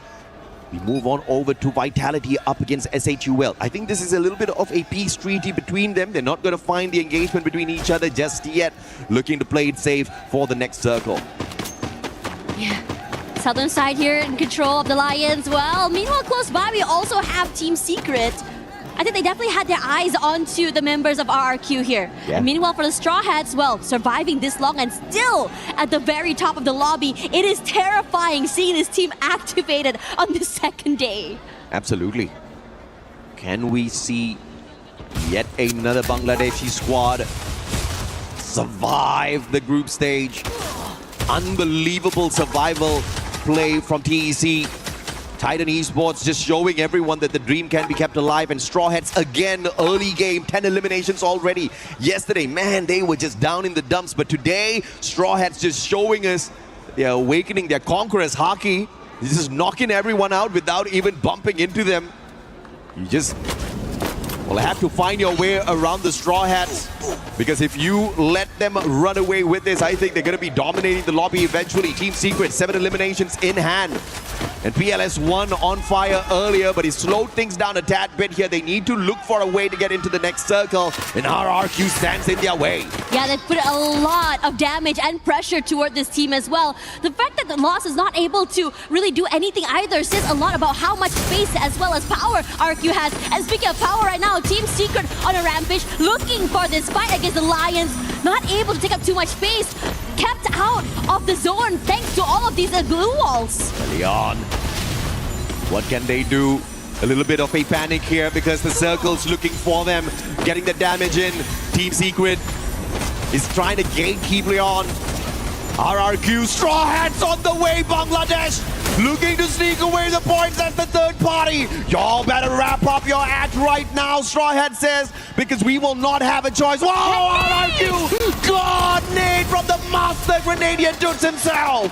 We move on over to Vitality up against SHUL. I think this is a little bit of a peace treaty between them. They're not going to find the engagement between each other just yet. Looking to play it safe for the next circle. Yeah. Southern side here in control of the Lions. Well, meanwhile, close by, we also have Team Secret. I think they definitely had their eyes onto the members of RRQ here. Yeah. And meanwhile, for the Straw Hats, well, surviving this long and still at the very top of the lobby, it is terrifying seeing this team activated on the second day. Absolutely. Can we see yet another Bangladeshi squad survive the group stage? Unbelievable survival play from TEC. Titan Esports just showing everyone that the dream can be kept alive, and Straw Hats again, early game, 10 eliminations already. Yesterday, man, they were just down in the dumps, but today, Straw Hats just showing us they're awakening their conquerors hockey. This is knocking everyone out without even bumping into them. You just will have to find your way around the Straw Hats, because if you let them run away with this, I think they're going to be dominating the lobby eventually. Team Secret, 7 eliminations in hand. And PLS1 on fire earlier, but he slowed things down a tad bit here. They need to look for a way to get into the next circle, and RRQ stands in their way. Yeah, they put a lot of damage and pressure toward this team as well. The fact that the Lost is not able to really do anything either says a lot about how much space as well as power RRQ has. And speaking of power right now, Team Secret on a rampage, looking for this fight against the Lions. Not able to take up too much space. Kept out of the zone thanks to all of these glue walls. Leon, what can they do? A little bit of a panic here because the circle's looking for them, getting the damage in. Team Secret is trying to gatekeep Leon. RRQ, Straw Hats on the way, Bangladesh looking to sneak away the points as the third party. Y'all better wrap up your act right now, Straw Hat says, because we will not have a choice. Whoa, RRQ! God, nade from the master Grenadier Dudes himself.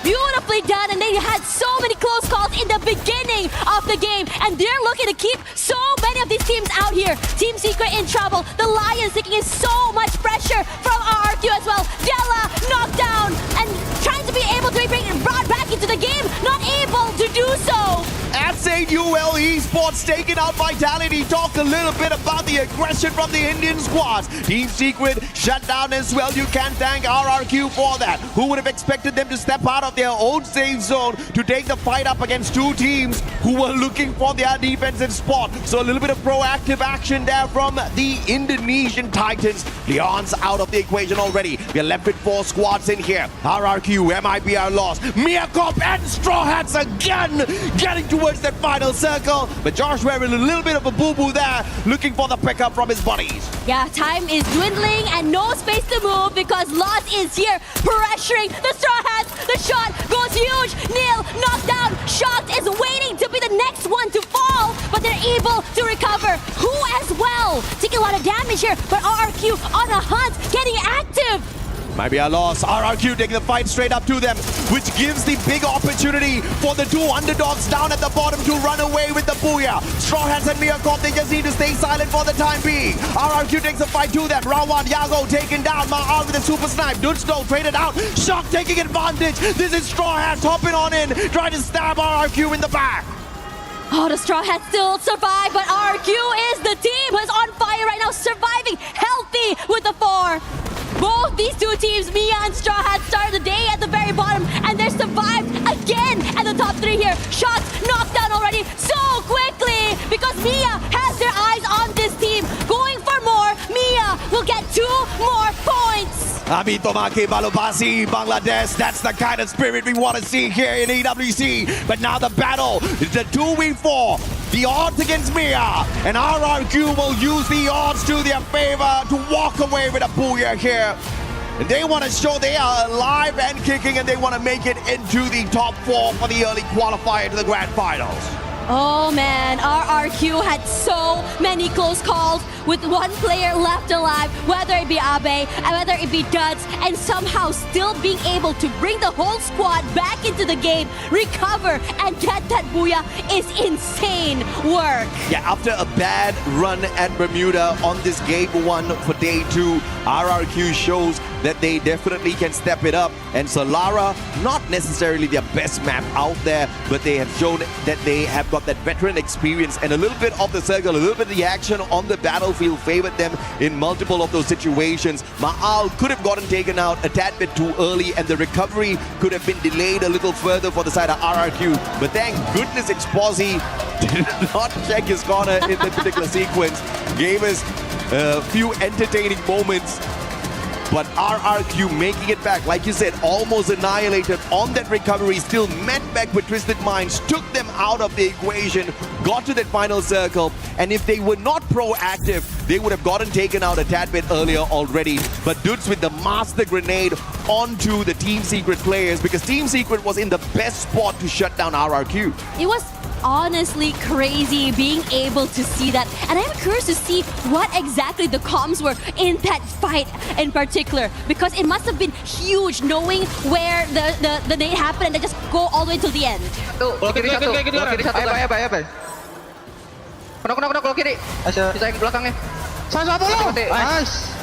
Beautifully done, and they had so many close calls in the beginning of the game, and they're looking to keep so many of these teams out here. Team Secret in trouble. The Lions taking in so much pressure from RRQ as well. Della knocked down and trying to be able to bring it brought back into the game, not able to do so. SHUL Esports taking out Vitality. Talk a little bit about the aggression from the Indian squads. Team Secret shut down as well. You can thank RRQ for that. Who would have expected them to step out of their own safe zone to take the fight up against two teams who were looking for their defensive spot? So a little bit of proactive action there from the Indonesian Titans. Leon's out of the equation already. We're left with 4 squads in here. RRQ, MIBR lost. Miakop and Straw Hats again getting towards that final circle. But Josh wearing a little bit of a boo-boo there, looking for the pickup from his buddies. Yeah, time is dwindling and no space to move because Lost is here pressuring the Straw Hats. The shot goes huge. Neil knocked down. Shocked is waiting to be the next one to fall, but they're able to recover. Who as well? Taking a lot of damage here, but RRQ on a hunt, getting active. Might be a loss. RRQ taking the fight straight up to them, which gives the big opportunity for the two underdogs down at the bottom to run away with the booyah. Straw Hats and Miyakov, they just need to stay silent for the time being. RRQ takes the fight to them. Round one, Yago taken down. Ma'al with a super snipe. Dunsto traded out. Shock taking advantage. This is Straw Hats hopping on in, trying to stab RRQ in the back. Oh, the Straw Hats still survive, but RRQ is the team who is on fire right now, surviving healthy with the 4. Both these two teams, Mia and Straw Hats, started the day at the very bottom, and they're survived again at the top 3 here. Shots knocked down already so quickly because Mia has their eyes on this team. Going for more, Mia will get 2 more points. Amitomake Balobasi, Bangladesh, that's the kind of spirit we want to see here in EWC. But now the battle, the 2v4, the odds against Mia, and RRQ will use the odds to their favor to walk away with a booyah here. And they want to show they are alive and kicking, and they want to make it into the top 4 for the early qualifier to the grand finals. Oh man, RRQ had so many close calls with one player left alive, whether it be Abe, whether it be Duds, and somehow still being able to bring the whole squad back into the game, recover, and get that booyah is insane work. Yeah, after a bad run at Bermuda on this game 1 for day 2, RRQ shows that they definitely can step it up. And Solara, not necessarily their best map out there, but they have shown that they have got that veteran experience, and a little bit of the circle, a little bit of the action on the battlefield favored them in multiple of those situations. Ma'al could have gotten taken out a tad bit too early, and the recovery could have been delayed a little further for the side of RRQ. But thank goodness Exposi did not check his corner in that particular sequence. Gave us a few entertaining moments. But RRQ making it back, like you said, almost annihilated on that recovery, still met back with Twisted Minds, took them out of the equation, got to that final circle, and if they were not proactive, they would have gotten taken out a tad bit earlier already. But Dudes with the master grenade onto the Team Secret players, because Team Secret was in the best spot to shut down RRQ. It was honestly crazy being able to see that, and I'm curious to see what exactly the comms were in that fight in particular, because it must have been huge knowing where the nade happened and they just go all the way till the end. Gol kiri satu. Ayo. Kena gol kiri. Bisa yang belakangnya. Sama bola. Nice.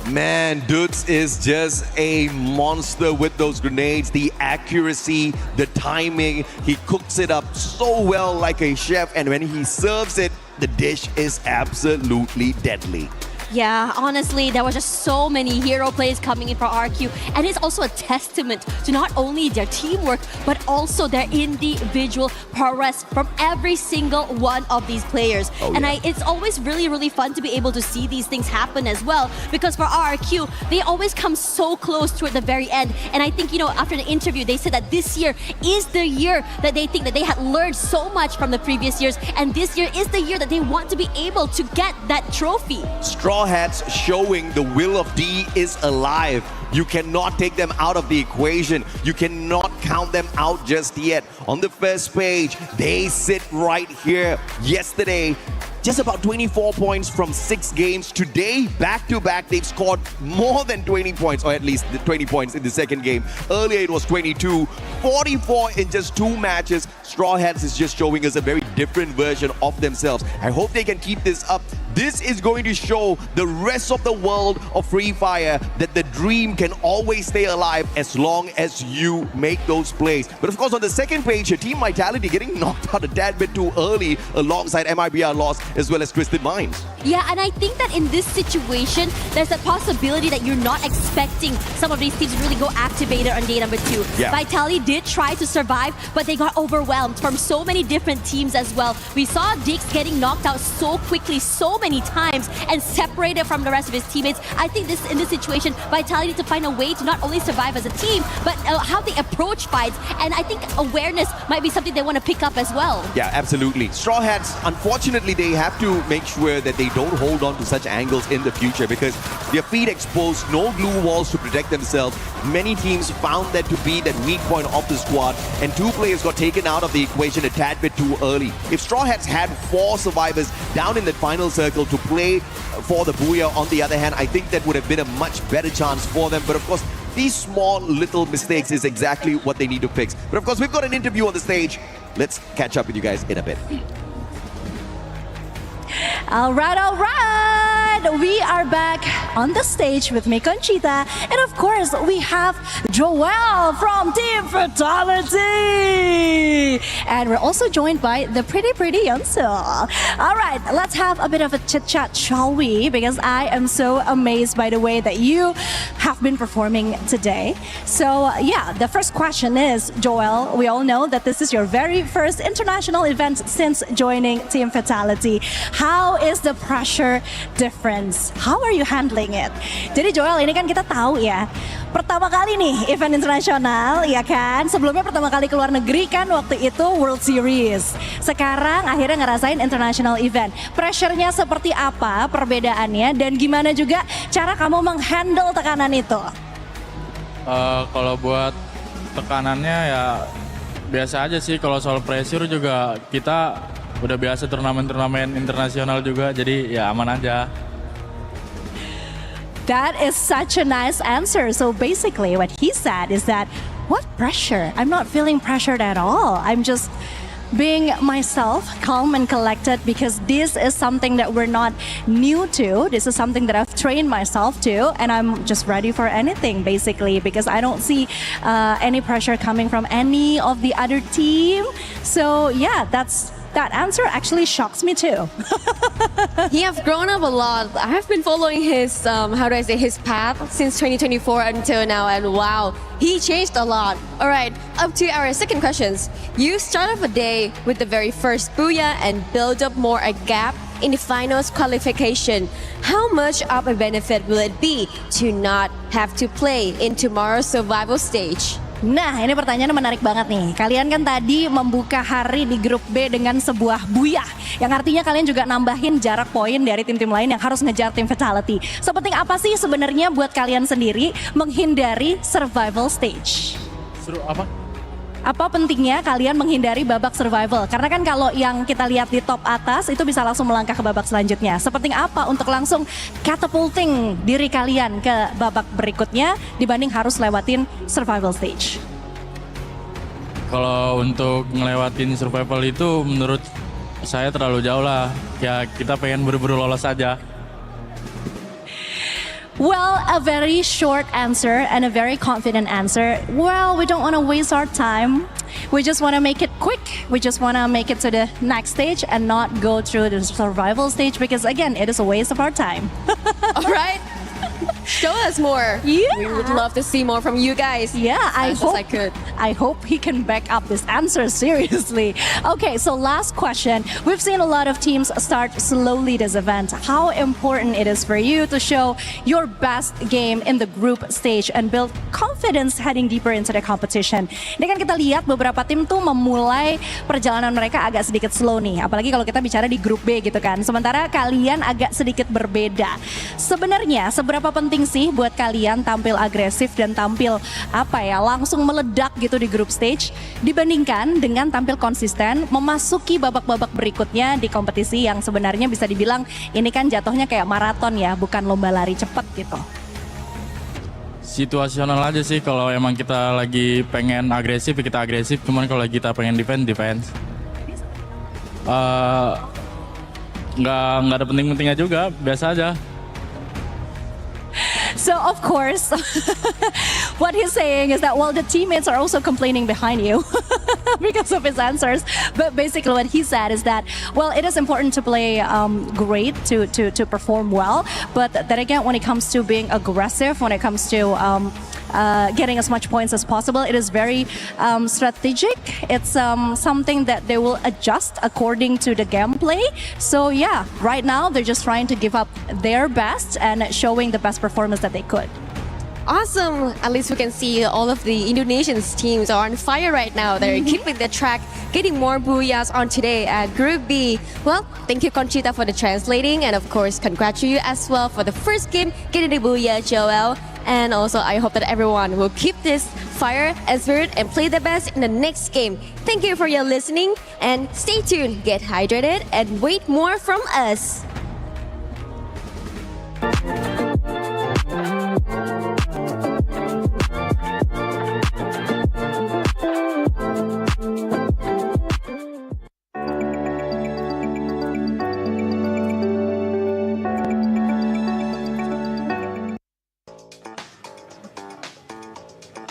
Man, Dudes is just a monster with those grenades. The accuracy, the timing, he cooks it up so well like a chef, and when he serves it, the dish is absolutely deadly. Yeah, honestly, there were just so many hero plays coming in for RQ, and it's also a testament to not only their teamwork, but also their individual prowess from every single one of these players. It's always really, really fun to be able to see these things happen as well, because for RQ, they always come so close toward the very end. And I think, after the interview, they said that this year is the year that they think that they had learned so much from the previous years, and this year is the year that they want to be able to get that trophy. Straw Hats showing the will of D is alive. You cannot take them out of the equation. You cannot count them out just yet. On the first page, they sit right here. Yesterday, just about 24 points from 6 games. Today, back-to-back, they've scored more than 20 points, or at least 20 points in the second game. Earlier, it was 22. 44 in just 2 matches. Straw Hats is just showing us a very different version of themselves. I hope they can keep this up. This is going to show the rest of the world of Free Fire that the dream can always stay alive as long as you make those plays. But of course, on the second page, your Team Vitality getting knocked out a tad bit too early alongside MIBR loss as well as Twisted Minds. Yeah, and I think that in this situation, there's a possibility that you're not expecting some of these teams to really go activated on day number 2. Yeah. Vitality did try to survive, but they got overwhelmed from so many different teams as well. We saw Dix getting knocked out so quickly, so many many times and separated from the rest of his teammates. I think in this situation, Vitality need to find a way to not only survive as a team, but how they approach fights. And I think awareness might be something they want to pick up as well. Yeah, absolutely. Straw Hats, unfortunately, they have to make sure that they don't hold on to such angles in the future because their feet exposed, no glue walls to protect themselves. Many teams found that to be that weak point of the squad, and 2 players got taken out of the equation a tad bit too early. If Straw Hats had 4 survivors down in that final circle to play for the Booyah, on the other hand, I think that would have been a much better chance for them. But of course, these small little mistakes is exactly what they need to fix. But of course, we've got an interview on the stage. Let's catch up with you guys in a bit. All right. We are back on the stage with Miko and Cheetah. And of course, we have Joel from Team Fatality. And we're also joined by the pretty Yeonsu. All right, let's have a bit of a chit-chat, shall we? Because I am so amazed by the way that you have been performing today. So yeah, the first question is, Joel, we all know that this is your very first international event since joining Team Fatality. How is the pressure difference? How are you handling it? Jadi Joel, ini kan kita tahu ya, pertama kali nih event internasional, ya kan? Sebelumnya pertama kali keluar negeri kan waktu itu World Series. Sekarang akhirnya ngerasain international event. Pressure-nya seperti apa perbedaannya dan gimana juga cara kamu menghandle tekanan itu? Kalau buat tekanannya ya biasa aja sih. Kalau soal pressure juga kita udah biasa turnamen-turnamen internasional juga, jadi ya aman aja. That is such a nice answer. So basically what he said is that, what pressure? I'm not feeling pressured at all. I'm just being myself, calm and collected, because this is something that we're not new to. This is something that I've trained myself to, and I'm just ready for anything basically, because I don't see any pressure coming from any of the other team. So yeah, that answer actually shocks me too. He has grown up a lot. I have been following his, his path since 2024 until now, and wow, he changed a lot. All right, up to our second questions. You start off a day with the very first Booyah and build up more a gap in the finals qualification. How much of a benefit will it be to not have to play in tomorrow's survival stage? Nah, ini pertanyaan menarik banget nih. Kalian kan tadi membuka hari di grup B dengan sebuah Booyah, yang artinya kalian juga nambahin jarak poin dari tim-tim lain yang harus ngejar tim Fatality. Sepenting apa sih sebenarnya buat kalian sendiri menghindari survival stage? Seru apa? Apa pentingnya kalian menghindari babak survival? Karena kan kalau yang kita lihat di top atas itu bisa langsung melangkah ke babak selanjutnya. Sepenting apa untuk langsung catapulting diri kalian ke babak berikutnya dibanding harus lewatin survival stage? Kalau untuk ngelewatin survival itu menurut saya terlalu jauh lah. Ya kita pengen buru-buru lolos aja. Well, a very short answer and a very confident answer. Well, we don't want to waste our time. We just want to make it quick. We just want to make it to the next stage and not go through the survival stage, because again, it is a waste of our time. All right. Show us more. Yeah. We would love to see more from you guys. Yeah, I hope he can back up this answer seriously. Okay, so last question. We've seen a lot of teams start slowly this event. How important it is for you to show your best game in the group stage and build confidence heading deeper into the competition. Ini kan kita lihat beberapa tim tuh memulai perjalanan mereka agak sedikit slow nih. Apalagi kalau kita bicara di grup B gitu kan. Sementara kalian agak sedikit berbeda. Sebenarnya seberapa penting sih buat kalian tampil agresif dan tampil langsung meledak gitu di group stage dibandingkan dengan tampil konsisten memasuki babak-babak berikutnya di kompetisi yang sebenarnya bisa dibilang ini kan jatuhnya kayak maraton ya, bukan lomba lari cepat gitu. Situasional aja sih, kalau emang kita lagi pengen agresif ya kita agresif, cuman kalau kita pengen defense. Nggak ada penting-pentingnya juga, biasa aja. So of course, what he's saying is that, well, the teammates are also complaining behind you because of his answers. But basically what he said is that, well, it is important to play great, to perform well. But then again, when it comes to being aggressive, when it comes to getting as much points as possible. It is very strategic. It's something that they will adjust according to the gameplay. So yeah, right now they're just trying to give up their best and showing the best performance that they could. Awesome. At least we can see all of the Indonesian teams are on fire right now. They're keeping the track, getting more booyahs on today at Group B. Well, thank you, Conchita, for the translating. And of course, congratulate you as well for the first game, getting the booyah, Joel. And also, I hope that everyone will keep this fire and spirit and play the best in the next game. Thank you for your listening and stay tuned, get hydrated, and wait more from us.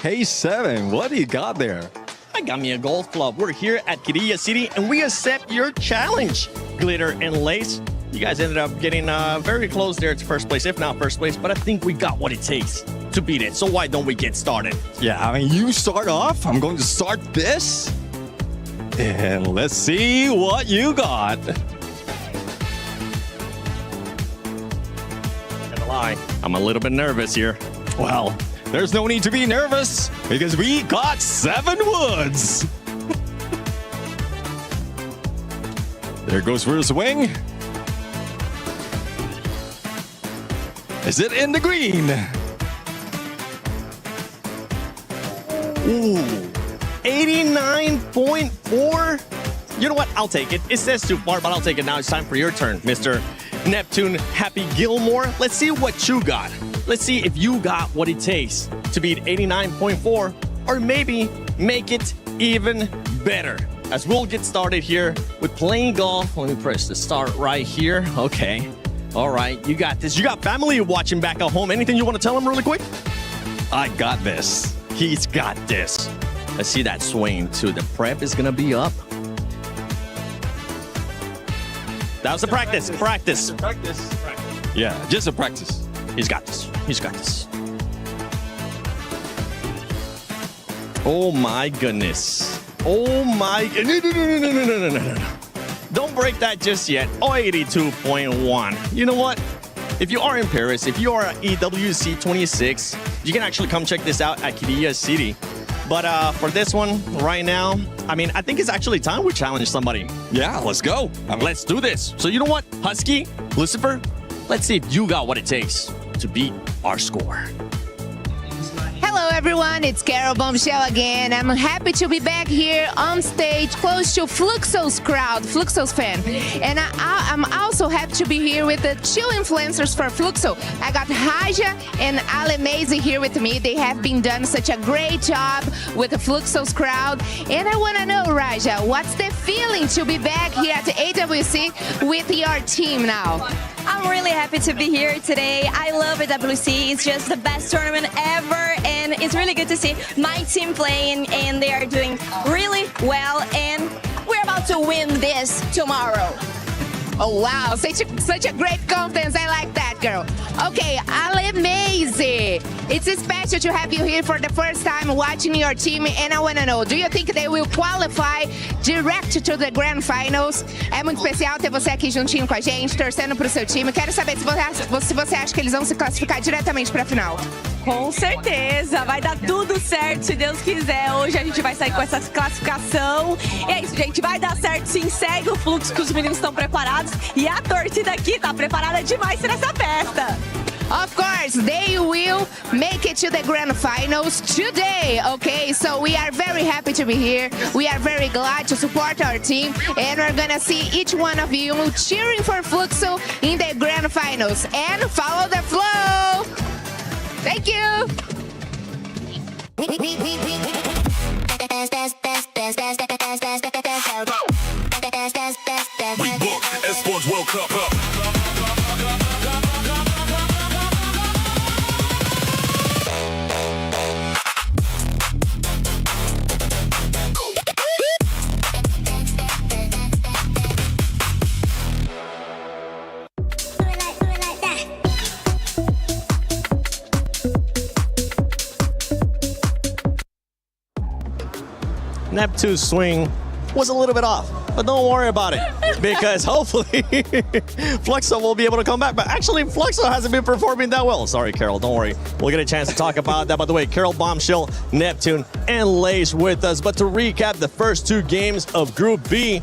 Hey, Seven, what do you got there? I got me a golf club. We're here at Quirilla City, and we accept your challenge. Glitter and Lace, you guys ended up getting very close there to first place, if not first place, but I think we got what it takes to beat it. So why don't we get started? Yeah, I mean, you start off. I'm going to start this. And let's see what you got. Gonna lie, I'm a little bit nervous here. Well, there's no need to be nervous because we got 7 woods. There goes for a swing. Is it in the green? Ooh, 89.4. You know what? I'll take it. It says too far, but I'll take it now. It's time for your turn, Mr. Neptune Happy Gilmore. Let's see what you got. Let's see if you got what it takes to beat 89.4 or maybe make it even better. As we'll get started here with playing golf. Let me press the start right here. Okay. All right. You got this. You got family watching back at home. Anything you want to tell them really quick? I got this. He's got this. Let's see that swing too. The prep is going to be up. That was a practice. Practice. Yeah, just a practice. He's got this. He's got this. Oh my goodness. Oh my. No. Don't break that just yet. Oh, 82.1. You know what? If you are in Paris, if you are at EWC 26, you can actually come check this out at Quirilla City. But for this one right now, I mean, I think it's actually time we challenge somebody. Yeah, let's go. Let's do this. So you know what, Husky, Lucifer, let's see if you got what it takes to beat our score. Hello everyone, it's Carol Bombshell again. I'm happy to be back here on stage close to Fluxo's crowd, Fluxo's fan. And I'm also happy to be here with the 2 influencers for Fluxo. I got Raja and Ale Mazy here with me. They have been done such a great job with the Fluxo's crowd. And I want to know, Raja, what's the feeling to be back here at the EWC with your team now? I'm really happy to be here today. I love EWC. It's just the best tournament ever, and it's really good to see my team playing, and they are doing really well, and we're about to win this tomorrow. Oh wow, such a great confidence. I like that, girl. Okay, Ale Mazy. It's special to have you here for the first time watching your team, and I want to know, do you think they will qualify direct to the Grand Finals? É muito especial ter você aqui juntinho com a gente, torcendo pro seu time. Quero saber se você acha que eles vão se classificar diretamente pra final. Com certeza, vai dar tudo certo, se Deus quiser. Hoje a gente vai sair com essa classificação. E é isso, gente, vai dar certo sim. Segue o fluxo que os meninos estão preparados. E a torcida aqui tá preparada demais para essa festa. Of course, they will make it to the Grand Finals today, okay? So we are very happy to be here. We are very glad to support our team. And we're gonna see each one of you cheering for Fluxo in the Grand Finals. And follow the flow! Thank you! We book Esports World Cup up. Neptune's swing was a little bit off. But don't worry about it, because hopefully Fluxo will be able to come back. But actually, Fluxo hasn't been performing that well. Sorry, Carol, don't worry. We'll get a chance to talk about that. By the way, Carol, Bombshell, Neptune, and Lace with us. But to recap the first 2 games of Group B,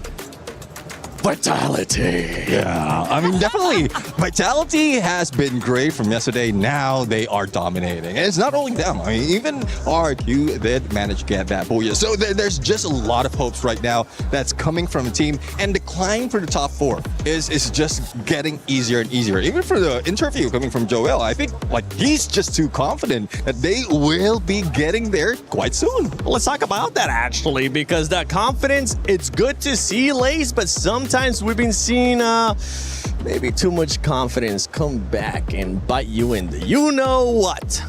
Vitality. Yeah, I mean, definitely. Vitality has been great from yesterday. Now they are dominating. And it's not only them. I mean, even RQ did manage to get that booyah. So there's just a lot of hopes right now that's coming from the team. And the climb for the top 4 is just getting easier and easier. Even for the interview coming from Joel, I think like he's just too confident that they will be getting there quite soon. Well, let's talk about that actually, because that confidence, it's good to see, Lace, but sometimes we've been seeing maybe too much confidence come back and bite you in the you-know-what.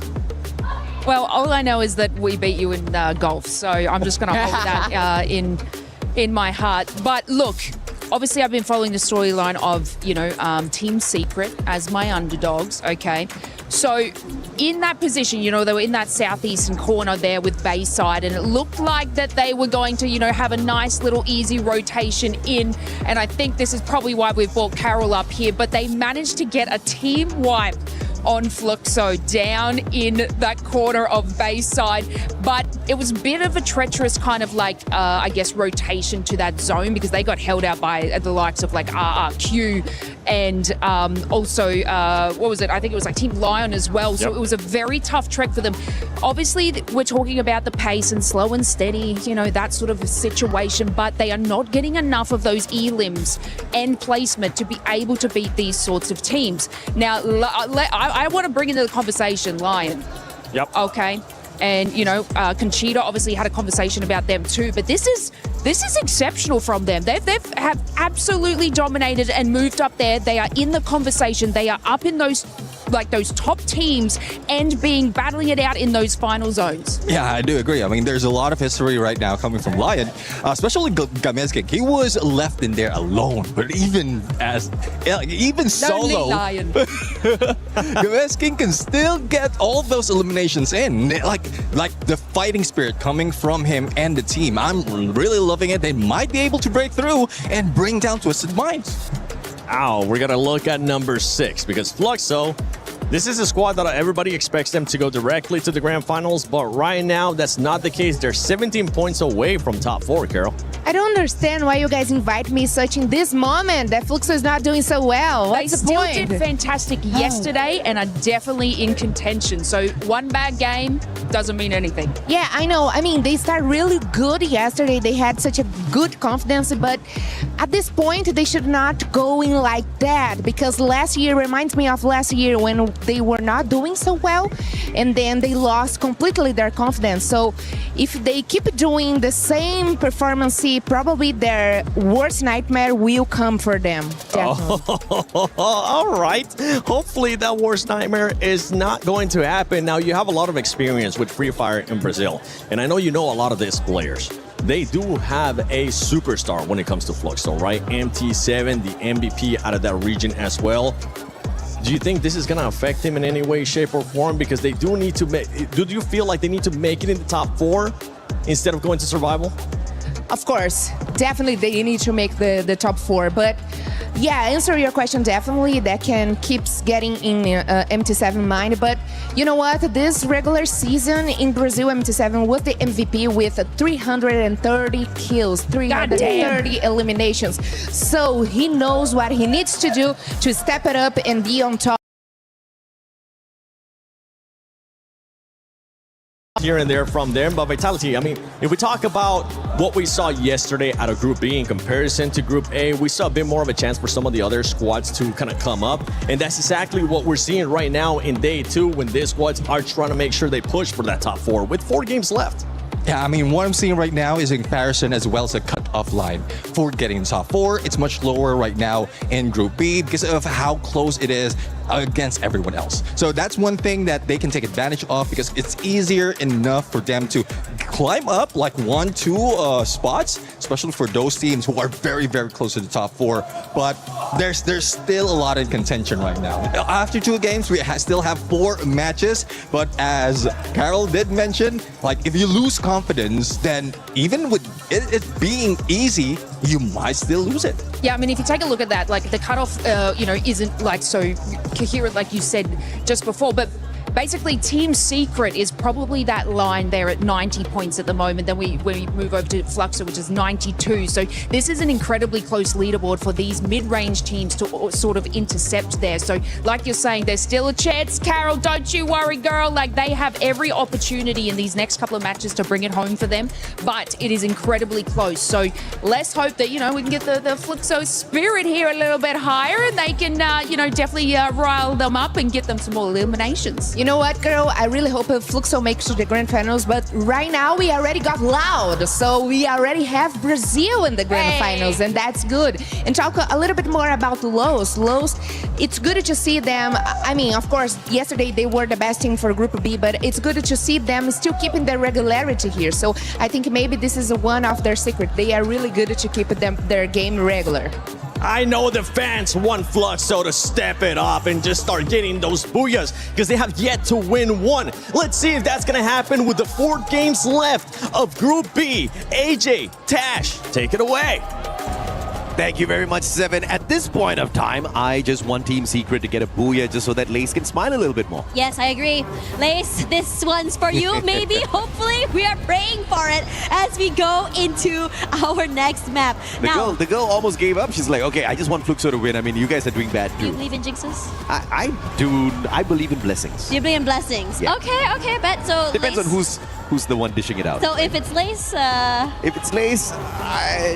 Well, all I know is that we beat you in golf, so I'm just going to hold that in my heart. But look, obviously I've been following the storyline of, Team Secret as my underdogs, okay? So in that position, they were in that southeastern corner there with Bayside, and it looked like that they were going to, have a nice little easy rotation in. And I think this is probably why we've brought Carol up here, but they managed to get a team wipe on Fluxo down in that corner of Bayside. But it was a bit of a treacherous kind of rotation to that zone, because they got held out by the likes of RRQ and also, what was it? I think it was Team Lion as well. So it was a very tough trek for them. Obviously, we're talking about the pace and slow and steady, that sort of a situation, but they are not getting enough of those elims and placement to be able to beat these sorts of teams. Now, I want to bring into the conversation Lion. Yep. Okay. And, KsHiTiJoP obviously had a conversation about them too, but this is exceptional from them. They have absolutely dominated and moved up there. They are in the conversation. They are up in those top teams and battling it out in those final zones. Yeah, I do agree. I mean, there's a lot of history right now coming from Lion, especially Gamesking. He was left in there alone, but even solo, Lion. Gamesking can still get all those eliminations in. Like the fighting spirit coming from him and the team. I'm really loving it. They might be able to break through and bring down Twisted Minds. We're going to look at number 6, because Fluxo, this is a squad that everybody expects them to go directly to the grand finals, but right now that's not the case. They're 17 points away from top 4, Carol. I don't understand why you guys invite me such in this moment that Fluxo is not doing so well. What's the point? They still did fantastic yesterday and are definitely in contention. So one bad game doesn't mean anything. Yeah, I know. I mean, they started really good yesterday. They had such a good confidence, but at this point, they should not going like that, because last year reminds me of last year when they were not doing so well, and then they lost completely their confidence. So if they keep doing the same performance, probably their worst nightmare will come for them. All right. Hopefully that worst nightmare is not going to happen. Now, you have a lot of experience with Free Fire in Brazil, and I know you know a lot of these players. They do have a superstar when it comes to Fluxo, right? MT7, the MVP out of that region as well. Do you think this is going to affect him in any way, shape, or form? Because they do need to make... Do you feel like they need to make it in the top 4 instead of going to survival? Of course, definitely they need to make the top 4, but yeah, answer your question, definitely that can keeps getting in MT7 mind. But you know what, this regular season in Brazil, MT7 was the MVP with 330 kills, 330 eliminations. So he knows what he needs to do to step it up and be on top. Here and there from them, but Vitality, I mean, if we talk about what we saw yesterday out of Group B in comparison to Group A, we saw a bit more of a chance for some of the other squads to kind of come up, and that's exactly what we're seeing right now in day 2 when these squads are trying to make sure they push for that top 4 with 4 games left. Yeah, I mean, what I'm seeing right now is in comparison as well as a cut-off line for getting the top 4. It's much lower right now in Group B because of how close it is against everyone else. So that's one thing that they can take advantage of, because it's easier enough for them to climb up like 1-2 spots, especially for those teams who are very, very close to the top 4. But there's still a lot in contention right now. After 2 games, we still have 4 matches. But as Carol did mention, like if you lose confidence, then even with it being easy, you might still lose it. Yeah, I mean, if you take a look at that, like the cutoff, isn't like so coherent, like you said just before, but basically Team Secret is probably that line there at 90 points at the moment. Then we move over to Fluxo, which is 92. So this is an incredibly close leaderboard for these mid-range teams to sort of intercept there. So like you're saying, there's still a chance. Carol, don't you worry, girl. Like they have every opportunity in these next couple of matches to bring it home for them, but it is incredibly close. So let's hope that, we can get the Fluxo spirit here a little bit higher and they can, definitely rile them up and get them some more eliminations. You know what, girl? I really hope Fluxo makes to the grand finals, but right now we already got loud, so we already have Brazil in the grand finals, and that's good. And talk a little bit more about Los. Los, it's good to see them. I mean, of course, yesterday they were the best team for Group B, but it's good to see them still keeping their regularity here. So I think maybe this is one of their secrets. They are really good to keep their game regular. I know the fans want Fluxo to step it up and just start getting those booyahs because they have yet to win one. Let's see if that's going to happen with the 4 games left of Group B. AJ, Tash, take it away. Thank you very much, Seven. At this point of time, I just want Team Secret to get a booyah just so that Lace can smile a little bit more. Yes, I agree. Lace, this one's for you, maybe. Hopefully, we are praying for it as we go into our next map. The girl almost gave up. She's like, okay, I just want Fluxo to win. I mean, you guys are doing bad Do you too. believe in jinxes? I do. I believe in blessings. Do you believe in blessings? Yeah. Okay, bet. So Depends Lace, on who's the one dishing it out. So if it's Lace, If it's Lace,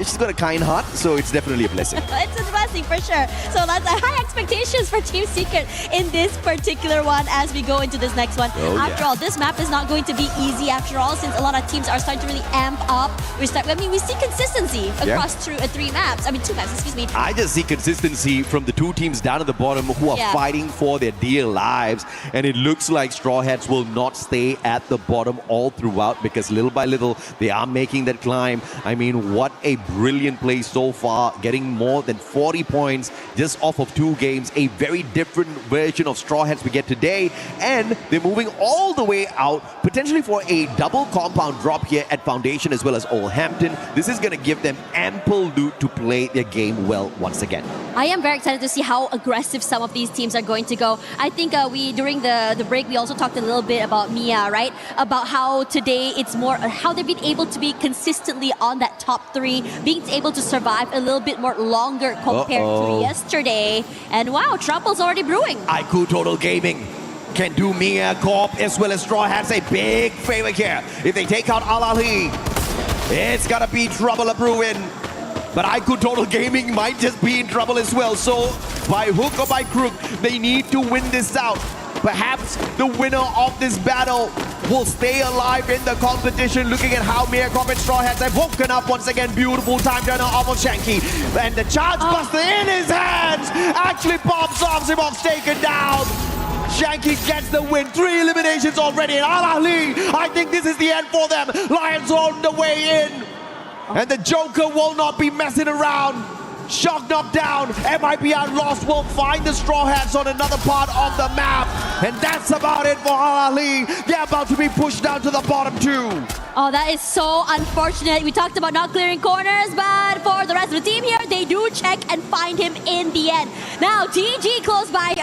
she's got a kind heart, so it's definitely a blessing. it's a blessing for sure. So that's high expectations for Team Secret in this particular one as we go into this next one. After all, this map is not going to be easy after all, since a lot of teams are starting to really amp up. We see consistency across 3 maps. I mean, 2 maps, excuse me. I just see consistency from the 2 teams down at the bottom who are fighting for their dear lives. And it looks like Straw Hats will not stay at the bottom all throughout because little by little, they are making that climb. I mean, what a brilliant play so far, getting more than 40 points just off of 2 games. A very different version of Straw Hats we get today. And they're moving all the way out, potentially for a double compound drop here at Foundation as well as Old Hampton. This is going to give them ample loot to play their game well once again. I am very excited to see how aggressive some of these teams are going to go. I think during the break, we also talked a little bit about Mia, right? About how today it's more how they've been able to be consistently on that top 3, being able to survive a little bit more longer compared to yesterday. And wow, trouble's already brewing. IQ Total Gaming can do Mia, Corp, as well as Straw Hats a big favor here. If they take out Al-Ali, it's gonna be trouble a-brewing. But IQ Total Gaming might just be in trouble as well. So by hook or by crook, they need to win this out. Perhaps the winner of this battle will stay alive in the competition. Looking at how Mia Corp and Straw Hats have woken up once again. Beautiful time turner off of Shanky. And the charge buster in his hands actually pops off. Zimox taken down. Shanky gets the win. 3 eliminations already. And Al-Ali, I think this is the end for them. Lions on the way in. And the Joker will not be messing around. Shock knocked down. MIBR lost. Will find the Straw Hats on another part of the map. And that's about it for Al-Ali. They're about to be pushed down to the bottom 2. Oh, that is so unfortunate. We talked about not clearing corners, but for the rest of the team here, they do check and find him in the end. Now, TG close by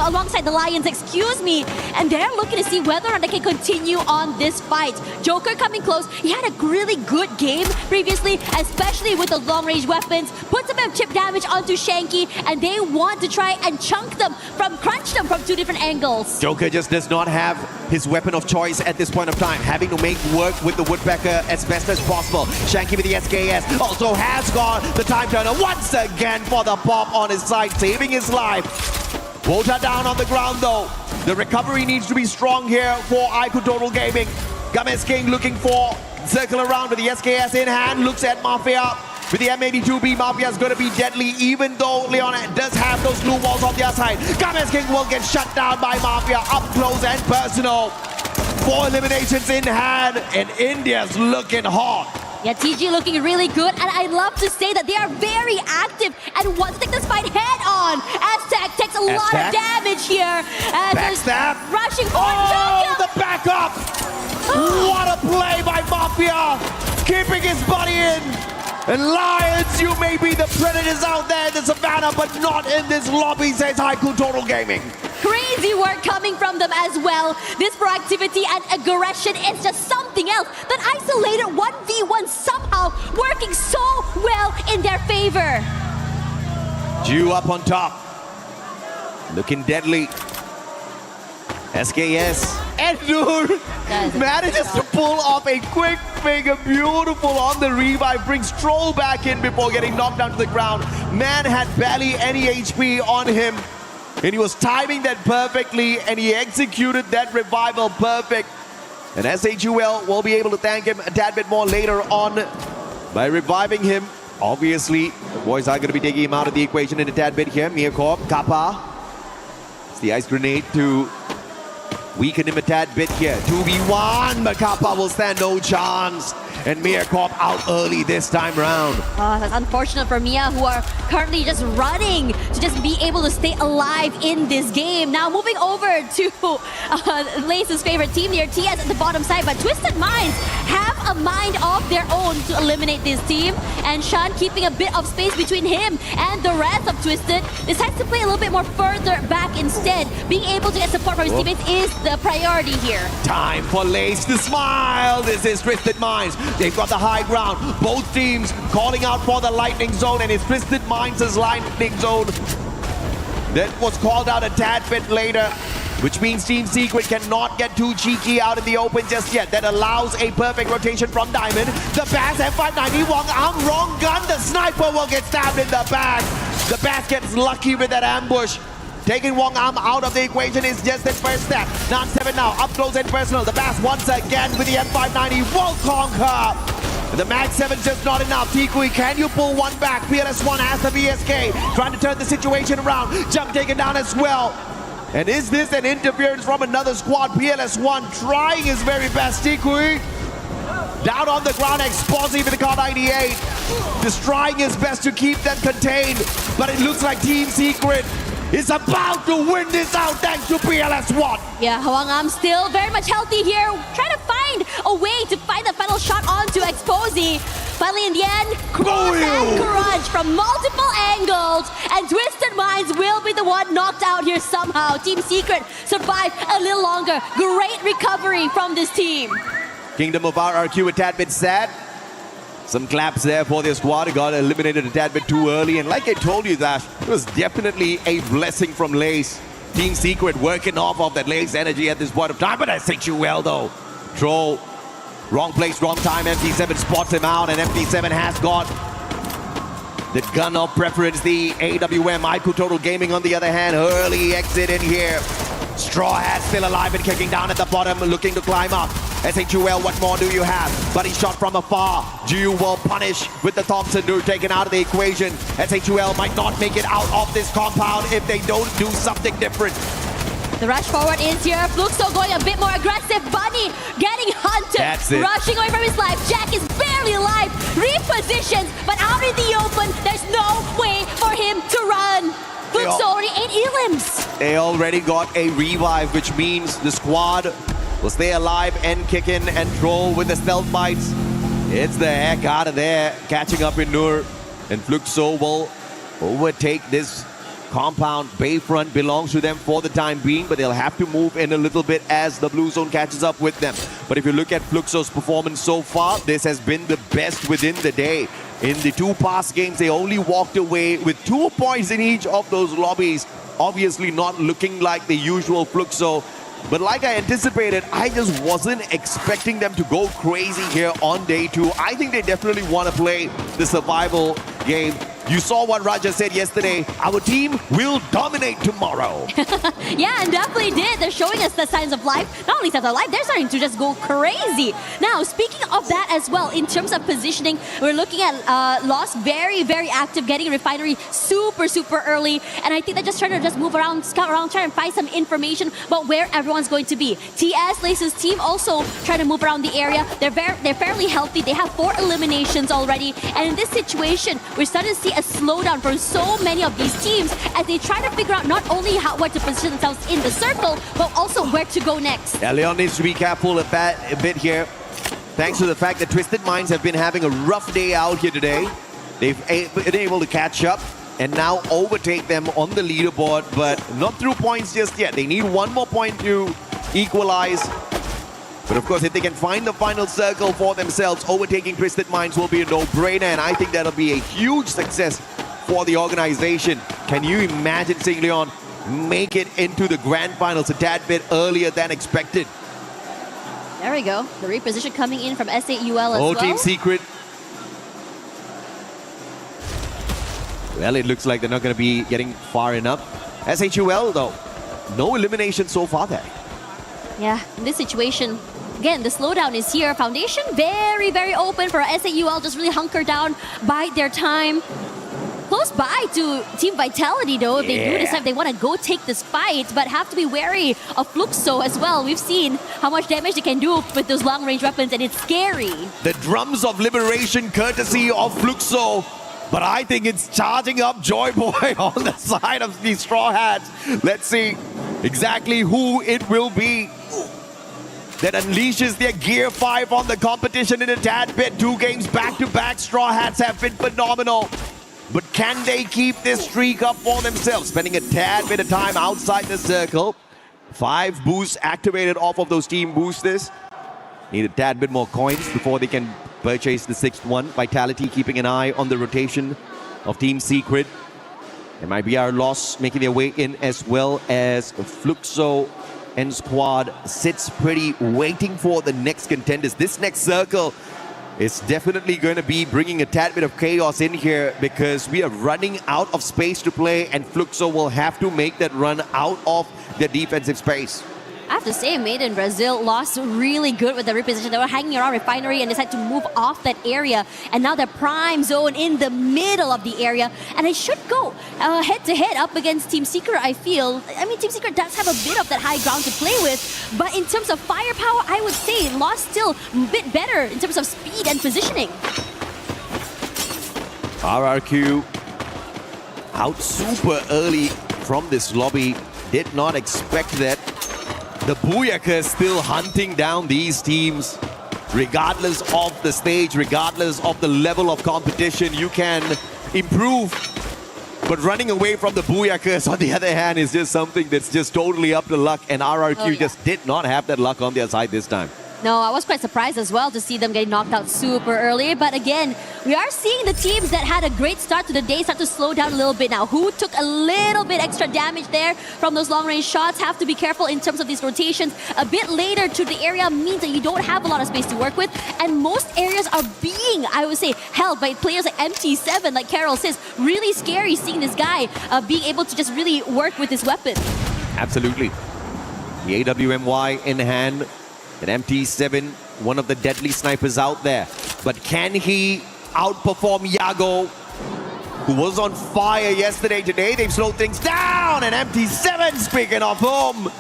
alongside the Lions, excuse me, and they're looking to see whether or not they can continue on this fight. Joker coming close. He had a really good game previously, especially with the long-range weapons. Puts a bit of chip damage onto Shanky, and they want to try and crunch them from 2 different angles. Joker just does not have his weapon of choice at this point of time, having to make work with the Woodpecker as best as possible. Shanky with the SKS also has got the time turner once again for the pop on his side, saving his life. Volta down on the ground though. The recovery needs to be strong here for IQ Total Gaming. Games King looking for circle around with the SKS in hand, looks at Mafia. With the M82B, Mafia is going to be deadly, even though Leon does have those blue walls on the other side. Games King will get shut down by Mafia up close and personal. 4 eliminations in hand, and India's looking hot. Yeah, TG looking really good, and I love to say that they are very active and want to take this fight head on. Aztec takes a lot of damage here. Backstab. Rushing forward. Oh, the backup! What a play by Mafia! Keeping his body in. And Lions, you may be the predators out there in the savannah, but not in this lobby, says Haiku Total Gaming. Crazy work coming from them as well. This proactivity and aggression is just something else. That isolated 1v1 somehow working so well in their favor. Ju up on top. Looking deadly. SKS. And Noor manages to pull off a quick finger, beautiful on the revive, brings Troll back in before getting knocked down to the ground. Man had barely any HP on him, and he was timing that perfectly, and he executed that revival perfect. And KsHiTiJoP will be able to thank him a tad bit more later on by reviving him. Obviously, the boys are going to be taking him out of the equation in a tad bit here. Miacorp, Kappa. It's the ice grenade to weaken him a tad bit here. 2v1, but Kappa will stand no chance. And Miacorp out early this time round. Oh, that's unfortunate for Mia, who are currently just running to just be able to stay alive in this game. Now moving over to Lace's favorite team here, TS at the bottom side, but Twisted Minds have a mind of their own to eliminate this team. And Shan keeping a bit of space between him and the rest of Twisted. Decides to play a little bit more further back instead. Being able to get support from his teammates is the priority here. Time for Lace to smile. This is Twisted Minds. They've got the high ground. Both teams calling out for the lightning zone, and it's Twisted Minds' lightning zone that was called out a tad bit later, which means Team Secret cannot get too cheeky out in the open just yet. That allows a perfect rotation from Diamond. The Bass M590, Wong Am, wrong gun. The sniper will get stabbed in the back. The Bass gets lucky with that ambush. Taking Wong Am out of the equation is just his first step. 9-7 now, up close and personal. The Bass once again with the M590 will conquer. The Mag 7 just not enough. Tikui, can you pull one back? PLS1 has the VSK, trying to turn the situation around. Jump taken down as well. And is this an interference from another squad? PLS1 trying his very best. Tikui down on the ground, explosive with the Car 98. Just trying his best to keep them contained. But it looks like Team Secret is about to win this out thanks to PLS1. Yeah, Hwang Am still very much healthy here, trying to find a way to find the final shot onto Exposy. Finally, in the end, cross and crunch from multiple angles, and Twisted Minds will be the one knocked out here somehow. Team Secret survived a little longer. Great recovery from this team. Kingdom of RRQ a tad bit sad. Some claps there for their squad. It got eliminated a tad bit too early. And like I told you, that it was definitely a blessing from Lace. Team Secret working off of that Lace energy at this point of time. But KsHiTiJoP though. Troll, wrong place, wrong time. MT7 spots him out, and MT7 has got the gun of preference. The AWM, Haiku Total Gaming on the other hand. Early exit in here. Straw Hat still alive and kicking down at the bottom, looking to climb up. KsHiTiJoP, what more do you have? Buddy shot from afar. Ju will punish with the Thompson Dude taken out of the equation. KsHiTiJoP might not make it out of this compound if they don't do something different. The rush forward is here. Fluxo going a bit more aggressive. Bunny getting hunted. That's it. Rushing away from his life. Jack is barely alive. Repositions, but out in the open, there's no way for him to run. Fluxo already 8 elims. They already got a revive, which means the squad will stay alive and kicking and Troll with the stealth bites. It's the heck out of there. Catching up in Noor. And Fluxo will overtake this compound. Bayfront belongs to them for the time being, but they'll have to move in a little bit as the blue zone catches up with them. But if you look at Fluxo's performance so far, this has been the best within the day. In the 2 past games, they only walked away with 2 points in each of those lobbies. Obviously not looking like the usual Fluxo. But like I anticipated, I just wasn't expecting them to go crazy here on day 2. I think they definitely want to play the survival game. You saw what Raja said yesterday. Our team will dominate tomorrow. Yeah, and definitely did. They're showing us the signs of life. Not only signs of life, they're starting to just go crazy. Now, speaking of that as well, in terms of positioning, we're looking at Lost very, very active, getting Refinery super, super early. And I think they're just trying to just move around, scout around, try and find some information about where everyone's going to be. TS, Lace's team also trying to move around the area. They're fairly healthy. They have 4 eliminations already. And in this situation, we're starting to see a slowdown for so many of these teams as they try to figure out not only where to position themselves in the circle, but also where to go next. Yeah, Leon needs to be careful a bit here. Thanks to the fact that Twisted Minds have been having a rough day out here today. They've been able to catch up and now overtake them on the leaderboard, but not through points just yet. They need one more point to equalize. But of course, if they can find the final circle for themselves, overtaking Twisted Minds will be a no-brainer, and I think that'll be a huge success for the organization. Can you imagine seeing Leon make it into the grand finals a tad bit earlier than expected? There we go. The reposition coming in from SAUL as well. Team Secret. Well, it looks like they're not going to be getting far enough. SHUL, though, no elimination so far there. Yeah, in this situation, again, the slowdown is here. Foundation very, very open for SAUL, just really hunker down, bide their time. Close by to Team Vitality, though, if they do decide they want to go take this fight, but have to be wary of Fluxo as well. We've seen how much damage they can do with those long-range weapons, and it's scary. The drums of liberation courtesy of Fluxo, but I think it's charging up Joy Boy on the side of these Straw Hats. Let's see exactly who it will be that unleashes their Gear 5 on the competition in a tad bit. 2 games back-to-back. Straw Hats have been phenomenal. But can they keep this streak up for themselves? Spending a tad bit of time outside the circle. 5 boosts activated off of those team boosters. Need a tad bit more coins before they can purchase the 6th one. Vitality keeping an eye on the rotation of Team Secret. There might be our loss making their way in, as well as Fluxo and squad sits pretty, waiting for the next contenders. This next circle is definitely going to be bringing a tad bit of chaos in here, because we are running out of space to play, and Fluxo will have to make that run out of their defensive space. I have to say, Made in Brazil lost really good with the reposition. They were hanging around Refinery and decided to move off that area. And now they're prime zone in the middle of the area. And I should go head-to-head up against Team Secret, I feel. I mean, Team Secret does have a bit of that high ground to play with. But in terms of firepower, I would say Lost still a bit better in terms of speed and positioning. RRQ out super early from this lobby. Did not expect that. The Booyaka still hunting down these teams. Regardless of the stage, regardless of the level of competition, you can improve. But running away from the Booyakas, on the other hand, is just something that's just totally up to luck. And RRQ just did not have that luck on their side this time. No, I was quite surprised as well to see them getting knocked out super early. But again, we are seeing the teams that had a great start to the day start to slow down a little bit now. Who took a little bit extra damage there from those long-range shots? Have to be careful in terms of these rotations. A bit later to the area means that you don't have a lot of space to work with. And most areas are being, I would say, held by players like MT7, like Carol says. Really scary seeing this guy being able to just really work with his weapon. Absolutely. The AWMY in hand. And MT7, one of the deadly snipers out there. But can he outperform Yago, who was on fire yesterday? Today they've slowed things down, and MT7, speaking of whom,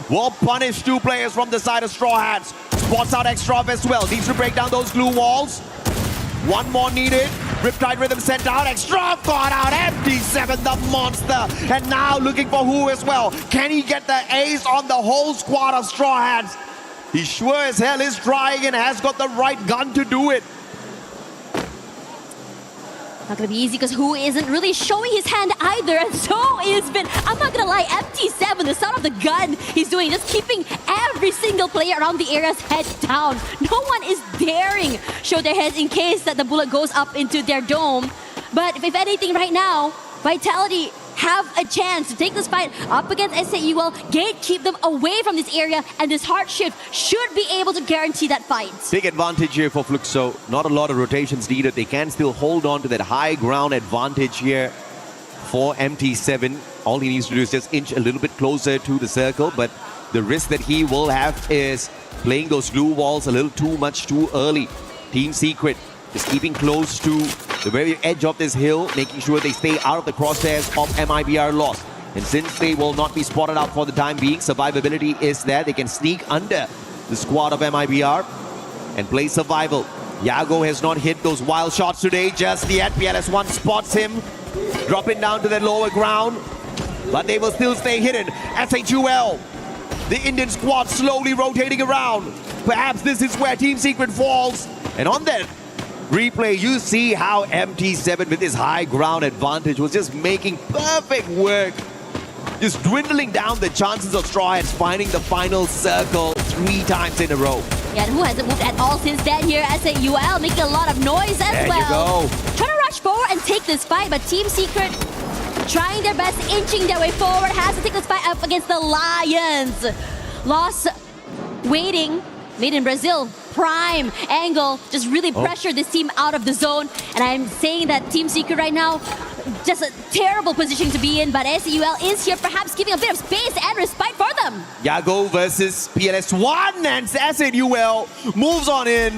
will punish 2 players from the side of Straw Hats. Spots out Extra as well. Needs to break down those glue walls. 1 more needed. Riptide Rhythm sent out. Extra got out. MT7, the monster. And now looking for who as well. Can he get the ace on the whole squad of Straw Hats? He sure as hell is trying and has got the right gun to do it. Not gonna be easy because Who isn't really showing his hand either, and so is been, I'm not gonna lie, MT7, the sound of the gun he's doing, just keeping every single player around the area's head down. No one is daring show their heads in case that the bullet goes up into their dome. But if anything right now, Vitality have a chance to take this fight up against SAUL, keep them away from this area, and this hard shift should be able to guarantee that fight. Big advantage here for Fluxo. Not a lot of rotations needed. They can still hold on to that high ground advantage here for MT7. All he needs to do is just inch a little bit closer to the circle, but the risk that he will have is playing those glue walls a little too much too early. Team Secret is keeping close to the very edge of this hill, making sure they stay out of the crosshairs of MIBR Lost. And since they will not be spotted out for the time being, survivability is there. They can sneak under the squad of MIBR and play survival. Yago has not hit those wild shots today just yet. PLS1 spots him, dropping down to the lower ground, but they will still stay hidden. SHUL, the Indian squad slowly rotating around. Perhaps this is where Team Secret falls. And on that replay, you see how MT7 with his high ground advantage was just making perfect work. Just dwindling down the chances of Straw Hats finding the final circle 3 times in a row. Yeah, and who hasn't moved at all since then here as SAUL, making a lot of noise as there well. You go. Trying to rush forward and take this fight, but Team Secret trying their best, inching their way forward, has to take this fight up against the Lions. Lost waiting, made in Brazil. Prime angle, just really pressured this team out of the zone. And I'm saying that Team Secret right now, just a terrible position to be in, but SAUL is here, perhaps giving a bit of space and respite for them. Yago versus PLS1, and SAUL moves on in.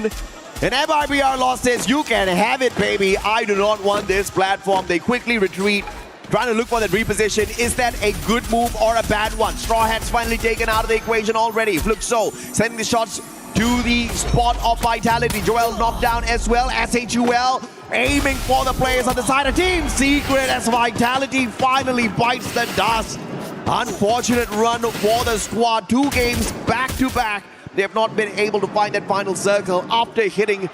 And MIBR Lost says, you can have it, baby. I do not want this platform. They quickly retreat, trying to look for that reposition. Is that a good move or a bad one? Straw Hats finally taken out of the equation already. Fluxo sending the shots to the spot of Vitality. Joel knocked down as well. SHUL aiming for the players on the side of Team Secret as Vitality finally bites the dust. Unfortunate run for the squad. 2 games back to back. They have not been able to find that final circle after hitting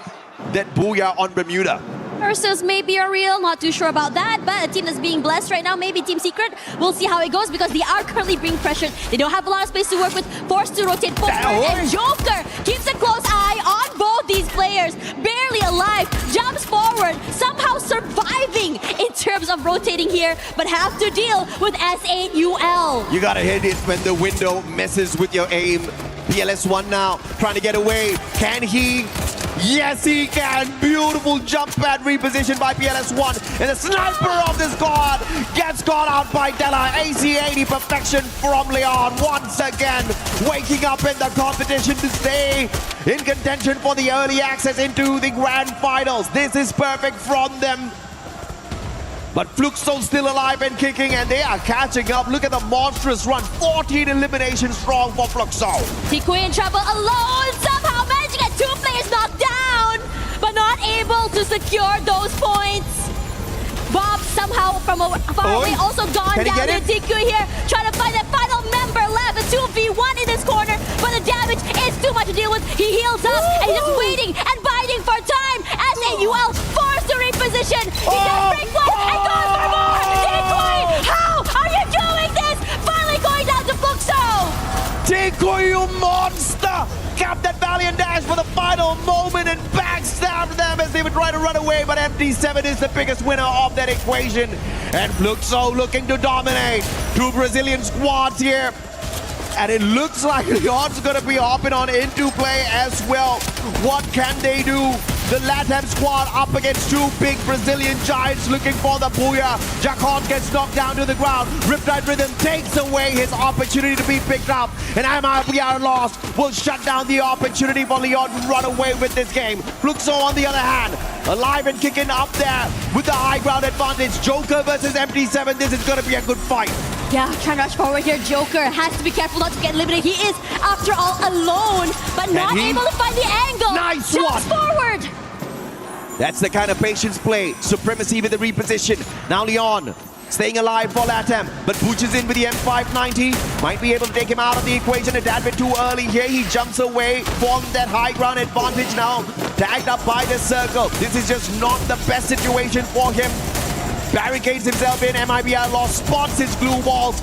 that booyah on Bermuda. Versus maybe a real, not too sure about that, but a team that's being blessed right now, maybe Team Secret. We'll see how it goes because they are currently being pressured. They don't have a lot of space to work with, forced to rotate forward, and Joker keeps a close eye on both these players. Barely alive, jumps forward, somehow surviving in terms of rotating here, but have to deal with SAUL. You gotta hit it when the window messes with your aim. PLS1 now trying to get away. Can he? Yes, he can. Beautiful jump pad reposition by PLS1. And the sniper of the squad gets caught out by Della. AC80 perfection from Leon. Once again, waking up in the competition to stay in contention for the early access into the grand finals. This is perfect from them. But Fluxo's still alive and kicking, and they are catching up. Look at the monstrous run. 14 eliminations strong for Fluxo. Tiku in trouble alone, somehow managing to get 2 players knocked down, but not able to secure those points. Bob somehow from far away also gone down to Tiku here, trying to find that final member left. A 2v1 in this corner, but the damage is too much to deal with. He heals up, and he's just waiting and biding for time as AUL forced to reposition. He does break one and goes for more! Tiku, how are you doing this? Finally going down to Fluxo! Tiku, you monster! Capped that valiant dash for the final moment and backstabbed them as they would try to run away, but MT7 is the biggest winner of that equation. And Fluxo looking to dominate. 2 Brazilian squads here. And it looks like Leon's going to be hopping on into play as well. What can they do? The LATAM squad up against 2 big Brazilian giants looking for the booyah. Jacon gets knocked down to the ground. Riptide Rhythm takes away his opportunity to be picked up. And MIBR Lost will shut down the opportunity for Leon to run away with this game. Fluxo on the other hand, alive and kicking up there with the high ground advantage. Joker versus MT7, this is going to be a good fight. Yeah, trying to rush forward here. Joker has to be careful not to get eliminated. He is, after all, alone, but not able to find the angle. Nice Jumps forward. That's the kind of patience play. Supremacy with the reposition. Now Leon staying alive for LATAM, but pushes in with the M590. Might be able to take him out of the equation a tad bit too early here. He jumps away from that high ground advantage now. Tagged up by the circle. This is just not the best situation for him. Barricades himself in. MIBR Lost spots his glue walls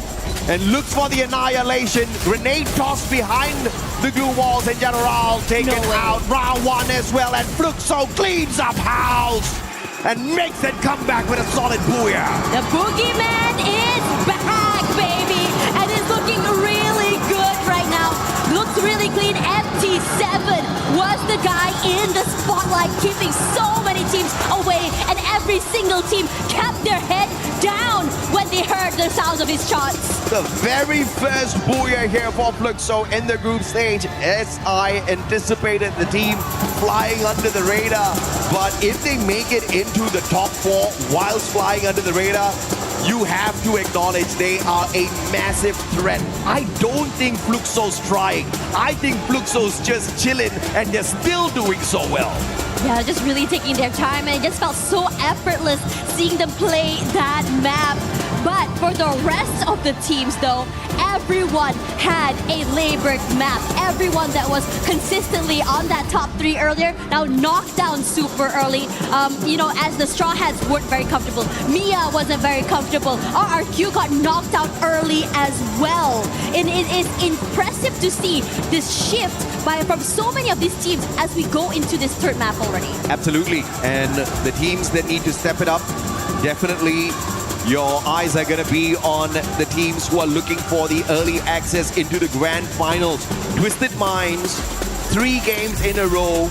and looks for the annihilation. Grenade tossed behind the glue walls, and General taken out. Round 1 as well, and Fluxo cleans up house. and makes it come back with a solid booyah. The boogeyman is back, baby, and is looking really good right now. Looks really clean. MT7 was the guy in the spotlight, keeping so many teams away, and every single team kept their head down when they heard the sounds of his shots. The very first booyah here for Fluxo in the group stage. SI anticipated the team flying under the radar, but if they make it into the top 4 whilst flying under the radar, you have to acknowledge they are a massive threat. I don't think Fluxo's trying. I think Fluxo's just chilling, and they're still doing so well. Yeah, just really taking their time, and it just felt so effortless seeing them play that map. But for the rest of the teams, though, everyone had a labored map. Everyone that was consistently on that top 3 earlier now knocked down super early. You know, as the Straw Hats weren't very comfortable. Mia wasn't very comfortable. RRQ got knocked out early as well. And it is impressive to see this shift from so many of these teams as we go into this third map already. Absolutely. And the teams that need to step it up, definitely your eyes are going to be on the teams who are looking for the early access into the grand finals. Twisted Minds, 3 games in a row,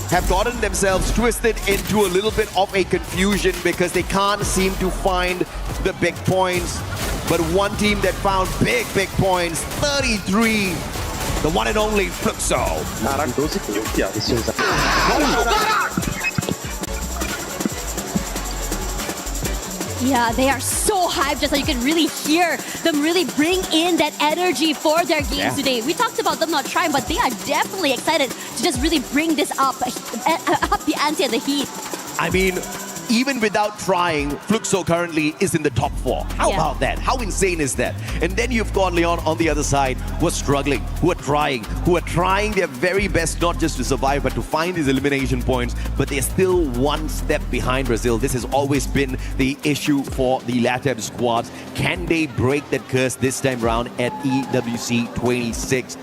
have gotten themselves twisted into a little bit of a confusion because they can't seem to find the big points. But one team that found big points, 33, the one and only Fluxo. Yeah, they are so hyped, just so you can really hear them really bring in that energy for their game today. We talked about them not trying, but they are definitely excited to just really bring this up the ante and the heat. I mean, even without trying, Fluxo currently is in the top 4. How about that? How insane is that? And then you've got Leon on the other side who are struggling, who are trying their very best not just to survive but to find these elimination points, but they're still one step behind Brazil. This has always been the issue for the LATAM squads. Can they break that curse this time round at EWC 26?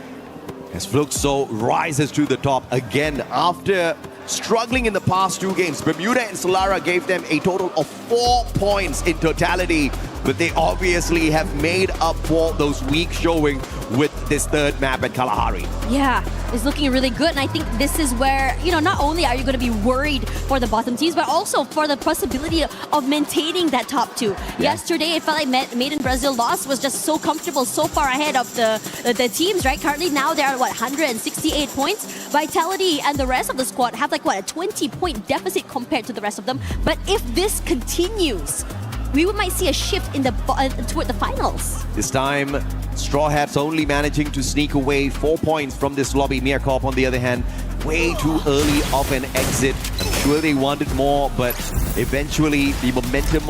As Fluxo rises to the top again after struggling in the past 2 games. Bermuda and Solara gave them a total of 4 points in totality, but they obviously have made up for those weak showing with this third map at Kalahari. Yeah, it's looking really good, and I think this is where, you know, not only are you going to be worried for the bottom teams, but also for the possibility of maintaining that top 2. Yesterday, it felt like Made in Brazil loss was just so comfortable, so far ahead of the teams, right? Currently now they're at, 168 points. Vitality and the rest of the squad have a 20-point deficit compared to the rest of them. But if this continues, we might see a shift in toward the finals. This time, Straw Hats only managing to sneak away 4 points from this lobby. Mierkop, on the other hand, way too early of an exit. I'm sure they wanted more, but eventually the momentum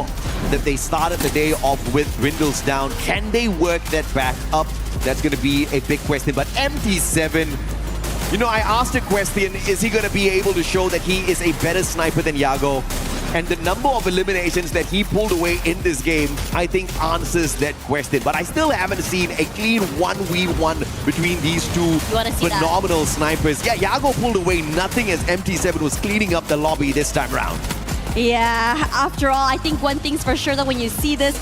that they started the day off with dwindles down. Can they work that back up? That's going to be a big question. But MT7, you know, I asked a question, is he going to be able to show that he is a better sniper than Yago? And the number of eliminations that he pulled away in this game, I think answers that question. But I still haven't seen a clean 1v1 between these 2 phenomenal snipers. Yeah, Yago pulled away nothing as MT7 was cleaning up the lobby this time around. Yeah, after all, I think one thing's for sure that when you see this,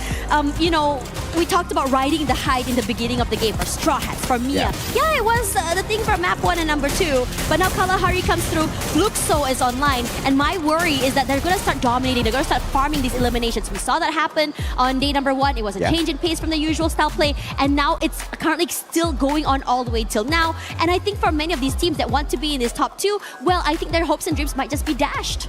you know, we talked about riding the height in the beginning of the game for Straw Hats, for Mia. Yeah, it was the thing for map 1 and number 2. But now Kalahari comes through, Fluxo is online, and my worry is that they're going to start dominating, they're going to start farming these eliminations. We saw that happen on day number 1. It was a change in pace from the usual style play, and now it's currently still going on all the way till now. And I think for many of these teams that want to be in this top 2, well, I think their hopes and dreams might just be dashed.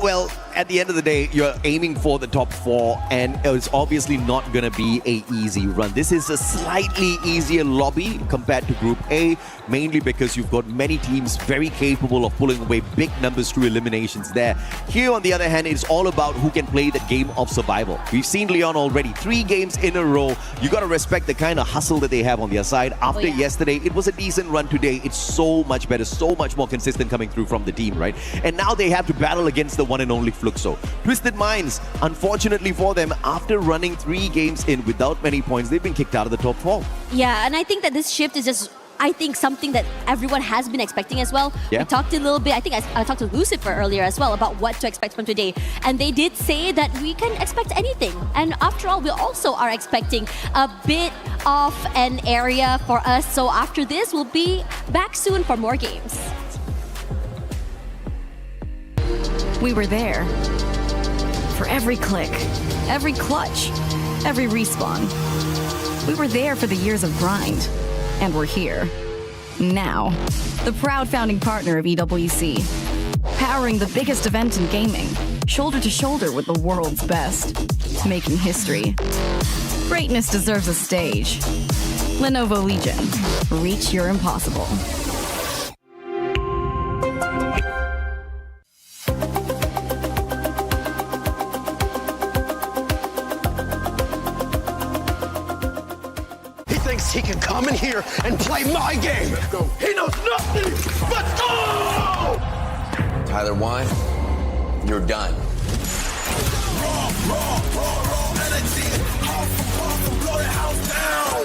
Well, at the end of the day, you're aiming for the top 4, and it's obviously not going to be an easy run. This is a slightly easier lobby compared to Group A, mainly because you've got many teams very capable of pulling away big numbers through eliminations there. Here, on the other hand, it's all about who can play the game of survival. We've seen Leon already 3 games in a row. You got to respect the kind of hustle that they have on their side. After yesterday, it was a decent run today. It's so much better, so much more consistent coming through from the team, right? And now they have to battle against the one and only Fluxo. Twisted Minds, unfortunately for them, after running 3 games in without many points, they've been kicked out of the top 4. Yeah, and I think that this shift is just I think something that everyone has been expecting as well. Yeah. We talked a little bit, I think I talked to Lucifer earlier as well about what to expect from today. And they did say that we can expect anything. And after all, we also are expecting a bit of an area for us. So after this, we'll be back soon for more games. We were there. For every click, every clutch, every respawn. We were there for the years of grind. And we're here. Now. The proud founding partner of EWC. Powering the biggest event in gaming. Shoulder to shoulder with the world's best. Making history. Greatness deserves a stage. Lenovo Legion. Reach your impossible. He can come in here and play my game. Let's go. He knows nothing. Let's go! Tyler 1, you're done. Raw energy. Blow the house down.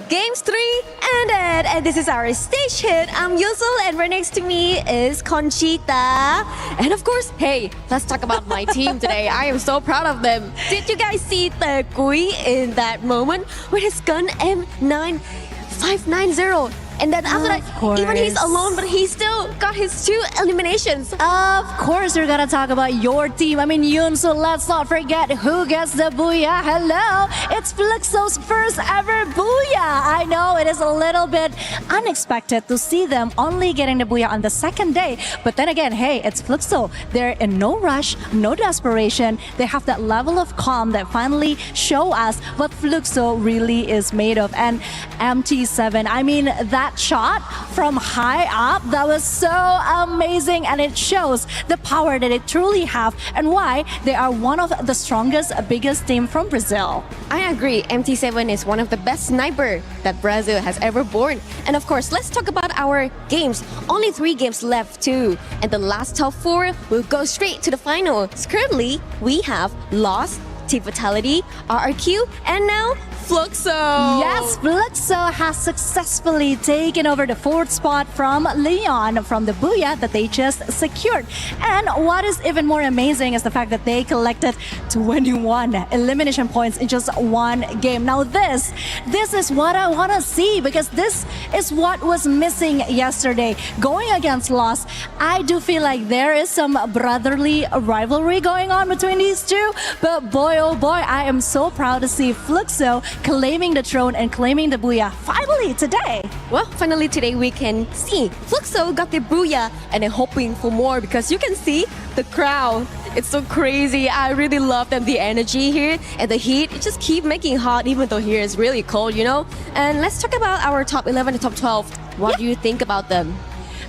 Games 3 ended, and this is our stage hit. I'm Yusul, and right next to me is Conchita. And of course, hey, let's talk about my team today. I am so proud of them. Did you guys see the Kui in that moment with his gun M9590? And then after that, even he's alone, but he still got his 2 eliminations. Of course, we're gonna talk about your team. I mean, Yoon, so let's not forget who gets the booyah. Hello, it's Fluxo's first ever booyah. I know it is a little bit unexpected to see them only getting the booyah on the second day. But then again, hey, it's Fluxo. They're in no rush, no desperation. They have that level of calm that finally show us what Fluxo really is made of. And MT7, I mean, that shot from high up, that was so amazing, and it shows the power that they truly have and why they are one of the strongest, biggest team from Brazil. I agree. MT7 is one of the best sniper that Brazil has ever born. And of course, let's talk about our games. Only 3 games left too. And the last top 4 will go straight to the finals. Currently, we have Lost, Team Vitality, RRQ, and now Fluxo. Yes, Fluxo has successfully taken over the 4th spot from Leon from the booyah that they just secured. And what is even more amazing is the fact that they collected 21 elimination points in just 1 game. Now this is what I want to see, because this is what was missing yesterday. Going against Lost, I do feel like there is some brotherly rivalry going on between these two. But boy, oh boy, I am so proud to see Fluxo claiming the throne and claiming the booyah finally today. Well, finally today we can see Fluxo got the booyah, and I'm hoping for more because you can see the crowd. It's so crazy. I really love them. The energy here and the heat, it just keep making hot even though here is really cold, you know? And let's talk about our top 11 and top 12. What do you think about them?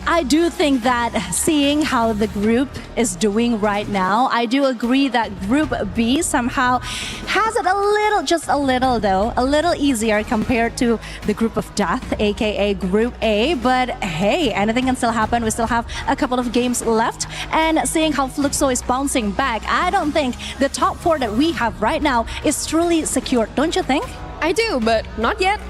I do think that seeing how the group is doing right now, I do agree that Group B somehow has it a little, just a little though, a little easier compared to the Group of Death, aka Group A. But hey, anything can still happen. We still have a couple of games left. And seeing how Fluxo is bouncing back, I don't think the top 4 that we have right now is truly secured. Don't you think? I do, but not yet.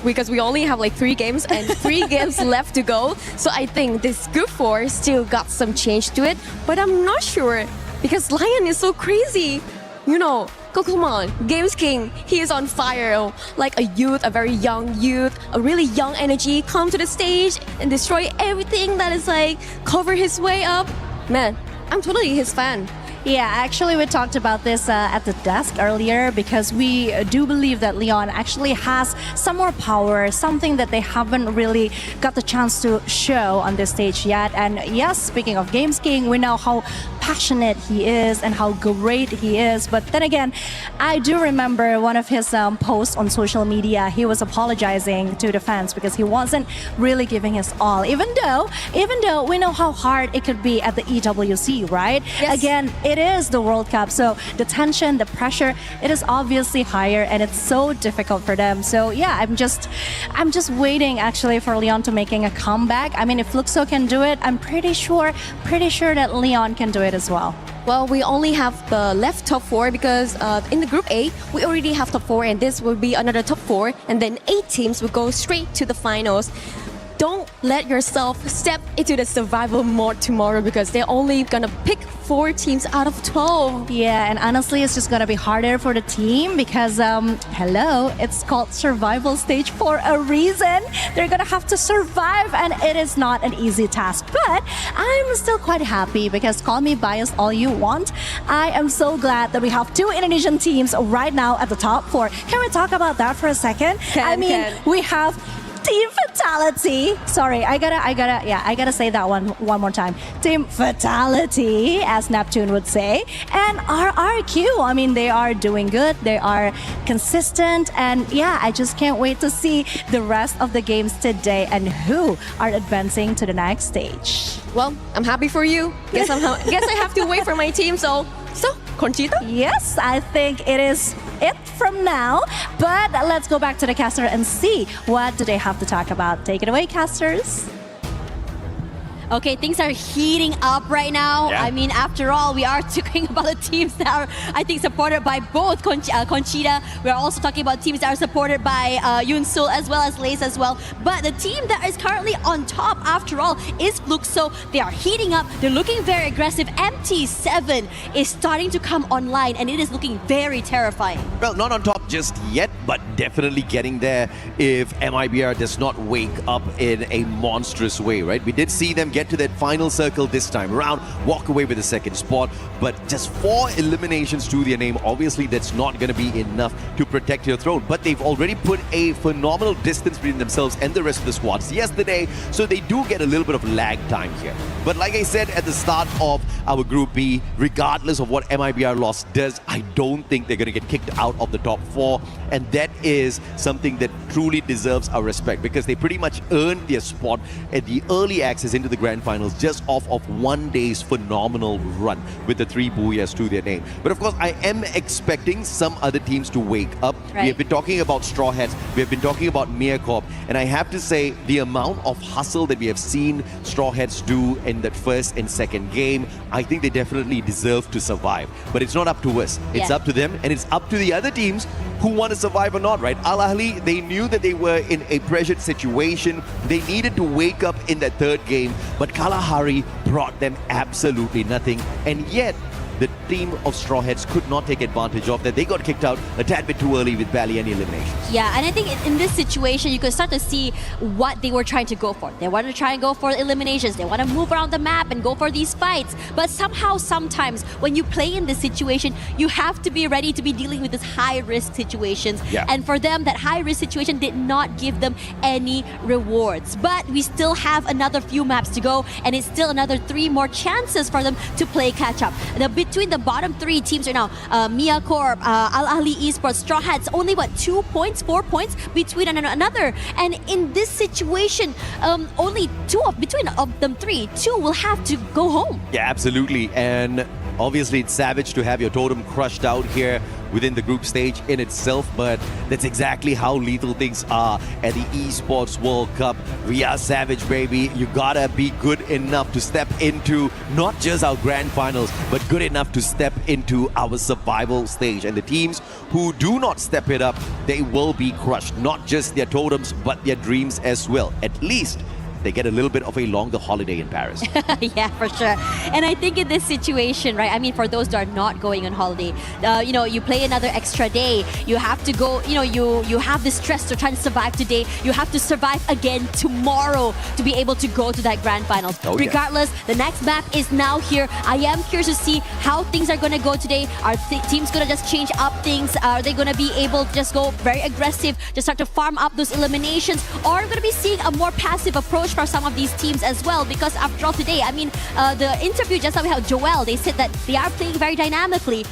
Because we only have like 3 games and 3 games left to go. So I think this Group 4 still got some change to it. But I'm not sure because Lion is so crazy. You know, come on, Games King, he is on fire. Like a youth, a very young youth, a really young energy, come to the stage and destroy everything that is like cover his way up. Man, I'm totally his fan. Yeah, actually we talked about this at the desk earlier because we do believe that Leon actually has some more power, something that they haven't really got the chance to show on this stage yet. And yes, speaking of Games King, we know how passionate he is and how great he is. But then again, I do remember one of his posts on social media. He was apologizing to the fans because he wasn't really giving his all, even though we know how hard it could be at the EWC, right? Yes. Again, it is the World Cup, so the tension, the pressure, it is obviously higher and it's so difficult for them. So yeah, I'm just waiting actually for Leon to making a comeback. I mean, if Fluxo can do it, I'm pretty sure that Leon can do it as well? Well, we only have the left top 4 because in the Group A, we already have top 4 and this will be another top 4 and then 8 teams will go straight to the finals. Don't let yourself step into the survival mode tomorrow because they're only gonna pick 4 teams out of 12. Yeah, and honestly, it's just gonna be harder for the team because, hello, it's called survival stage for a reason. They're gonna have to survive, and it is not an easy task. But I'm still quite happy because call me biased all you want. I am so glad that we have 2 Indonesian teams right now at the top 4. Can we talk about that for a second? We have Team Fatality. Sorry, I gotta say that one more time. Team Fatality, as Neptune would say, and RRQ. I mean, they are doing good. They are consistent, and yeah, I just can't wait to see the rest of the games today and who are advancing to the next stage. Well, I'm happy for you. Guess I have to wait for my team. So, Conchita? Yes, I think it is it from now. But let's go back to the caster and see what do they have to talk about. Take it away, casters. Okay, things are heating up right now. Yeah. I mean, after all, we are talking about the teams that are, I think, supported by both Conchita. We're also talking about teams that are supported by Yunsul as well as Lace as well. But the team that is currently on top, after all, is Fluxo. They are heating up. They're looking very aggressive. MT7 is starting to come online, and it is looking very terrifying. Well, not on top just yet, but definitely getting there if MIBR does not wake up in a monstrous way, right? We did see them get to that final circle this time around, walk away with the second spot, but just 4 eliminations to their name. Obviously, that's not going to be enough to protect your throne, but they've already put a phenomenal distance between themselves and the rest of the squads yesterday, so they do get a little bit of lag time here. But like I said at the start of our Group B, regardless of what MIBR loss does, I don't think they're going to get kicked out of the top 4, and that is something that truly deserves our respect because they pretty much earned their spot at the early access into the Grand Finals just off of one day's phenomenal run with the 3 Booyahs to their name. But of course, I am expecting some other teams to wake up. Right. We have been talking about Straw Hats, we have been talking about Meerkorp, and I have to say the amount of hustle that we have seen Straw Hats do in that first and second game, I think they definitely deserve to survive. But it's not up to us. It's up to them, and it's up to the other teams who want to survive or not, right? Al Ahly, they knew that they were in a pressured situation. They needed to wake up in that third game, but Kalahari brought them absolutely nothing. And yet, the team of Straw Hats could not take advantage of that. They got kicked out a tad bit too early with barely any eliminations. Yeah, and I think in this situation, you could start to see what they were trying to go for. They wanted to try and go for eliminations. They want to move around the map and go for these fights. But somehow, sometimes, when you play in this situation, you have to be ready to be dealing with these high-risk situations. Yeah. And for them, that high-risk situation did not give them any rewards. But we still have another few maps to go, and it's still another 3 more chances for them to play catch-up. Between the bottom 3 teams right now, Meerkorp, Al Ahly Esports, Straw Hats, only 2 points, 4 points between another. And in this situation, only between them 3, 2 will have to go home. Yeah, absolutely. And obviously, it's savage to have your totem crushed out here within the group stage in itself, but that's exactly how lethal things are at the Esports World Cup. We are savage, baby. You gotta be good enough to step into not just our grand finals, but good enough to step into our survival stage. And the teams who do not step it up, they will be crushed. Not just their totems, but their dreams as well. At least they get a little bit of a longer holiday in Paris. Yeah, for sure. And I think in this situation, right, I mean, for those that are not going on holiday, you play another extra day. You have to go, you have the stress to try to survive today. You have to survive again tomorrow to be able to go to that grand finals. Oh, yeah. Regardless, the next map is now here. I am curious to see how things are going to go today. Are teams going to just change up things? Are they going to be able to just go very aggressive, just start to farm up those eliminations? Or are we going to be seeing a more passive approach for some of these teams as well? Because after all today, I mean, the interview just now we have Joel, they said that they are playing very dynamically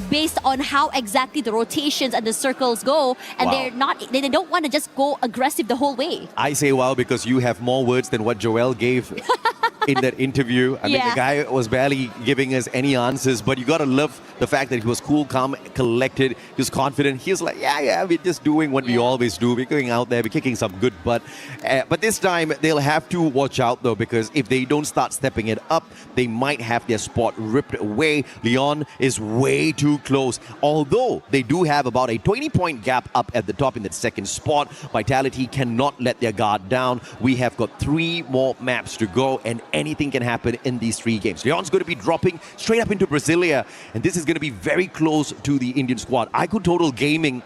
based on how exactly the rotations and the circles go, and they don't want to just go aggressive the whole way. I say wow because you have more words than what Joel gave in that interview. I mean, Yeah. the guy was barely giving us any answers, but you got to love the fact that he was cool, calm, collected. He was confident. He was like, yeah, we're just doing what we always do. We're going out there, we're kicking some good butt. But this time, they'll have to watch out, though, because if they don't start stepping it up, they might have their spot ripped away. Leon is way too close. Although they do have about a 20-point gap up at the top in that second spot, Vitality cannot let their guard down. We have got 3 more maps to go, and anything can happen in these 3 games. Leon's going to be dropping straight up into Brasilia, and this is going to be very close to the Indian squad. KsHiTotal Gaming,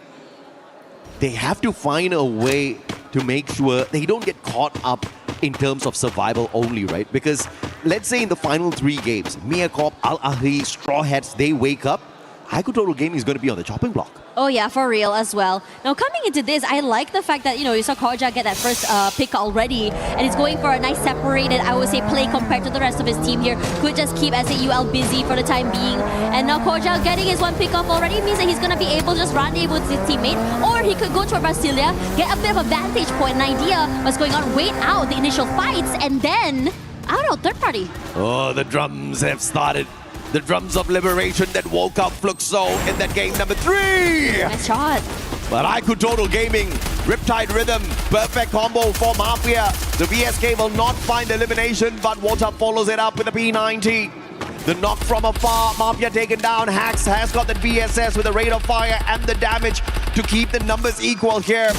they have to find a way to make sure they don't get caught up in terms of survival only, right? Because let's say in the final 3 games, MiaCorp, Al Ahly, Straw Hats, they wake up, KsHiTotal Gaming is going to be on the chopping block. Oh yeah, for real as well. Now coming into this, I like the fact that, you saw Koja get that first pick already, and he's going for a nice separated, I would say, play compared to the rest of his team here. Could just keep SAUL busy for the time being. And now Koja getting his 1 pick off already means that he's going to be able to just rendezvous with his teammate, or he could go to a Brasilia, get a bit of a vantage point, an idea what's going on, wait out the initial fights, and then, I don't know, third party. Oh, the drums have started. The drums of liberation that woke up Fluxo in that game number 3. Nice shot. But KsHiTotal Gaming, Riptide Rhythm, perfect combo for Mafia. The VSK will not find elimination, but Water follows it up with a P90. The knock from afar, Mafia taken down. Hax has got the VSS with the rate of fire and the damage to keep the numbers equal here.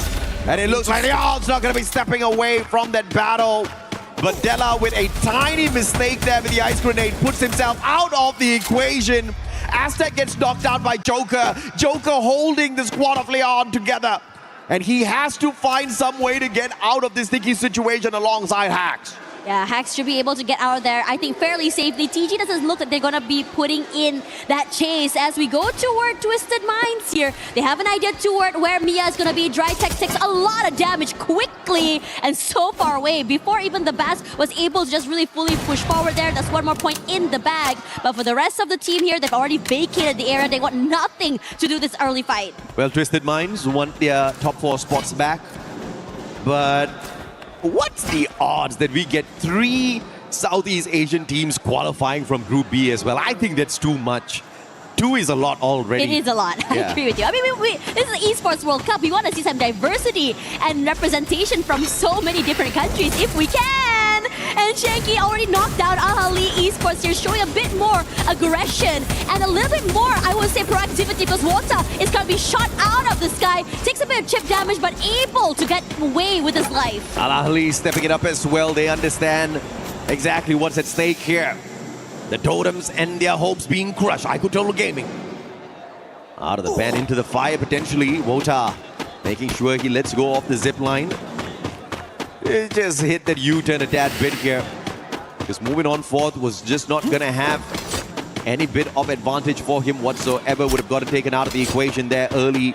And it looks like Leon's not going to be stepping away from that battle. But Della, with a tiny mistake there with the ice grenade, puts himself out of the equation. Aztec gets knocked out by Joker. Joker holding the squad of Leon together. And he has to find some way to get out of this sticky situation alongside Hax. Yeah, Hax should be able to get out of there, I think, fairly safely. TG doesn't look like they're going to be putting in that chase as we go toward Twisted Minds here. They have an idea toward where Mia is going to be. Dry Tech takes a lot of damage quickly and so far away before even the Bass was able to just really fully push forward there. That's 1 more point in the bag. But for the rest of the team here, they've already vacated the area. They want nothing to do this early fight. Well, Twisted Minds want their top 4 spots back. But what's the odds that we get 3 Southeast Asian teams qualifying from Group B as well? I think that's too much. 2 is a lot already. It is a lot. I Yeah. agree with you. I mean, this is the Esports World Cup. We want to see some diversity and representation from so many different countries if we can. And Shanky already knocked down Ahly Esports here, showing a bit more aggression and a little bit more, I would say, proactivity, because Wota is going to be shot out of the sky. Takes a bit of chip damage, but able to get away with his life. Al Ahly stepping it up as well. They understand exactly what's at stake here. The totems and their hopes being crushed. KsHiTotal Gaming out of the ban into the fire potentially. Wota making sure he lets go off the zip line. It just hit that U-turn a tad bit here, because moving on forth was just not gonna have any bit of advantage for him whatsoever. Would have got it taken out of the equation there early.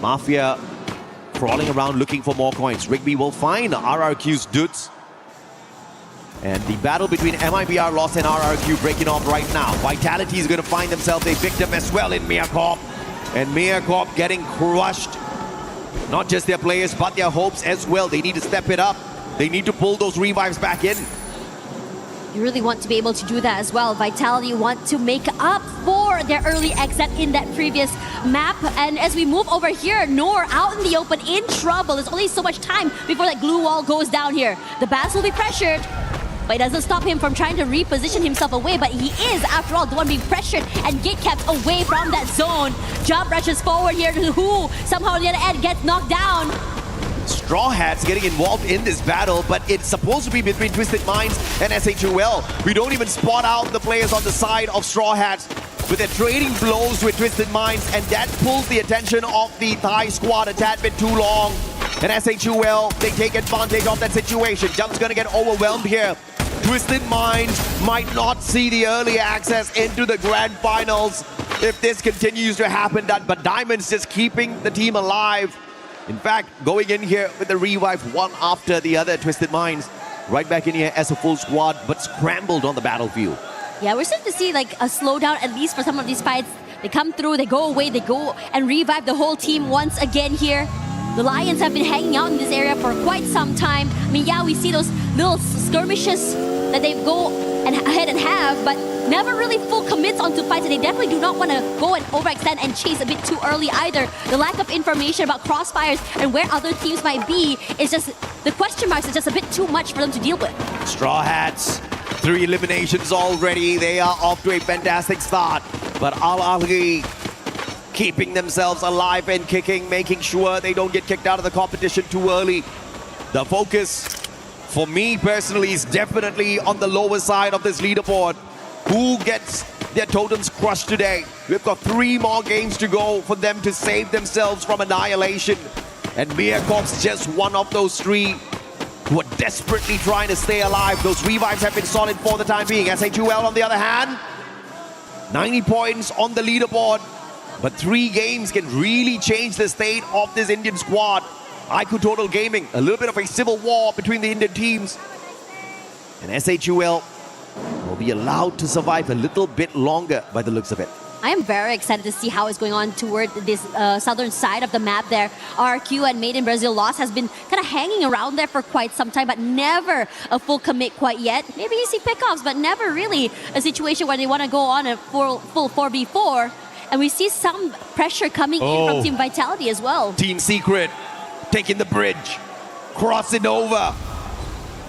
Mafia crawling around looking for more coins. Rigby will find RRQ's dudes. And the battle between MIBR Lost and RRQ breaking off right now. Vitality is going to find themselves a victim as well in MiaCorp. And MiaCorp getting crushed. Not just their players, but their hopes as well. They need to step it up. They need to pull those revives back in. You really want to be able to do that as well. Vitality want to make up for their early exit in that previous map. And as we move over here, Noor out in the open, in trouble. There's only so much time before that glue wall goes down here. The Bass will be pressured, but it doesn't stop him from trying to reposition himself away. But he is, after all, the one being pressured and gate kept away from that zone. Jump rushes forward here to Who. Somehow on the other end gets knocked down. Straw Hats getting involved in this battle, but it's supposed to be between Twisted Minds and KsHiTotal. We don't even spot out the players on the side of Straw Hats, but they're trading blows with Twisted Minds, and that pulls the attention of the Thai squad a tad bit too long. And KsHiTotal, they take advantage of that situation. Jump's gonna get overwhelmed here. Twisted Minds might not see the early access into the grand finals if this continues to happen, but Diamond's just keeping the team alive. In fact, going in here with the revive one after the other. Twisted Minds right back in here as a full squad, but scrambled on the battlefield. Yeah, we're starting to see like a slowdown, at least for some of these fights. They come through, they go away, they go and revive the whole team once again here. The Lions have been hanging out in this area for quite some time. I mean, yeah, we see those little skirmishes that they go ahead and have, but never really full commits onto fights, and they definitely do not want to go and overextend and chase a bit too early either. The lack of information about crossfires and where other teams might be is just, the question marks is just a bit too much for them to deal with. Straw Hats, 3 eliminations already. They are off to a fantastic start. But Al Ahly keeping themselves alive and kicking, making sure they don't get kicked out of the competition too early. The focus, for me personally, is definitely on the lower side of this leaderboard. Who gets their totems crushed today? We've got 3 more games to go for them to save themselves from annihilation. And Miakov's just one of those 3 who are desperately trying to stay alive. Those revives have been solid for the time being. SHUL, on the other hand, 90 points on the leaderboard. But 3 games can really change the state of this Indian squad. IQ Total Gaming, a little bit of a civil war between the Indian teams. And SHUL will be allowed to survive a little bit longer by the looks of it. I am very excited to see how it's going on toward this southern side of the map there. RQ and Made in Brazil loss has been kind of hanging around there for quite some time, but never a full commit quite yet. Maybe you see pickoffs, but never really a situation where they want to go on a full 4v4. And we see some pressure coming in from Team Vitality as well. Team Secret taking the bridge, crossing over.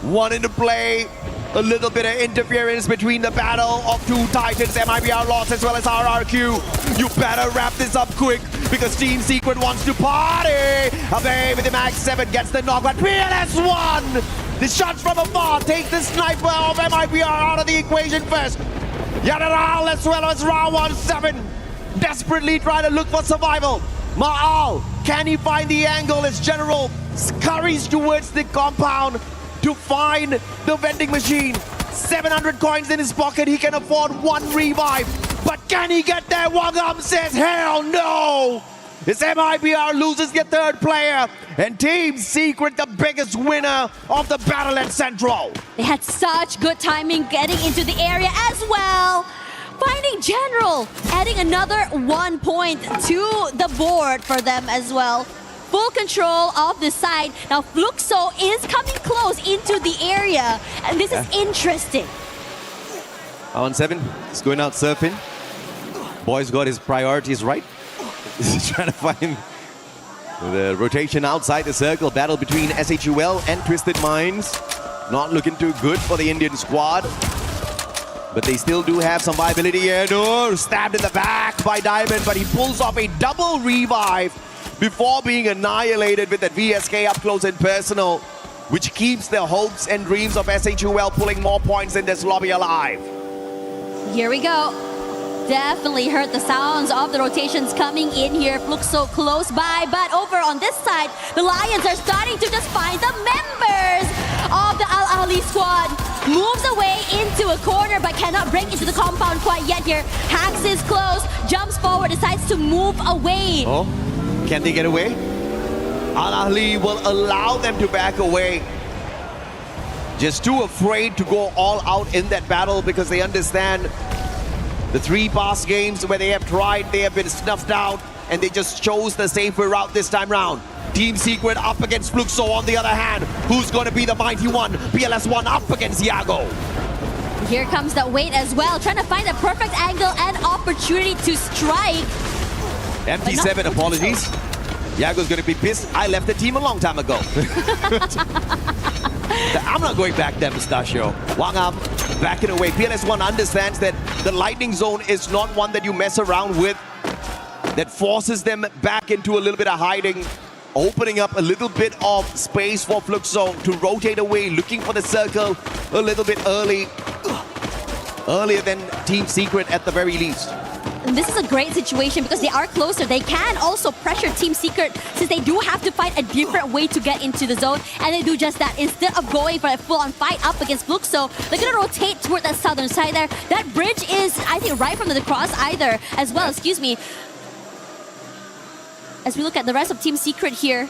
1 into play. A little bit of interference between the battle of 2 titans, MIBR lost as well as RRQ. You better wrap this up quick because Team Secret wants to party. Abe with the Max 7 gets the knock, but PLS1! The shots from afar takes the sniper of MIBR out of the equation first. Yadaral as well as round 1-7. Desperately trying to look for survival. Ma'al, can he find the angle as General scurries towards the compound to find the vending machine? 700 coins in his pocket, he can afford 1 revive. But can he get there? Wangam says, hell no! As MIBR loses their 3rd player, and Team Secret the biggest winner of the battle at Central. They had such good timing getting into the area as well. Finding General, adding another 1 point to the board for them as well. Full control of the side. Now Fluxo is coming close into the area, and this is interesting. 1-7, he's going out surfing. Boy's got his priorities right. He's trying to find the rotation outside the circle. Battle between SHUL and Twisted Minds. Not looking too good for the Indian squad. But they still do have some viability here. No, stabbed in the back by Diamond, but he pulls off a double revive before being annihilated with that VSK up close and personal, which keeps the hopes and dreams of SHUL pulling more points in this lobby alive. Here we go. Definitely heard the sounds of the rotations coming in here. Looks so close by, but over on this side, the Lions are starting to just find the members of the Al Ahly squad. Moves away into a corner, but cannot break into the compound quite yet here. Hacks is close, jumps forward, decides to move away. Oh, can they get away? Al Ahly will allow them to back away. Just too afraid to go all out in that battle because they understand the 3 past games where they have tried, they have been snuffed out, and they just chose the safer route this time round. Team Secret up against Fluxo on the other hand. Who's going to be the mighty one? PLS1 up against Yago. Here comes the weight as well, trying to find a perfect angle and opportunity to strike. MT7, apologies. Yago's going to be pissed. I left the team a long time ago. I'm not going back there, Mustachio. Wangam backing away. PLS1 understands that the lightning zone is not one that you mess around with. That forces them back into a little bit of hiding, opening up a little bit of space for Fluxo to rotate away, looking for the circle a little bit earlier than Team Secret at the very least. And this is a great situation because they are closer. They can also pressure Team Secret since they do have to find a different way to get into the zone. And they do just that. Instead of going for a full-on fight up against Fluxo, they're going to rotate toward that southern side there. That bridge is, I think, right from the cross either as well, excuse me. As we look at the rest of Team Secret here,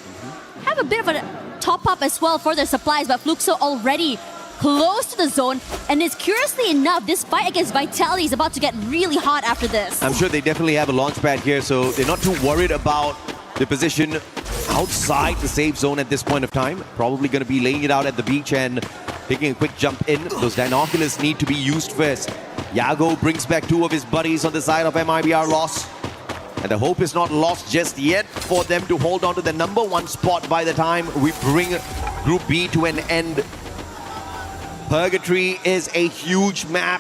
have a bit of a top-up as well for their supplies, but Fluxo already close to the zone, and it's curiously enough, this fight against Vitality is about to get really hot after this. I'm sure they definitely have a launch pad here, so they're not too worried about the position outside the safe zone at this point of time. Probably going to be laying it out at the beach and taking a quick jump in. Those binoculars need to be used first. Yago brings back two of his buddies on the side of MIBR loss. And the hope is not lost just yet for them to hold on to the #1 spot by the time we bring Group B to an end. Purgatory is a huge map,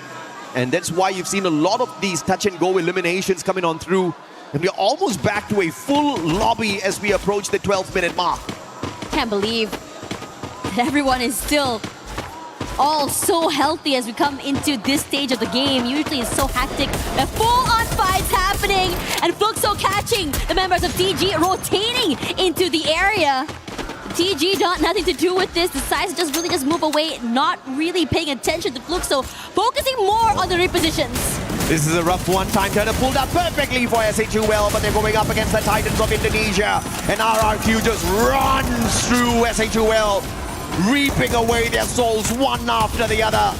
and that's why you've seen a lot of these touch-and-go eliminations coming on through. And we're almost back to a full lobby as we approach the 12-minute mark. Can't believe that everyone is still all so healthy as we come into this stage of the game. Usually it's so hectic. The full-on fights happening, and Fluxo catching the members of TG, rotating into the area. TG nothing to do with this. The sides just really move away, not really paying attention to Fluxo, focusing more on the repositions. This is a rough one. Time turner pulled up perfectly for SHUL, but they're going up against the Titans of Indonesia. And RRQ just runs through SHUL, reaping away their souls one after the other.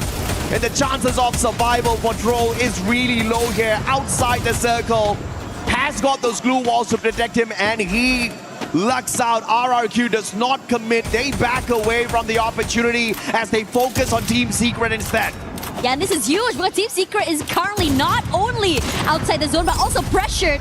And the chances of survival for Troll is really low here. Outside the circle, has got those glue walls to protect him, and he lucks out. RRQ does not commit. They back away from the opportunity as they focus on Team Secret instead. Yeah, and this is huge because Team Secret is currently not only outside the zone, but also pressured.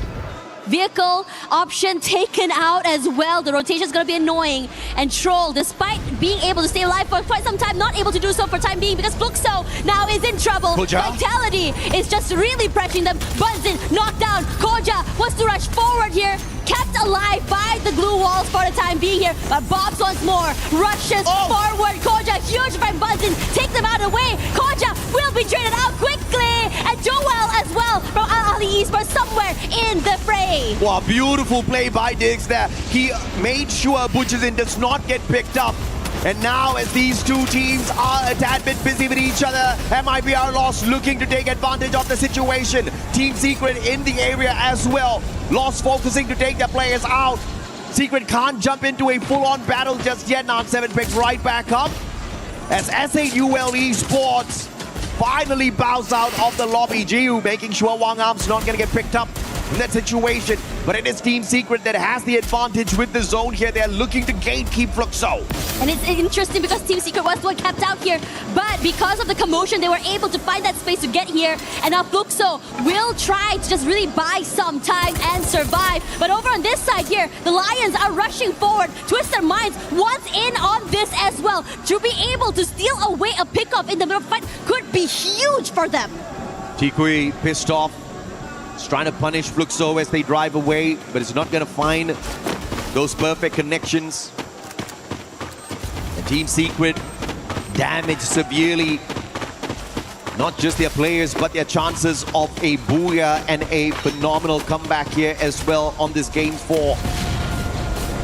Vehicle option taken out as well. The rotation is going to be annoying. And Troll, despite being able to stay alive for quite some time, not able to do so for time being because Fluxo now is in trouble. Vitality is just really pressuring them. Bunzin knocked down. Koja wants to rush forward here. Kept alive by the glue walls for the time being here. But Bobs once more rushes forward. Koja, huge by Bunzin. Take them out of the way. Koja will be traded out quickly. And Joel as well from Ali Esports somewhere in the fray. Wow, beautiful play by Diggs there. He made sure Butchizin does not get picked up. And now as these two teams are a tad bit busy with each other, MIBR Lost looking to take advantage of the situation. Team Secret in the area as well. Lost focusing to take their players out. Secret can't jump into a full-on battle just yet. Now 7 picks right back up as SAUL Esports finally bows out of the lobby. Jiu making sure Wang Arm's not going to get picked up in that situation. But it is Team Secret that has the advantage with the zone here. They're looking to gatekeep Fluxo. And it's interesting because Team Secret was the one kept out here. But because of the commotion, they were able to find that space to get here. And now Fluxo will try to just really buy some time and survive. But over on this side here, the Lions are rushing forward. Twist their minds once in on this as well. To be able to steal away a pickup in the middle of the fight could be huge for them. Tikui pissed off. He's trying to punish Fluxo as they drive away, but it's not going to find those perfect connections. And Team Secret damaged severely, not just their players, but their chances of a booyah and a phenomenal comeback here as well on this Game 4.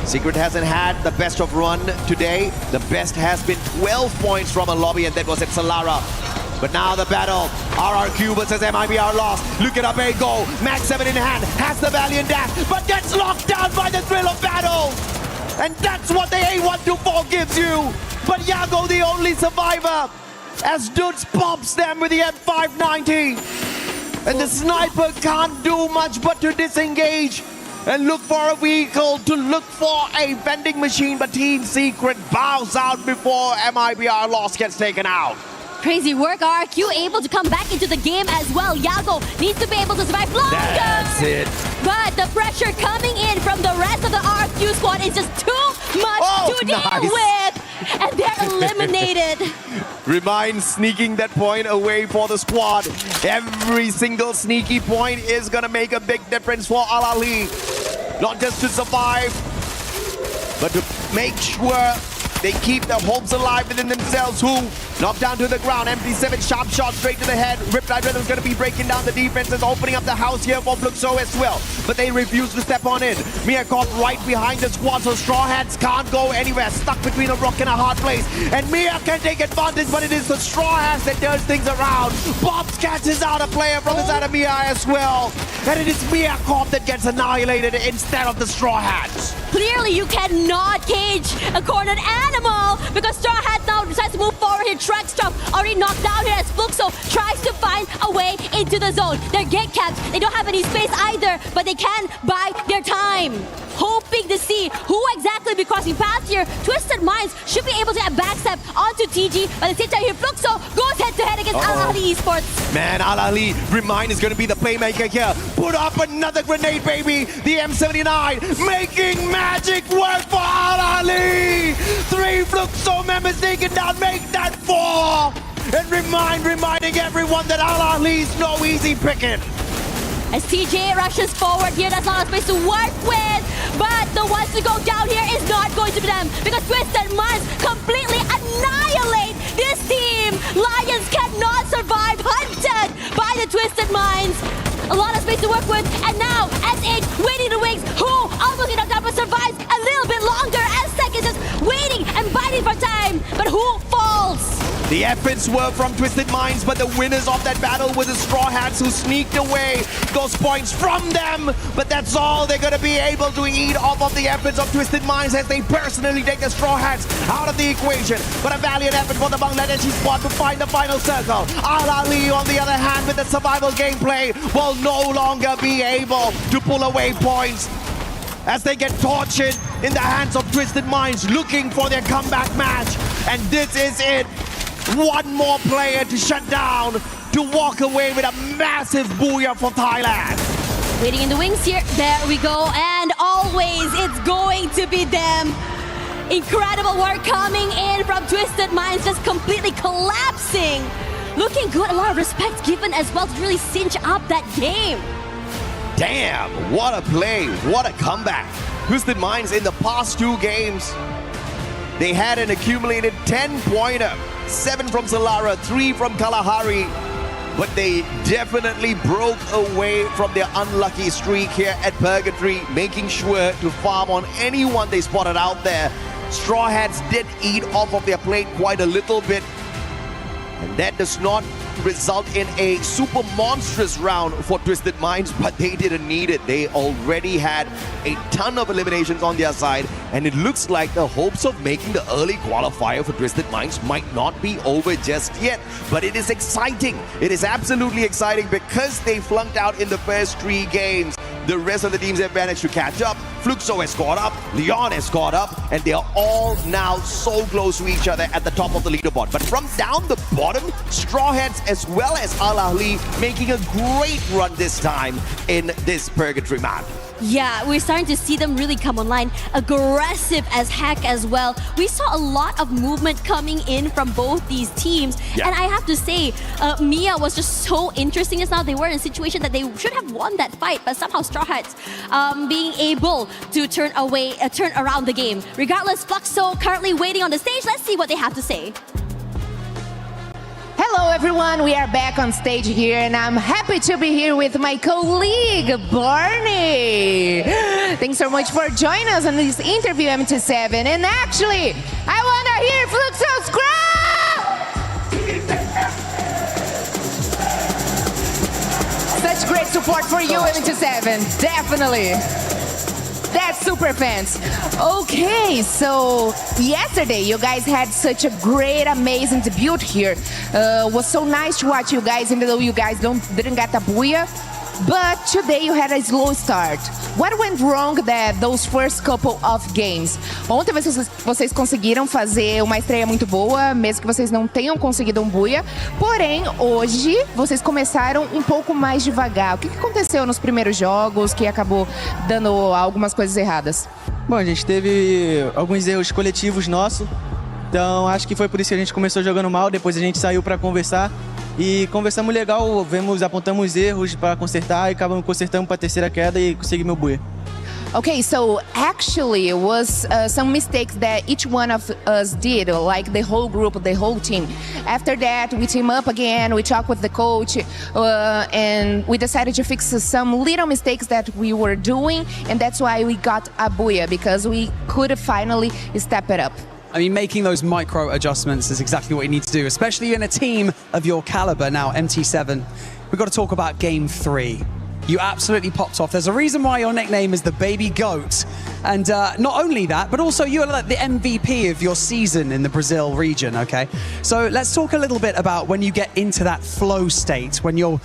Secret hasn't had the best of run today. The best has been 12 points from a lobby, and that was at Solara. But now the battle, RRQ versus MIBR Lost. Look at Abego, Max 7 in hand, has the Valiant dash, but gets locked down by the thrill of battle. And that's what the A124 gives you. But Yago, the only survivor, as Dudes pops them with the M590. And the sniper can't do much but to disengage and look for a vehicle, to look for a vending machine. But Team Secret bows out before MIBR Lost gets taken out. Crazy work. RRQ able to come back into the game as well. Yago needs to be able to survive longer. That's it. But the pressure coming in from the rest of the RRQ squad is just too much to deal with. And they're eliminated. Remind sneaking that point away for the squad. Every single sneaky point is going to make a big difference for Al Ali. Not just to survive, but to make sure they keep their hopes alive within themselves. Who knocked down to the ground. MD7 sharp shot straight to the head. Riptide Rhythm's going to be breaking down the defenses, opening up the house here for Fluxo as well. But they refuse to step on in. Miakov right behind the squad, so Straw Hats can't go anywhere. Stuck between a rock and a hard place. And Mia can take advantage, but it is the Straw Hats that turns things around. Bobs catches out a player from the side of Mia as well. And it is Miakov that gets annihilated instead of the Straw Hats. Clearly, you cannot cage a cornered animal because Straw Hat now decides to move forward here. Truckstop already knocked down here as Fluxo tries to find a way into the zone. They're gate capped. They don't have any space either, but they can buy their time. Hoping to see who exactly be crossing paths here. Twisted Minds should be able to backstep onto TG, but at the same time here, Fluxo goes head-to-head against Al Ahly Esports. Man, Al Ahly, Remind is going to be the playmaker here. Put up another grenade, baby. The M79 making magic work for Al Ahly. 3 Fluxo members taken down, make that 4. And reminding everyone that Al Ahly's no easy picking. As TJ rushes forward here, that's not a space to work with. But the ones to go down here is not going to be them, because Twisted Minds completely annihilate this team. Lions cannot survive, hunted by the Twisted Minds. A lot of space to work with, and now SH waiting the wings, who almost got knocked out but survives a little bit longer as Sek is just waiting and biting for time. But who falls? The efforts were from Twisted Minds, but the winners of that battle were the Straw Hats, who sneaked away those points from them. But that's all they're going to be able to eat off of the efforts of Twisted Minds as they personally take the Straw Hats out of the equation. But a valiant effort for the Bangladeshi squad to find the final circle. Al Ahly, on the other hand, with the survival gameplay, will no longer be able to pull away points as they get tortured in the hands of Twisted Minds, looking for their comeback match. And this is it. One more player to shut down, to walk away with a massive booyah for Thailand. Waiting in the wings here. There we go. And always it's going to be them. Incredible work coming in from Twisted Minds, just completely collapsing. Looking good. A lot of respect given as well to really cinch up that game. Damn, what a play. What a comeback. Twisted Minds in the past 2 games, they had an accumulated 10-pointer. 7 from Solara, 3 from Kalahari, but they definitely broke away from their unlucky streak here at Purgatory, making sure to farm on anyone they spotted out there. Straw Hats did eat off of their plate quite a little bit, and that does not result in a super monstrous round for Twisted Minds, but they didn't need it. They already had a ton of eliminations on their side, and it looks like the hopes of making the early qualifier for Twisted Minds might not be over just yet. But it is exciting. It is absolutely exciting because they flunked out in the first 3 games. The rest of the teams have managed to catch up. Fluxo has caught up, Leon has caught up, and they are all now so close to each other at the top of the leaderboard. But from down the bottom, Straw Hats as well as Al Ahly making a great run this time in this Purgatory map. Yeah, we're starting to see them really come online. Aggressive as heck as well. We saw a lot of movement coming in from both these teams. Yeah. And I have to say, Mia was just so interesting as now. They were in a situation that they should have won that fight, but somehow Straw Hats being able to turn around the game. Regardless, Fluxo currently waiting on the stage. Let's see what they have to say. Hello everyone, we are back on stage here and I'm happy to be here with my colleague, Barney. Thanks so much for joining us on this interview, MT7. And actually, I want to hear Fluxo's crowd! Such great support for you, MT7, definitely. That's super fans. Okay, so yesterday you guys had such a great, amazing debut here. Was so nice to watch you guys, even though you guys didn't get a booyah. But today you had a slow start. What went wrong those first couple of games? Ontem vocês conseguiram fazer uma estreia muito boa, mesmo que vocês não tenham conseguido um booyah. Porém, hoje vocês começaram um pouco mais devagar. O que aconteceu nos primeiros jogos que acabou dando algumas coisas erradas? Bom, a gente teve alguns erros coletivos nossos. Então, acho que foi por isso que a gente começou jogando mal. Depois a gente saiu para conversar. E conversamos legal, apontamos erros para consertar e acabamos consertando para a terceira queda e consegui meu booyah. Okay, so actually it was some mistakes that each one of us did, like the whole group, the whole team. After that, we team up again, we talked with the coach, and we decided to fix some little mistakes that we were doing, and that's why we got a booyah, because we could finally step it up. I mean, making those micro adjustments is exactly what you need to do, especially in a team of your caliber now, MT7. We've got to talk about Game 3. You absolutely popped off. There's a reason why your nickname is the Baby Goat. And not only that, but also you're like the MVP of your season in the Brazil region, okay? So let's talk a little bit about when you get into that flow state, when you're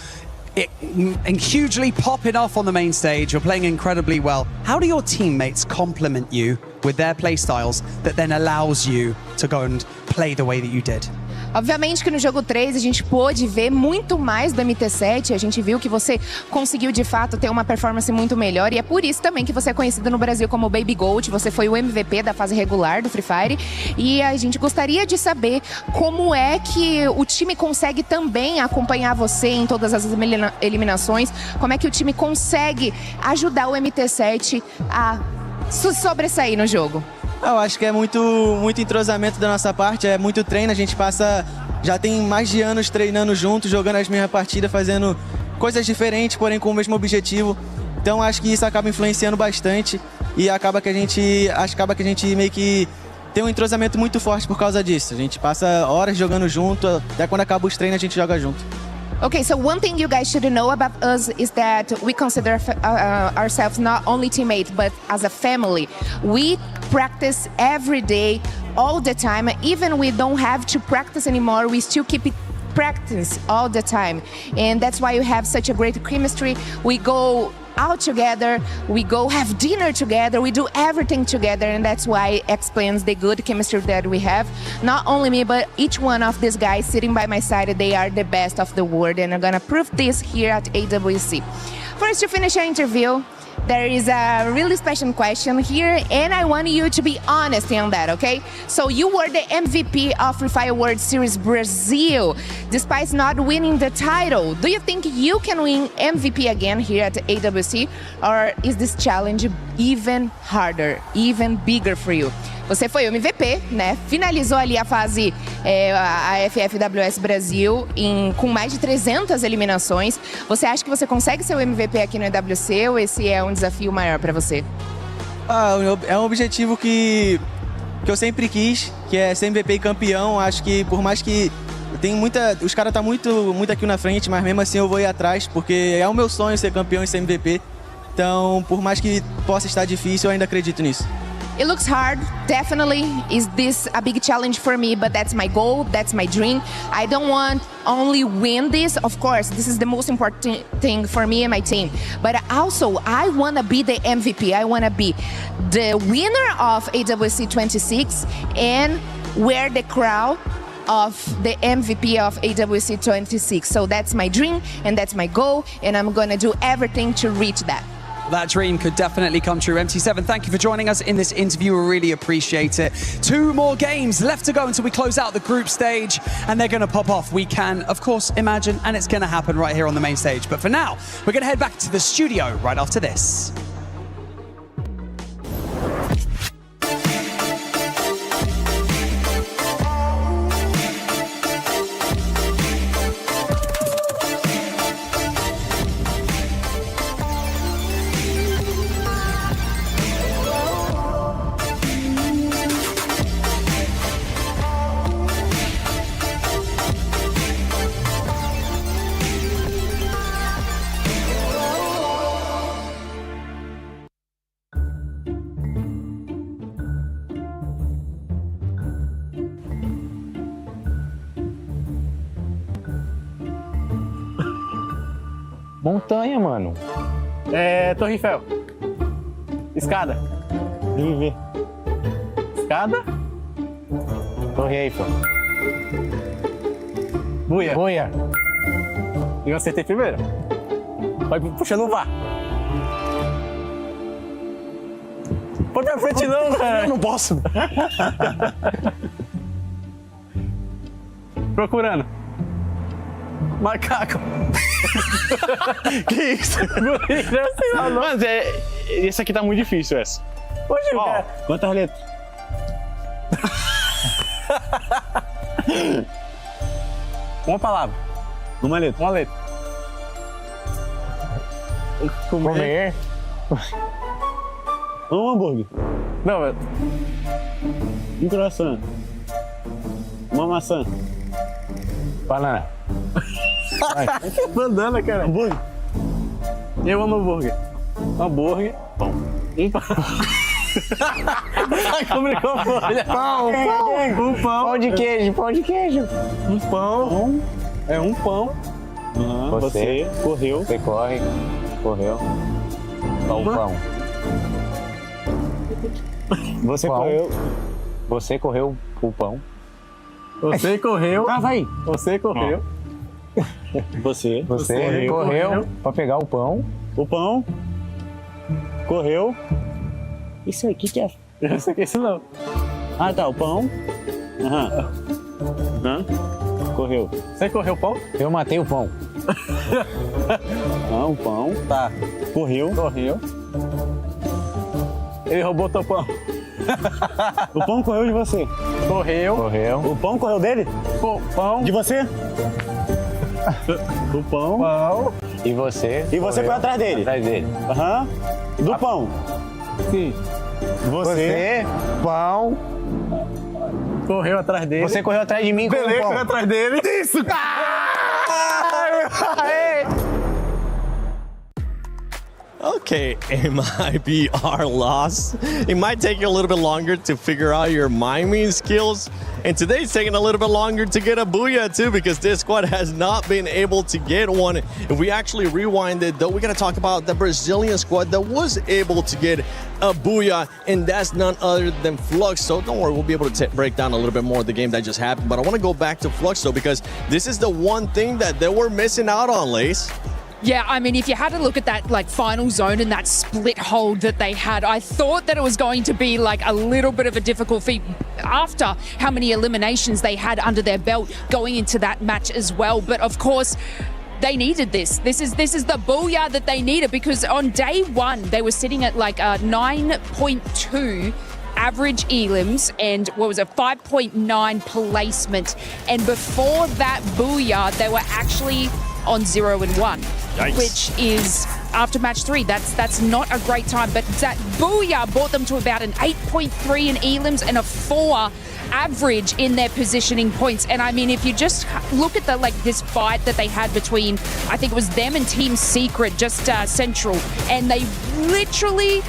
hugely popping off on the main stage. You're playing incredibly well. How do your teammates complement you with their play styles that then allows you to go and play the way that you did? Obviamente que no jogo 3 a gente pôde ver muito mais do MT7, a gente viu que você conseguiu de fato ter uma performance muito melhor e é por isso também que você é conhecido no Brasil como Baby Gold, você foi o MVP da fase regular do Free Fire e a gente gostaria de saber como é que o time consegue também acompanhar você em todas as eliminações, como é que o time consegue ajudar o MT7 a sobressair no jogo. Eu acho que é muito entrosamento da nossa parte, é muito treino, a gente já tem mais de anos treinando juntos, jogando as mesmas partidas, fazendo coisas diferentes, porém com o mesmo objetivo. Então acho que isso acaba influenciando bastante e acaba que a gente meio que tem um entrosamento muito forte por causa disso. A gente passa horas jogando junto, até quando acaba os treinos a gente joga junto. Okay, so one thing you guys should know about us is that we consider ourselves not only teammates, but as a family. We practice every day, all the time. Even we don't have to practice anymore, we still keep it practice all the time. And that's why you have such a great chemistry. We go out together, we go have dinner together, we do everything together, and that's why it explains the good chemistry that we have. Not only me, but each one of these guys sitting by my side, they are the best of the world, and I'm gonna prove this here at EWC. First, to finish our interview, there is a really special question here, and I want you to be honest on that, okay? So you were the MVP of Free Fire World Series Brazil, despite not winning the title. Do you think you can win MVP again here at AWC, or is this challenge even harder, even bigger for you? Você foi o MVP, né? Finalizou ali a fase, a FFWS Brasil, com mais de 300 eliminações. Você acha que você consegue ser o MVP aqui no EWC ou esse é um desafio maior para você? É um objetivo que eu sempre quis, que é ser MVP e campeão. Acho que por mais que tem os caras tá muito aqui na frente, mas mesmo assim eu vou ir atrás, porque é o meu sonho ser campeão e ser MVP. Então, por mais que possa estar difícil, eu ainda acredito nisso. It looks hard, definitely. Is this a big challenge for me? But that's my goal, that's my dream. I don't want only win this. Of course, this is the most important thing for me and my team. But also, I want to be the MVP. I want to be the winner of AWC 26 and wear the crown of the MVP of AWC 26. So that's my dream and that's my goal, and I'm going to do everything to reach that. That dream could definitely come true. MT7, thank you for joining us in this interview. We really appreciate it. 2 more games left to go until we close out the group stage, and they're going to pop off. We can, of course, imagine, and it's going to happen right here on the main stage. But for now, we're going to head back to the studio right after this. Montanha, mano. Torre Eiffel. Escada. Viver. Escada. Torre Eiffel. Buia. Buia. Eu acertei primeiro. Vai puxando o VAR. Pode pra frente não, cara. Eu não posso. Procurando. Macaco. Que isso? Mas esse aqui tá muito difícil, essa. Hoje, ó, quantas letras? Uma palavra. Uma letra. Uma letra. Comer. Um hambúrguer. Não, velho. Um croissant. Uma maçã. Banana. Banana, cara. Hambúrguer. Eu amo hambúrguer. Hambúrguer. Pão. Um pão. Complicou a folha. Pão. Um pão. Pão de queijo. Pão de queijo. Um pão. É um pão. Você correu. Você corre. Correu. O pão. Você correu. Você correu o pão. Você correu. Ah, vai. Você correu. Você correu para pegar o pão. O pão. Correu. Isso aí, o que é? Isso não. Ah, tá, o pão. Aham. Correu. Você correu o pão? Eu matei o pão. Não, o pão. Tá. Correu. Ele roubou teu pão. O pão correu de você. Correu. O pão correu dele? Pão. De você? O pão. E você? E você foi atrás dele? Atrás dele. Aham. Do pão? Sim. Você, pão. Correu atrás dele. Você correu atrás de mim com o pão. Correu atrás dele. Isso, cara! Okay, it might be our loss. It might take you a little bit longer to figure out your miming skills. And today's taking a little bit longer to get a booyah too, because this squad has not been able to get one. If we actually rewind it, though, we're going to talk about the Brazilian squad that was able to get a booyah, and that's none other than Flux. So don't worry, we'll be able to break down a little bit more of the game that just happened. But I want to go back to Flux, though, because this is the one thing that they were missing out on, Lace. Yeah, I mean, if you had to look at that like final zone and that split hold that they had, I thought that it was going to be like a little bit of a difficult feat after how many eliminations they had under their belt going into that match as well. But of course, they needed this. This is the booyah that they needed, because on day one, they were sitting at like a 9.2 average elims and what was it, 5.9 placement. And before that booyah, they were actually on 0-1, Yikes. which is after match 3. That's not a great time, but that booyah brought them to about an 8.3 in elims and a 4 average in their positioning points. And I mean, if you just look at this fight that they had between, I think it was them and Team Secret, just Central, and they literally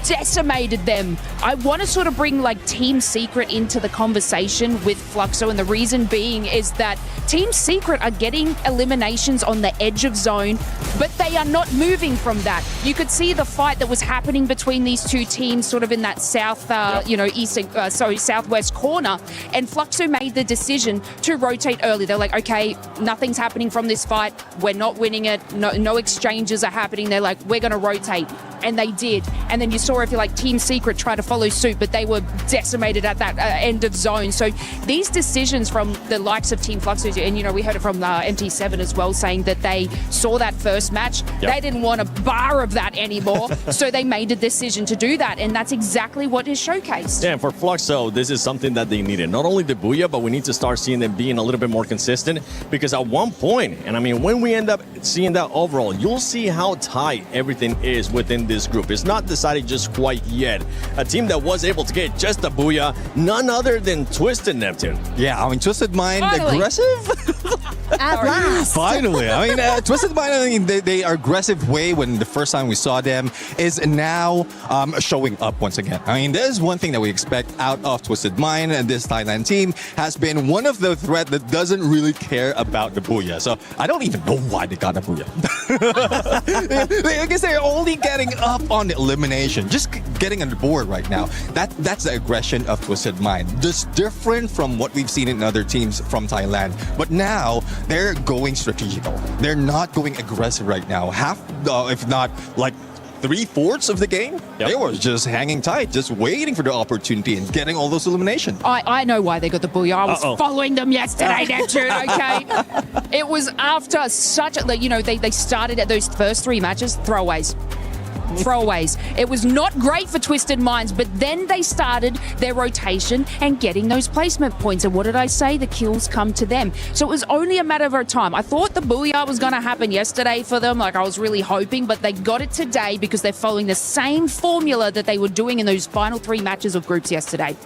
decimated them. I want to sort of bring like Team Secret into the conversation with Fluxo, and the reason being is that Team Secret are getting eliminations on the edge of zone, but they are not moving from that. You could see the fight that was happening between these two teams sort of in that south, southwest corner, and Fluxo made the decision to rotate early. They're like, okay, nothing's happening from this fight. We're not winning it. No exchanges are happening. They're like, we're going to rotate. And they did. And then you saw, if you like, Team Secret try to follow suit, but they were decimated at that end of zone. So these decisions from the likes of Team Fluxo, and, you know, we heard it from MT7 as well, saying that they saw that first match. Yep. They didn't want a bar of that anymore. So they made a decision to do that. And that's exactly what is showcased. Yeah, for Fluxo, this is something that they needed. Not only the booyah, but we need to start seeing them being a little bit more consistent, because at one point, and I mean, when we end up seeing that overall, you'll see how tight everything is within this group. It's not decided just quite yet. A team that was able to get just a booyah, none other than Twisted Neptune. Yeah, I mean, Twisted Mind, aggressive? At last. Finally. I mean, Twisted Mind, I mean, their aggressive way when the first time we saw them is now showing up once again. I mean, there's one thing that we expect out of Twisted Mind, and this Thailand team has been one of the threat that doesn't really care about the booyah. So I don't even know why they got a booyah. I guess they're only getting up on the elimination, just getting on the board right now. That's the aggression of Twisted Mind. Just different from what we've seen in other teams from Thailand. But now they're going strategical. They're not going aggressive right now. Half, if not like 3/4 of the game, they were just hanging tight, just waiting for the opportunity and getting all those eliminations. I know why they got the booyah. I was following them yesterday, Neptune, okay? It was after such a, you know, they started at those first 3 matches, throwaways. It was not great for Twisted Minds, but then they started their rotation and getting those placement points. And what did I say? The kills come to them. So it was only a matter of time. I thought the booyah was going to happen yesterday for them, like I was really hoping, but they got it today because they're following the same formula that they were doing in those final 3 matches of groups yesterday.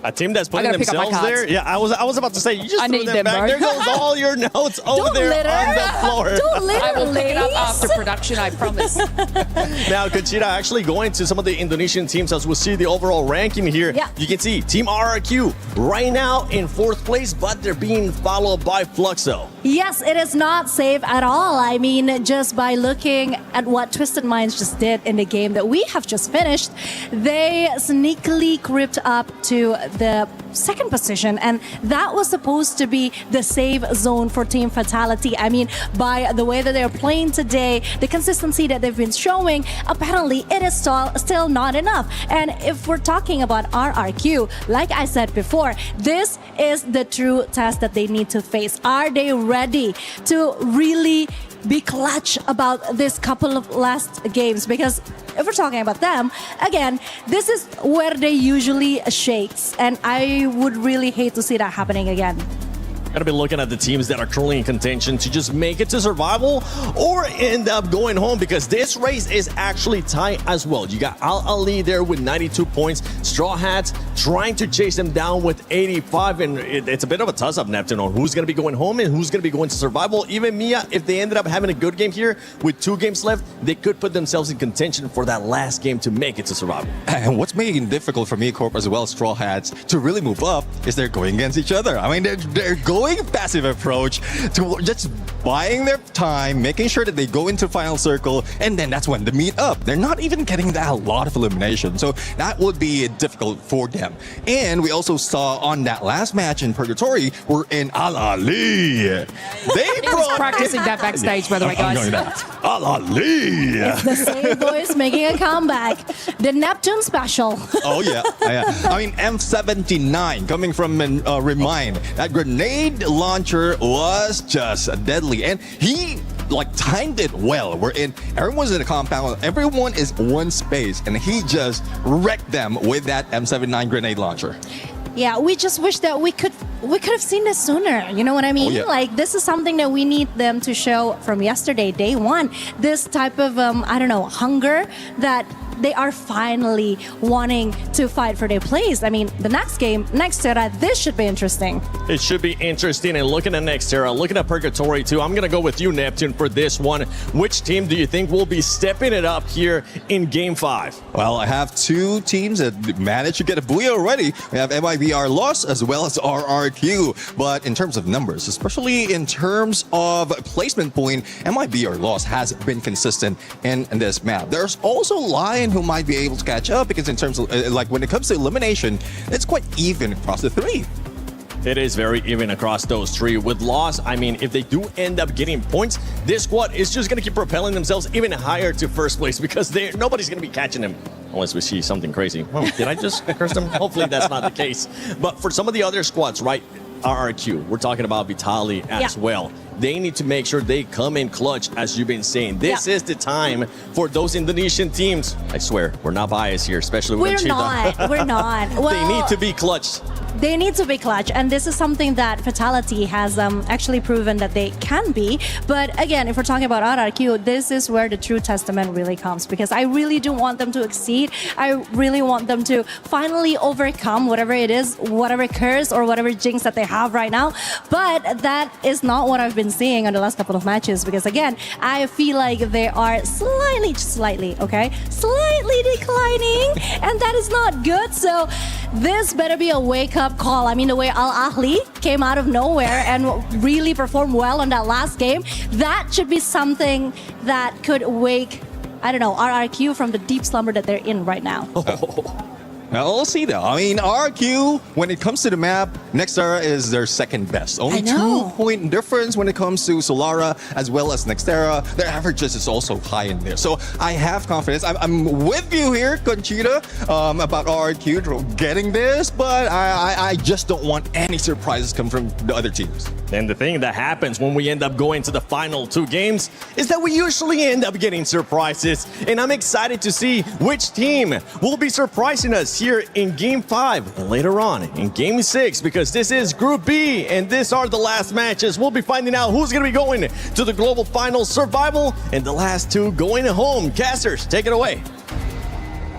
A team that's putting gotta pick up my themselves cards. there. Yeah, I was about to say, you just I threw need them them, back. bro. There goes all your notes over there on the floor. Don't litter, I will pick it up ladies. after production, I promise. Now, KsHiTiJoP, actually going to some of the Indonesian teams as we'll see the overall ranking here. Yeah. You can see Team RRQ right now in 4th place, but they're being followed by Fluxo. Yes, it is not safe at all. I mean, just by looking at what Twisted Minds just did in the game that we have just finished, they sneakily crept up to the 2nd position, and that was supposed to be the safe zone for Team Fatality. I mean, by the way that they're playing today, the consistency that they've been showing, apparently it is still not enough. And if we're talking about RRQ, like I said before, this is the true test that they need to face. Are they ready to really be clutch about this couple of last games? Because if we're talking about them, again, this is where they usually shakes, and I would really hate to see that happening again. Gotta be looking at the teams that are currently in contention to just make it to survival or end up going home, because this race is actually tight as well. You got Al Ali there with 92 points. Straw Hats trying to chase them down with 85, and it's a bit of a toss-up, Neptune, on who's gonna be going home and who's gonna be going to survival. Even Mia, if they ended up having a good game here with 2 games left, they could put themselves in contention for that last game to make it to survival. And what's making it difficult for me, Corp, as well as Straw Hats, to really move up is they're going against each other. I mean, they're going passive approach to just buying their time, making sure that they go into final circle, and then that's when they meet up. They're not even getting that a lot of elimination, so that would be difficult for them. And we also saw on that last match in Purgatory, we're in Al Ali. They He was practicing that backstage, by the way, guys. Al Ali. It's the same boys making a comeback. The Neptune special. Oh yeah, I mean, M79 coming from Remind. That grenade launcher was just deadly, and he timed it well. Everyone's in a compound, everyone is one space, and he just wrecked them with that M79 grenade launcher. Yeah, we just wish that we could have seen this sooner. You know what I mean? Oh, yeah. This is something that we need them to show from yesterday, day one. This type of hunger that they are finally wanting to fight for their place. I mean, the next game, Nextera, this should be interesting. It should be interesting. And looking at Nextera, looking at Purgatory too, I'm going to go with you, Neptune, for this one. Which team do you think will be stepping it up here in Game 5? Well, I have 2 teams that managed to get a booyah already. We have MIBR Loss as well as RRQ. But in terms of numbers, especially in terms of placement point, MIBR Loss has been consistent in this map. There's also Lion who might be able to catch up, because in terms of when it comes to elimination, it's quite even across the 3. It is very even across those 3. With Loss, I mean, if they do end up getting points, this squad is just going to keep propelling themselves even higher to 1st place, because nobody's going to be catching them unless we see something crazy. Well, did I just curse them? Hopefully that's not the case. But for some of the other squads, right, RRQ, we're talking about Vitali as well. They need to make sure they come in clutch, as you've been saying. This is the time for those Indonesian teams. I swear, we're not biased here, especially with Cheetah. We're not. Well, they need to be clutch. They need to be clutch, and this is something that Fatality has actually proven that they can be. But again, if we're talking about RRQ, this is where the true testament really comes, because I really do want them to exceed. I really want them to finally overcome whatever it is, whatever curse or whatever jinx that they have right now. But that is not what I've been seeing on the last couple of matches, because again, I feel like they are slightly declining, and that is not good. So this better be a wake-up call. I mean, the way Al Ahly came out of nowhere and really performed well on that last game, that should be something that could wake, RRQ from the deep slumber that they're in right now. Now, we'll see though. I mean, RQ, when it comes to the map, Nextera is their 2nd best. Only 2-point difference when it comes to Solara as well as Nextera. Their averages is also high in there. So I have confidence. I'm with you here, KsHiTiJoP, about RQ getting this, but I just don't want any surprises come from the other teams. And the thing that happens when we end up going to the final 2 games is that we usually end up getting surprises. And I'm excited to see which team will be surprising us here in Game 5 and later on in Game 6, because this is Group B and these are the last matches. We'll be finding out who's going to be going to the Global Finals Survival and the last 2 going home. Casters, take it away.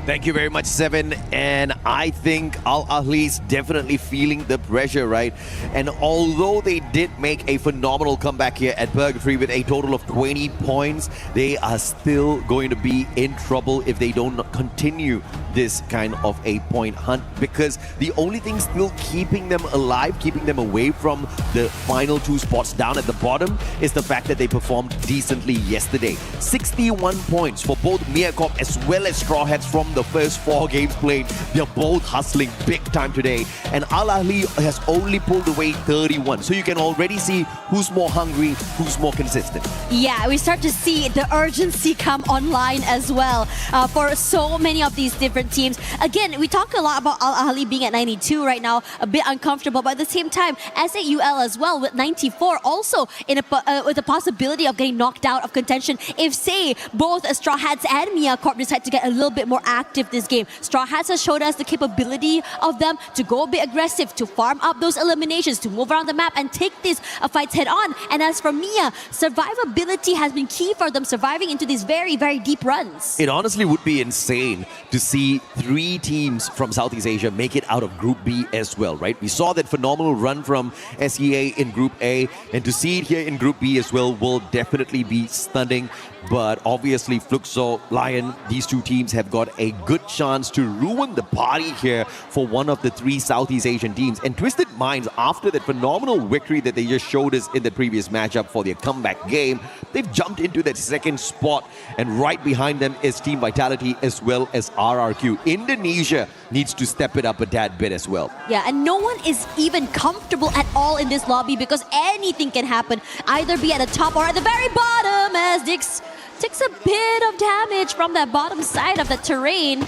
Thank you very much, Seven. And I think Al Ahly's definitely feeling the pressure, right? And although they did make a phenomenal comeback here at Purgatory with a total of 20 points, they are still going to be in trouble if they don't continue this kind of a point hunt, because the only thing still keeping them alive, keeping them away from the final 2 spots down at the bottom, is the fact that they performed decently yesterday. 61 points for both MiaCorp as well as Straw Hats from the first 4 games played. They're both hustling big time today, and Al Ahly has only pulled away 31. So you can already see who's more hungry, who's more consistent. Yeah, we start to see the urgency come online as well for so many of these different teams. Again, we talk a lot about Al Ahly being at 92 right now, a bit uncomfortable, but at the same time, SAUL as well with 94, also in with the possibility of getting knocked out of contention if, say, both Straw Hats and MiaCorp decide to get a little bit more active this game. Straw Hats has showed us the capability of them to go a bit aggressive, to farm up those eliminations, to move around the map and take these fights head on. And as for Mia, survivability has been key for them, surviving into these very, very deep runs. It honestly would be insane to see 3 teams from Southeast Asia make it out of Group B as well, right? We saw that phenomenal run from SEA in Group A, and to see it here in Group B as well will definitely be stunning. But obviously, Fluxo, Lion, these 2 teams have got a good chance to ruin the party here for one of the 3 Southeast Asian teams. And Twisted Minds, after that phenomenal victory that they just showed us in the previous matchup for their comeback game, they've jumped into that 2nd spot. And right behind them is Team Vitality as well as RRQ. Indonesia needs to step it up a tad bit as well. Yeah, and no one is even comfortable at all in this lobby because anything can happen, either be at the top or at the very bottom, as Dix takes a bit of damage from that bottom side of the terrain.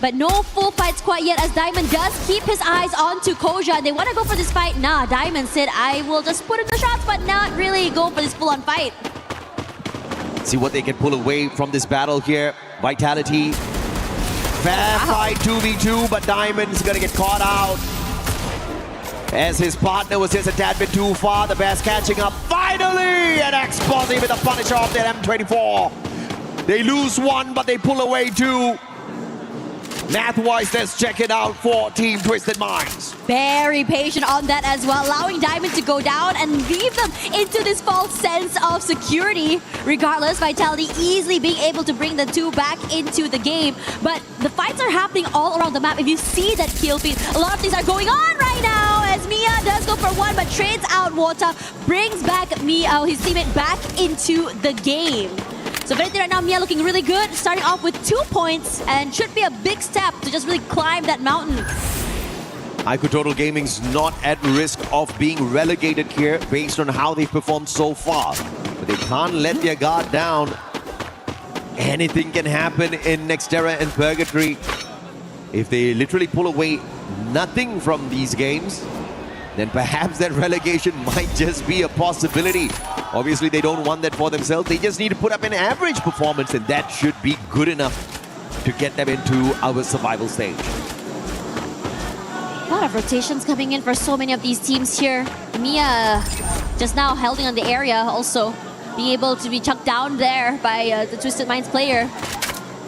But no full fights quite yet, as Diamond does keep his eyes onto Koja. They want to go for this fight. Nah, Diamond said, I will just put in the shots, but not really go for this full-on fight. See what they can pull away from this battle here. Vitality. Fair fight 2v2, but Diamond's gonna get caught out, as his partner was just a tad bit too far. The Bears catching up finally, and Exposy with a punisher off their M24. They lose 1, but they pull away 2. Math-wise, let's check it out for Team Twisted Minds. Very patient on that as well, allowing Diamond to go down and leave them into this false sense of security. Regardless, Vitality easily being able to bring the 2 back into the game. But the fights are happening all around the map. If you see that kill feed, a lot of things are going on right now, as Mia does go for 1, but trades out Wota, brings back Mia, his teammate, back into the game. So Verity right now, Mia looking really good, starting off with 2 points, and should be a big step to just really climb that mountain. Ico Total Gaming's not at risk of being relegated here based on how they've performed so far. But they can't let their guard down. Anything can happen in Nextera and Purgatory. If they literally pull away nothing from these games, then perhaps that relegation might just be a possibility. Obviously, they don't want that for themselves. They just need to put up an average performance, and that should be good enough to get them into our survival stage. A lot of rotations coming in for so many of these teams here. Mia just now holding on the area, also being able to be chucked down there by the Twisted Minds player.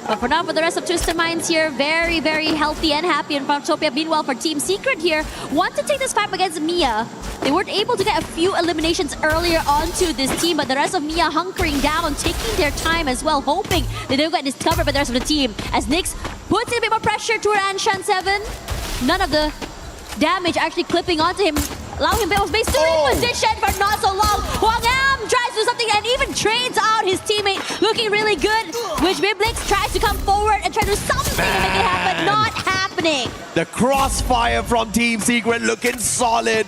But for now, for the rest of Twisted Minds here, very, very healthy and happy in Frontopia. Meanwhile, for Team Secret here, want to take this fight against Mia. They weren't able to get a few eliminations earlier onto this team, but the rest of Mia hunkering down, taking their time as well, hoping they don't get discovered by the rest of the team. As Nyx puts in a bit more pressure to Anshan 7. None of the damage actually clipping onto him, allowing him a bit of space to reposition for not so long. Hwang Am tries to do something and even trades out his teammate, looking really good, which Biblix tries to come forward and try to do something to make it happen, not happening. The crossfire from Team Secret looking solid,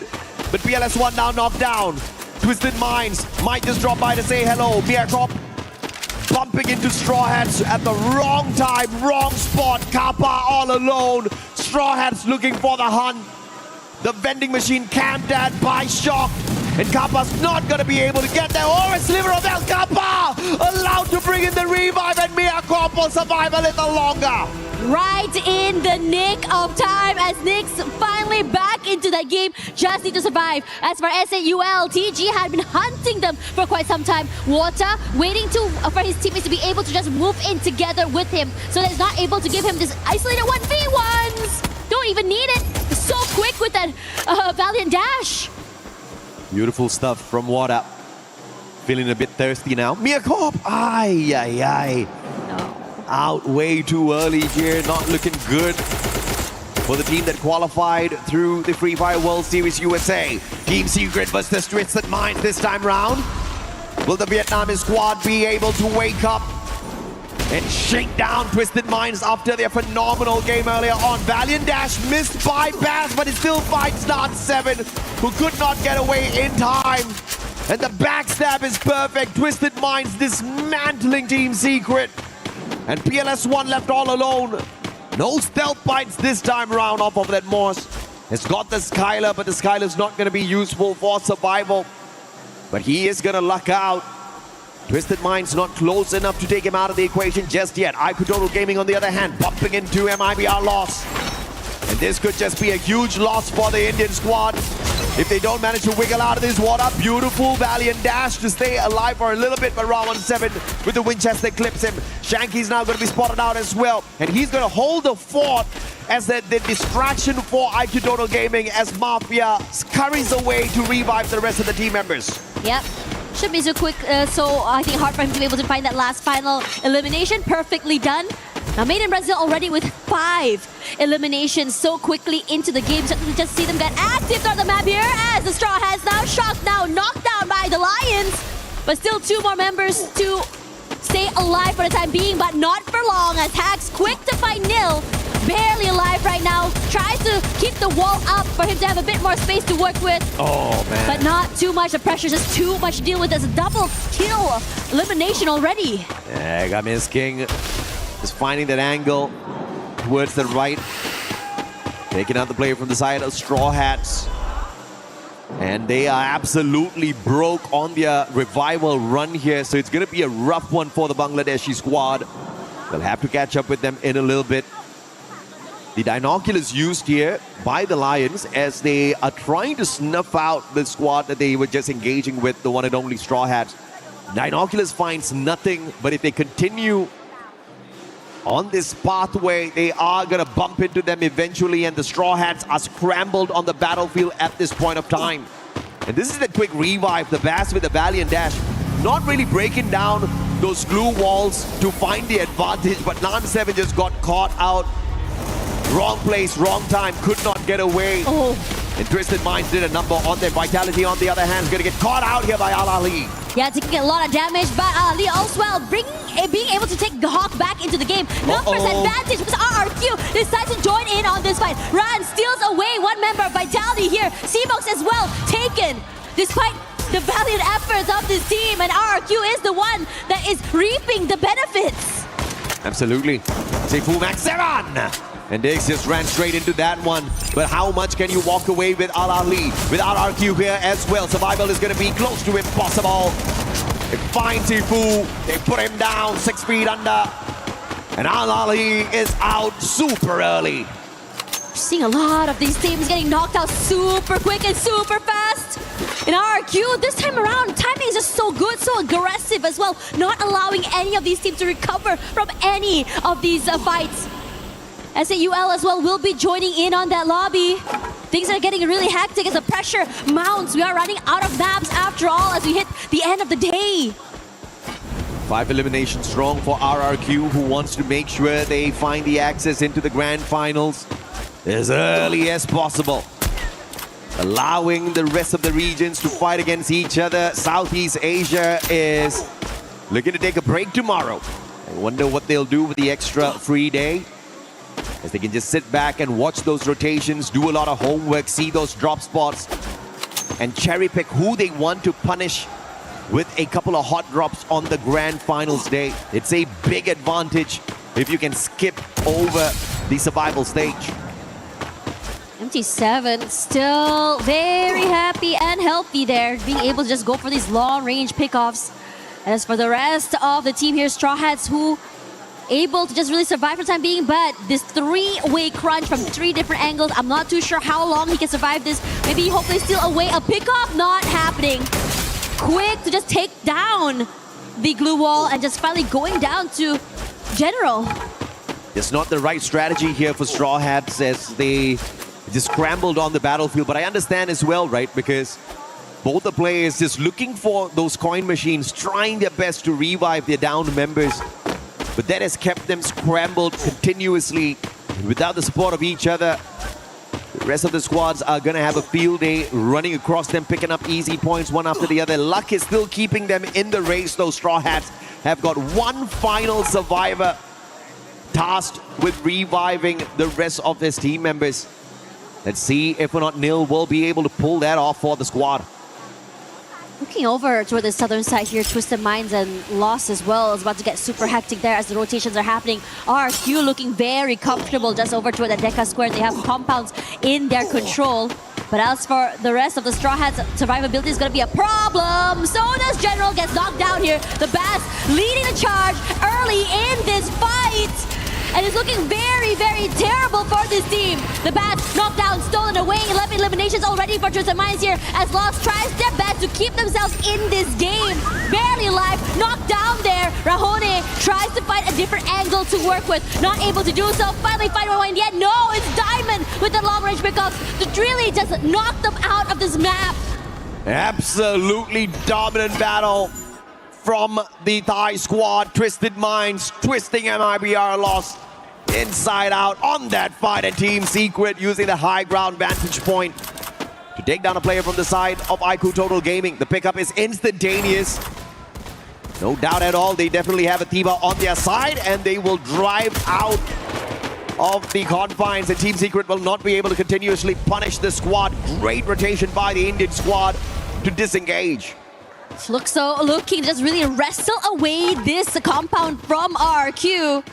but PLS1 now knocked down. Twisted Minds might just drop by to say hello. MiaCorp bumping into Straw Hats at the wrong time, wrong spot. Kappa all alone. Straw Hats looking for the hunt. The vending machine camped at by Shock. And Kappa's not going to be able to get there. Or a sliver of El Kappa allowed to bring in the revive, and Mia Corp will survive a little longer. Right in the nick of time as Nick's finally back into that game. Just need to survive. As for SAUL, TG had been hunting them for quite some time. Water waiting for his teammates to be able to just move in together with him, so that he's not able to give him this isolated 1v1s. Don't even need it. So quick with that Valiant dash. Beautiful stuff from Water. Feeling a bit thirsty now. Mia Corp, ay. Out way too early here, not looking good for the team that qualified through the Free Fire World Series USA. Team Secret versus Twisted Minds this time round. Will the Vietnamese squad be able to wake up and shake down Twisted Minds after their phenomenal game earlier on? Valiant Dash missed by Bass, but it still fights Not7, who could not get away in time. And the backstab is perfect. Twisted Minds dismantling Team Secret. And PLS1 left all alone. No stealth bites this time around off of that Morse. Has got the Skylar, but the Skylar's not going to be useful for survival. But he is going to luck out. Twisted Minds not close enough to take him out of the equation just yet. iQtotal Gaming, on the other hand, bumping into MIBR loss. And this could just be a huge loss for the Indian squad if they don't manage to wiggle out of this water. Beautiful Valiant dash to stay alive for a little bit, but Ra17 with the Winchester clips him. Shanky's now going to be spotted out as well, and he's going to hold the fort as the distraction for iQtotal Gaming as Mafia scurries away to revive the rest of the team members. Yep. Should be so quick, so I think hard for him to be able to find that last final elimination. Perfectly done. Now, Made in Brazil already with 5 eliminations so quickly into the game. So we just see them get active on the map here as the Straw Hats now shocked, now knocked down by the Lions. But still 2 more members to stay alive for the time being, but not for long as Hax quick to find Nil. Barely alive right now. Tries to keep the wall up for him to have a bit more space to work with. Oh, man. But not too much. The pressure, just too much to deal with. There's a double kill elimination already. Yeah, got Miss King just finding that angle towards the right. Taking out the player from the side of Straw Hats. And they are absolutely broke on their revival run here. So it's going to be a rough one for the Bangladeshi squad. They'll have to catch up with them in a little bit. The Dinoculus used here by the Lions as they are trying to snuff out the squad that they were just engaging with, the one and only Straw Hats. Dinoculus finds nothing, but if they continue on this pathway, they are going to bump into them eventually, and the Straw Hats are scrambled on the battlefield at this point of time. And this is the quick revive, the Bass with the Valiant dash. Not really breaking down those glue walls to find the advantage, but Nan7 just got caught out. Wrong place, wrong time, could not get away. And Twisted Minds did a number on their Vitality, on the other hand, is going to get caught out here by Al Ali. Yeah, taking a lot of damage, but Ali also being able to take the Hawk back into the game. Numbers advantage because RRQ decides to join in on this fight. Ran steals away 1 member of Vitality here. C-Box as well taken, despite the valiant efforts of this team, and RRQ is the one that is reaping the benefits. Absolutely. Say full max 7! And Diggs just ran straight into that one. But how much can you walk away with Al Ali? With RRQ here as well. Survival is going to be close to impossible. They find Tifu. They put him down 6 feet under. And Al Ali is out super early. We're seeing a lot of these teams getting knocked out super quick and super fast. In RRQ, this time around, timing is just so good, so aggressive as well. Not allowing any of these teams to recover from any of these fights. SAUL as well will be joining in on that lobby. Things are getting really hectic as the pressure mounts. We are running out of maps after all as we hit the end of the day. 5 eliminations strong for RRQ, who wants to make sure they find the access into the grand finals as early as possible. Allowing the rest of the regions to fight against each other. Southeast Asia is looking to take a break tomorrow. I wonder what they'll do with the extra free day, as they can just sit back and watch those rotations, do a lot of homework, see those drop spots, and cherry pick who they want to punish with a couple of hot drops on the grand finals day. It's a big advantage if you can skip over the survival stage. MT7 still very happy and healthy there, being able to just go for these long-range pickoffs. And as for the rest of the team here, Straw Hats, who able to just really survive for the time being, but this three-way crunch from three different angles, I'm not too sure how long he can survive this. Maybe hopefully steal away a pickoff, not happening. Quick to just take down the glue wall and just finally going down to General. It's not the right strategy here for Straw Hats as they just scrambled on the battlefield, but I understand as well, right? Because both the players just looking for those coin machines, trying their best to revive their downed members, but that has kept them scrambled continuously. Without the support of each other, the rest of the squads are gonna have a field day running across them, picking up easy points one after the other. Luck is still keeping them in the race. Those Straw Hats have got one final survivor tasked with reviving the rest of his team members. Let's see if or not Nil will be able to pull that off for the squad. Looking over toward the southern side here, Twisted Minds and Lost as well is about to get super hectic there as the rotations are happening. RQ looking very comfortable just over toward the Deca Square. They have compounds in their control. But as for the rest of the Straw Hats, survivability is going to be a problem. So does General, gets knocked down here. The Bass leading the charge early in this fight. And it's looking very, very terrible for this team. The Bats knocked down, stolen away. 11 eliminations already for Twisted Minds here as Lost tries their best to keep themselves in this game. Barely alive, knocked down there. Rahone tries to find a different angle to work with. Not able to do so. Finally find one in the end. No, it's Diamond with the long range pickups to really just knock them out of this map. Absolutely dominant battle from the Thai squad. Twisted Minds twisting MIBR Lost inside out on that fight, and Team Secret using the high ground vantage point to take down a player from the side of IQ Total Gaming. The pickup is instantaneous. No doubt at all, they definitely have a Tiba on their side, and they will drive out of the confines, and Team Secret will not be able to continuously punish the squad. Great rotation by the Indian squad to disengage. Looking to just really wrestle away this compound from RQ.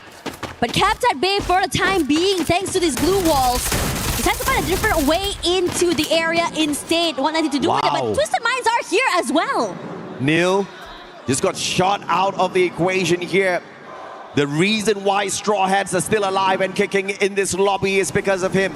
But kept at bay for the time being thanks to these blue walls. He has to find a different way into the area instead. What nothing to do with it, but Twisted Minds are here as well. Nil just got shot out of the equation here. The reason why Straw Hats are still alive and kicking in this lobby is because of him.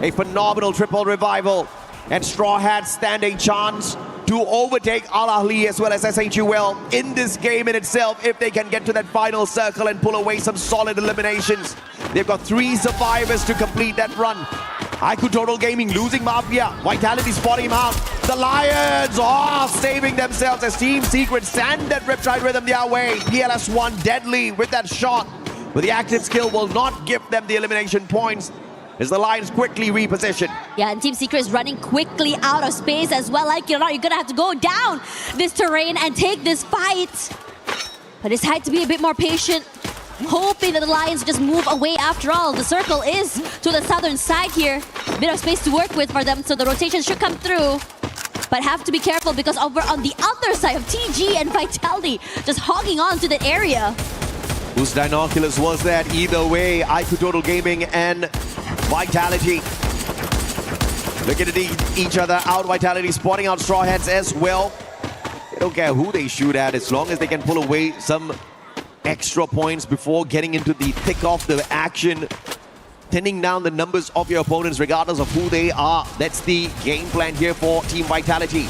A phenomenal triple revival, and Straw Hats stand a chance to overtake Al Ahly as well as SHUL in this game in itself if they can get to that final circle and pull away some solid eliminations. They've got 3 survivors to complete that run. IQ Total Gaming losing Mafia. Vitality spotting him out. The Lions are saving themselves as Team Secret send that Riptide Rhythm their way. PLS1 deadly with that shot, but the active skill will not give them the elimination points as the Lions quickly reposition. Yeah, and Team Secret is running quickly out of space as well. Like it or not, you're gonna have to go down this terrain and take this fight. But it's had to be a bit more patient, hoping that the Lions just move away. After all, the circle is to the southern side here. A bit of space to work with for them, so the rotation should come through. But have to be careful because over on the other side of TG and Vitality just hogging on to that area. Whose Dinoculus was that? Either way, IQ Total Gaming and Vitality looking at each other out. Vitality spotting out Straw Hats as well. They don't care who they shoot at as long as they can pull away some extra points before getting into the thick of the action. Thinning down the numbers of your opponents regardless of who they are. That's the game plan here for Team Vitality.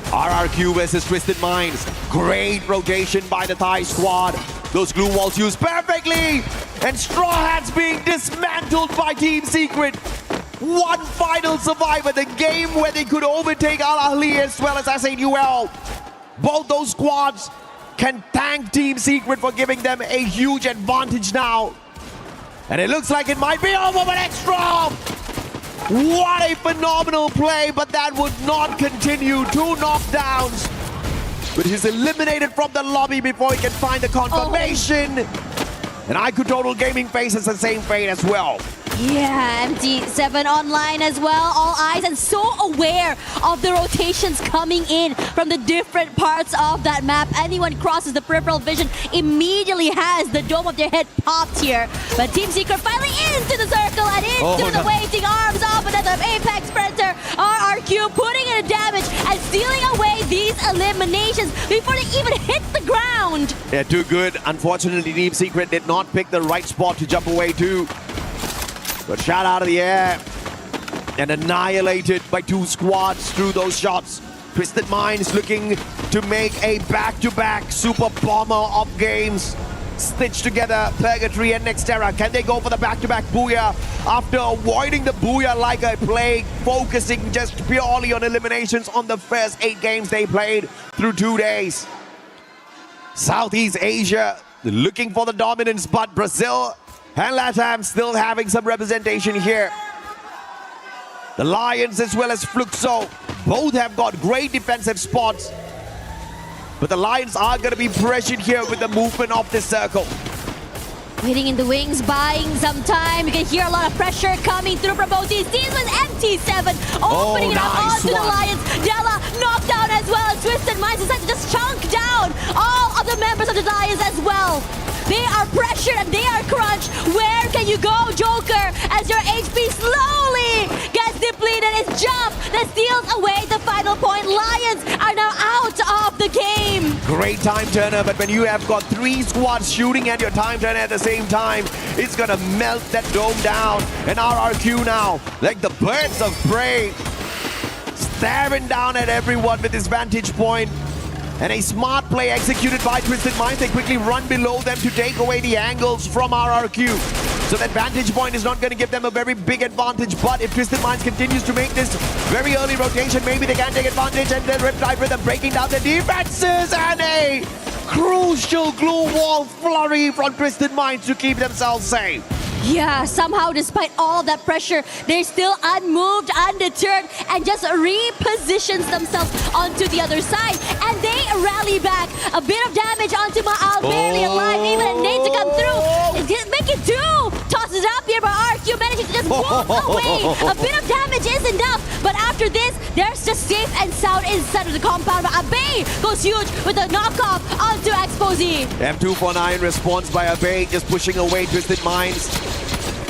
RRQ versus Twisted Minds. Great rotation by the Thai squad. Those glue walls used perfectly. And Straw Hats being dismantled by Team Secret. One final survivor. The game where they could overtake Al Ahly as well as SAUL. Both those squads can thank Team Secret for giving them a huge advantage now. And it looks like it might be over with extra. What a phenomenal play, but that would not continue. 2 knockdowns. But he's eliminated from the lobby before he can find the confirmation. And IQ Total Gaming faces the same fate as well. Yeah, MT7 online as well, all eyes and so aware of the rotations coming in from the different parts of that map. Anyone crosses the peripheral vision immediately has the dome of their head popped here. But Team Secret finally into the circle and into the waiting arms of the them. Apex Predator, RRQ putting in a damage and stealing away these eliminations before they even hit the ground. Yeah, too good. Unfortunately, Team Secret did not pick the right spot to jump away to. But shot out of the air and annihilated by two squads through those shots. Twisted Minds looking to make a back-to-back super bomber of games. Stitched together Purgatory and Nextera. Can they go for the back-to-back Booyah after avoiding the Booyah like a plague, focusing just purely on eliminations on the first 8 games they played through 2 days? Southeast Asia looking for the dominance, but Brazil and LATAM still having some representation here. The Lions as well as Fluxo both have got great defensive spots. But the Lions are going to be pressured here with the movement of this circle. Waiting in the wings, buying some time. You can hear a lot of pressure coming through from both these teams with MT7 opening it up onto the Lions. Della knocked down as well. And Twisted Minds decided to just chunk down all of the members of the Lions as well. They are pressured and they are crunched. Where can you go, Joker? As your HP slowly gets depleted. It's Jump that steals away the final point. Lions are now out of the game. Great time turner, but when you have got 3 squads shooting at your time turner at the same time, it's gonna melt that dome down. And RRQ now, like the birds of prey, staring down at everyone with his vantage point. And a smart play executed by Twisted Minds. They quickly run below them to take away the angles from RRQ. So that vantage point is not going to give them a very big advantage. But if Twisted Minds continues to make this very early rotation, maybe they can take advantage. And then Riptide Rhythm breaking down the defenses. And a crucial glue wall flurry from Twisted Minds to keep themselves safe. Yeah, somehow despite all that pressure, they're still unmoved, undeterred, and just repositions themselves onto the other side. And they rally back. A bit of damage onto Maal, barely alive, even a nade to come through. Make it 2! Tosses up here, but RQ manages to just walk away. A bit of damage is enough, but after this, there's just safe and sound inside of the compound. But Abe goes huge with a knockoff onto Exposé. M249 response by Abe, just pushing away Twisted Minds.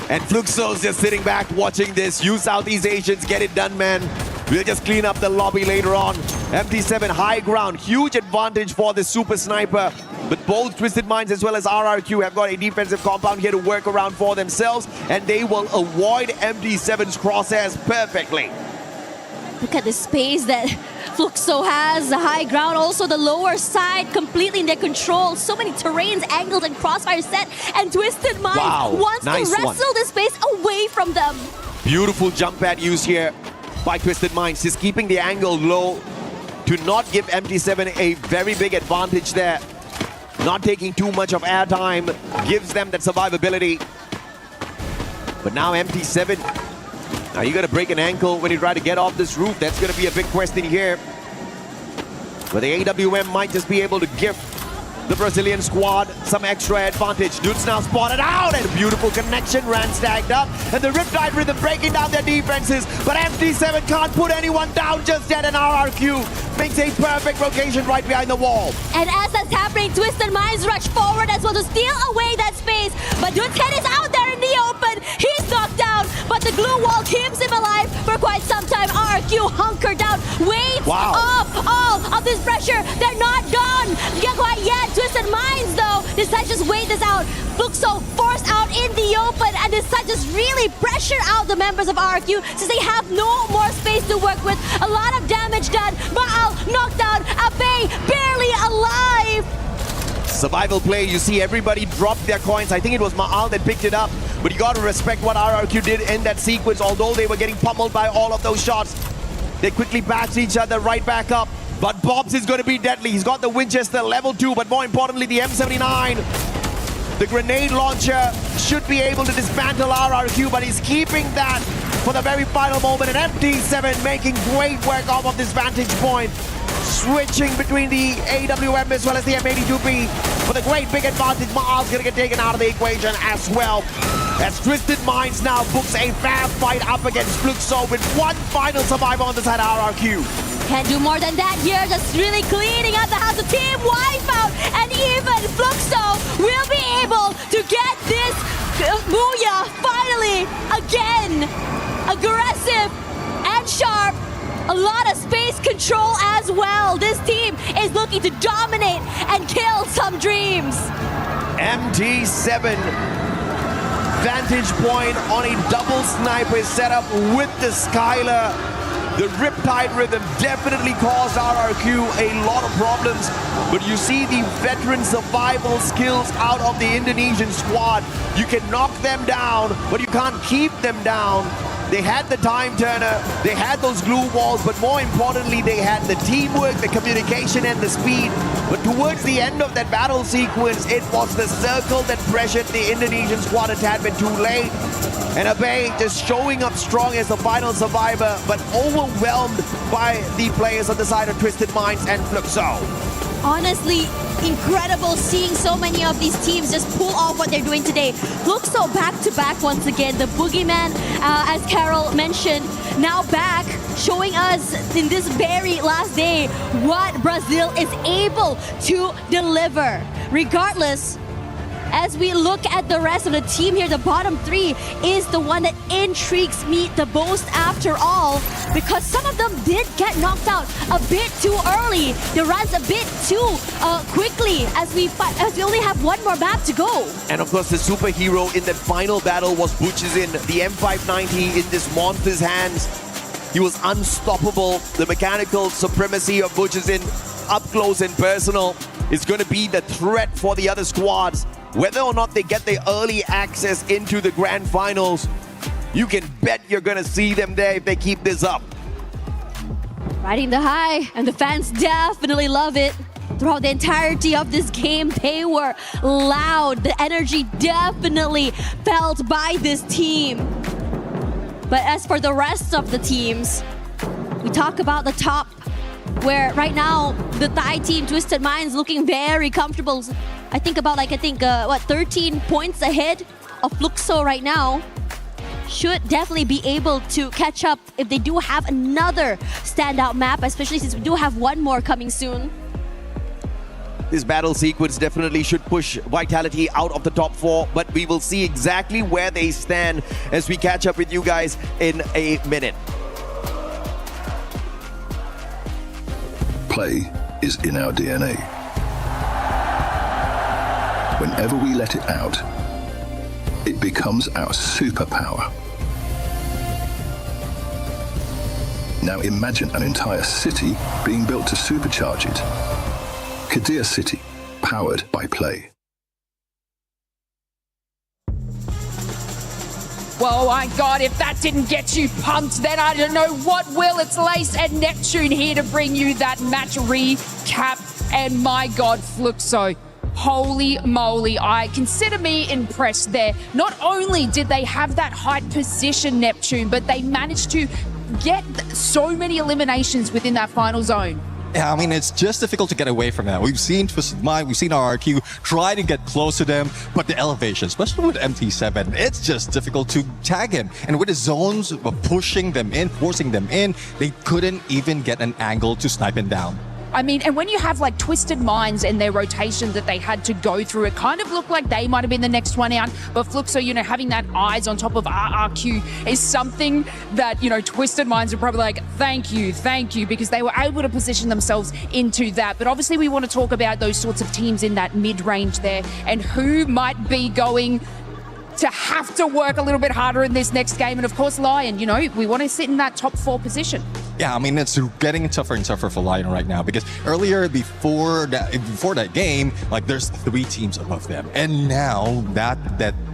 And Fluxo's just sitting back watching this. You Southeast Asians, get it done, man. We'll just clean up the lobby later on. MT7 high ground, huge advantage for the super sniper. But both Twisted Minds as well as RRQ have got a defensive compound here to work around for themselves. And they will avoid MT7's crosshairs perfectly. Look at the space that Fluxo has, the high ground, also the lower side completely in their control. So many terrains, angles, and crossfire set. And Twisted Minds wants to wrestle the space away from them. Beautiful jump pad use here by Twisted Minds, just keeping the angle low to not give MT7 a very big advantage there. Not taking too much of airtime gives them that survivability. But now MT7, are you going to break an ankle when you try to get off this roof? That's going to be a big question here. But the AWM might just be able to give the Brazilian squad some extra advantage. Dudes now spotted out, and a beautiful connection. Ran stacked up, and the Riptide Rhythm breaking down their defenses. But MT7 can't put anyone down just yet, and RRQ makes a perfect rotation right behind the wall. And as that's happening, Twisted Minds rush forward as well to steal away that space. But Dude's head is out there in the open. He's knocked down, but the glue wall keeps him alive for quite some time. RRQ hunkered down, waits off all of this pressure. They're not gone quite yet. Twisted Minds, though, decide to just wait this out. Fluxo forced out in the open and decide to just really pressure out the members of RRQ since they have no more space to work with. A lot of damage done. Maal knocked down. Abe barely alive. Survival play, you see everybody drop their coins. I think it was Maal that picked it up. But you got to respect what RRQ did in that sequence. Although they were getting pummeled by all of those shots, they quickly patched each other right back up. But Bobs is going to be deadly. He's got the Winchester level 2, but more importantly, the M79. The grenade launcher should be able to dismantle RRQ, but he's keeping that for the very final moment. And MT7 making great work off of this vantage point. Switching between the AWM as well as the M82B. For the great big advantage, Maal's going to get taken out of the equation as well. As Twisted Minds now books a fair fight up against Fluxo with one final survivor on the side of RRQ. Can't do more than that here, just really cleaning up the house. The team wipeout, and even Fluxo will be able to get this Booyah finally again. aggressive and sharp. A lot of space control as well. This team is looking to dominate and kill some dreams. MT7 vantage point on a double sniper setup with the Skylar. The Riptide Rhythm definitely caused RRQ a lot of problems, but you see the veteran survival skills out of the Indonesian squad. You can knock them down, but you can't keep them down. They had the time turner, they had those glue walls, but more importantly, they had the teamwork, the communication, and the speed. But towards the end of that battle sequence, it was the circle that pressured the Indonesian squad a tad bit too late. And Abe just showing up strong as the final survivor, but overwhelmed by the players on the side of Twisted Minds and Fluxo. Honestly, incredible seeing so many of these teams just pull off what they're doing today. Fluxo back-to-back once again. The Boogeyman, as Carol mentioned, now back, showing us in this very last day what Brazil is able to deliver. Regardless, as we look at the rest of the team here, the bottom three is the one that intrigues me the most after all, because some of them did get knocked out a bit too early. They runs a bit too quickly as we only have one more map to go. And of course, the superhero in that final battle was Butchizin, the M590 in this monster's hands. He was unstoppable. The mechanical supremacy of Butchizin up close and personal is going to be the threat for the other squads. Whether or not they get the early access into the grand finals, you can bet you're going to see them there if they keep this up. Riding the high, and the fans definitely love it. Throughout the entirety of this game, they were loud. The energy definitely felt by this team. But as for the rest of the teams, we talk about the top, where right now the Thai team, Twisted Minds, looking very comfortable. I think about 13 points ahead of Fluxo right now. Should definitely be able to catch up if they do have another standout map, especially since we do have one more coming soon. This battle sequence definitely should push Vitality out of the top four, but we will see exactly where they stand as we catch up with you guys in a minute. Play is in our DNA. Whenever we let it out, it becomes our superpower. Now imagine an entire city being built to supercharge it. KsHiTiJoP, powered by Play. Well, my God, if that didn't get you pumped, then I don't know what will. It's Lace and Neptune here to bring you that match recap. And my God, Fluxo, holy moly, I consider me impressed there. Not only did they have that height position, Neptune, but they managed to get so many eliminations within that final zone. Yeah, I mean, it's just difficult to get away from that. We've seen Twisted Mind, we've seen RRQ try to get close to them, but the elevation, especially with MT7, it's just difficult to tag him. And with the zones pushing them in, forcing them in, they couldn't even get an angle to snipe him down. I mean, and when you have like Twisted Minds and their rotation that they had to go through, it kind of looked like they might have been the next one out. But Fluxo, you know, having that eyes on top of RRQ is something that, you know, Twisted Minds are probably like, thank you, because they were able to position themselves into that. But obviously we want to talk about those sorts of teams in that mid-range there and who might be going to have to work a little bit harder in this next game. And of course, Lion, you know, we want to sit in that top 4 position. Yeah, I mean, it's getting tougher and tougher for Lion right now because earlier, before that game, like there's 3 teams above them. And now that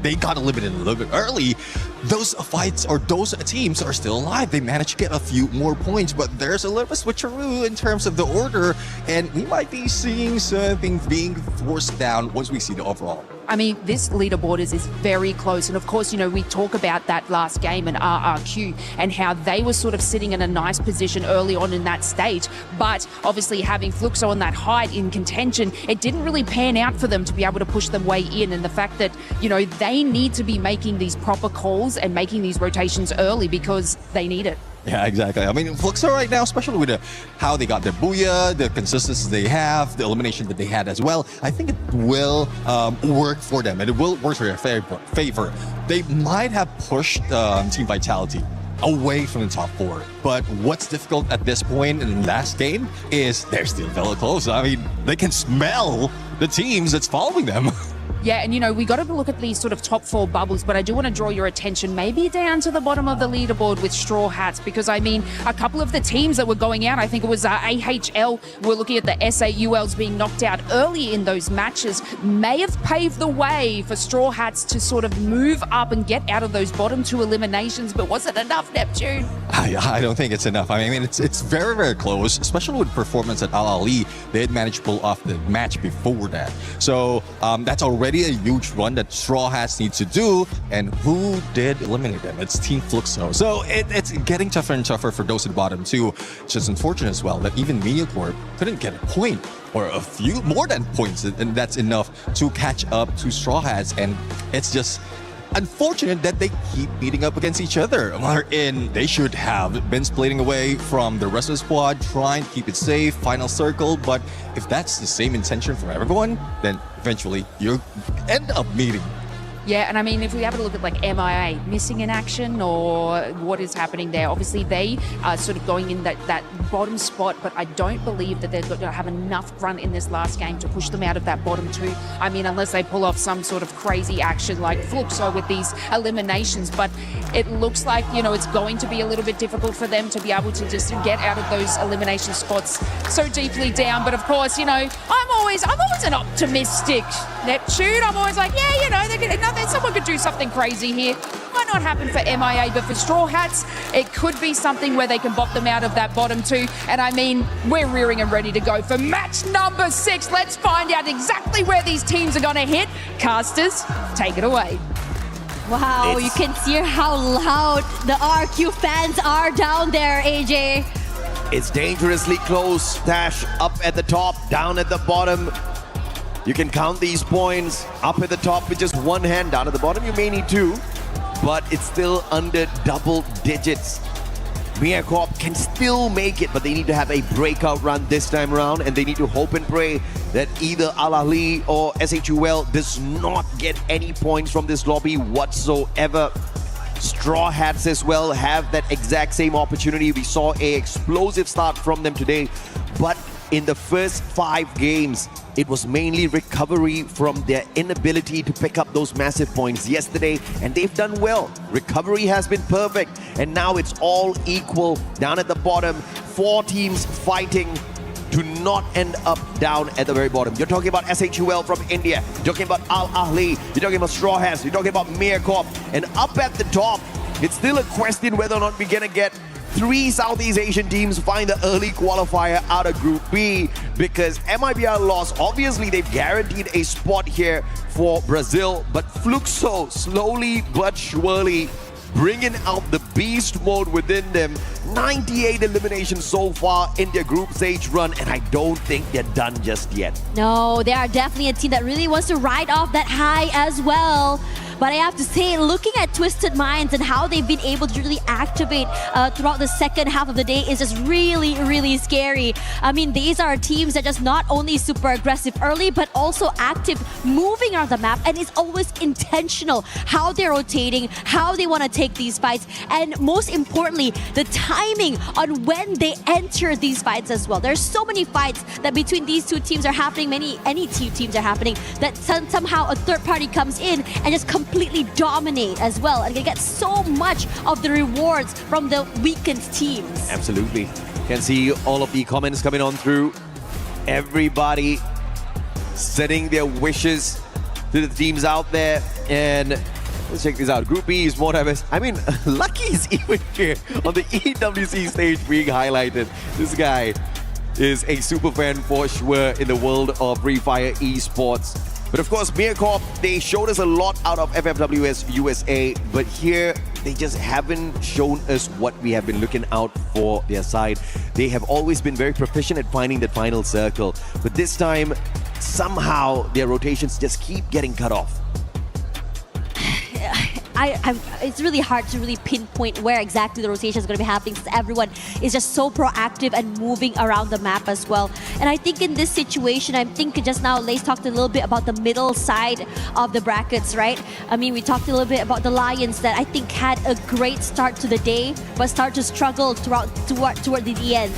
they got eliminated a little bit early, those fights or those teams are still alive. They managed to get a few more points, but there's a little bit of switcheroo in terms of the order, and we might be seeing something being forced down once we see the overall. I mean, this leaderboard is very close. And of course, you know, we talk about that last game in RRQ and how they were sort of sitting in a nice position early on in that stage. But obviously having Fluxo on that height in contention, it didn't really pan out for them to be able to push them way in. And the fact that, you know, they need to be making these proper calls and making these rotations early because they need it. Yeah, exactly. I mean, Fluxo right now, especially with how they got their booyah, the consistency they have, the elimination that they had as well, I think it will work for them and it will work for their favor. They might have pushed Team Vitality away from the top 4. But what's difficult at this point in the last game is they're still very close. I mean, they can smell the teams that's following them. Yeah, and we got to look at these sort of top 4 bubbles, but I do want to draw your attention maybe down to the bottom of the leaderboard with Straw Hats, because I mean, a couple of the teams that were going out, I think it was AHL, we're looking at the SAULs being knocked out early in those matches, may have paved the way for Straw Hats to sort of move up and get out of those bottom 2 eliminations, but was it enough, Neptune? I don't think it's enough. I mean, it's very, very close, especially with performance at Al Ahly. They had managed to pull off the match before that. So that's already a huge run that Straw Hats need to do, and who did eliminate them? It's Team Fluxo. So it's getting tougher and tougher for those at the bottom too. It's just unfortunate as well that even MediaCorp couldn't get a point or a few more than points, and that's enough to catch up to Straw Hats. And it's just unfortunate that they keep beating up against each other. Wherein they should have been splitting away from the rest of the squad, trying to keep it safe, final circle. But if that's the same intention for everyone, then eventually you end up meeting. Yeah, and I mean, if we have a look at like MIA, missing in action or what is happening there, obviously they are sort of going in that bottom spot, but I don't believe that they're going to have enough run in this last game to push them out of that bottom 2. I mean, unless they pull off some sort of crazy action like Fluxo with these eliminations, but it looks like, it's going to be a little bit difficult for them to be able to just get out of those elimination spots so deeply down. But of course, I'm always an optimistic Neptune. I'm always like, someone could do something crazy here. Might not happen for MIA, but for Straw Hats, it could be something where they can bop them out of that bottom 2. And I mean, we're rearing and ready to go for match number 6. Let's find out exactly where these teams are going to hit. Casters, take it away. Wow, you can see how loud the RQ fans are down there, AJ. It's dangerously close. Dash up at the top, down at the bottom. You can count these points up at the top with just one hand. Down at the bottom, you may need 2, but it's still under double digits. MediaCorp can still make it, but they need to have a breakout run this time around, and they need to hope and pray that either Al Ahly or SHUL does not get any points from this lobby whatsoever. Straw Hats as well have that exact same opportunity. We saw an explosive start from them today, but in the first 5 games, it was mainly recovery from their inability to pick up those massive points yesterday, and they've done well. Recovery has been perfect, and now it's all equal down at the bottom. 4 teams fighting to not end up down at the very bottom. You're talking about SHUL from India, you're talking about Al Ahly, you're talking about Straw Hats, you're talking about MediaCorp, and up at the top, it's still a question whether or not we're gonna get 3 Southeast Asian teams find the early qualifier out of Group B, because MIBR lost. Obviously, they've guaranteed a spot here for Brazil, but Fluxo slowly but surely bringing out the beast mode within them. 98 eliminations so far in their group stage run, and I don't think they're done just yet. No, they are definitely a team that really wants to ride off that high as well. But I have to say, looking at Twisted Minds and how they've been able to really activate throughout the second half of the day is just really, really scary. I mean, these are teams that just not only super aggressive early, but also active, moving around the map, and it's always intentional how they're rotating, how they want to take these fights, and most importantly, the timing on when they enter these fights as well. There's so many fights that between these 2 teams are happening, any 2 teams are happening, that somehow a third party comes in and just completely dominate as well, and they get so much of the rewards from the weakened teams. Absolutely. Can see all of the comments coming on through. Everybody setting their wishes to the teams out there, and let's check this out. Group B is more diverse. I mean, Lucky is even here on the EWC stage being highlighted. This guy is a super fan for sure in the world of Free Fire esports. But of course, MediaCorp, they showed us a lot out of FFWS USA, but here they just haven't shown us what we have been looking out for their side. They have always been very proficient at finding that final circle, but this time, somehow their rotations just keep getting cut off. it's really hard to really pinpoint where exactly the rotation is going to be happening, since everyone is just so proactive and moving around the map as well. And I think in this situation, I think just now Lace talked a little bit about the middle side of the brackets, right? I mean, we talked a little bit about the Lions that I think had a great start to the day, but start to struggle toward the end.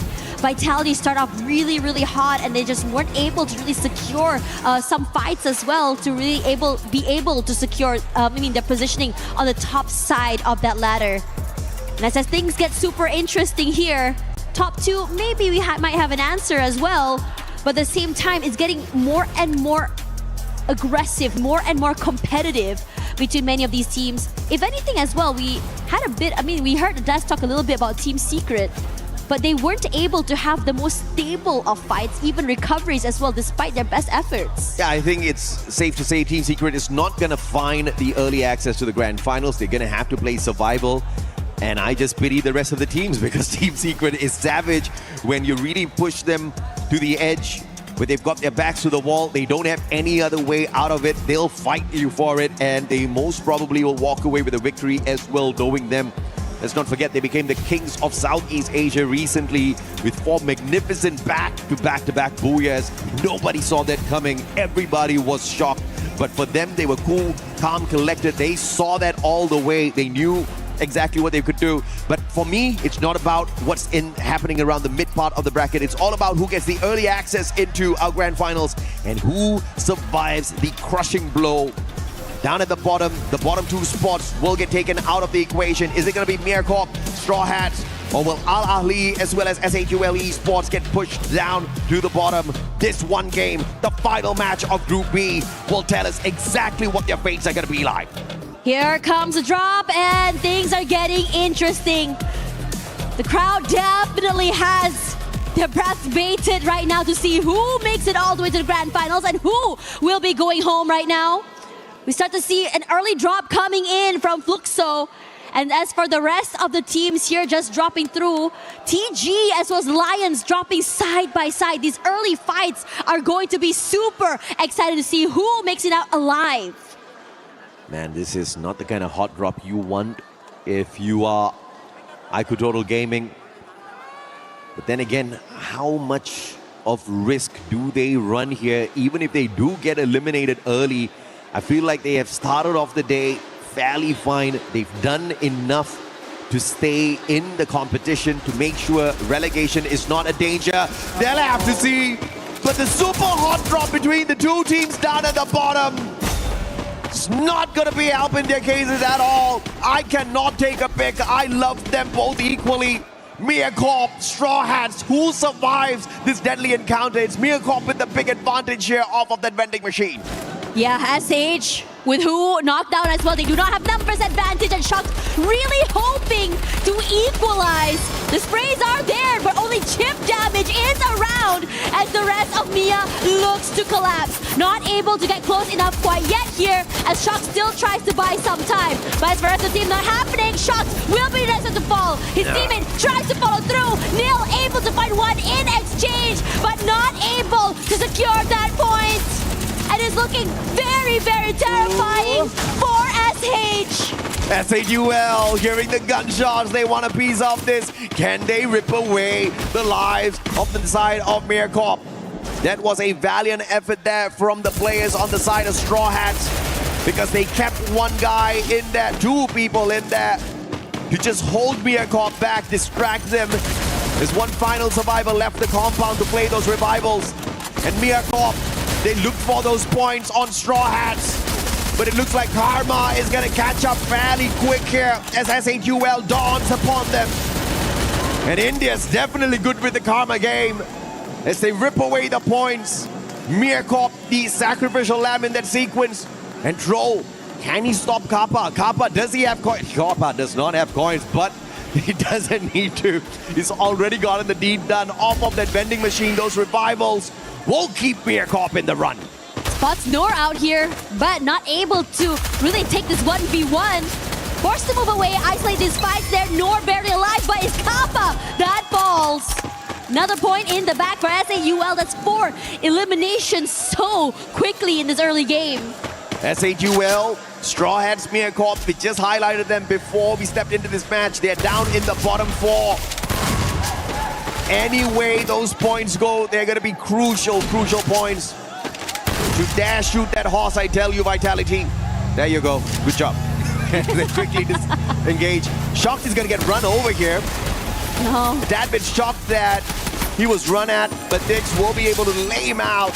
Vitality start off really, really hot, and they just weren't able to really secure some fights as well to really be able to secure, their positioning on the top side of that ladder. And as things get super interesting here, top two, maybe we might have an answer as well, but at the same time, it's getting more and more aggressive, more and more competitive between many of these teams. If anything as well, we had a bit, we heard Des talk a little bit about Team Secret, but they weren't able to have the most stable of fights, even recoveries as well, despite their best efforts. Yeah, I think it's safe to say Team Secret is not going to find the early access to the grand finals. They're going to have to play survival. And I just pity the rest of the teams because Team Secret is savage when you really push them to the edge. But they've got their backs to the wall. They don't have any other way out of it. They'll fight you for it, and they most probably will walk away with a victory as well, knowing them. Let's not forget, they became the kings of Southeast Asia recently with 4 magnificent back-to-back booyahs. Nobody saw that coming. Everybody was shocked. But for them, they were cool, calm, collected. They saw that all the way. They knew exactly what they could do. But for me, it's not about what's happening around the mid part of the bracket. It's all about who gets the early access into our grand finals and who survives the crushing blow. Down at the bottom 2 spots will get taken out of the equation. Is it going to be Mircorp, Straw Hats, or will Al Ahly as well as KsHiTiJoP Esports get pushed down to the bottom? This one game, the final match of Group B, will tell us exactly what their fates are going to be like. Here comes the drop, and things are getting interesting. The crowd definitely has their breath baited right now to see who makes it all the way to the grand finals and who will be going home right now. We start to see an early drop coming in from Fluxo. And as for the rest of the teams here just dropping through, TG as well as Lions dropping side by side. These early fights are going to be super excited to see who makes it out alive. Man, this is not the kind of hot drop you want if you are IQ Total Gaming. But then again, how much of risk do they run here? Even if they do get eliminated early, I feel like they have started off the day fairly fine. They've done enough to stay in the competition to make sure relegation is not a danger. They'll have to see. But the super hot drop between the two teams down at the bottom, it's not going to be helping their cases at all. I cannot take a pick. I love them both equally. Mircorp, Straw Hats, who survives this deadly encounter? It's Mircorp with the big advantage here off of that vending machine. Yeah, SH with who knocked down as well. They do not have numbers advantage, and Shox really hoping to equalize. The sprays are there, but only chip damage is around as the rest of Mia looks to collapse. Not able to get close enough quite yet here as Shox still tries to buy some time. But as for the rest of the team, not happening. Shox will be the next one to fall. His teammate tries to follow through. Nil able to find one in exchange, but not able to secure that point. And it's looking very, very terrifying for SH. KsHiTiJoP hearing the gunshots. They want a piece of this. Can they rip away the lives of the side of Mircorp? That was a valiant effort there from the players on the side of Straw Hats because they kept one guy in there, 2 people in there to just hold Mircorp back, distract them. There's one final survivor left the compound to play those revivals. And Mircorp, they look for those points on Straw Hats, but it looks like Karma is going to catch up fairly quick here as KsHiTiJoP dawns upon them. And India's definitely good with the Karma game as they rip away the points. Mircorp, the sacrificial lamb in that sequence. And Troll, can he stop Kappa? Kappa, does he have coins? Kappa does not have coins, but he doesn't need to. He's already gotten the deed done off of that vending machine. Those revivals will keep Mircorp in the run. Spots Nor out here, but not able to really take this 1v1. Forced to move away, isolate these fights there. Nor barely alive, but it's Kappa that falls. Another point in the back for KsHiTiJoP. That's 4 eliminations so quickly in this early game. KsHiTiJoP Straw Hats Mere Corp, we just highlighted them before we stepped into this match. They're down in the bottom 4. Any way those points go, they're going to be crucial points. To dare shoot that horse, I tell you, Vitality. There you go. Good job. They quickly disengage. Shocked is going to get run over here. No. A tad bit shocked that he was run at, but Dix will be able to lay him out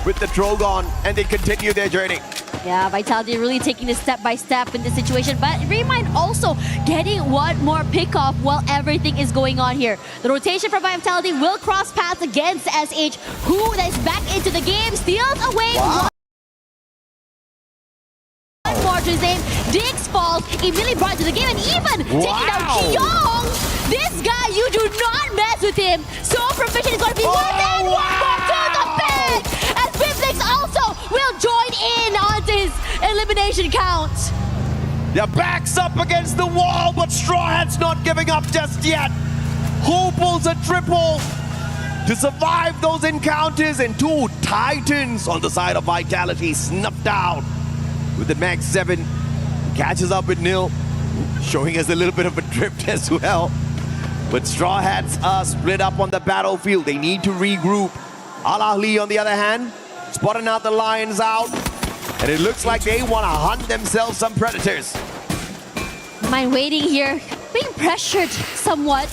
with the Drogon, and they continue their journey. Yeah, Vitality really taking this step by step in this situation, but Remind also getting one more pick-off while everything is going on here. The rotation from Vitality will cross paths against SH, who is back into the game, steals away one more to his aim. Dix falls, immediately brought to the game, and even taking down Jiyong. This guy, you do not mess with him. So proficient is going to be one and one more to the bag. As Biflix also will join in onto his elimination count. Their backs up against the wall, but Straw Hats not giving up just yet. Who pulls a triple to survive those encounters, and 2 Titans on the side of Vitality snuffed out with the Max 7. Catches up with Nil, showing us a little bit of a drift as well. But Straw Hats are split up on the battlefield. They need to regroup. Al Ahly, on the other hand, spotting out the Lions out. And it looks like they want to hunt themselves some predators. Mind waiting here, being pressured somewhat,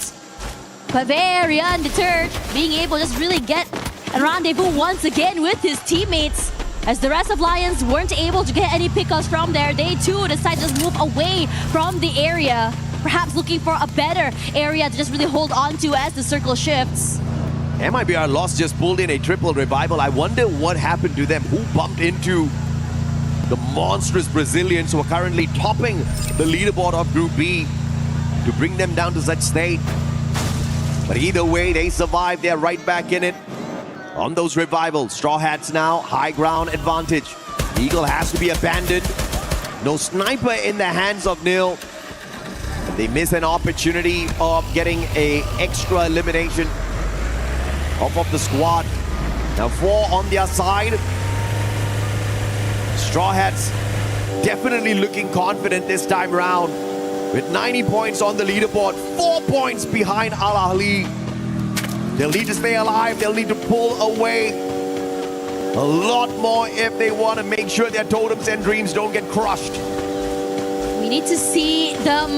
but very undeterred, being able to just really get a rendezvous once again with his teammates. As the rest of Lions weren't able to get any pickups from there, they too decide to just move away from the area, perhaps looking for a better area to just really hold on to as the circle shifts. MIBR Lost just pulled in a triple revival. I wonder what happened to them. Who bumped into the monstrous Brazilians who are currently topping the leaderboard of Group B to bring them down to such state? But either way, they survive. They're right back in it. On those revivals, Straw Hats now, high ground advantage. Eagle has to be abandoned. No sniper in the hands of Nil. They miss an opportunity of getting an extra elimination off of the squad. Now 4 on their side. Straw Hats definitely looking confident this time around. With 90 points on the leaderboard, 4 points behind Al Ahly. They'll need to stay alive. They'll need to pull away a lot more if they want to make sure their totems and dreams don't get crushed. We need to see them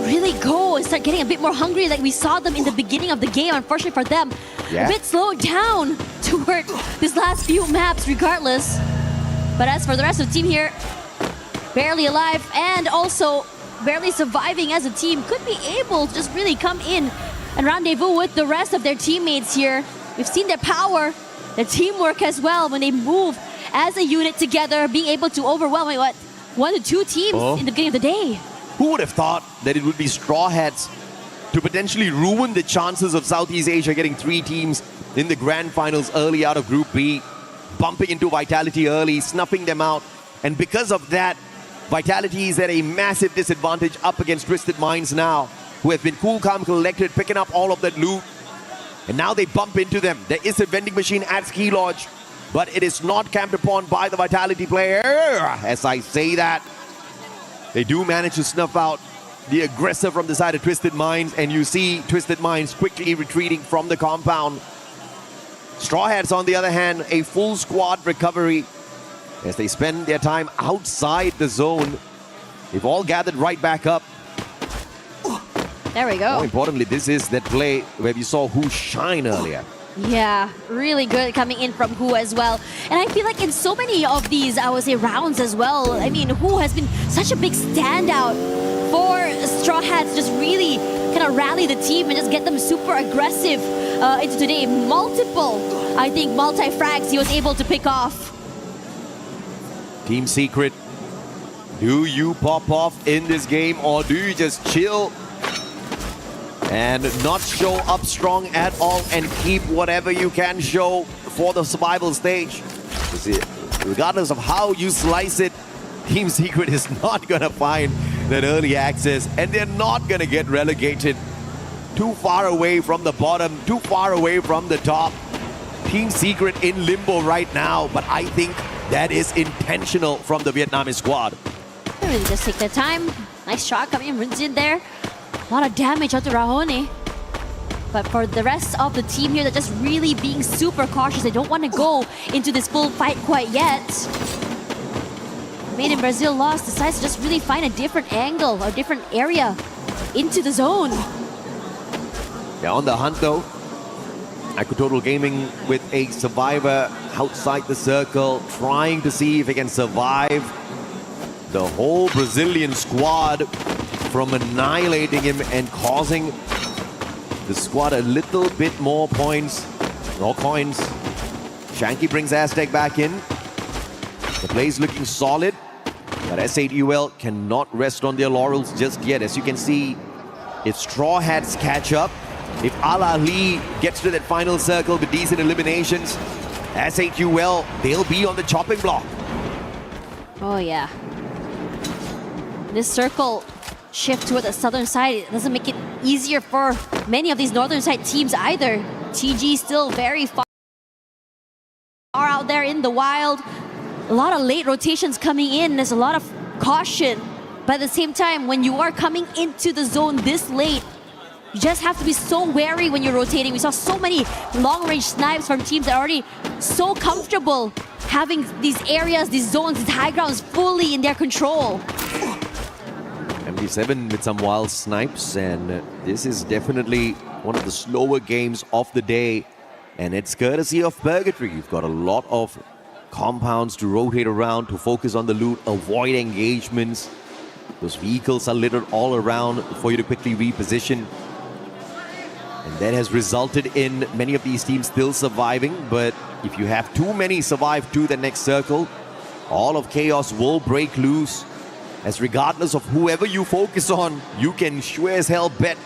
really go and start getting a bit more hungry like we saw them in the beginning of the game. Unfortunately for them, a bit slowed down toward these last few maps regardless. But as for the rest of the team here, barely alive and also barely surviving as a team, could be able to just really come in and rendezvous with the rest of their teammates here. We've seen their power, their teamwork as well when they move as a unit together, being able to overwhelm 1 to 2 teams in the beginning of the day. Who would have thought that it would be Straw Hats to potentially ruin the chances of Southeast Asia getting 3 teams in the grand finals early out of Group B, bumping into Vitality early, snuffing them out. And because of that, Vitality is at a massive disadvantage up against Twisted Minds now, who have been cool, calm, collected, picking up all of that loot. And now they bump into them. There is a vending machine at Ski Lodge, but it is not camped upon by the Vitality player. As I say that, they do manage to snuff out the aggressor from the side of Twisted Minds, and you see Twisted Minds quickly retreating from the compound. Straw Hats, on the other hand, a full squad recovery as they spend their time outside the zone. They've all gathered right back up. There we go. More importantly, this is that play where we saw Who shine earlier. Yeah, really good coming in from Who as well. And I feel like in so many of these, I would say, rounds as well, I mean, Who has been such a big standout for Straw Hats, just really kind of rally the team and just get them super aggressive into today. Multiple, I think, multi-frags he was able to pick off. Team Secret, do you pop off in this game, or do you just chill and not show up strong at all and keep whatever you can show for the survival stage? Regardless of how you slice it, Team Secret is not going to find that early access, and they're not going to get relegated too far away from the bottom, too far away from the top. Team Secret in limbo right now, but I think that is intentional from the Vietnamese squad. Really just take their time. Nice shot coming in, runs in there. A lot of damage onto Rahone. But for the rest of the team here, they're just really being super cautious. They don't want to go into this full fight quite yet. Made in Brazil lost, decides to just really find a different angle, a different area into the zone. Yeah, on the hunt though. Total Gaming with a survivor outside the circle, trying to see if he can survive the whole Brazilian squad from annihilating him and causing the squad a little bit more points, more coins. Shanky brings Aztec back in. The play's looking solid, but S8UL cannot rest on their laurels just yet. As you can see, if Straw Hats catch up, if Al Ahly gets to that final circle with decent eliminations, S8UL, they'll be on the chopping block. Oh yeah. This circle shift toward the southern side, it doesn't make it easier for many of these northern side teams either. TG still very far out there in the wild. A lot of late rotations coming in. There's a lot of caution. But at the same time, when you are coming into the zone this late, you just have to be so wary when you're rotating. We saw so many long-range snipes from teams that are already so comfortable having these areas, these zones, these high grounds fully in their control. MD7 with some wild snipes, and this is definitely one of the slower games of the day, and it's courtesy of Purgatory. You've got a lot of compounds to rotate around, to focus on the loot, avoid engagements. Those vehicles are littered all around for you to quickly reposition. And that has resulted in many of these teams still surviving, but if you have too many survive to the next circle, all of chaos will break loose. As regardless of whoever you focus on, you can sure as hell bet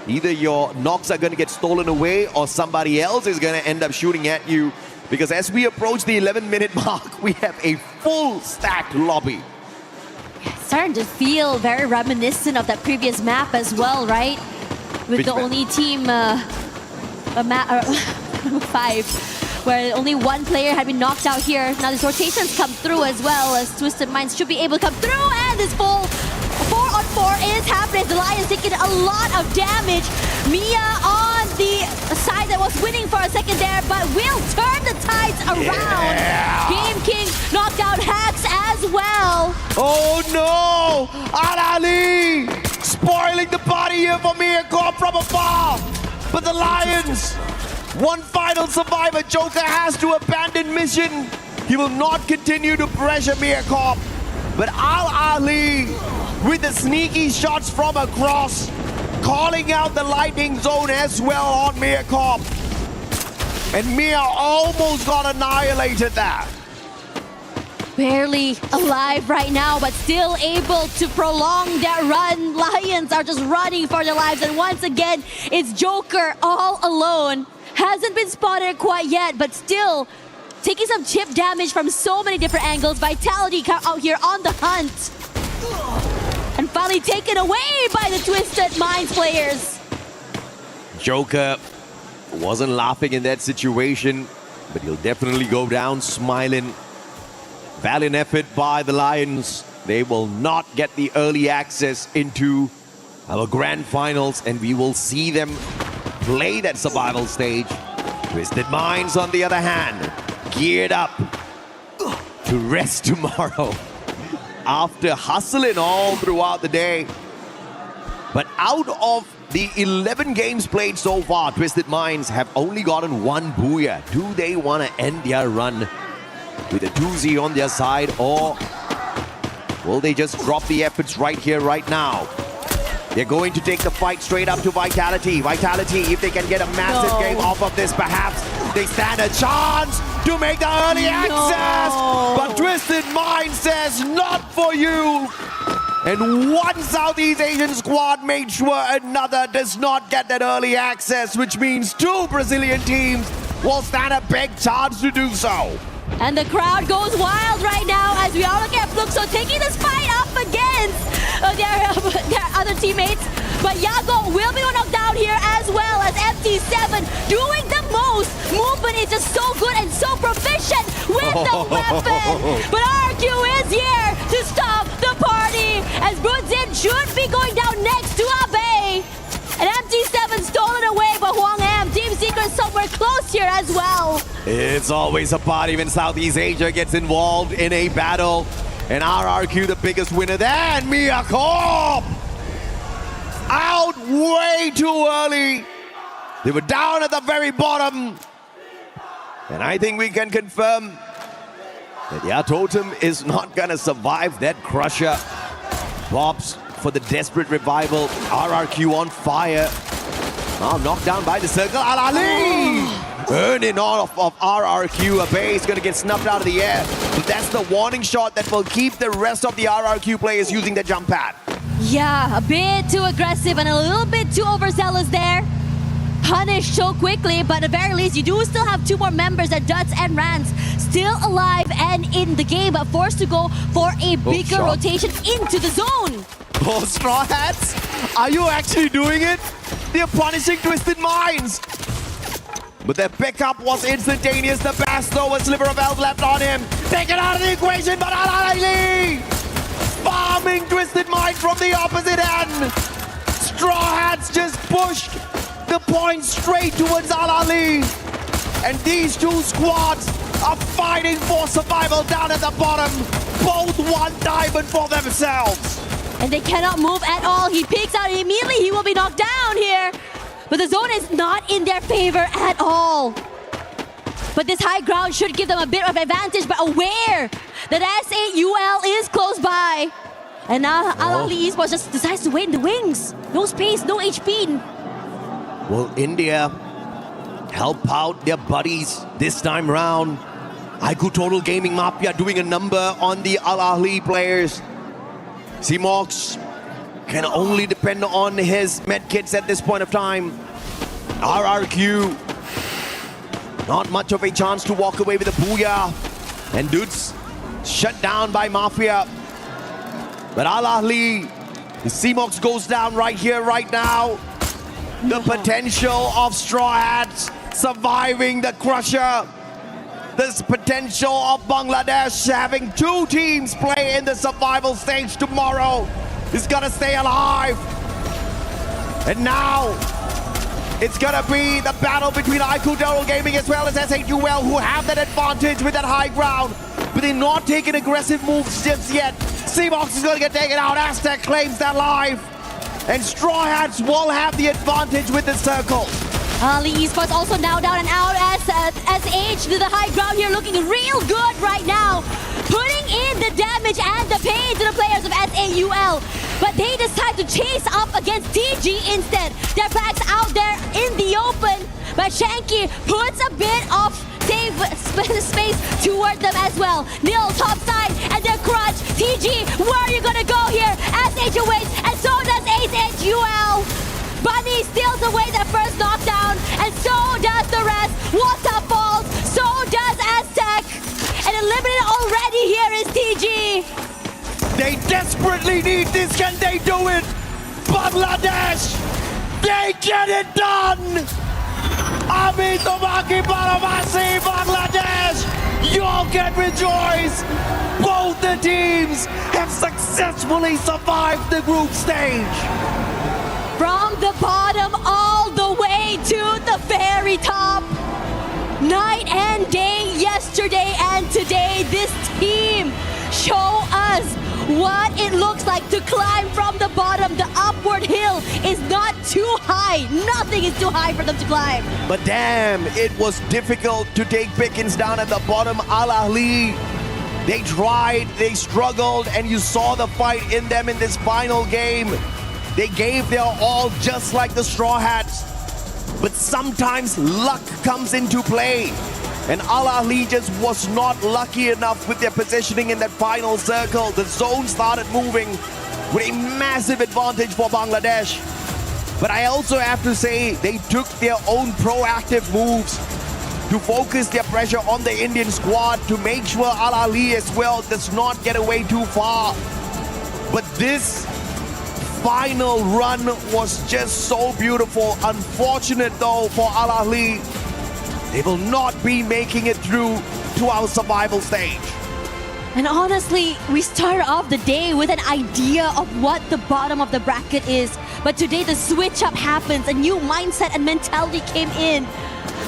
either your knocks are going to get stolen away or somebody else is going to end up shooting at you. Because as we approach the 11-minute mark, we have a full stacked lobby. Starting to feel very reminiscent of that previous map as well, right? With Which the map? only team, 5, where only one player had been knocked out here. Now these rotations come through as well, as Twisted Minds should be able to come through, and this full 4-on-4 is happening. The Lions taking a lot of damage. Mia on the side that was winning for a second there, but will turn the tides around. Yeah. Game King knocked out Hacks as well. Oh no! Al Ahly spoiling the party here for Miracor from afar. But the Lions, one final survivor. Joker has to abandon mission. He will not continue to pressure Miracor. But Al Ahly with the sneaky shots from across, calling out the lightning zone as well on Miracor. And Mia almost got annihilated there. Barely alive right now, but still able to prolong their run. Lions are just running for their lives, and once again, it's Joker all alone. Hasn't been spotted quite yet, but still taking some chip damage from so many different angles. Vitality out here on the hunt. And finally taken away by the Twisted Minds players. Joker wasn't laughing in that situation, but he'll definitely go down smiling. Valiant effort by the Lions. They will not get the early access into our grand finals, and we will see them play that survival stage. Twisted Minds, on the other hand, geared up to rest tomorrow after hustling all throughout the day. But out of the 11 games played so far, Twisted Minds have only gotten one booyah. Do they want to end their run with a 2-0 on their side, or will they just drop the efforts right here, right now? They're going to take the fight straight up to Vitality. Vitality, if they can get a massive game off of this, perhaps they stand a chance to make the early access. But Twisted Mind says, not for you. And one Southeast Asian squad made sure another does not get that early access, which means 2 Brazilian teams will stand a big chance to do so. And the crowd goes wild right now as we all look at Fluxo taking this fight up against their other teammates. But Yago will be knocked down here as well as MT7 doing the most. Movement is just so good and so proficient with the weapon. But RQ is here to stop the party we're close here as well. It's always a party when Southeast Asia gets involved in a battle. And RRQ the biggest winner. Then Miyako out way too early. They were down at the very bottom. And I think we can confirm that their totem is not gonna survive that crusher. Bobs for the desperate revival. RRQ on fire. Now knocked down by the circle. Al-Ali! Earning off of RRQ. A base gonna get snuffed out of the air. But that's the warning shot that will keep the rest of the RRQ players using the jump pad. Yeah, a bit too aggressive and a little bit too overzealous there. Punished so quickly, but at the very least, you do still have two more members, that Duts and Rans, still alive and in the game, but forced to go for a bigger rotation into the zone. Oh, Straw Hats, are you actually doing it? They're punishing Twisted Minds. But their pickup was instantaneous. The best, though, a sliver of health left on him. Taken out of the equation, but Al-Ali farming Twisted Minds from the opposite end. Straw Hats just pushed the point straight towards Al-Ali. And these two squads are fighting for survival down at the bottom. Both one diamond for themselves. And they cannot move at all. He peeks out immediately. He will be knocked down here. But the zone is not in their favor at all. But this high ground should give them a bit of advantage, but aware that S8UL is close by. And now Al-Ali Esports just decides to wait in the wings. No space, no HP. Will India help out their buddies this time round? IQ Total Gaming Mafia doing a number on the Al-Ali players. C-Mox can only depend on his medkits at this point of time. RRQ, not much of a chance to walk away with a booyah. And Dudes shut down by Mafia. But Al-Ali, the C-Mox goes down right here, right now. The potential of Straw Hats surviving the crusher. This potential of Bangladesh having two teams play in the survival stage tomorrow is gonna stay alive. And now it's gonna be the battle between IQ Total Gaming as well as S8UL, who have that advantage with that high ground, but they're not taking aggressive moves just yet. C-Mox is gonna get taken out. Aztec claims that life. And Straw Hats will have the advantage with the circle. Ali Esports also now down and out as SH to the high ground here, looking real good right now. Putting in the damage and the pain to the players of S8UL. But they decide to chase up against TG instead. Their backs out there in the open. But Shanky puts a bit of safe space toward them as well. Nil top side and their crutch. TG, where are you gonna go here? SH awaits and so does S8UL. Bunny steals away the first knockdown, and so does the rest. Waterfalls, so does Aztec. And eliminated already here is TG. They desperately need this. Can they do it? Bangladesh, they get it done. Ami Tomaki Paramasi, Bangladesh, you all can rejoice. Both the teams have successfully survived the group stage. From the bottom all the way to the very top. Night and day, yesterday and today, this team show us what it looks like to climb from the bottom. The upward hill is not too high. Nothing is too high for them to climb. But damn, it was difficult to take Pickens down at the bottom. Al-Ali, they tried, they struggled, and you saw the fight in them in this final game. They gave their all just like the Straw Hats. But sometimes luck comes into play. And Al-Ali just was not lucky enough with their positioning in that final circle. The zone started moving with a massive advantage for Bangladesh. But I also have to say they took their own proactive moves to focus their pressure on the Indian squad to make sure Al-Ali as well does not get away too far. But this final run was just so beautiful. Unfortunate though for Al-Ali, they will not be making it through to our survival stage. And honestly, we started off the day with an idea of what the bottom of the bracket is. But today the switch up happens, a new mindset and mentality came in.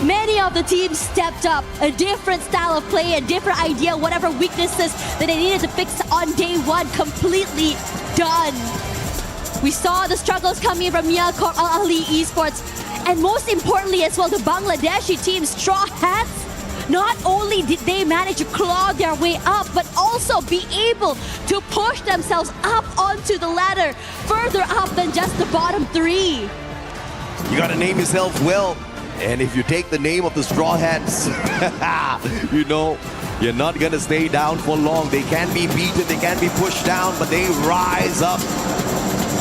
many of the teams stepped up, a different style of play, a different idea, whatever weaknesses that they needed to fix on day one, completely done. We saw the struggles coming from Miyako Al Ahly Esports, and most importantly as well, the Bangladeshi team, Straw Hats. Not only did they manage to claw their way up, but also be able to push themselves up onto the ladder, further up than just the bottom three. You gotta name yourself well. And if you take the name of the Straw Hats, you know, you're not gonna stay down for long. They can be beaten, they can be pushed down, but they rise up.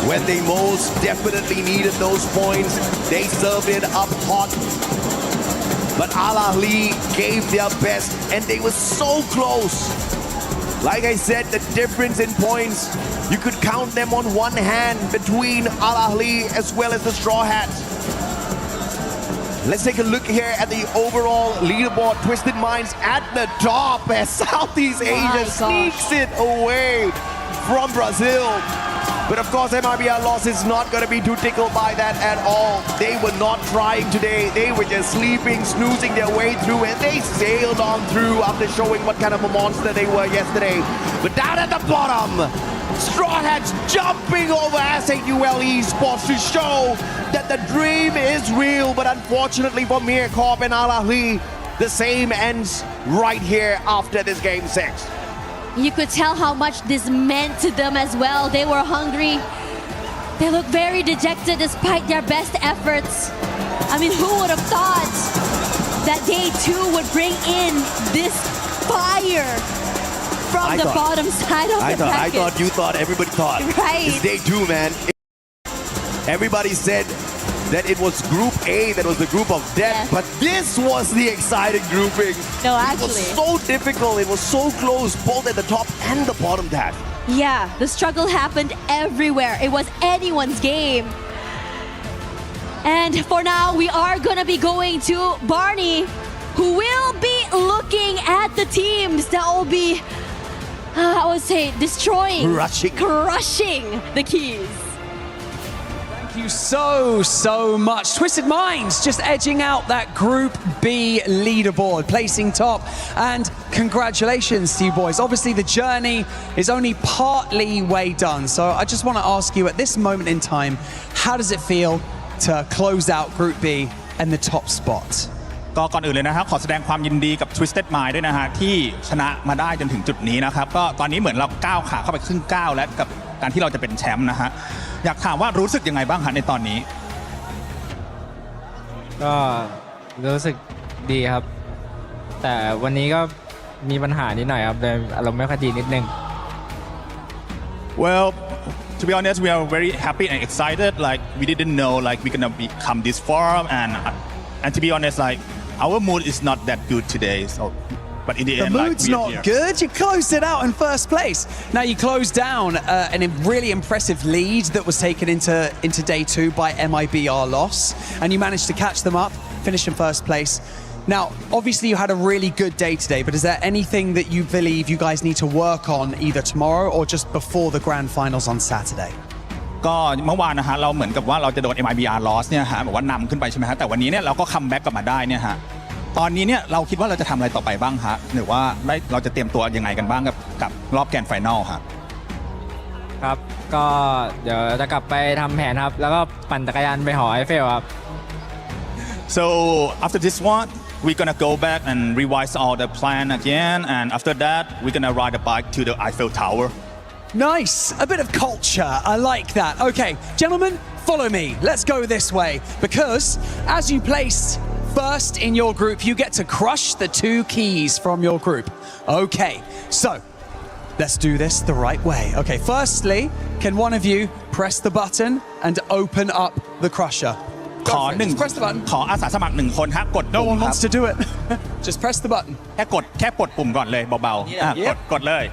When they most definitely needed those points, they served it up hot. But Al Ahly gave their best, and they were so close. Like I said, the difference in points, you could count them on one hand between Al Ahly as well as the Straw Hats. Let's take a look here at the overall leaderboard. Twisted Minds at the top as Southeast Asia sneaks it away from Brazil. But of course, MIBR loss is not going to be too tickled by that at all. They were not trying today. They were just sleeping, snoozing their way through, and they sailed on through after showing what kind of a monster they were yesterday. But down at the bottom, Straw Hats jumping over KsHiTiJoP Esports to show that the dream is real. But unfortunately for Mircorp and Al Ahly, the same ends right here after this game 6. You could tell how much this meant to them as well. They were hungry. They looked very dejected despite their best efforts. I mean, who would have thought that day 2 would bring in this fire from the bottom side of the bracket? I thought you thought, everybody thought. Right. It's day 2, man. Everybody said that it was Group A, that was the group of death, but this was the exciting grouping. No, actually. It was so difficult, it was so close, both at the top and the bottom dash. Yeah, the struggle happened everywhere. It was anyone's game. And for now, we are gonna be going to Barney, who will be looking at the teams that will be, I would say, destroying, crushing the keys. Thank you so much. Twisted Minds just edging out that Group B leaderboard, placing top. And congratulations to you boys. Obviously, the journey is only partly way done. So I just want to ask you at this moment in time, how does it feel to close out Group B and the top spot? ก็ก่อนอื่นเลยนะครับขอแสดงความยินดีกับ Twisted Mind ด้วยนะฮะที่ชนะมาได้จนถึงจุดนี้นะครับก็ตอนนี้เหมือนเราก้าวขาเข้าไปครึ่งก้าวแล้วกับการที่เราจะเป็นแชมป์นะฮะอยากถามว่ารู้สึกยังไงบ้างฮะในตอนนี้ก็รู้สึกดีครับแต่วันนี้ก็มีปัญหานิดหน่อยครับเลยอารมณ์ไม่ค่อยดีนิดนึง Well, to be honest, we are very happy and excited. Like we didn't know like we're gonna come this far, and to be honest, like our mood is not that good today. So, but in the end, mood's like, not here. good. You closed it out in first place. Now you closed down a really impressive lead that was taken into day 2 by MIBR loss, and you managed to catch them up, finish in first place. Now, obviously you had a really good day today, but is there anything that you believe you guys need to work on either tomorrow or just before the grand finals on Saturday? ก็เมื่อวานนะฮะเราเหมือนกับว่าเราจะโดน MIBR loss เนี่ยฮะบอกว่านำขึ้นไปใช่ไหมฮะแต่วันนี้เนี่ยเราก็คัมแบ็กกลับมาได้เนี่ยฮะตอนนี้เนี่ยเราคิดว่าเราจะทำอะไรต่อไปบ้างฮะหรือว่าเราจะเตรียมตัวยังไงกันบ้างกับรอบแกรนด์ไฟนอลครับครับก็เดี๋ยวจะกลับไปทำแผนครับแล้วก็ปั่นจักรยานไปหอไอเฟลครับ So after this one we're gonna go back and revise all the plan again, and after that we're gonna ride a bike to the Eiffel Tower. Nice, a bit of culture. I like that. Okay, gentlemen, follow me. Let's go this way because as you place first in your group, you get to crush the 2 keys from your group. Okay, so let's do this the right way. Okay, firstly, can one of you press the button and open up the crusher? ขอpress the button. ขออาสาสมัคร1คนฮะกด No one wants to do it. Just press the button. แค่กดปุ่มก่อนเลยเบาๆกดเลย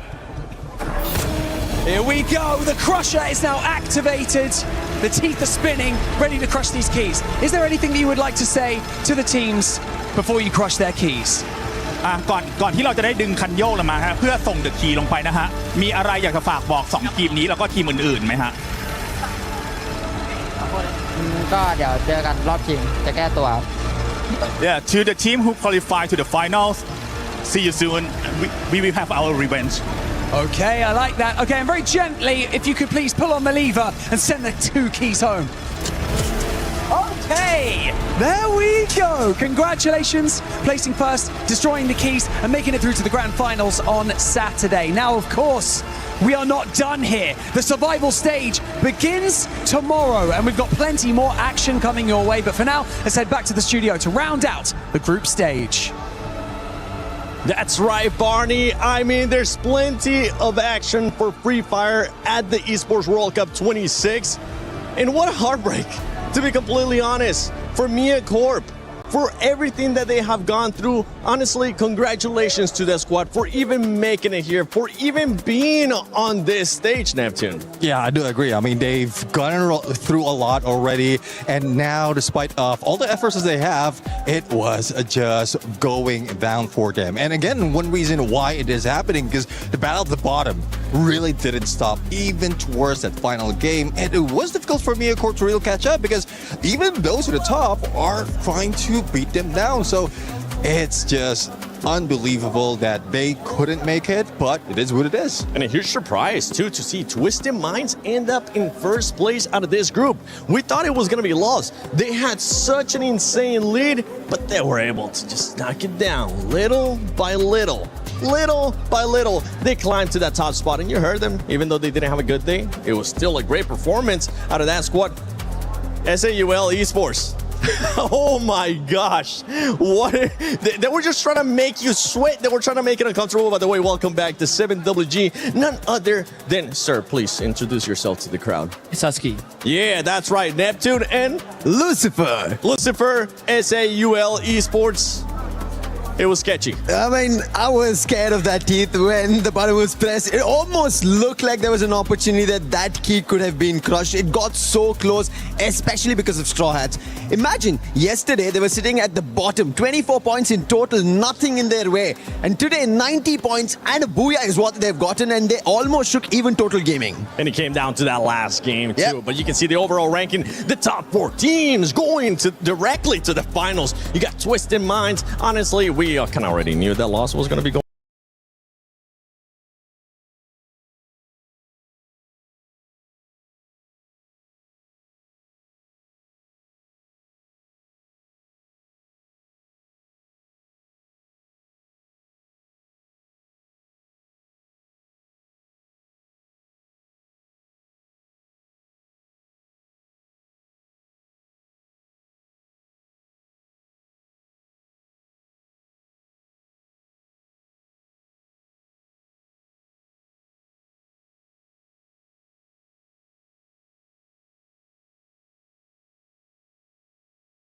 Here we go. The crusher is now activated. The teeth are spinning, ready to crush these keys. Is there anything that you would like to say to the teams before you crush their keys? ก่อนที่เราจะได้ดึงคันโยกลงมาฮะเพื่อส่งเดอะคีย์ลงไปนะฮะมีอะไรอยากจะฝากบอก2ทีมนี้แล้วก็ทีมอื่นๆไหมฮะก็เดี๋ยวเจอกันรอบชิงจะแก้ตัว Yeah, to the team who qualified to the finals, see you soon. We will have our revenge. Okay, I like that. Okay, and very gently, if you could please pull on the lever and send the 2 keys home. Okay, there we go. Congratulations, placing first, destroying the keys, and making it through to the grand finals on Saturday. Now, of course, we are not done here. The survival stage begins tomorrow, and we've got plenty more action coming your way. But for now, let's head back to the studio to round out the group stage. That's right, Barney. I mean, there's plenty of action for Free Fire at the Esports World Cup 26. And what a heartbreak, to be completely honest, for Mia Corp, for everything that they have gone through. Honestly, congratulations to the squad for even making it here, for even being on this stage, Neptune. Yeah, I do agree. I mean, they've gone through a lot already, and now, despite of all the efforts that they have, it was just going down for them. And again, one reason why it is happening, because the battle at the bottom really didn't stop, even towards that final game. And it was difficult for Mia Corp to really catch up, because even those at the top are trying to beat them down. So it's just unbelievable that they couldn't make it, but it is what it is. And a huge surprise too to see Twisted Minds end up in first place out of this group. We thought it was going to be lost. They had such an insane lead, but they were able to just knock it down little by little. Little by little, they climbed to that top spot, and you heard them. Even though they didn't have a good day, it was still a great performance out of that squad. SAUL Esports. Oh my gosh, what they were just trying to make you sweat. They were trying to make it uncomfortable. By the way, welcome back to 7WG, none other than, sir, please introduce yourself to the crowd. Husky. Yeah, that's right, Neptune and Lucifer. Lucifer, SAUL Esports. It was sketchy. I mean, I was scared of that teeth when the button was pressed. It almost looked like there was an opportunity that key could have been crushed. It got so close, especially because of Straw Hats. Imagine, yesterday they were sitting at the bottom, 24 points in total, nothing in their way. And today, 90 points and a booyah is what they've gotten, and they almost shook even Total Gaming. And it came down to that last game too. Yep. But you can see the overall ranking, the top 4 teams going directly to the finals. You got Twisted Minds. Honestly, we kind of already knew that loss was going to be going.